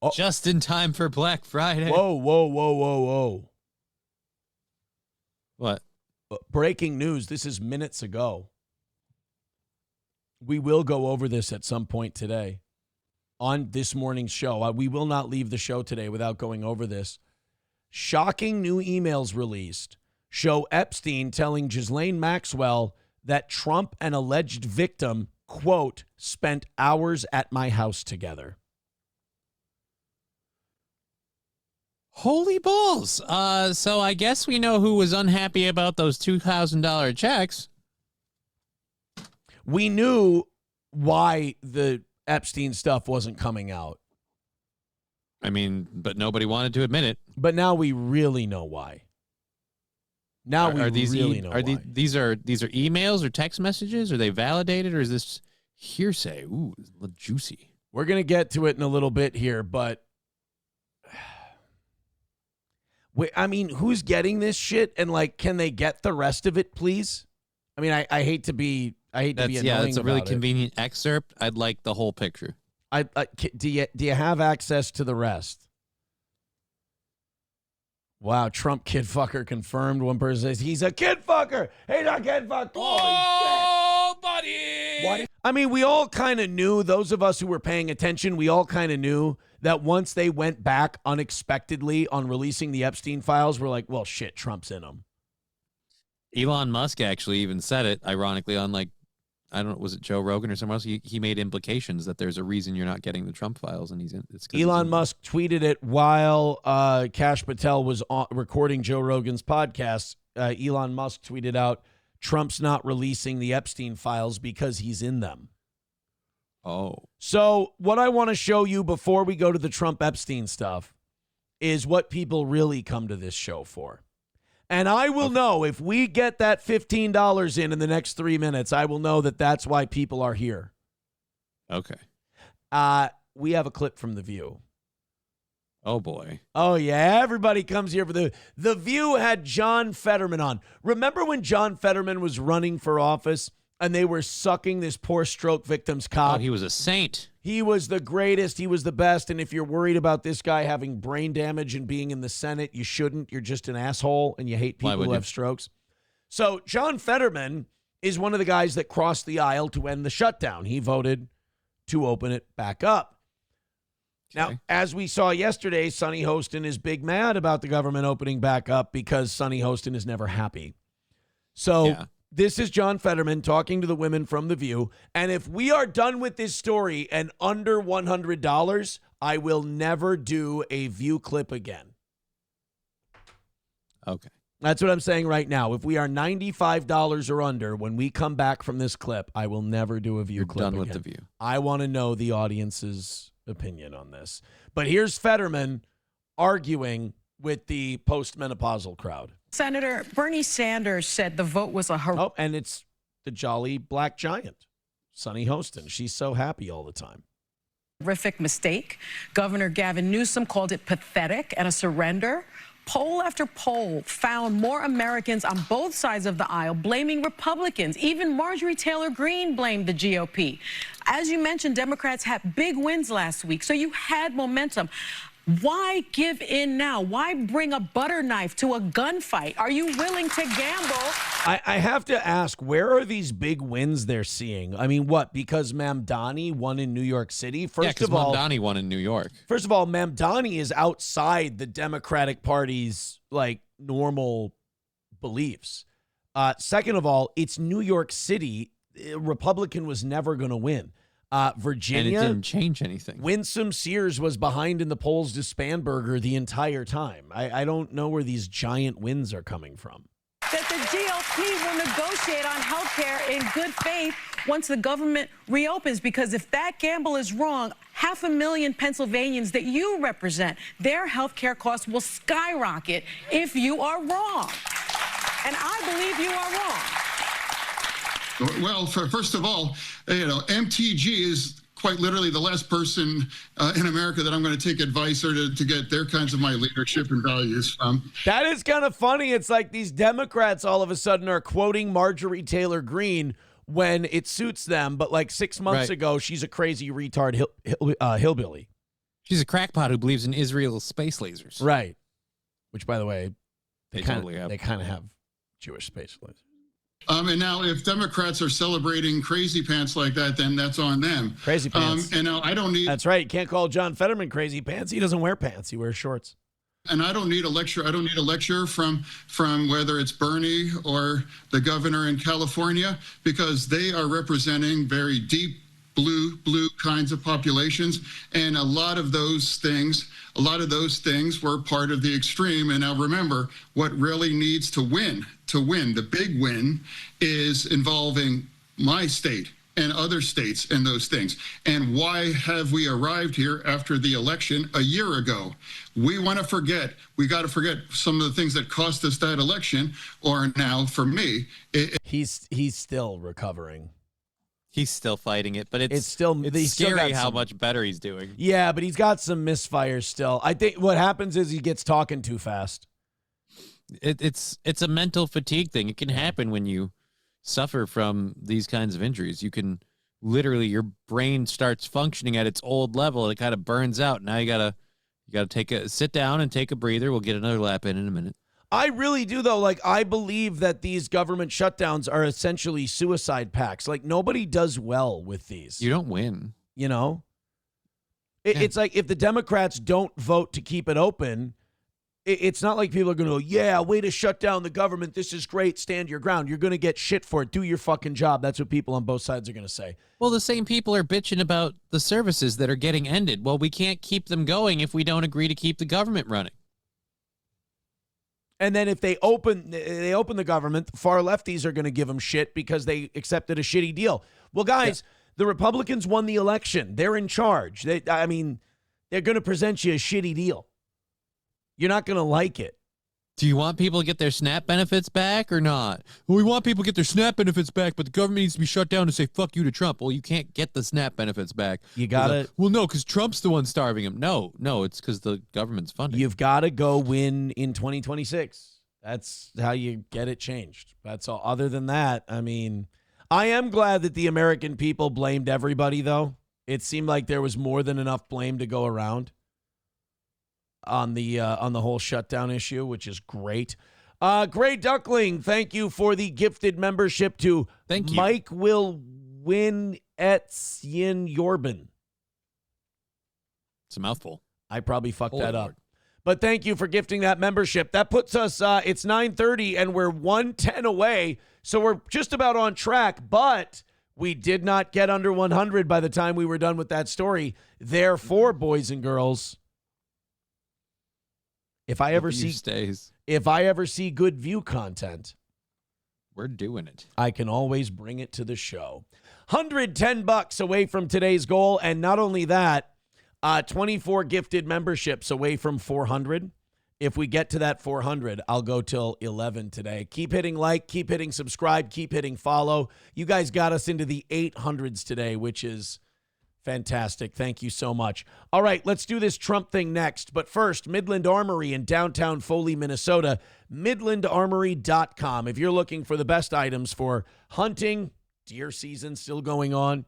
[SPEAKER 13] Oh. Just in time for Black Friday.
[SPEAKER 3] Whoa.
[SPEAKER 13] What?
[SPEAKER 3] Breaking news. This is minutes ago. We will go over this at some point today on this morning's show. We will not leave the show today without going over this. Shocking new emails released show Epstein telling Ghislaine Maxwell that Trump and alleged victim, quote, spent hours at my house together.
[SPEAKER 13] Holy balls. So I guess we know who was unhappy about those $2,000 checks.
[SPEAKER 3] We knew why the Epstein stuff wasn't coming out.
[SPEAKER 13] I mean, but nobody wanted to admit it.
[SPEAKER 3] But now we really know why. Now we really know why.
[SPEAKER 13] These are emails or text messages? Are they validated, or is this hearsay? Ooh, juicy.
[SPEAKER 3] We're going to get to it in a little bit here, but I mean, who's getting this shit, and like, can they get the rest of it, please? I mean, I hate to be annoying about it.
[SPEAKER 13] Yeah, it's a really convenient excerpt. I'd like the whole picture.
[SPEAKER 3] Do you have access to the rest? Wow, Trump kid fucker confirmed. One person says he's a kid fucker. He's a kid fucker.
[SPEAKER 17] Oh, buddy.
[SPEAKER 3] What? I mean, we all kind of knew, those of us who were paying attention, we all kind of knew that once they went back unexpectedly on releasing the Epstein files, we're like, well, shit, Trump's in them.
[SPEAKER 13] Elon Musk actually even said it, ironically, on like, I don't know, was it Joe Rogan or someone else? He made implications that there's a reason you're not getting the Trump files, and
[SPEAKER 3] Elon Musk tweeted it while Kash Patel was recording Joe Rogan's podcast. Elon Musk tweeted out, Trump's not releasing the Epstein files because he's in them.
[SPEAKER 13] Oh.
[SPEAKER 3] So what I want to show you before we go to the Trump Epstein stuff is what people really come to this show for. And I will know if we get that $15 in the next 3 minutes, I will know that that's why people are here.
[SPEAKER 13] Okay.
[SPEAKER 3] We have a clip from The View.
[SPEAKER 13] Oh, boy.
[SPEAKER 3] Oh, yeah. Everybody comes here for The View had John Fetterman on. Remember when John Fetterman was running for office and they were sucking this poor stroke victim's cock?
[SPEAKER 13] Oh, he was a saint.
[SPEAKER 3] He was the greatest. He was the best. And if you're worried about this guy having brain damage and being in the Senate, you shouldn't. You're just an asshole and you hate people who have strokes. So John Fetterman is one of the guys that crossed the aisle to end the shutdown. He voted to open it back up. Now, as we saw yesterday, Sonny Hostin is big mad about the government opening back up because Sonny Hostin is never happy. So this is John Fetterman talking to the women from The View. And if we are done with this story and under $100, I will never do a View clip again.
[SPEAKER 13] Okay.
[SPEAKER 3] That's what I'm saying right now. If we are $95 or under, when we come back from this clip, I will never do a View clip
[SPEAKER 13] done
[SPEAKER 3] again.
[SPEAKER 13] with The View.
[SPEAKER 3] I want to know the audience's opinion on this. But here's Fetterman arguing with the postmenopausal crowd.
[SPEAKER 14] Senator Bernie Sanders said the vote was a
[SPEAKER 3] and it's the jolly black giant, Sonny Hostin. She's so happy all the time.
[SPEAKER 14] horrific mistake. Governor Gavin Newsom called it pathetic and a surrender. Poll after poll found more Americans on both sides of the aisle blaming Republicans. Even Marjorie Taylor Greene blamed the GOP. As you mentioned, Democrats had big wins last week, so you had momentum. Why give in now? Why bring a butter knife to a gunfight? Are you willing to gamble?
[SPEAKER 3] I have to ask, where are these big wins they're seeing? I mean, what? Because Mamdani won in New York City?
[SPEAKER 13] First of all, Mamdani won in New York.
[SPEAKER 3] First of all, Mamdani is outside the Democratic Party's like normal beliefs. Second of all, it's New York City. A Republican was never going to win. Virginia.
[SPEAKER 13] And it didn't change anything.
[SPEAKER 3] Winsome Sears was behind in the polls to Spanberger the entire time. I don't know where these giant wins are coming from.
[SPEAKER 14] That the GOP will negotiate on health care in good faith once the government reopens, because if that gamble is wrong, 500,000 Pennsylvanians that you represent, their health care costs will skyrocket if you are wrong. And I believe you are wrong.
[SPEAKER 16] Well, first of all, MTG is quite literally the last person in America that I'm going to take advice or to get their kinds of my leadership and values from.
[SPEAKER 3] That is kind of funny. It's like these Democrats all of a sudden are quoting Marjorie Taylor Greene when it suits them. But like 6 months ago, she's a crazy retard hillbilly.
[SPEAKER 13] She's a crackpot who believes in Israel's space lasers.
[SPEAKER 3] Right. Which, by the way,
[SPEAKER 13] they totally have.
[SPEAKER 3] They kind of have Jewish space lasers.
[SPEAKER 16] And now if Democrats are celebrating crazy pants like that, then that's on them.
[SPEAKER 3] Crazy pants.
[SPEAKER 16] And now I don't need...
[SPEAKER 3] That's right. You can't call John Fetterman crazy pants. He doesn't wear pants. He wears shorts.
[SPEAKER 16] And I don't need a lecture. I don't need a lecture from whether it's Bernie or the governor in California, because they are representing very deep blue kinds of populations. And a lot of those things were part of the extreme. And now remember, what really needs to win, the big win, is involving my state and other states and those things. And why have we arrived here after the election a year ago? We got to forget some of the things that cost us that election, or now for me.
[SPEAKER 3] He's still recovering.
[SPEAKER 13] He's still fighting it, but it's
[SPEAKER 3] scary
[SPEAKER 13] still how much better he's doing.
[SPEAKER 3] Yeah, but he's got some misfires still. I think what happens is he gets talking too fast.
[SPEAKER 13] It's a mental fatigue thing. It can happen when you suffer from these kinds of injuries. You can literally, your brain starts functioning at its old level. It kind of burns out. Now you gotta sit down and take a breather. We'll get another lap in a minute.
[SPEAKER 3] I really do, though. Like, I believe that these government shutdowns are essentially suicide pacts. Like, nobody does well with these.
[SPEAKER 13] You don't win.
[SPEAKER 3] You know? It's like if the Democrats don't vote to keep it open, it's not like people are going to go, yeah, way to shut down the government. This is great. Stand your ground. You're going to get shit for it. Do your fucking job. That's what people on both sides are going to say.
[SPEAKER 13] Well, the same people are bitching about the services that are getting ended. Well, we can't keep them going if we don't agree to keep the government running.
[SPEAKER 3] And then if they open the government, the far lefties are going to give them shit because they accepted a shitty deal. Well, guys, the Republicans won the election. They're in charge. They're going to present you a shitty deal. You're not going to like it.
[SPEAKER 13] Do you want people to get their SNAP benefits back or not? Well, we want people to get their SNAP benefits back, but the government needs to be shut down to say, fuck you to Trump. Well, you can't get the SNAP benefits back.
[SPEAKER 3] You got to...
[SPEAKER 13] Well, no, because Trump's the one starving them. No, it's because the government's funding.
[SPEAKER 3] You've got to go win in 2026. That's how you get it changed. That's all. Other than that, I mean, I am glad that the American people blamed everybody, though. It seemed like there was more than enough blame to go around on the whole shutdown issue, which is great. Gray Duckling, thank you for the gifted membership to Mike Will Win Etienne Yorban.
[SPEAKER 13] It's a mouthful.
[SPEAKER 3] I probably fucked that up. But thank you for gifting that membership. That puts us, it's 9:30 and we're 110 away. So we're just about on track, but we did not get under 100 by the time we were done with that story. Therefore, boys and girls, if I ever see good view content,
[SPEAKER 13] we're doing it.
[SPEAKER 3] I can always bring it to the show. $110 away from today's goal, and not only that, 24 gifted memberships away from 400. If we get to that 400, I'll go till 11 today. Keep hitting like, keep hitting subscribe, keep hitting follow. You guys got us into the 800s today, which is Fantastic. Thank you so much. All right, let's do this Trump thing next. But first, Midland Armory in downtown Foley, Minnesota. MidlandArmory.com. If you're looking for the best items for hunting, deer season still going on,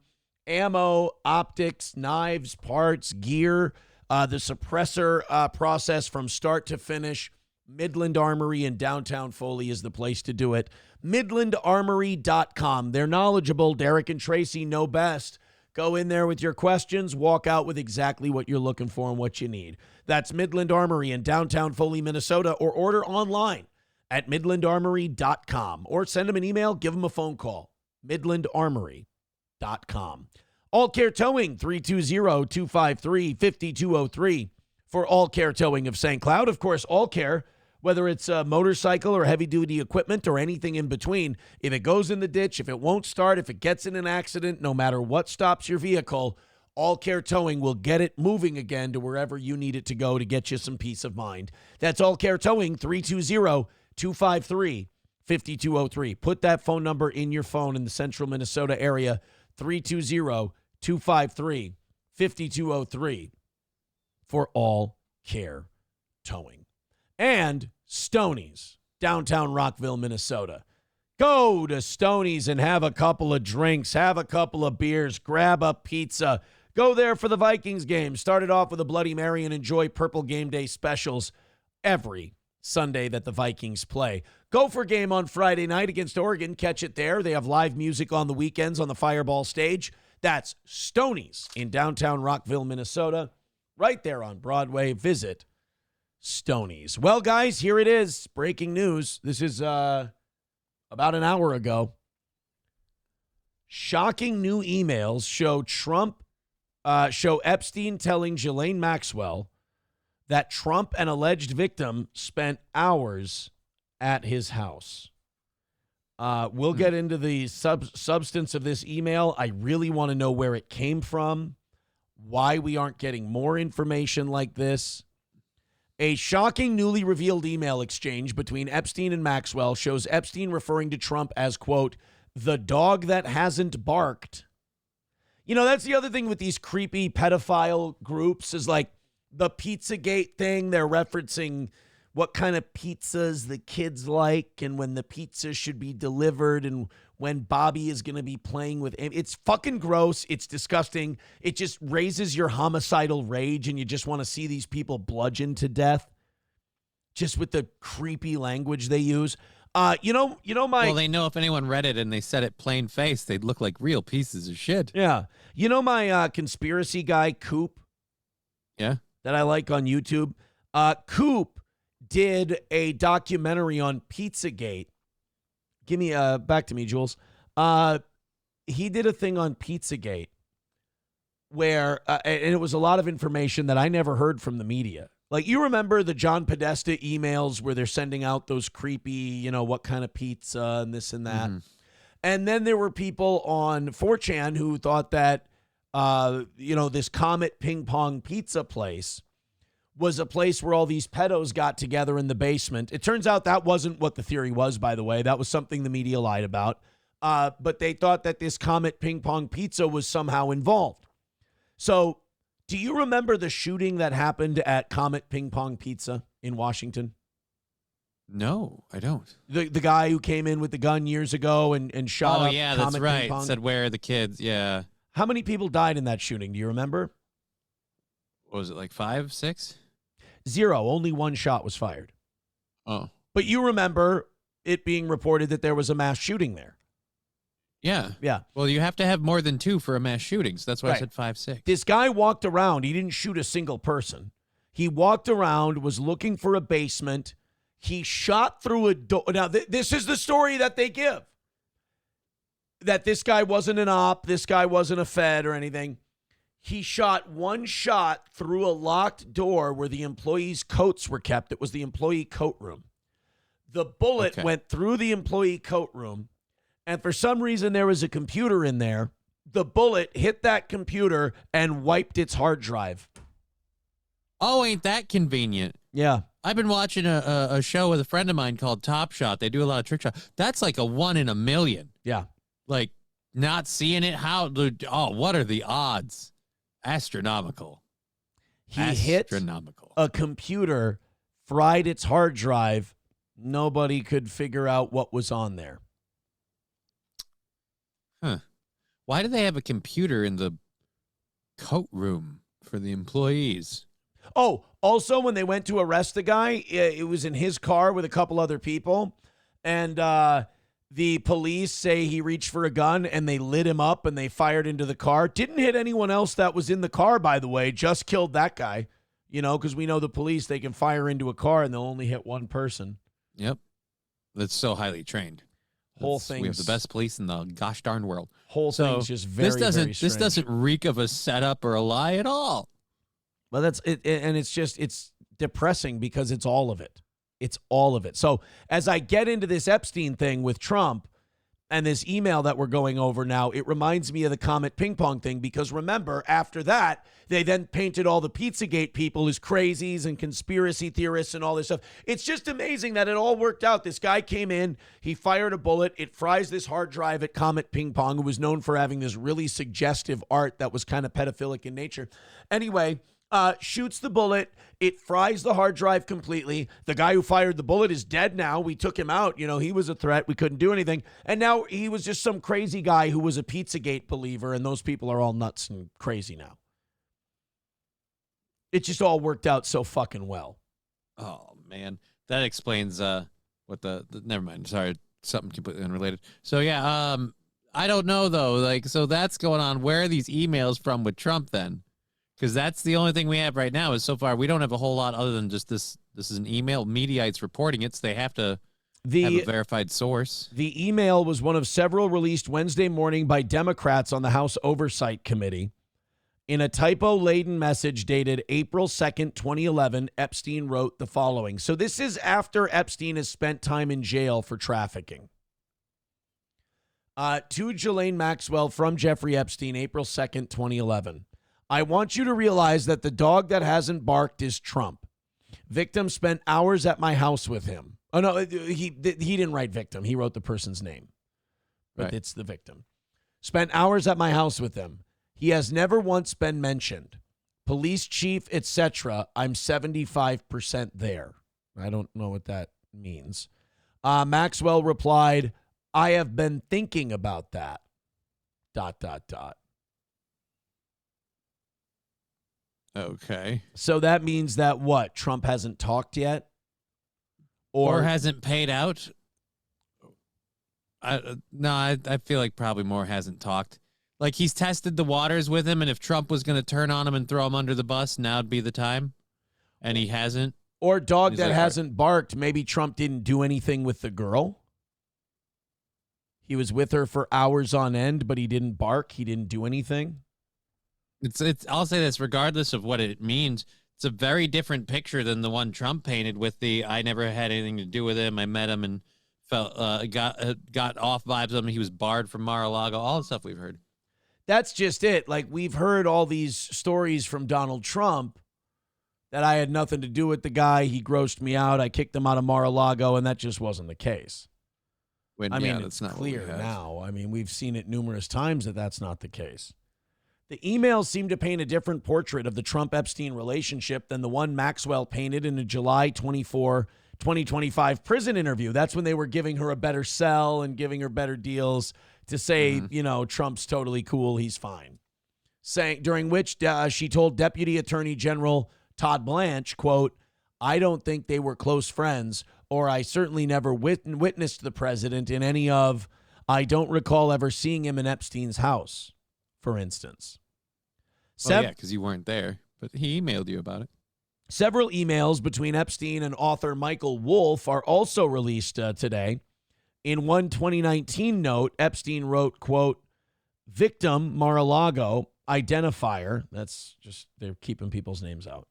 [SPEAKER 3] ammo, optics, knives, parts, gear, the suppressor process from start to finish, Midland Armory in downtown Foley is the place to do it. MidlandArmory.com. They're knowledgeable. Derek and Tracy know best. Go in there with your questions, walk out with exactly what you're looking for and what you need. That's Midland Armory in downtown Foley, Minnesota, or order online at midlandarmory.com or send them an email, give them a phone call. midlandarmory.com. All Care Towing, 320-253-5203 for All Care Towing of St. Cloud. Of course, All Care, whether it's a motorcycle or heavy-duty equipment or anything in between, if it goes in the ditch, if it won't start, if it gets in an accident, no matter what stops your vehicle, All Care Towing will get it moving again to wherever you need it to go to get you some peace of mind. That's All Care Towing, 320-253-5203. Put that phone number in your phone in the central Minnesota area, 320-253-5203 for All Care Towing. And Stoney's, downtown Rockville, Minnesota. Go to Stoney's and have a couple of drinks, have a couple of beers, grab a pizza. Go there for the Vikings game. Started off with a Bloody Mary and enjoy Purple Game Day specials every Sunday that the Vikings play. Go for game on Friday night against Oregon. Catch it there. They have live music on the weekends on the Fireball stage. That's Stoney's in downtown Rockville, Minnesota. Right there on Broadway. Visit Stoney's. Well, guys, here it is. Breaking news. This is about an hour ago. Shocking new emails show Epstein telling Ghislaine Maxwell that Trump, an alleged victim, spent hours at his house. We'll get into the substance of this email. I really want to know where it came from, why we aren't getting more information like this. A shocking newly revealed email exchange between Epstein and Maxwell shows Epstein referring to Trump as, quote, the dog that hasn't barked. You know, that's the other thing with these creepy pedophile groups is like the Pizzagate thing. They're referencing what kind of pizzas the kids like and when the pizza should be delivered and when Bobby is going to be playing with him. It's fucking gross. It's disgusting. It just raises your homicidal rage and you just want to see these people bludgeoned to death just with the creepy language they use. Well, they know if anyone read it and they said it plain face, they'd look like real pieces of shit. Yeah. You know my conspiracy guy, Coop?
[SPEAKER 13] Yeah.
[SPEAKER 3] That I like on YouTube? Coop did a documentary on Pizzagate. Give me back to me, Jules. He did a thing on Pizzagate where, and it was a lot of information that I never heard from the media. Like, you remember the John Podesta emails where they're sending out those creepy, what kind of pizza and this and that. Mm-hmm. And then there were people on 4chan who thought that, this Comet Ping Pong Pizza place was a place where all these pedos got together in the basement. It turns out that wasn't what the theory was, by the way. That was something the media lied about. But they thought that this Comet Ping Pong Pizza was somehow involved. So, do you remember the shooting that happened at Comet Ping Pong Pizza in Washington?
[SPEAKER 13] No, I don't.
[SPEAKER 3] The guy who came in with the gun years ago and shot up
[SPEAKER 13] yeah,
[SPEAKER 3] Comet
[SPEAKER 13] that's right.
[SPEAKER 3] Ping Pong.
[SPEAKER 13] Said, where are the kids? Yeah.
[SPEAKER 3] How many people died in that shooting? Do you remember?
[SPEAKER 13] What was it, like 5, 6?
[SPEAKER 3] 0. Only one shot was fired.
[SPEAKER 13] Oh.
[SPEAKER 3] But you remember it being reported that there was a mass shooting there.
[SPEAKER 13] Yeah.
[SPEAKER 3] Yeah.
[SPEAKER 13] Well, you have to have more than 2 for a mass shooting, so that's why I said 5, 6.
[SPEAKER 3] This guy walked around. He didn't shoot a single person. He walked around, was looking for a basement. He shot through a door. Now, this is the story that they give. That this guy wasn't an op, this guy wasn't a Fed or anything. He shot one shot through a locked door where the employees' coats were kept. It was the employee coat room. The bullet went through the employee coat room, and for some reason there was a computer in there. The bullet hit that computer and wiped its hard drive.
[SPEAKER 13] Oh, ain't that convenient?
[SPEAKER 3] Yeah.
[SPEAKER 13] I've been watching a show with a friend of mine called Top Shot. They do a lot of trick shots. That's like a 1 in a million.
[SPEAKER 3] Yeah.
[SPEAKER 13] Like, not seeing it. What are the odds? astronomical.
[SPEAKER 3] He hit a computer, fried its hard drive. Nobody could figure out what was on there.
[SPEAKER 13] Huh. Why do they have a computer in the coat room for the employees?
[SPEAKER 3] Oh, also when they went to arrest the guy, it was in his car with a couple other people. And the police say he reached for a gun and they lit him up and they fired into the car. Didn't hit anyone else that was in the car, by the way. Just killed that guy. You know, because we know the police, they can fire into a car and they'll only hit one person.
[SPEAKER 13] Yep. That's so highly trained.
[SPEAKER 3] Whole thing.
[SPEAKER 13] We have the best police in the gosh darn world.
[SPEAKER 3] Whole thing's just very, very strange.
[SPEAKER 13] This doesn't reek of a setup or a lie at all.
[SPEAKER 3] Well, that's it, and it's depressing because it's all of it. It's all of it. So as I get into this Epstein thing with Trump and this email that we're going over now, it reminds me of the Comet ping pong thing because remember, after that, they then painted all the Pizzagate people as crazies and conspiracy theorists and all this stuff. It's just amazing that it all worked out. This guy came in, he fired a bullet, it fries this hard drive at Comet Ping Pong, who was known for having this really suggestive art that was kind of pedophilic in nature. Anyway, shoots the bullet. It fries the hard drive completely. The guy who fired the bullet is dead now. We took him out. You know, he was a threat. We couldn't do anything. And now he was just some crazy guy who was a Pizzagate believer, and those people are all nuts and crazy now. It just all worked out so fucking well.
[SPEAKER 13] Oh, man. That explains what the never mind. Sorry, something completely unrelated. So, yeah, I don't know, though. Like, so that's going on. Where are these emails from with Trump, then? Because that's the only thing we have right now is so far we don't have a whole lot other than just this. This is an email. Mediaite's reporting it, so they have to have a verified source.
[SPEAKER 3] The email was one of several released Wednesday morning by Democrats on the House Oversight Committee. In a typo-laden message dated April 2nd, 2011, Epstein wrote the following. So this is after Epstein has spent time in jail for trafficking. To Ghislaine Maxwell from Jeffrey Epstein, April 2nd, 2011. I want you to realize that the dog that hasn't barked is Trump. Victim spent hours at my house with him. Oh, no, he didn't write victim. He wrote the person's name. But
[SPEAKER 13] Right.
[SPEAKER 3] It's the victim. Spent hours at my house with him. He has never once been mentioned. Police chief, etc. I'm 75% there. I don't know what that means. Maxwell replied, I have been thinking about that. ...
[SPEAKER 13] Okay.
[SPEAKER 3] So that means that what? Trump hasn't talked yet?
[SPEAKER 13] Or hasn't paid out? I feel like probably more hasn't talked. Like he's tested the waters with him, and if Trump was going to turn on him and throw him under the bus, now would be the time. And he hasn't.
[SPEAKER 3] Or dog
[SPEAKER 13] He's
[SPEAKER 3] that
[SPEAKER 13] like,
[SPEAKER 3] hasn't barked. Maybe Trump didn't do anything with the girl. He was with her for hours on end, but he didn't bark. He didn't do anything.
[SPEAKER 13] It's. I'll say this, regardless of what it means, it's a very different picture than the one Trump painted with the I never had anything to do with him. I met him and felt got off vibes of him. He was barred from Mar-a-Lago. All the stuff we've heard.
[SPEAKER 3] That's just it. Like we've heard all these stories from Donald Trump that I had nothing to do with the guy. He grossed me out. I kicked him out of Mar-a-Lago, and that just wasn't the case. I mean, it's clear now. I mean, we've seen it numerous times that that's not the case. The emails seem to paint a different portrait of the Trump-Epstein relationship than the one Maxwell painted in a July 24, 2025 prison interview. That's when they were giving her a better cell and giving her better deals to say, you know, Trump's totally cool, he's fine. Saying during which she told Deputy Attorney General Todd Blanche, quote, I don't think they were close friends, or I certainly never witnessed the president in any of, I don't recall ever seeing him in Epstein's house, for instance.
[SPEAKER 13] Well, yeah, because you weren't there, but he emailed you about it.
[SPEAKER 3] Several emails between Epstein and author Michael Wolff are also released today. In one 2019 note, Epstein wrote, quote, victim Mar-a-Lago identifier. That's just, they're keeping people's names out.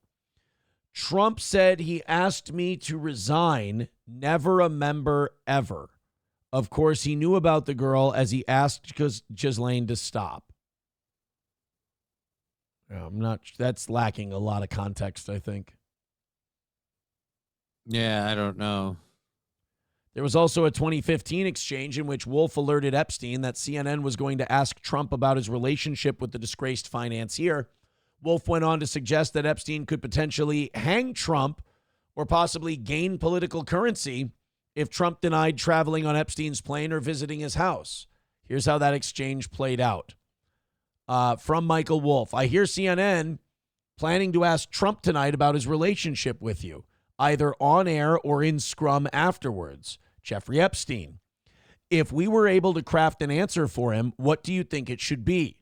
[SPEAKER 3] Trump said he asked me to resign, never a member ever. Of course, he knew about the girl as he asked Ghislaine to stop. That's lacking a lot of context, I think.
[SPEAKER 13] Yeah, I don't know.
[SPEAKER 3] There was also a 2015 exchange in which Wolff alerted Epstein that CNN was going to ask Trump about his relationship with the disgraced financier. Wolf went on to suggest that Epstein could potentially hang Trump or possibly gain political currency if Trump denied traveling on Epstein's plane or visiting his house. Here's how that exchange played out. From Michael Wolf, I hear CNN planning to ask Trump tonight about his relationship with you, either on air or in scrum afterwards. Jeffrey Epstein. If we were able to craft an answer for him, what do you think it should be?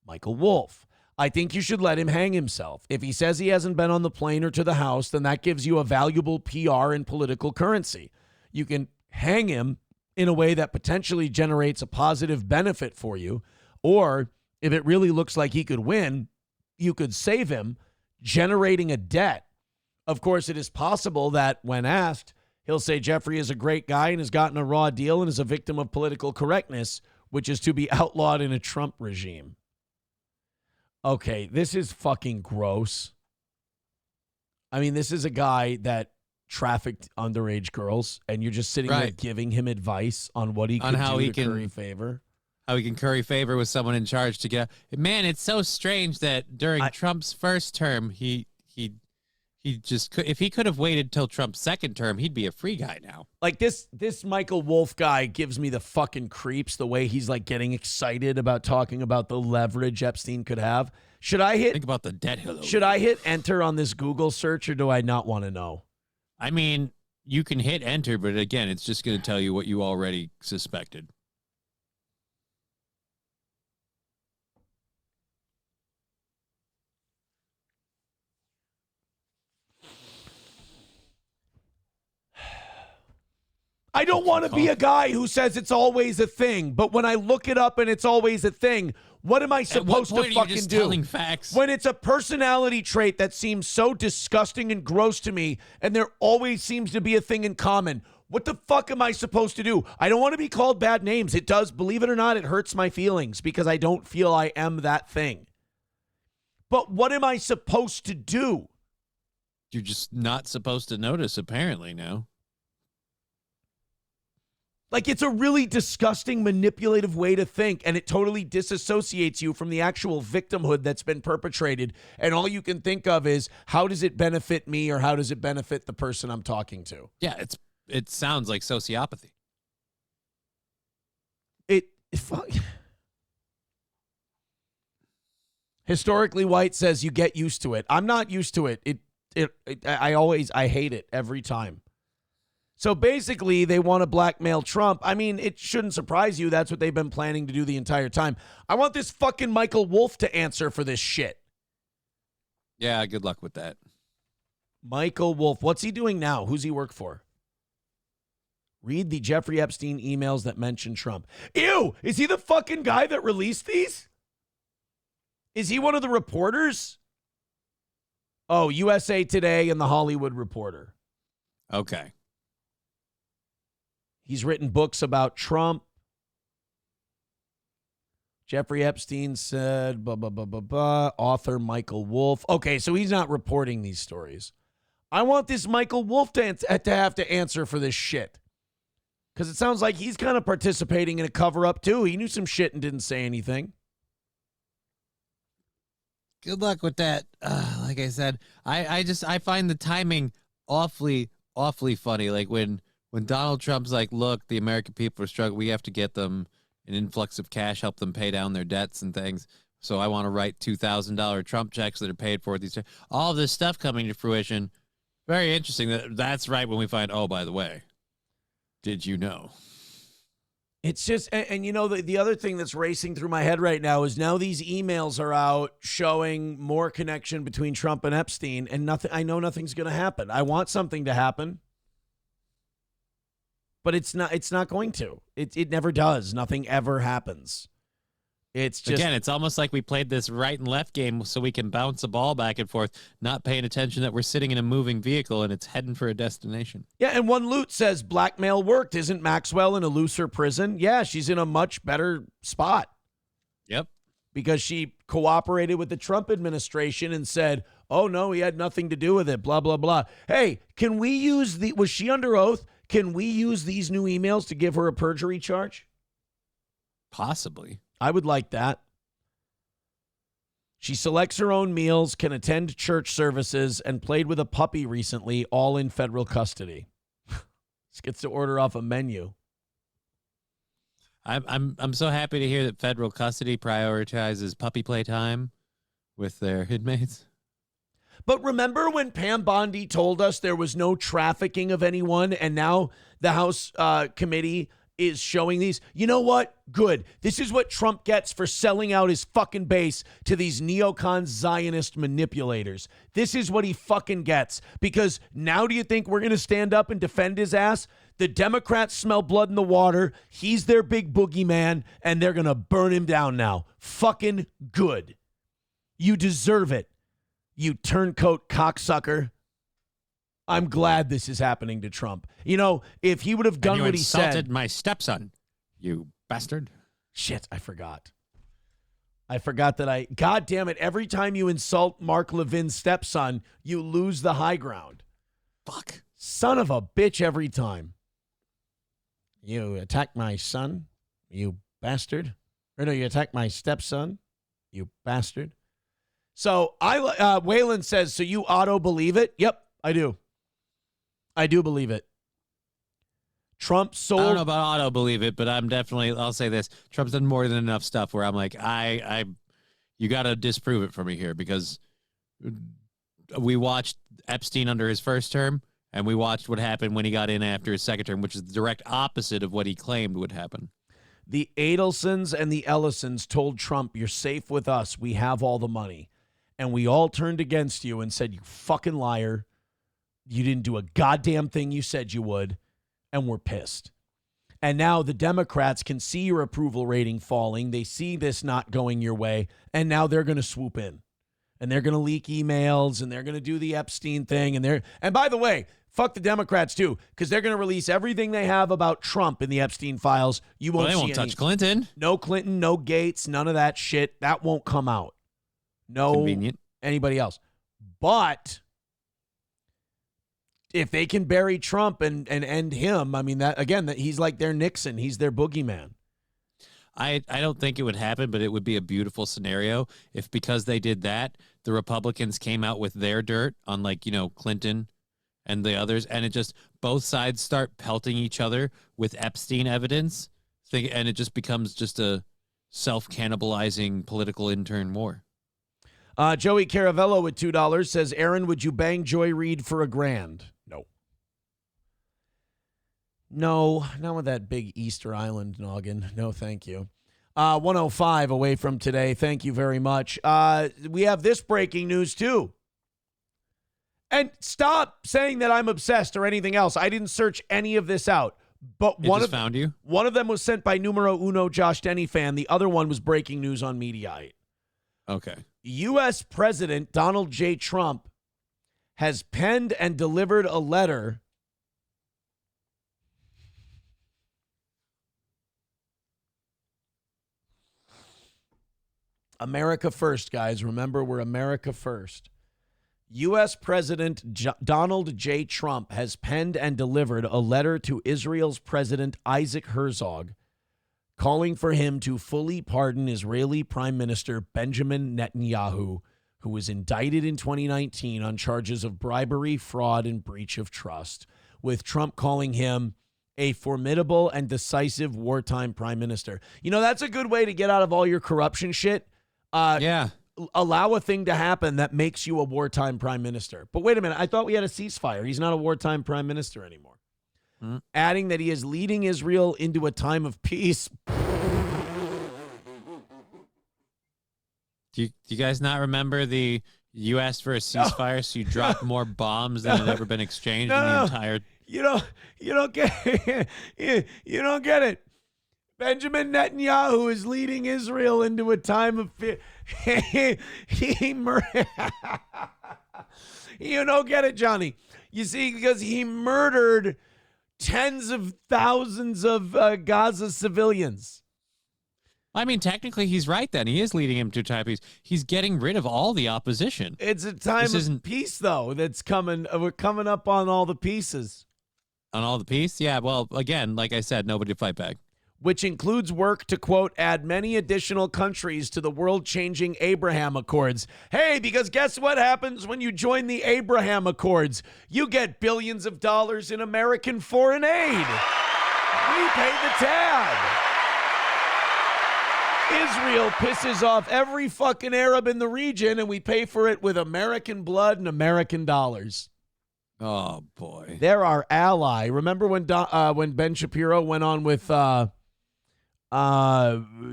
[SPEAKER 3] Michael Wolf. I think you should let him hang himself. If he says he hasn't been on the plane or to the house, then that gives you a valuable PR and political currency. You can hang him in a way that potentially generates a positive benefit for you. Or if it really looks like he could win, you could save him, generating a debt. Of course, it is possible that when asked, he'll say Jeffrey is a great guy and has gotten a raw deal and is a victim of political correctness, which is to be outlawed in a Trump regime. Okay, this is fucking gross. I mean, this is a guy that trafficked underage girls, and you're just sitting there giving him advice on what he can do to curry favor.
[SPEAKER 13] How he can curry favor with someone in charge to get. Man, it's so strange that during Trump's first term, he just could, if he could have waited till Trump's second term, he'd be a free guy now.
[SPEAKER 3] Like this Michael Wolf guy gives me the fucking creeps, the way he's like getting excited about talking about the leverage Epstein could have. Should I think
[SPEAKER 13] about the debt hill?
[SPEAKER 3] Should I hit enter on this Google search, or do I not want to know?
[SPEAKER 13] I mean, you can hit enter, but again, it's just going to tell you what you already suspected.
[SPEAKER 3] I don't want to be a guy who says it's always a thing, but when I look it up and it's always a thing, what am I supposed to fucking do?
[SPEAKER 13] Telling facts?
[SPEAKER 3] When it's a personality trait that seems so disgusting and gross to me, and there always seems to be a thing in common, what the fuck am I supposed to do? I don't want to be called bad names. It does, believe it or not, it hurts my feelings because I don't feel I am that thing. But what am I supposed to do?
[SPEAKER 13] You're just not supposed to notice, apparently, now.
[SPEAKER 3] Like, it's a really disgusting, manipulative way to think, and it totally disassociates you from the actual victimhood that's been perpetrated, and all you can think of is, how does it benefit me, or how does it benefit the person I'm talking to?
[SPEAKER 13] Yeah, it sounds like sociopathy.
[SPEAKER 3] Historically White says you get used to it. I'm not used to it. I hate it every time. So basically, they want to blackmail Trump. I mean, it shouldn't surprise you. That's what they've been planning to do the entire time. I want this fucking Michael Wolf to answer for this shit.
[SPEAKER 13] Yeah, good luck with that.
[SPEAKER 3] Michael Wolf. What's he doing now? Who's he work for? Read the Jeffrey Epstein emails that mention Trump. Ew! Is he the fucking guy that released these? Is he one of the reporters? Oh, USA Today and The Hollywood Reporter.
[SPEAKER 13] Okay.
[SPEAKER 3] He's written books about Trump. Jeffrey Epstein said, blah, blah, blah, blah, blah. Author Michael Wolf. Okay, so he's not reporting these stories. I want this Michael Wolf to have to answer for this shit. Because it sounds like he's kind of participating in a cover-up, too. He knew some shit and didn't say anything.
[SPEAKER 13] Good luck with that. Like I said, I find the timing awfully funny. Like when Donald Trump's like, look, the American people are struggling. We have to get them an influx of cash, help them pay down their debts and things. So I want to write $2,000 Trump checks that are paid for. All this stuff coming to fruition. Very interesting. That's right when we find, oh, by the way, did you know?
[SPEAKER 3] It's just, and you know, the other thing that's racing through my head right now is now these emails are out showing more connection between Trump and Epstein, and I know nothing's going to happen. I want something to happen. But it's not going to. It never does. Nothing ever happens. It's just,
[SPEAKER 13] again, it's almost like we played this right and left game so we can bounce a ball back and forth, not paying attention that we're sitting in a moving vehicle and it's heading for a destination.
[SPEAKER 3] Yeah, and one loot says blackmail worked. Isn't Maxwell in a looser prison? Yeah, she's in a much better spot.
[SPEAKER 13] Yep.
[SPEAKER 3] Because she cooperated with the Trump administration and said, oh, no, he had nothing to do with it, blah, blah, blah. Hey, can we use was she under oath? Can we use these new emails to give her a perjury charge?
[SPEAKER 13] Possibly.
[SPEAKER 3] I would like that. She selects her own meals, can attend church services, and played with a puppy recently, all in federal custody. She gets to order off a menu.
[SPEAKER 13] I'm so happy to hear that federal custody prioritizes puppy play time with their inmates.
[SPEAKER 3] But remember when Pam Bondi told us there was no trafficking of anyone, and now the House committee is showing these? You know what? Good. This is what Trump gets for selling out his fucking base to these neocon Zionist manipulators. This is what he fucking gets. Because now do you think we're going to stand up and defend his ass? The Democrats smell blood in the water. He's their big boogeyman, and they're going to burn him down now. Fucking good. You deserve it, you turncoat cocksucker. I'm glad this is happening to Trump. You know, if he would have done what he said.
[SPEAKER 13] You insulted my stepson, you bastard.
[SPEAKER 3] Shit, I forgot. God damn it. Every time you insult Mark Levin's stepson, you lose the high ground.
[SPEAKER 13] Fuck.
[SPEAKER 3] Son of a bitch every time. You attack my son, you bastard. Or no, you attack my stepson, you bastard. So Waylon says, so you auto believe it? Yep, I do. I do believe it. Trump sold.
[SPEAKER 13] I don't know about auto believe it, but I'll say this. Trump's done more than enough stuff where I'm like, you got to disprove it for me here, because we watched Epstein under his first term, and we watched what happened when he got in after his second term, which is the direct opposite of what he claimed would happen.
[SPEAKER 3] The Adelsons and the Ellisons told Trump, you're safe with us. We have all the money. And we all turned against you and said, you fucking liar. You didn't do a goddamn thing you said you would. And we're pissed. And now the Democrats can see your approval rating falling. They see this not going your way. And now they're going to swoop in. And they're going to leak emails. And they're going to do the Epstein thing. And by the way, fuck the Democrats too, because they're going to release everything they have about Trump in the Epstein files. You won't
[SPEAKER 13] they
[SPEAKER 3] see
[SPEAKER 13] won't touch Clinton.
[SPEAKER 3] No Clinton, no Gates, none of that shit. That won't come out. No
[SPEAKER 13] Convenient.
[SPEAKER 3] Anybody else. But if they can bury Trump and end him, I mean, that again, that he's like their Nixon. He's their boogeyman.
[SPEAKER 13] I don't think it would happen, but it would be a beautiful scenario if, because they did that, the Republicans came out with their dirt on, like, Clinton and the others, and it just, both sides start pelting each other with Epstein evidence, and it just becomes just a self-cannibalizing political intern war.
[SPEAKER 3] Joey Caravello with $2 says, Aaron, would you bang Joy Reid for $1,000? No, not with that big Easter Island noggin. No, thank you. 105 away from today. Thank you very much. We have this breaking news, too. And stop saying that I'm obsessed or anything else. I didn't search any of this out. But
[SPEAKER 13] found you?
[SPEAKER 3] One of them was sent by numero uno Josh Denny fan. The other one was breaking news on Mediaite.
[SPEAKER 13] Okay.
[SPEAKER 3] U.S. President Donald J. Trump has penned and delivered a letter America first, guys. Remember, we're America first. U.S. President Donald J. Trump has penned and delivered a letter to Israel's President Isaac Herzog, calling for him to fully pardon Israeli Prime Minister Benjamin Netanyahu, who was indicted in 2019 on charges of bribery, fraud, and breach of trust, with Trump calling him a formidable and decisive wartime prime minister. That's a good way to get out of all your corruption shit.
[SPEAKER 13] Yeah.
[SPEAKER 3] Allow a thing to happen that makes you a wartime prime minister. But wait a minute. I thought we had a ceasefire. He's not a wartime prime minister anymore. Adding that he is leading Israel into a time of peace.
[SPEAKER 13] Do you guys not remember you asked for a ceasefire, so you dropped more bombs than had ever been exchanged in the entire...
[SPEAKER 3] You don't get it. You don't get it. Benjamin Netanyahu is leading Israel into a time of fear. You don't get it, Johnny. You see, because he murdered tens of thousands of Gaza civilians.
[SPEAKER 13] I mean, technically, he's right then. He is leading him to a time of peace. He's getting rid of all the opposition.
[SPEAKER 3] It's a time of peace, though, that's coming. We're coming up on all the pieces.
[SPEAKER 13] On all the peace? Yeah, well, again, like I said, nobody to fight back.
[SPEAKER 3] which includes work to, quote, add many additional countries to the world-changing Abraham Accords. Hey, because guess what happens when you join the Abraham Accords? You get billions of dollars in American foreign aid. We pay the tab. Israel pisses off every fucking Arab in the region, and we pay for it with American blood and American dollars.
[SPEAKER 13] Oh, boy.
[SPEAKER 3] They're our ally. Remember when Ben Shapiro went on with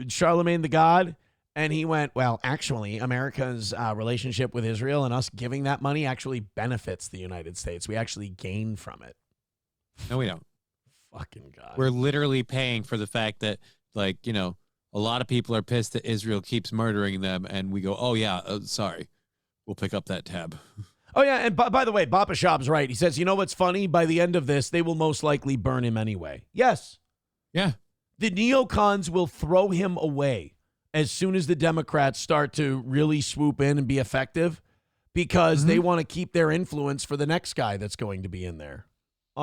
[SPEAKER 3] Charlemagne the God? And he went, well, actually, America's relationship with Israel and us giving that money actually benefits the United States. We actually gain from it.
[SPEAKER 13] No, we don't.
[SPEAKER 3] Fucking God.
[SPEAKER 13] We're literally paying for the fact that, like, you know, a lot of people are pissed that Israel keeps murdering them, and we go, oh, yeah, sorry. We'll pick up that tab.
[SPEAKER 3] Oh, yeah, and by the way, Bapa Shab's right. He says, you know what's funny? By the end of this, they will most likely burn him anyway. Yes.
[SPEAKER 13] Yeah.
[SPEAKER 3] The neocons will throw him away as soon as the Democrats start to really swoop in and be effective because they want to keep their influence for the next guy that's going to be in there.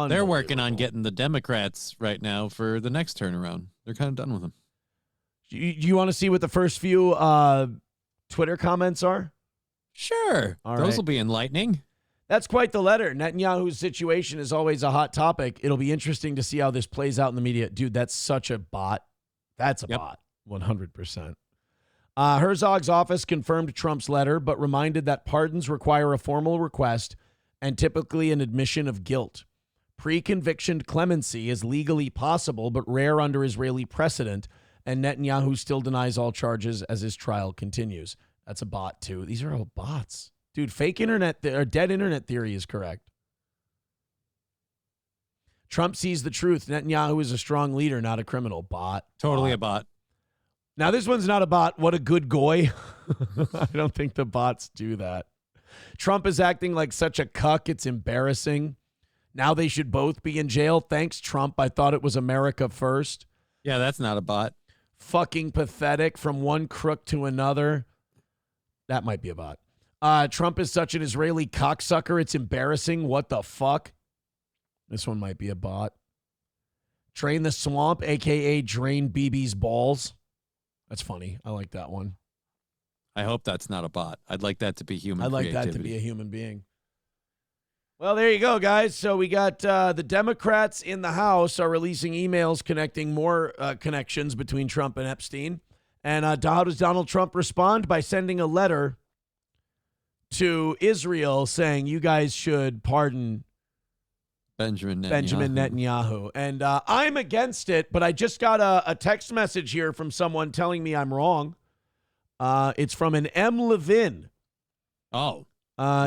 [SPEAKER 13] They're working on getting the Democrats right now for the next turnaround. They're kind of done with them.
[SPEAKER 3] Do you want to see what the first few Twitter comments are?
[SPEAKER 13] Sure. Those will be enlightening.
[SPEAKER 3] That's quite the letter. Netanyahu's situation is always a hot topic. It'll be interesting to see how this plays out in the media. Dude, that's such a bot. That's a bot. 100%. Herzog's office confirmed Trump's letter, but reminded that pardons require a formal request and typically an admission of guilt. Pre-conviction clemency is legally possible, but rare under Israeli precedent, and Netanyahu still denies all charges as his trial continues. That's a bot, too. These are all bots. Dude, fake internet, or dead internet theory is correct. Trump sees the truth. Netanyahu is a strong leader, not a criminal. Bot.
[SPEAKER 13] Totally a bot.
[SPEAKER 3] Now, this one's not a bot. What a good goy. I don't think the bots do that. Trump is acting like such a cuck. It's embarrassing. Now they should both be in jail. Thanks, Trump. I thought it was America first.
[SPEAKER 13] Yeah, that's not a bot.
[SPEAKER 3] Fucking pathetic from one crook to another. That might be a bot. Trump is such an Israeli cocksucker. It's embarrassing. What the fuck? This one might be a bot. Drain the swamp, a.k.a. drain BB's balls. That's funny. I like that one.
[SPEAKER 13] I hope that's not a bot. I'd like that to be human
[SPEAKER 3] I'd like
[SPEAKER 13] creativity.
[SPEAKER 3] that to be a human being. Well, there you go, guys. So we got the Democrats in the House are releasing emails connecting more connections between Trump and Epstein. And how does Donald Trump respond? By sending a letter to Israel saying, you guys should pardon
[SPEAKER 13] Benjamin Netanyahu.
[SPEAKER 3] And I'm against it, but I just got a text message here from someone telling me I'm wrong. It's from an M. Levin.
[SPEAKER 13] Oh.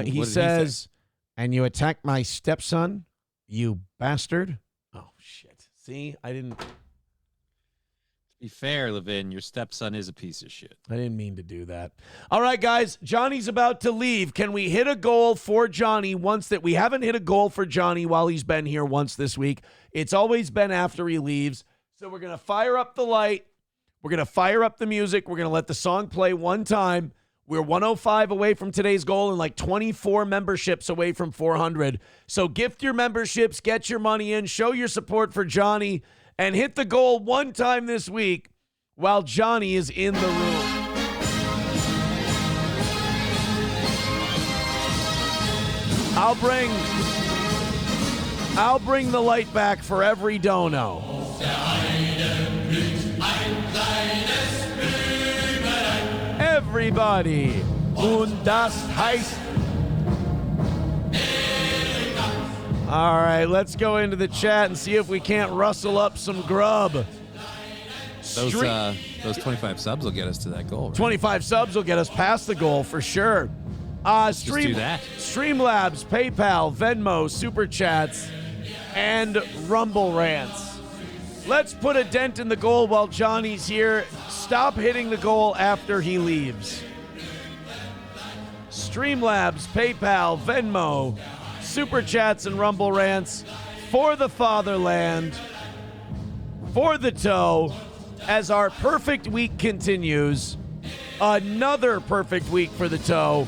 [SPEAKER 3] He says, and you attacked my stepson, you bastard. Oh, shit. See, I didn't.
[SPEAKER 13] To be fair, Levin, your stepson is a piece of shit.
[SPEAKER 3] I didn't mean to do that. All right, guys, Johnny's about to leave. Can we hit a goal for Johnny once that we haven't hit a goal for Johnny while he's been here once this week? It's always been after he leaves. So we're going to fire up the light. We're going to fire up the music. We're going to let the song play one time. We're 105 away from today's goal and like 24 memberships away from 400. So gift your memberships, get your money in, show your support for Johnny, and hit the goal one time this week while Johnny is in the room. I'll bring the light back for every dono. Everybody. Und das heißt. All right, let's go into the chat and see if we can't rustle up some grub.
[SPEAKER 13] Those 25 subs will get us to that goal. Right?
[SPEAKER 3] 25 subs will get us past the goal for sure.
[SPEAKER 13] Just do that.
[SPEAKER 3] Streamlabs, PayPal, Venmo, Super Chats, and Rumble Rants. Let's put a dent in the goal while Johnny's here. Stop hitting the goal after he leaves. Streamlabs, PayPal, Venmo, Super Chats, and Rumble Rants for the fatherland, for the toe, as our perfect week continues. Another perfect week for the toe.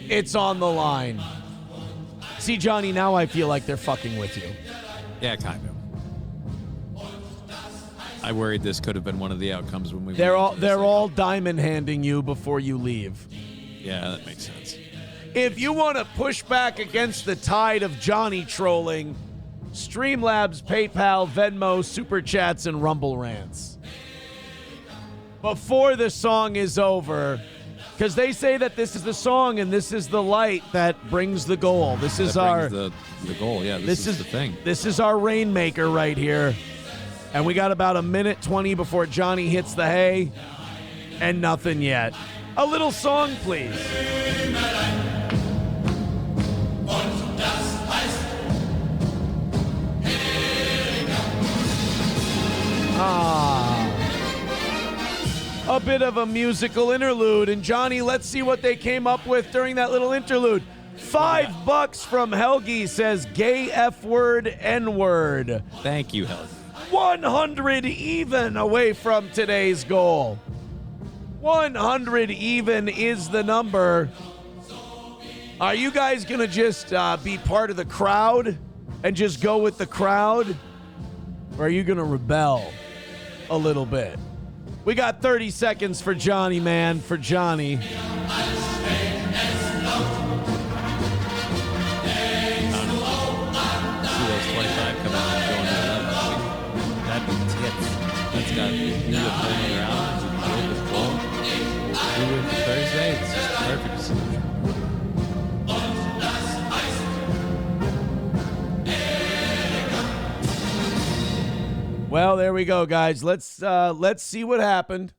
[SPEAKER 3] It's on the line. See, Johnny, now I feel like they're fucking with you.
[SPEAKER 13] Yeah, kind of. I worried this could have been one of the outcomes when we.
[SPEAKER 3] They're
[SPEAKER 13] went into
[SPEAKER 3] all
[SPEAKER 13] this.
[SPEAKER 3] diamond handing you before you leave.
[SPEAKER 13] Yeah, that makes sense.
[SPEAKER 3] If you want to push back against the tide of Johnny trolling, Streamlabs, PayPal, Venmo, Super Chats, and Rumble Rants. Before the song is over, because they say that this is the song and this is the light that brings the goal. This is
[SPEAKER 13] the goal. Yeah, this is the thing.
[SPEAKER 3] This is our rainmaker right here. And we got about a minute 20 before Johnny hits the hay, and nothing yet. A little song, please. A bit of a musical interlude. And Johnny, let's see what they came up with during that little interlude. $5 from Helgi says gay F word, N word.
[SPEAKER 13] Thank you, Helgi.
[SPEAKER 3] 100 even away from today's goal. 100 even is the number. Are you guys going to just be part of the crowd and just go with the crowd? Or are you going to rebel a little bit? We got 30 seconds for Johnny, man, for Johnny.
[SPEAKER 13] See those 25 come out and go on the 11. That'd be tits. That's got you to play around. You can with goal. Do it for Thursday. It's just perfect solution.
[SPEAKER 3] Well, there we go, guys. Let's see what happened.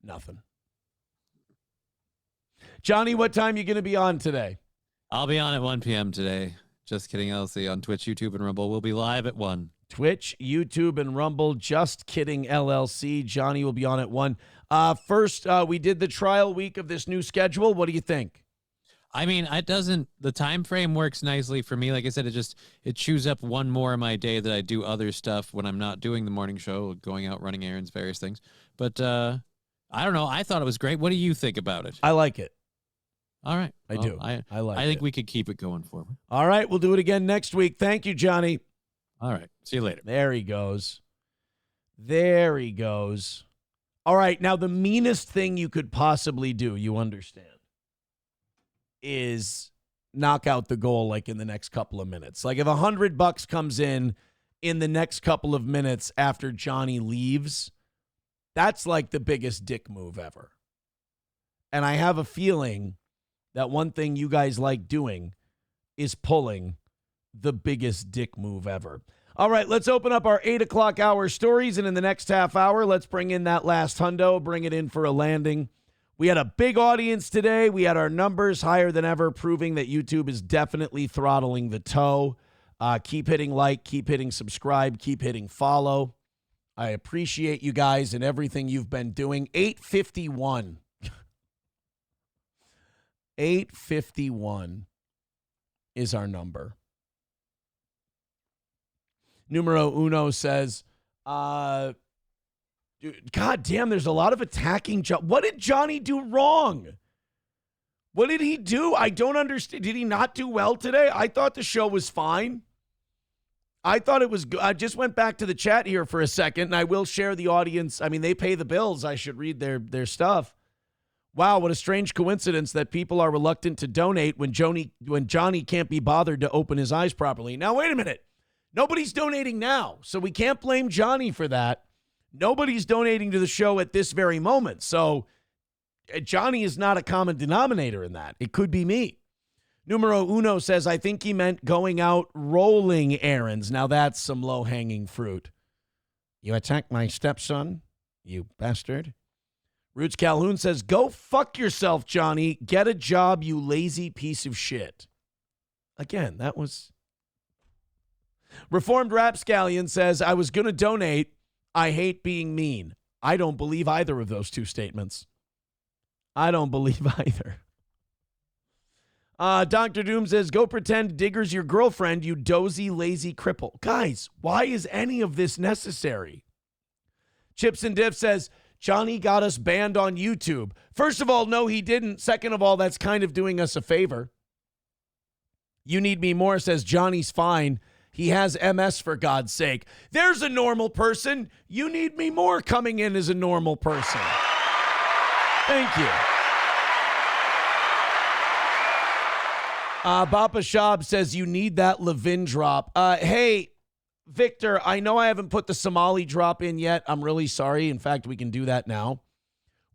[SPEAKER 3] Nothing. Johnny, what time you going to be on today?
[SPEAKER 13] I'll be on at 1 p.m. today. Just kidding, LLC on Twitch, YouTube, and Rumble. We'll be live at 1.
[SPEAKER 3] Twitch, YouTube, and Rumble. Just kidding, LLC. Johnny will be on at 1. First, we did the trial week of this new schedule. What do you think?
[SPEAKER 13] I mean, the time frame works nicely for me. Like I said, it chews up one more of my day that I do other stuff when I'm not doing the morning show, going out, running errands, various things. But I don't know. I thought it was great. What do you think about it?
[SPEAKER 3] I like it.
[SPEAKER 13] All right.
[SPEAKER 3] I do. I
[SPEAKER 13] think we could keep it going forward.
[SPEAKER 3] All right. We'll do it again next week. Thank you, Johnny.
[SPEAKER 13] All right. See you later.
[SPEAKER 3] There he goes. There he goes. All right. Now, the meanest thing you could possibly do, you understand, is knock out the goal like in the next couple of minutes. Like if $100 comes in the next couple of minutes after Johnny leaves, that's like the biggest dick move ever. And I have a feeling that one thing you guys like doing is pulling the biggest dick move ever. All right, let's open up our 8 o'clock hour stories. And in the next half hour, let's bring in that last hundo, bring it in for a landing. We had a big audience today. We had our numbers higher than ever, proving that YouTube is definitely throttling the toe. Keep hitting like, keep hitting subscribe, keep hitting follow. I appreciate you guys and everything you've been doing. 851. 851 is our number. Numero uno says, God damn, there's a lot of attacking. What did Johnny do wrong? What did he do? I don't understand. Did he not do well today? I thought the show was fine. I thought it was good. I just went back to the chat here for a second, and I will share the audience. I mean, they pay the bills. I should read their stuff. Wow, what a strange coincidence that people are reluctant to donate when Johnny can't be bothered to open his eyes properly. Now, wait a minute. Nobody's donating now, so we can't blame Johnny for that. Nobody's donating to the show at this very moment. So Johnny is not a common denominator in that. It could be me. Numero uno says, I think he meant going out rolling errands. Now that's some low-hanging fruit. You attacked my stepson, you bastard. Roots Calhoun says, go fuck yourself, Johnny. Get a job, you lazy piece of shit. Again, that was... Reformed Rapscallion says, I was going to donate. I hate being mean. I don't believe either of those two statements. I don't believe either. Dr. Doom says, go pretend Digger's your girlfriend, you dozy, lazy cripple. Guys, why is any of this necessary? Chips and Diff says, Johnny got us banned on YouTube. First of all, no, he didn't. Second of all, that's kind of doing us a favor. You Need Me More says, Johnny's fine. He has MS, for God's sake. There's a normal person. You need me more coming in as a normal person. Thank you. Bapa Shab says you need that Levin drop. Hey, Victor, I know I haven't put the Somali drop in yet. I'm really sorry. In fact, we can do that now.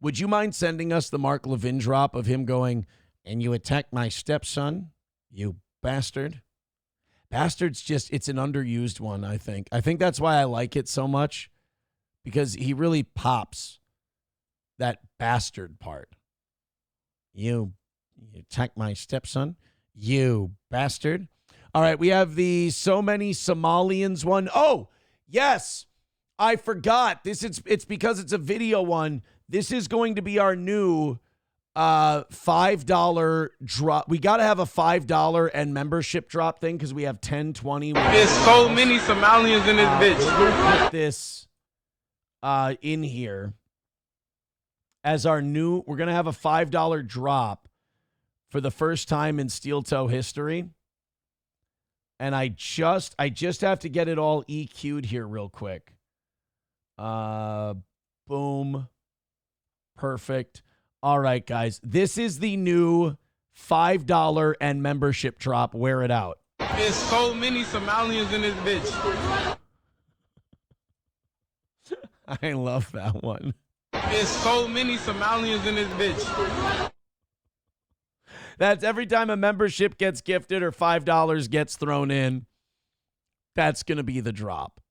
[SPEAKER 3] Would you mind sending us the Mark Levin drop of him going, and you attacked my stepson, you bastard? Bastard's just, it's an underused one, I think. I think that's why I like it so much, because he really pops that bastard part. You attacked my stepson, you bastard. All right, we have the so many Somalians one. Oh, yes, I forgot. It's because it's a video one. This is going to be our new $5 drop. We got to have a $5 and membership drop thing because we have 10, 20.
[SPEAKER 22] There's so many Somalians in this bitch.
[SPEAKER 3] We're going to put this in here as our new. We're going to have a $5 drop for the first time in Steel Toe history. And I just have to get it all EQ'd here real quick. Boom. Perfect. All right, guys. This is the new $5 and membership drop. Wear it out.
[SPEAKER 22] There's so many Somalians in this bitch.
[SPEAKER 3] I love that one.
[SPEAKER 22] There's so many Somalians in this bitch.
[SPEAKER 3] That's every time a membership gets gifted or $5 gets thrown in, that's going to be the drop.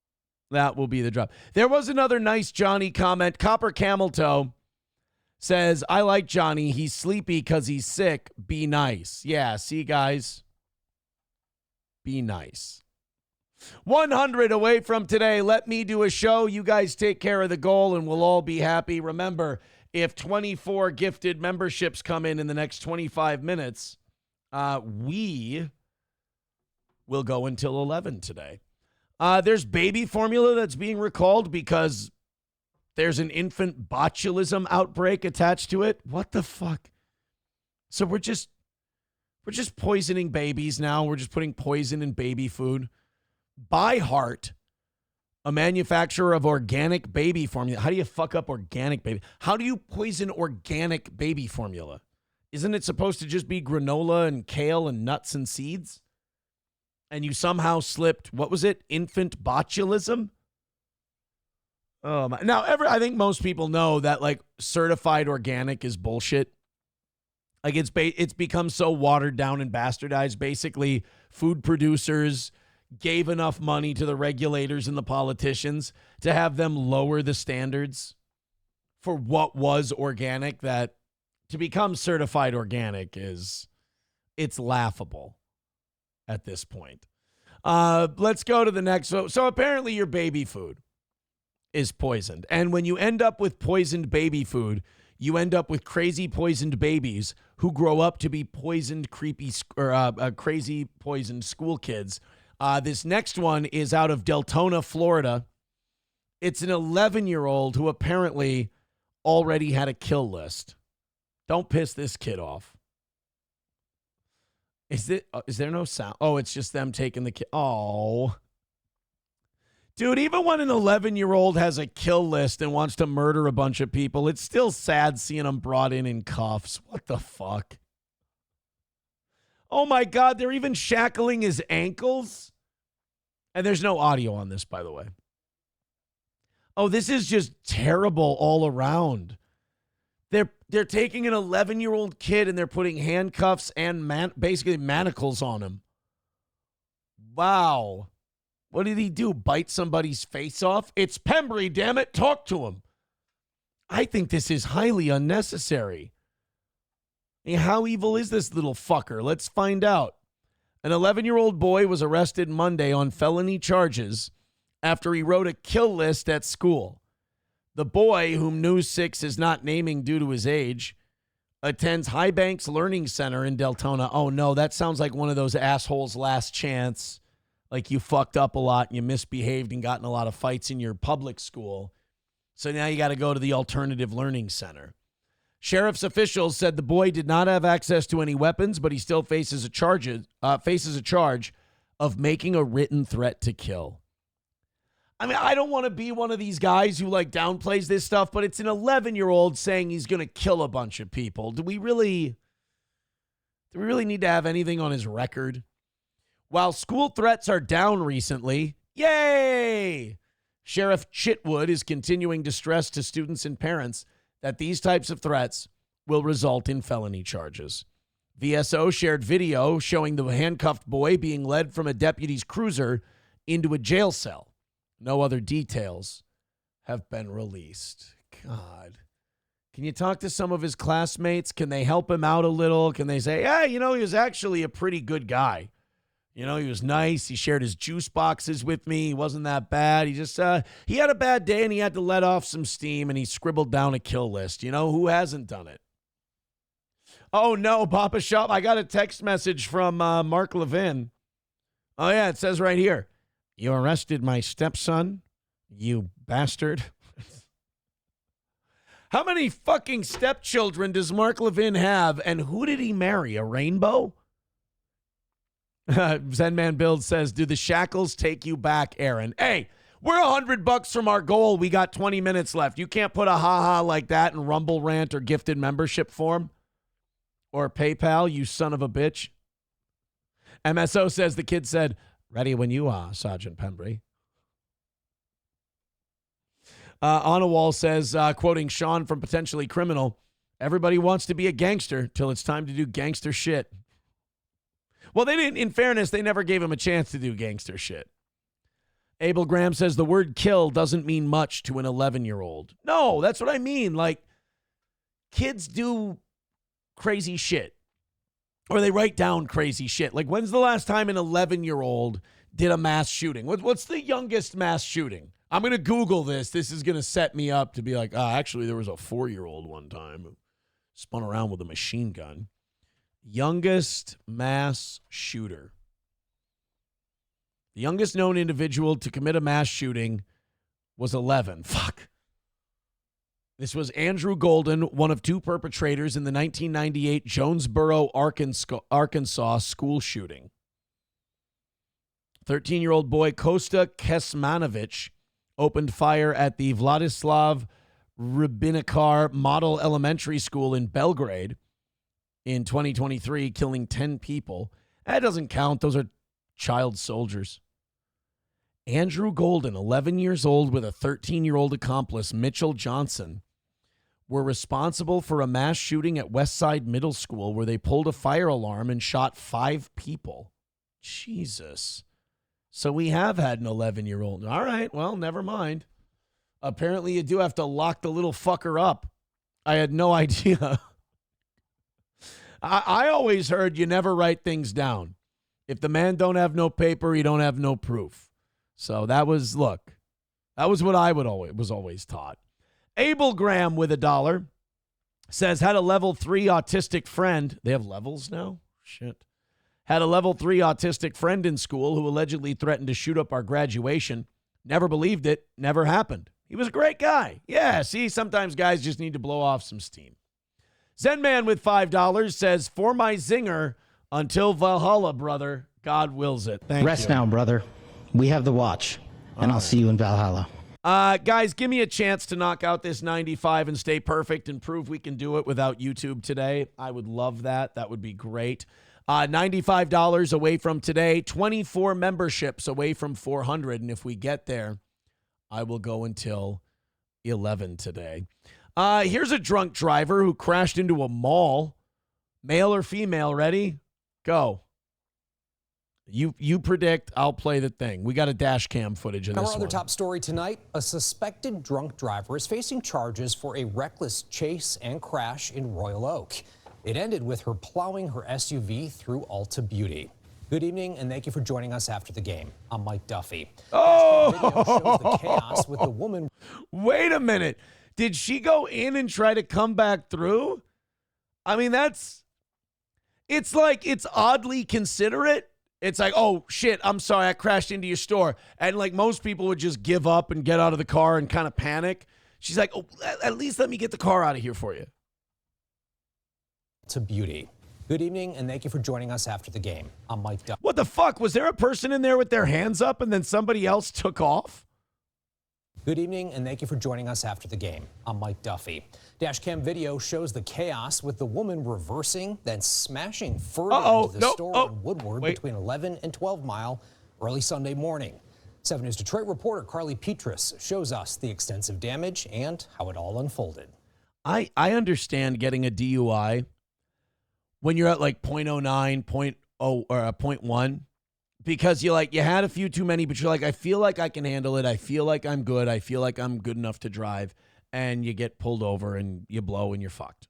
[SPEAKER 3] That will be the drop. There was another nice Johnny comment. Copper Camel Toe says, I like Johnny. He's sleepy because he's sick. Be nice. Yeah, see, guys? Be nice. 100 away from today. Let me do a show. You guys take care of the goal, and we'll all be happy. Remember, if 24 gifted memberships come in the next 25 minutes, we will go until 11 today. There's baby formula that's being recalled because there's an infant botulism outbreak attached to it. What the fuck? So we're just poisoning babies now. We're just putting poison in baby food. By Heart, a manufacturer of organic baby formula. How do you fuck up organic baby? How do you poison organic baby formula? Isn't it supposed to just be granola and kale and nuts and seeds? And you somehow slipped, what was it? Infant botulism? Oh my. Now, I think most people know that like certified organic is bullshit. Like it's become so watered down and bastardized. Basically, food producers gave enough money to the regulators and the politicians to have them lower the standards for what was organic, that to become certified organic it's laughable at this point. Let's go to the next. So apparently your baby food is poisoned. And when you end up with poisoned baby food, you end up with crazy poisoned babies who grow up to be poisoned, crazy poisoned school kids. This next one is out of Deltona, Florida. It's an 11-year-old who apparently already had a kill list. Don't piss this kid off. Is there no sound? Oh, it's just them taking the kid. Oh. Dude, even when an 11-year-old has a kill list and wants to murder a bunch of people, it's still sad seeing them brought in cuffs. What the fuck? Oh my God, they're even shackling his ankles? And there's no audio on this, by the way. Oh, this is just terrible all around. They're taking an 11-year-old kid and they're putting handcuffs and basically manacles on him. Wow. What did he do? Bite somebody's face off? It's Pembry, damn it. Talk to him. I think this is highly unnecessary. I mean, how evil is this little fucker? Let's find out. An 11-year-old boy was arrested Monday on felony charges after he wrote a kill list at school. The boy, whom News 6 is not naming due to his age, attends High Banks Learning Center in Deltona. Oh, no, that sounds like one of those assholes' last chance. Like you fucked up a lot and you misbehaved and got in a lot of fights in your public school. So now you got to go to the Alternative Learning Center. Sheriff's officials said the boy did not have access to any weapons, but he still faces a charge of making a written threat to kill. I mean, I don't want to be one of these guys who like downplays this stuff, but it's an 11-year-old saying he's going to kill a bunch of people. Do we really need to have anything on his record? While school threats are down recently, yay! Sheriff Chitwood is continuing to stress to students and parents that these types of threats will result in felony charges. VSO shared video showing the handcuffed boy being led from a deputy's cruiser into a jail cell. No other details have been released. God. Can you talk to some of his classmates? Can they help him out a little? Can they say, yeah, he was actually a pretty good guy. He was nice. He shared his juice boxes with me. He wasn't that bad. He just, he had a bad day and he had to let off some steam and he scribbled down a kill list. Who hasn't done it? Oh, no, Papa Shop. I got a text message from Mark Levin. Oh, yeah, it says right here. You arrested my stepson, you bastard. How many fucking stepchildren does Mark Levin have, and who did he marry? A rainbow? Zenman Build says, do the shackles take you back, Aaron? Hey, we're $100 from our goal. We got 20 minutes left. You can't put a ha-ha like that in Rumble Rant or gifted membership form or PayPal, you son of a bitch. MSO says the kid said, ready when you are, Sergeant Pembry. Onawall says, quoting Sean from Potentially Criminal, everybody wants to be a gangster till it's time to do gangster shit. Well, they didn't. In fairness, they never gave him a chance to do gangster shit. Abel Graham says the word kill doesn't mean much to an 11-year-old. No, that's what I mean. Like, kids do crazy shit. Or they write down crazy shit. Like, when's the last time an 11-year-old did a mass shooting? What's the youngest mass shooting? I'm going to Google this. This is going to set me up to be like, actually, there was a 4-year-old one time who spun around with a machine gun. Youngest mass shooter. The youngest known individual to commit a mass shooting was 11. Fuck. This was Andrew Golden, one of two perpetrators in the 1998 Jonesboro, Arkansas school shooting. 13-year-old boy Kosta Kesmanovic opened fire at the Vladislav Rybnikar Model Elementary School in Belgrade in 2023, killing 10 people. That doesn't count. Those are child soldiers. Andrew Golden, 11 years old, with a 13-year-old accomplice, Mitchell Johnson, were responsible for a mass shooting at Westside Middle School where they pulled a fire alarm and shot 5 people. Jesus. So we have had an 11-year-old. All right, well, never mind. Apparently you do have to lock the little fucker up. I had no idea. I always heard you never write things down. If the man don't have no paper, he don't have no proof. So that was what I was always taught. Abel Graham with $1 says, had a level 3 autistic friend. They have levels now? Shit. Had a level 3 autistic friend in school who allegedly threatened to shoot up our graduation. Never believed it. Never happened. He was a great guy. Yeah, see, sometimes guys just need to blow off some steam. Zenman with $5 says, for my zinger, until Valhalla, brother. God wills it. Thank you.
[SPEAKER 18] Rest now, brother. We have the watch, and I'll see you in Valhalla.
[SPEAKER 3] Guys, give me a chance to knock out this 95 and stay perfect and prove we can do it without YouTube today. I would love that. That would be great. $95 away from today, 24 memberships away from 400. And if we get there, I will go until 11 today. Here's a drunk driver who crashed into a mall. Male or female, ready? Go. You predict, I'll play the thing. We got a dash cam footage of this one.
[SPEAKER 19] Our other top story tonight, a suspected drunk driver is facing charges for a reckless chase and crash in Royal Oak. It ended with her plowing her SUV through Alta Beauty. Good evening, and thank you for joining us after the game. I'm Mike Duffy.
[SPEAKER 3] Oh!
[SPEAKER 19] Video shows the chaos with the woman.
[SPEAKER 3] Wait a minute. Did she go in and try to come back through? I mean, it's like, it's oddly considerate. It's like, oh, shit, I'm sorry, I crashed into your store. And like most people would just give up and get out of the car and kind of panic. She's like, oh, at least let me get the car out of here for you.
[SPEAKER 19] To Beauty. Good evening, and thank you for joining us after the game. I'm Mike Duff.
[SPEAKER 3] What the fuck? Was there a person in there with their hands up and then somebody else took off?
[SPEAKER 19] Good evening, and thank you for joining us after the game. I'm Mike Duffy. Dashcam video shows the chaos with the woman reversing, then smashing further into the store on Woodward between 11 and 12 Mile early Sunday morning. 7 News Detroit reporter Carly Petrus shows us the extensive damage and how it all unfolded.
[SPEAKER 3] I understand getting a DUI when you're at like 0.09, 0.0 or 0.1. Because you had a few too many, but you're like, I feel like I can handle it. I feel like I'm good. I feel like I'm good enough to drive. And you get pulled over and you blow and you're fucked.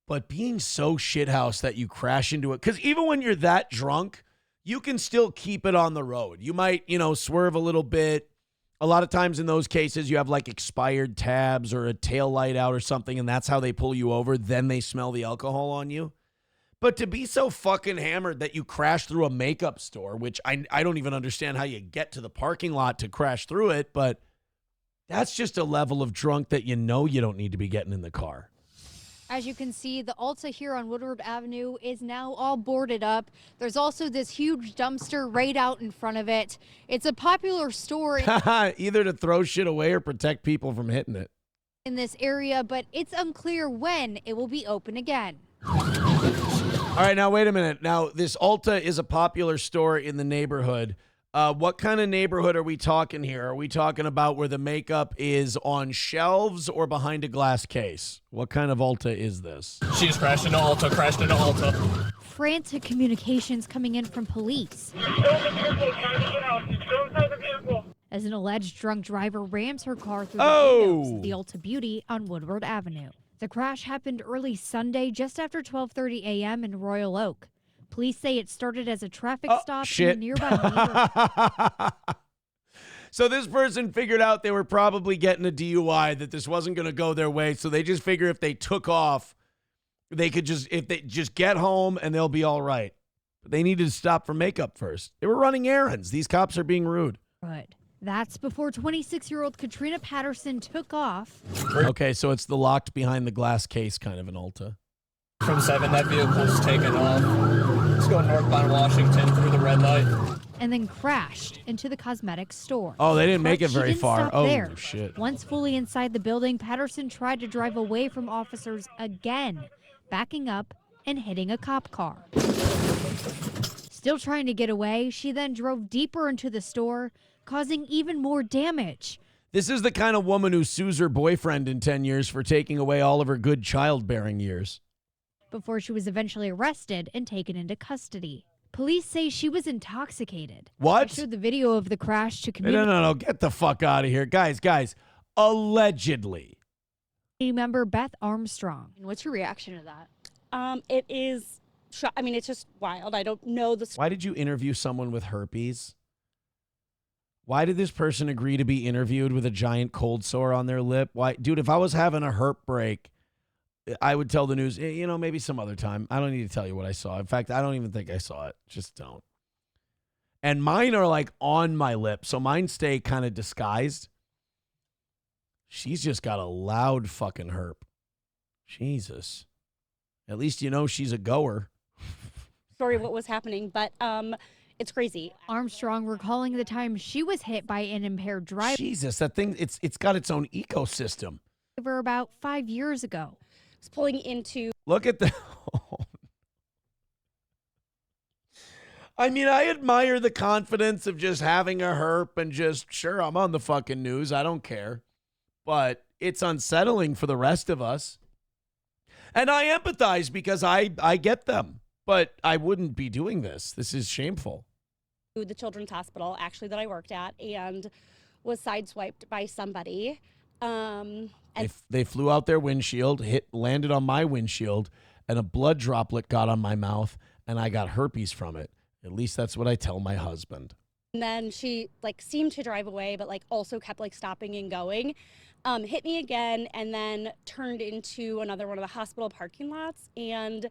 [SPEAKER 3] But being so shithouse that you crash into it, because even when you're that drunk, you can still keep it on the road. You might, swerve a little bit. A lot of times in those cases, you have like expired tabs or a tail light out or something, and that's how they pull you over. Then they smell the alcohol on you. But to be so fucking hammered that you crash through a makeup store, which I don't even understand how you get to the parking lot to crash through it, but that's just a level of drunk that you don't need to be getting in the car.
[SPEAKER 1] As you can see, the Ulta here on Woodward Avenue is now all boarded up. There's also this huge dumpster right out in front of it. It's a popular store
[SPEAKER 3] Either to throw shit away or protect people from hitting it.
[SPEAKER 1] in this area, but it's unclear when it will be open again.
[SPEAKER 3] All right, now wait a minute. Now, this Ulta is a popular store in the neighborhood. What kind of neighborhood are we talking here? Are we talking about where the makeup is on shelves or behind a glass case? What kind of Ulta is this?
[SPEAKER 10] She just crashed into Ulta.
[SPEAKER 1] Frantic communications coming in from police as an alleged drunk driver rams her car through the windows of the Ulta Beauty on Woodward Avenue. The crash happened early Sunday just after 12:30 a.m. in Royal Oak. Police say it started as a traffic stop in a nearby neighborhood.
[SPEAKER 3] So this person figured out they were probably getting a DUI, that this wasn't going to go their way. So they just figure if they took off, they could just get home and they'll be all right. But they needed to stop for makeup first. They were running errands. These cops are being rude.
[SPEAKER 1] Good. That's before 26-year-old Katrina Patterson took off.
[SPEAKER 3] Okay, so it's the locked behind the glass case kind of an Ulta.
[SPEAKER 10] From 7, that vehicle's taken off. It's going northbound Washington through the red light.
[SPEAKER 1] And then crashed into the cosmetics store.
[SPEAKER 3] Oh, they didn't make it
[SPEAKER 1] But she
[SPEAKER 3] very
[SPEAKER 1] didn't
[SPEAKER 3] far.
[SPEAKER 1] stop
[SPEAKER 3] Oh,
[SPEAKER 1] there.
[SPEAKER 3] shit.
[SPEAKER 1] Once fully inside the building, Patterson tried to drive away from officers again, backing up and hitting a cop car. Still trying to get away, she then drove deeper into the store, causing even more damage.
[SPEAKER 3] This is the kind of woman who sues her boyfriend in 10 years for taking away all of her good childbearing years.
[SPEAKER 1] Before she was eventually arrested and taken into custody. Police say she was intoxicated.
[SPEAKER 3] What?
[SPEAKER 1] They showed the video of the crash to community
[SPEAKER 3] No. Get the fuck out of here. Guys. Allegedly.
[SPEAKER 1] member Beth Armstrong.
[SPEAKER 20] What's your reaction to that? It is, it's just wild. I don't know the.
[SPEAKER 3] Why did you interview someone with herpes? Why did this person agree to be interviewed with a giant cold sore on their lip? Why, dude, if I was having a herp break, I would tell the news, maybe some other time. I don't need to tell you what I saw. In fact, I don't even think I saw it. Just don't. And mine are like on my lip, so mine stay kind of disguised. She's just got a loud fucking herp. Jesus. At least she's a goer.
[SPEAKER 20] Story of what was happening, but it's crazy.
[SPEAKER 1] Armstrong recalling the time she was hit by an impaired driver.
[SPEAKER 3] Jesus, that thing, it's got its own ecosystem.
[SPEAKER 1] About 5 years ago.
[SPEAKER 20] It's pulling into.
[SPEAKER 3] Look at the. I mean, I admire the confidence of just having a herp and just, sure, I'm on the fucking news. I don't care. But it's unsettling for the rest of us. And I empathize because I get them. But I wouldn't be doing this. This is shameful.
[SPEAKER 20] The children's hospital, actually, that I worked at, and was sideswiped by somebody.
[SPEAKER 3] They flew out their windshield, landed on my windshield, and a blood droplet got on my mouth, and I got herpes from it. At least that's what I tell my husband.
[SPEAKER 20] And then she seemed to drive away, but also kept stopping and going. Hit me again, and then turned into another one of the hospital parking lots and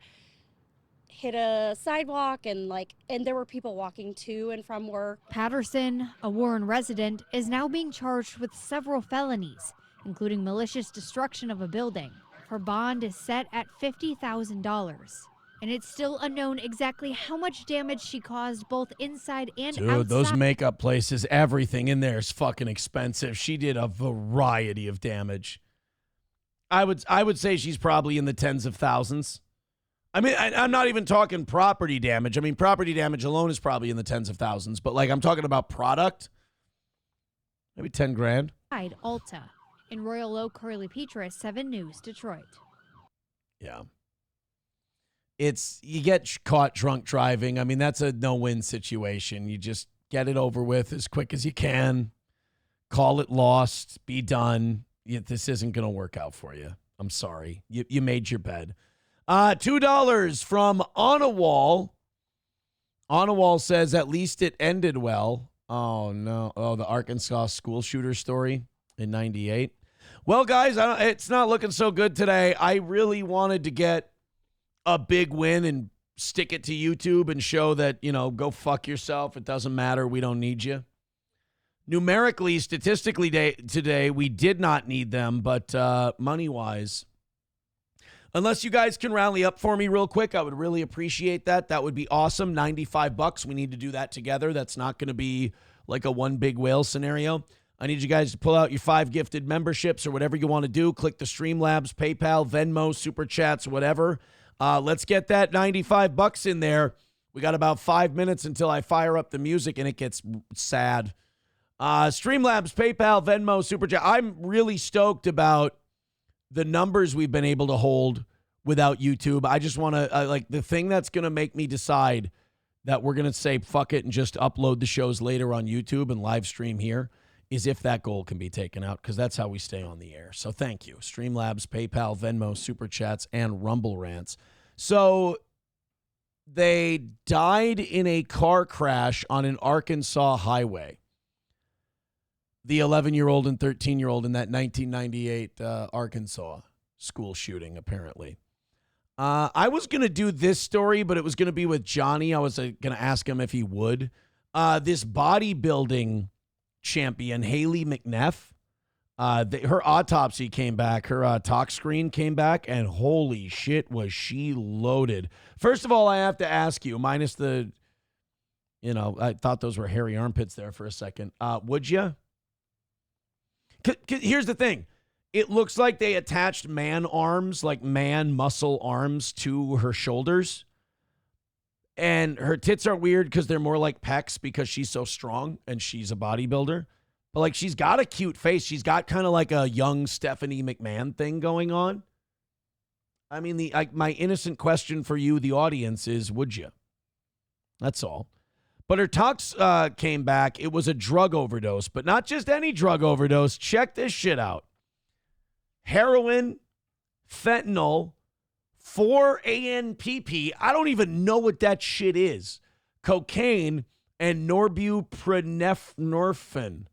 [SPEAKER 20] hit a sidewalk, and there were people walking to and from work.
[SPEAKER 1] Patterson, a Warren resident, is now being charged with several felonies, including malicious destruction of a building. Her bond is set at $50,000. and it's still unknown exactly how much damage she caused both inside and
[SPEAKER 3] Dude,
[SPEAKER 1] outside.
[SPEAKER 3] those makeup places, everything in there is fucking expensive. She did a variety of damage. I would say she's probably in the tens of thousands. I mean, I'm not even talking property damage. I mean, property damage alone is probably in the tens of thousands. But, like, I'm talking about product, maybe 10 grand.
[SPEAKER 1] Alta. In Royal Oak, Carly Petras, 7 News, Detroit.
[SPEAKER 3] Yeah. You get caught drunk driving. I mean, that's a no-win situation. You just get it over with as quick as you can. Call it lost. Be done. This isn't going to work out for you. I'm sorry. You made your bed. $2 from On a Wall. On a Wall says, at least it ended well. Oh, no. Oh, the Arkansas school shooter story in 98. Well, guys, it's not looking so good today. I really wanted to get a big win and stick it to YouTube and show that, go fuck yourself. It doesn't matter. We don't need you. Numerically, statistically today, we did not need them, but money-wise, unless you guys can rally up for me real quick, I would really appreciate that. That would be awesome. $95. We need to do that together. That's not going to be like a one big whale scenario. I need you guys to pull out your 5 gifted memberships or whatever you want to do. Click the Streamlabs, PayPal, Venmo, Super Chats, whatever. Let's get that $95 in there. We got about 5 minutes until I fire up the music and it gets sad. Streamlabs, PayPal, Venmo, Super Chat. I'm really stoked about the numbers we've been able to hold without YouTube. I just want to, the thing that's going to make me decide that we're going to say fuck it and just upload the shows later on YouTube and live stream here is if that goal can be taken out, because that's how we stay on the air. So thank you. Streamlabs, PayPal, Venmo, Super Chats, and Rumble Rants. So they died in a car crash on an Arkansas highway. The 11-year-old and 13-year-old in that 1998 Arkansas school shooting, apparently. I was going to do this story, but it was going to be with Johnny. I was going to ask him if he would. This bodybuilding champion, Haley McNeff, her autopsy came back. Her tox screen came back, and holy shit, was she loaded. First of all, I have to ask you, minus the, I thought those were hairy armpits there for a second. Would you? Here's the thing. It looks like they attached man arms, like man muscle arms to her shoulders. And her tits are weird because they're more like pecs because she's so strong and she's a bodybuilder. But, like, she's got a cute face. She's got kind of like a young Stephanie McMahon thing going on. I mean, my innocent question for you, the audience, is would you? That's all. But her tox came back. It was a drug overdose, but not just any drug overdose. Check this shit out. Heroin, fentanyl, 4-ANPP. I don't even know what that shit is. Cocaine and norbuprenorphine.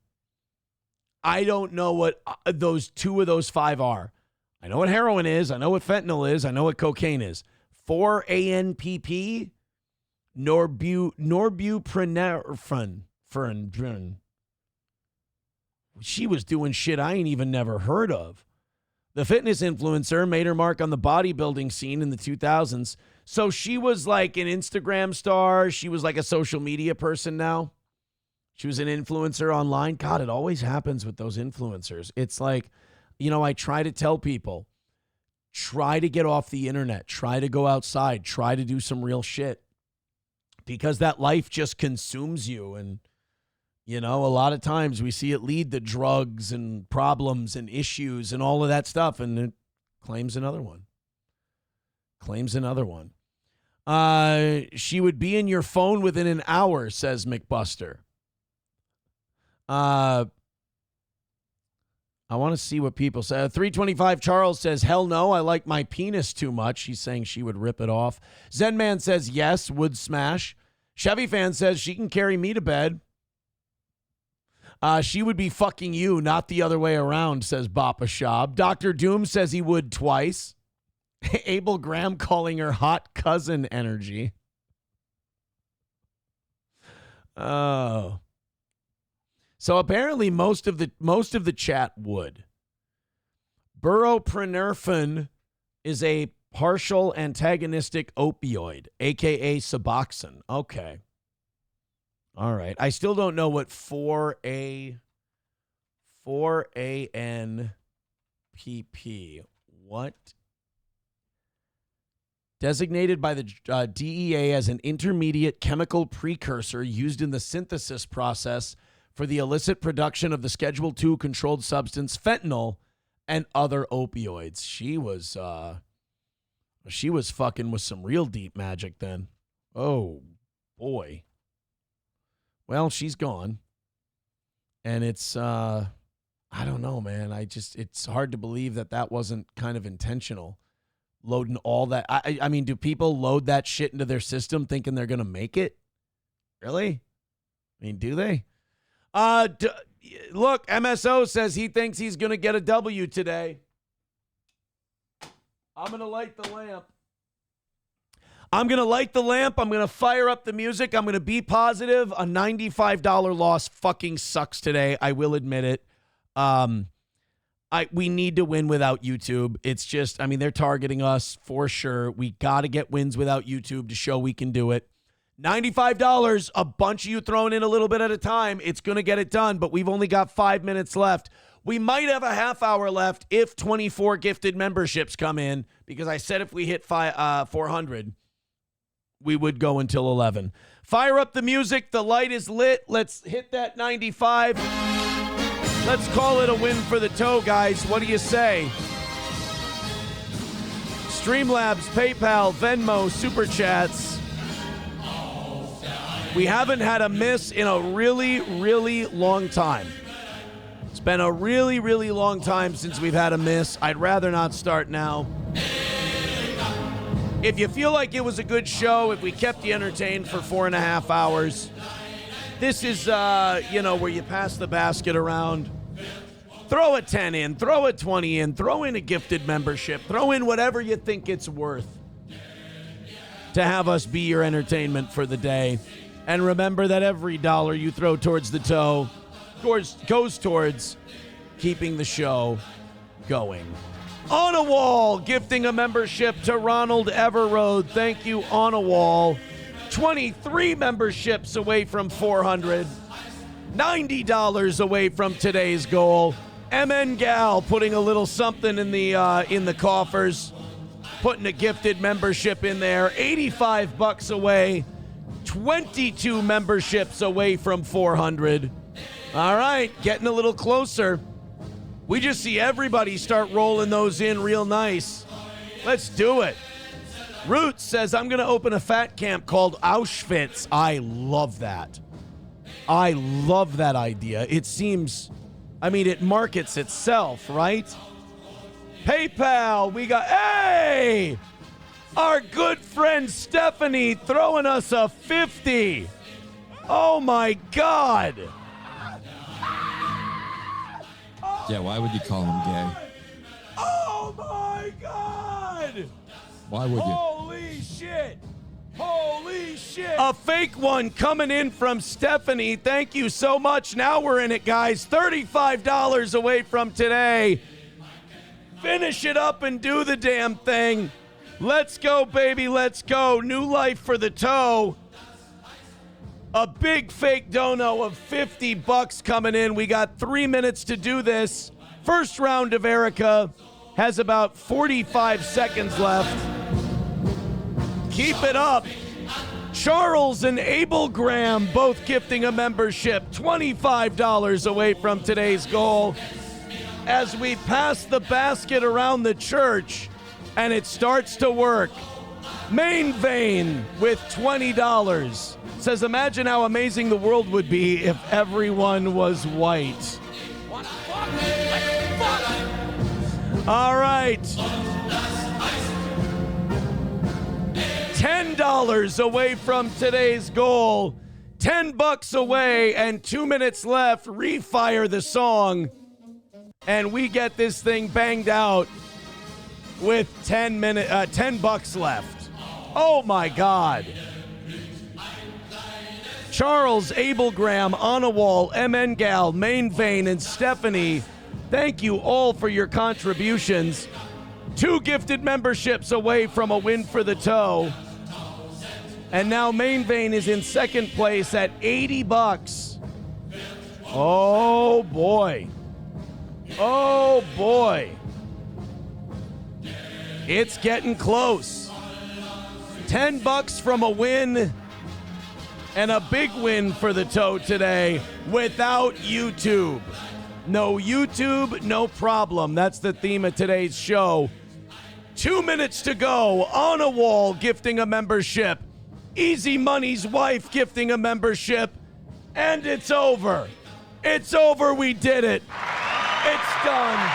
[SPEAKER 3] I don't know what those 2 of those 5 are. I know what heroin is. I know what fentanyl is. I know what cocaine is. 4-ANPP, norbuprenorphine. She was doing shit I ain't even never heard of. The fitness influencer made her mark on the bodybuilding scene in the 2000s. So she was like an Instagram star. She was like a social media person now. She was an influencer online. God, it always happens with those influencers. It's like, I try to tell people, try to get off the internet. Try to go outside. Try to do some real shit. Because that life just consumes you. And, a lot of times we see it lead to drugs and problems and issues and all of that stuff. And it claims another one. She would be in your phone within an hour, says McBuster. I want to see what people say. 325 Charles says, hell no, I like my penis too much. He's saying she would rip it off. Zen Man says, yes, would smash. Chevy Fan says she can carry me to bed. She would be fucking you, not the other way around, says Bappa Shab. Dr. Doom says he would twice. Abel Graham calling her hot cousin energy. Oh. So apparently most of the chat would. Buroprenorphine is a Partial antagonistic opioid, a.k.a. Suboxone. Okay. All right. I still don't know what 4ANPP. What? Designated by the DEA as an intermediate chemical precursor used in the synthesis process for the illicit production of the Schedule II controlled substance fentanyl and other opioids. She was fucking with some real deep magic then. Oh, boy. Well, she's gone. And it's, I don't know, man. It's hard to believe that wasn't kind of intentional. Loading all that. I mean, do people load that shit into their system thinking they're going to make it? Really? I mean, do they? Look, MSO says he thinks he's going to get a W today. I'm going to light the lamp. I'm going to fire up the music. I'm going to be positive. A $95 loss fucking sucks today. I will admit it. We need to win without YouTube. It's just, I mean, they're targeting us for sure. We got to get wins without YouTube to show we can do it. $95, a bunch of you throwing in a little bit at a time. It's going to get it done, but we've only got 5 minutes left. We might have a half hour left if 24 gifted memberships come in, because I said if we hit 400, we would go until 11. Fire up the music. The light is lit. Let's hit that 95. Let's call it a win for the toe, guys. What do you say? Streamlabs, PayPal, Venmo, Super Chats. We haven't had a miss in a really, really long time. It's been a really, really long time since we've had a miss. I'd rather not start now. If you feel like it was a good show, if we kept you entertained for 4.5 hours, this is, where you pass the basket around. Throw a 10 in, throw a 20 in, throw in a gifted membership, throw in whatever you think it's worth to have us be your entertainment for the day. And remember that every dollar you throw towards the toe goes towards keeping the show going. On a Wall, gifting a membership to Ronald Everroad. Thank you, On a Wall. 23 memberships away from 400. $90 away from today's goal. MN Gal putting a little something in the coffers. Putting a gifted membership in there. $85 away. 22 memberships away from 400. All right, getting a little closer. We just see everybody start rolling those in real nice. Let's do it. Roots says, I'm going to open a fat camp called Auschwitz. I love that. I love that idea. It seems, it markets itself, right? PayPal, we got, hey! Our good friend Stephanie throwing us a 50. Oh my God.
[SPEAKER 2] Yeah, why would you call him gay?
[SPEAKER 3] Oh my God!
[SPEAKER 2] Why would you?
[SPEAKER 3] Holy shit! Holy shit! A fake one coming in from Stephanie. Thank you so much. Now we're in it, guys. $35 away from today. Finish it up and do the damn thing. Let's go, baby. Let's go. New life for the toe. A big fake dono of $50 coming in. We got 3 minutes to do this. First round of Erica has about 45 seconds left. Keep it up. Charles and Abel Graham both gifting a membership. $25 away from today's goal. As we pass the basket around the church and it starts to work. Main Vein with $20. Says, imagine how amazing the world would be if everyone was white. All right. $10 away from today's goal. $10 away and 2 minutes left. Refire the song. And we get this thing banged out with $10 left. Oh my God. Charles, Abel Graham, On a Wall, MN Gal, Main Vein, and Stephanie, thank you all for your contributions. 2 gifted memberships away from a win for the toe. And now Main Vein is in second place at $80. Oh, boy. Oh, boy. It's getting close. $10 from a win and a big win for the toe today without YouTube. No YouTube, no problem. That's the theme of today's show. 2 minutes to go. On a Wall gifting a membership. Easy Money's wife gifting a membership. And it's over. It's over. We did it. It's done.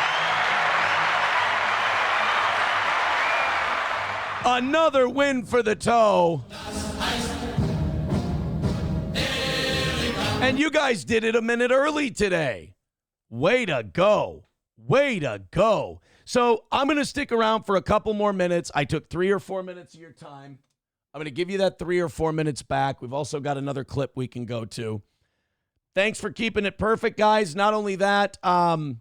[SPEAKER 3] Another win for the toe. And you guys did it a minute early today. Way to go. Way to go. So I'm going to stick around for a couple more minutes. I took 3 or 4 minutes of your time. I'm going to give you that 3 or 4 minutes back. We've also got another clip we can go to. Thanks for keeping it perfect, guys. Not only that, I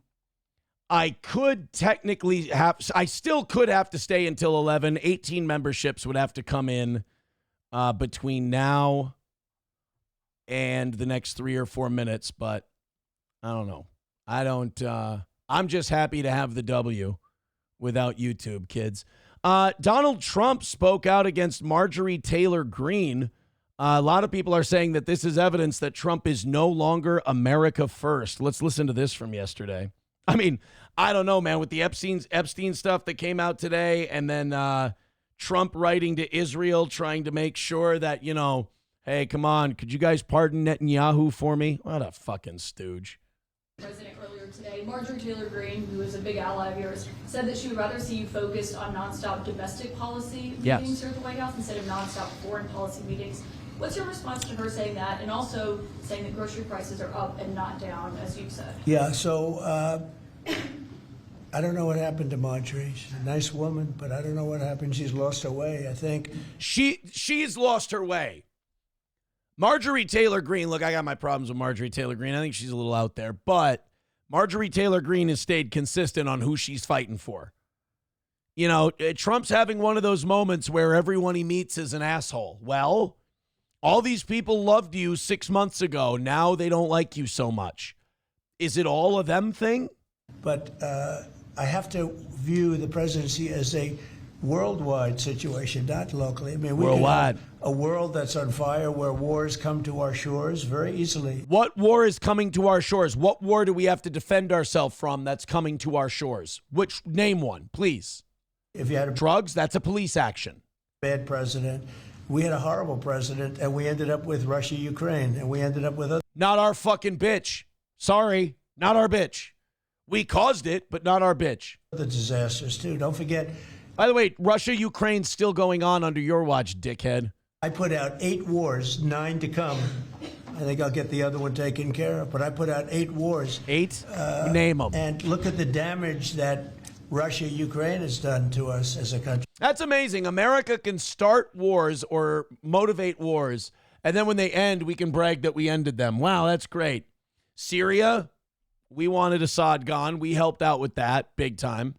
[SPEAKER 3] still could have to stay until 11. 18 memberships would have to come in between now and the next 3 or 4 minutes, but I don't know. I'm just happy to have the W without YouTube, kids. Donald Trump spoke out against Marjorie Taylor Greene. A lot of people are saying that this is evidence that Trump is no longer America first. Let's listen to this from yesterday. I mean, I don't know, man, with the Epstein stuff that came out today, and then Trump writing to Israel trying to make sure that, hey, come on, could you guys pardon Netanyahu for me? What a fucking stooge.
[SPEAKER 7] President earlier today, Marjorie Taylor Greene, who is a big ally of yours, said that she would rather see you focused on nonstop domestic policy meetings here at the White House instead of nonstop foreign policy meetings. What's your response to her saying that, and also saying that grocery prices are up and not down, as you've said?
[SPEAKER 9] Yeah, so I don't know what happened to Marjorie. She's a nice woman, but I don't know what happened. She's lost her way, I think.
[SPEAKER 3] She's lost her way. Marjorie Taylor Greene, look, I got my problems with Marjorie Taylor Greene. I think she's a little out there, but Marjorie Taylor Greene has stayed consistent on who she's fighting for. Trump's having one of those moments where everyone he meets is an asshole. Well, all these people loved you 6 months ago. Now they don't like you so much. Is it all a them thing?
[SPEAKER 9] But I have to view the presidency as a worldwide situation, not locally. I mean, we
[SPEAKER 3] worldwide.
[SPEAKER 9] Can have a world that's on fire where wars come to our shores very easily.
[SPEAKER 3] What war is coming to our shores? What war do we have to defend ourselves from that's coming to our shores? Name one, please.
[SPEAKER 9] If you had
[SPEAKER 3] drugs, that's a police action.
[SPEAKER 9] Bad president. We had a horrible president, and we ended up with Russia, Ukraine, and we ended up with other.
[SPEAKER 3] Not our fucking bitch. Sorry, not our bitch. We caused it, but not our bitch.
[SPEAKER 9] Other disasters too. Don't forget.
[SPEAKER 3] By the way, Russia, Ukraine's still going on under your watch, dickhead.
[SPEAKER 9] I put out 8 wars, 9 to come. I think I'll get the other one taken care of. But I put out 8 wars.
[SPEAKER 3] 8? Name them.
[SPEAKER 9] And look at the damage that Russia, Ukraine has done to us as a country.
[SPEAKER 3] That's amazing. America can start wars or motivate wars, and then when they end, we can brag that we ended them. Wow, that's great. Syria, we wanted Assad gone. We helped out with that big time.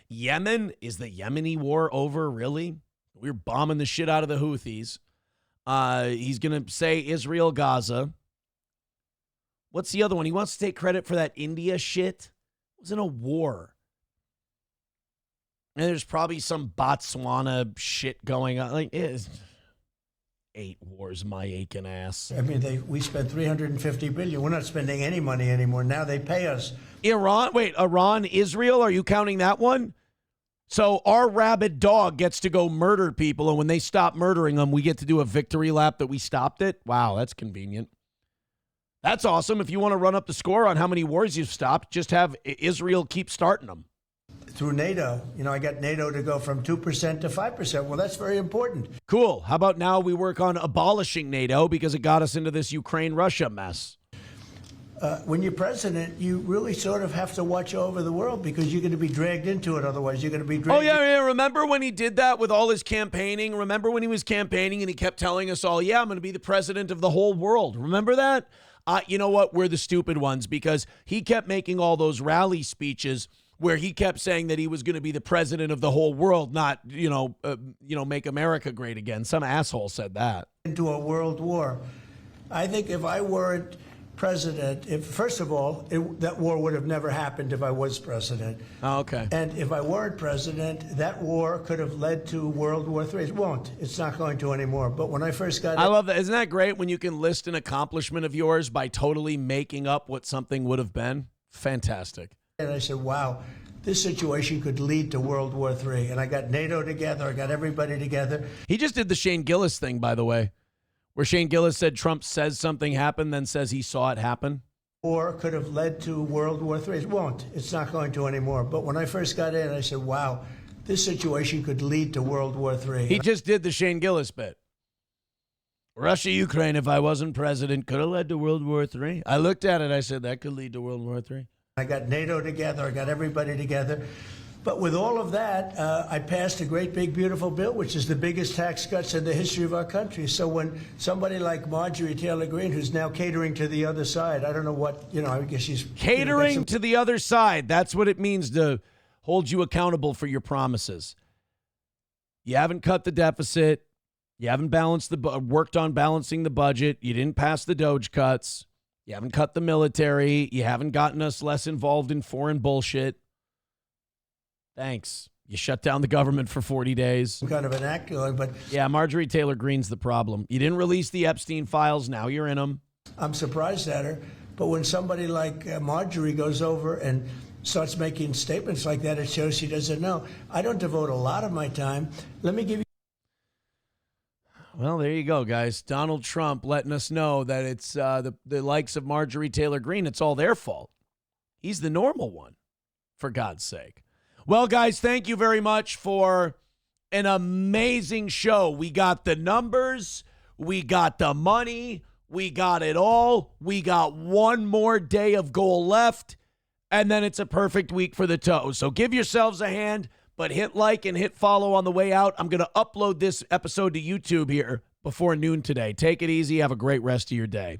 [SPEAKER 3] Yemen, is the Yemeni war over, really? We're bombing the shit out of the Houthis. He's going to say Israel, Gaza. What's the other one? He wants to take credit for that India shit. It was in a war. And there's probably some Botswana shit going on. Like, it's 8 wars, my aching ass.
[SPEAKER 9] I mean, we spent $350 billion. We're not spending any money anymore. Now they pay us.
[SPEAKER 3] Iran, Israel, are you counting that one? So our rabid dog gets to go murder people, and when they stop murdering them, we get to do a victory lap that we stopped it? Wow, that's convenient. That's awesome. If you want to run up the score on how many wars you've stopped, just have Israel keep starting them.
[SPEAKER 9] Through NATO. I got NATO to go from 2% to 5%. Well, that's very important.
[SPEAKER 3] Cool. How about now we work on abolishing NATO because it got us into this Ukraine-Russia mess?
[SPEAKER 9] When you're president, you really sort of have to watch over the world because you're going to be dragged into it. Otherwise, you're going to be dragged.
[SPEAKER 3] Oh, yeah. Remember when he did that with all his campaigning? Remember when he was campaigning and he kept telling us all, yeah, I'm going to be the president of the whole world. Remember that? You know what? We're the stupid ones because he kept making all those rally speeches where he kept saying that he was going to be the president of the whole world, not, make America great again. Some asshole said that.
[SPEAKER 9] Into a world war. I think if I weren't president, first of all, that war would have never happened if I was president.
[SPEAKER 3] Oh, okay.
[SPEAKER 9] And if I weren't president, that war could have led to World War III. It won't. It's not going to anymore. But when I first got
[SPEAKER 3] I love that. Isn't that great when you can list an accomplishment of yours by totally making up what something would have been? Fantastic.
[SPEAKER 9] And I said, wow, this situation could lead to World War III. And I got NATO together. I got everybody together.
[SPEAKER 3] He just did the Shane Gillis thing, by the way, where Shane Gillis said Trump says something happened, then says he saw it happen.
[SPEAKER 9] Or could have led to World War III. It won't. It's not going to anymore. But when I first got in, I said, wow, this situation could lead to World War III.
[SPEAKER 3] He just did the Shane Gillis bit. Russia, Ukraine, if I wasn't president, could have led to World War III. I looked at it. I said, that could lead to World War III.
[SPEAKER 9] I got NATO together. I got everybody together. But with all of that, I passed a great, big, beautiful bill, which is the biggest tax cuts in the history of our country. So when somebody like Marjorie Taylor Greene, who's now catering to the other side, I don't know what, I guess she's
[SPEAKER 3] catering to the other side. That's what it means to hold you accountable for your promises. You haven't cut the deficit. You haven't worked on balancing the budget. You didn't pass the Doge cuts. You haven't cut the military. You haven't gotten us less involved in foreign bullshit. Thanks. You shut down the government for 40 days.
[SPEAKER 9] Kind of an act going, but
[SPEAKER 3] yeah, Marjorie Taylor Greene's the problem. You didn't release the Epstein files. Now you're in them.
[SPEAKER 9] I'm surprised at her. But when somebody like Marjorie goes over and starts making statements like that, it shows she doesn't know. I don't devote a lot of my time. Let me give you.
[SPEAKER 3] Well, there you go, guys. Donald Trump letting us know that it's the likes of Marjorie Taylor Greene. It's all their fault. He's the normal one, for God's sake. Well, guys, thank you very much for an amazing show. We got the numbers. We got the money. We got it all. We got one more day of goal left, and then it's a perfect week for the toe. So give yourselves a hand, but hit like and hit follow on the way out. I'm going to upload this episode to YouTube here before noon today. Take it easy. Have a great rest of your day.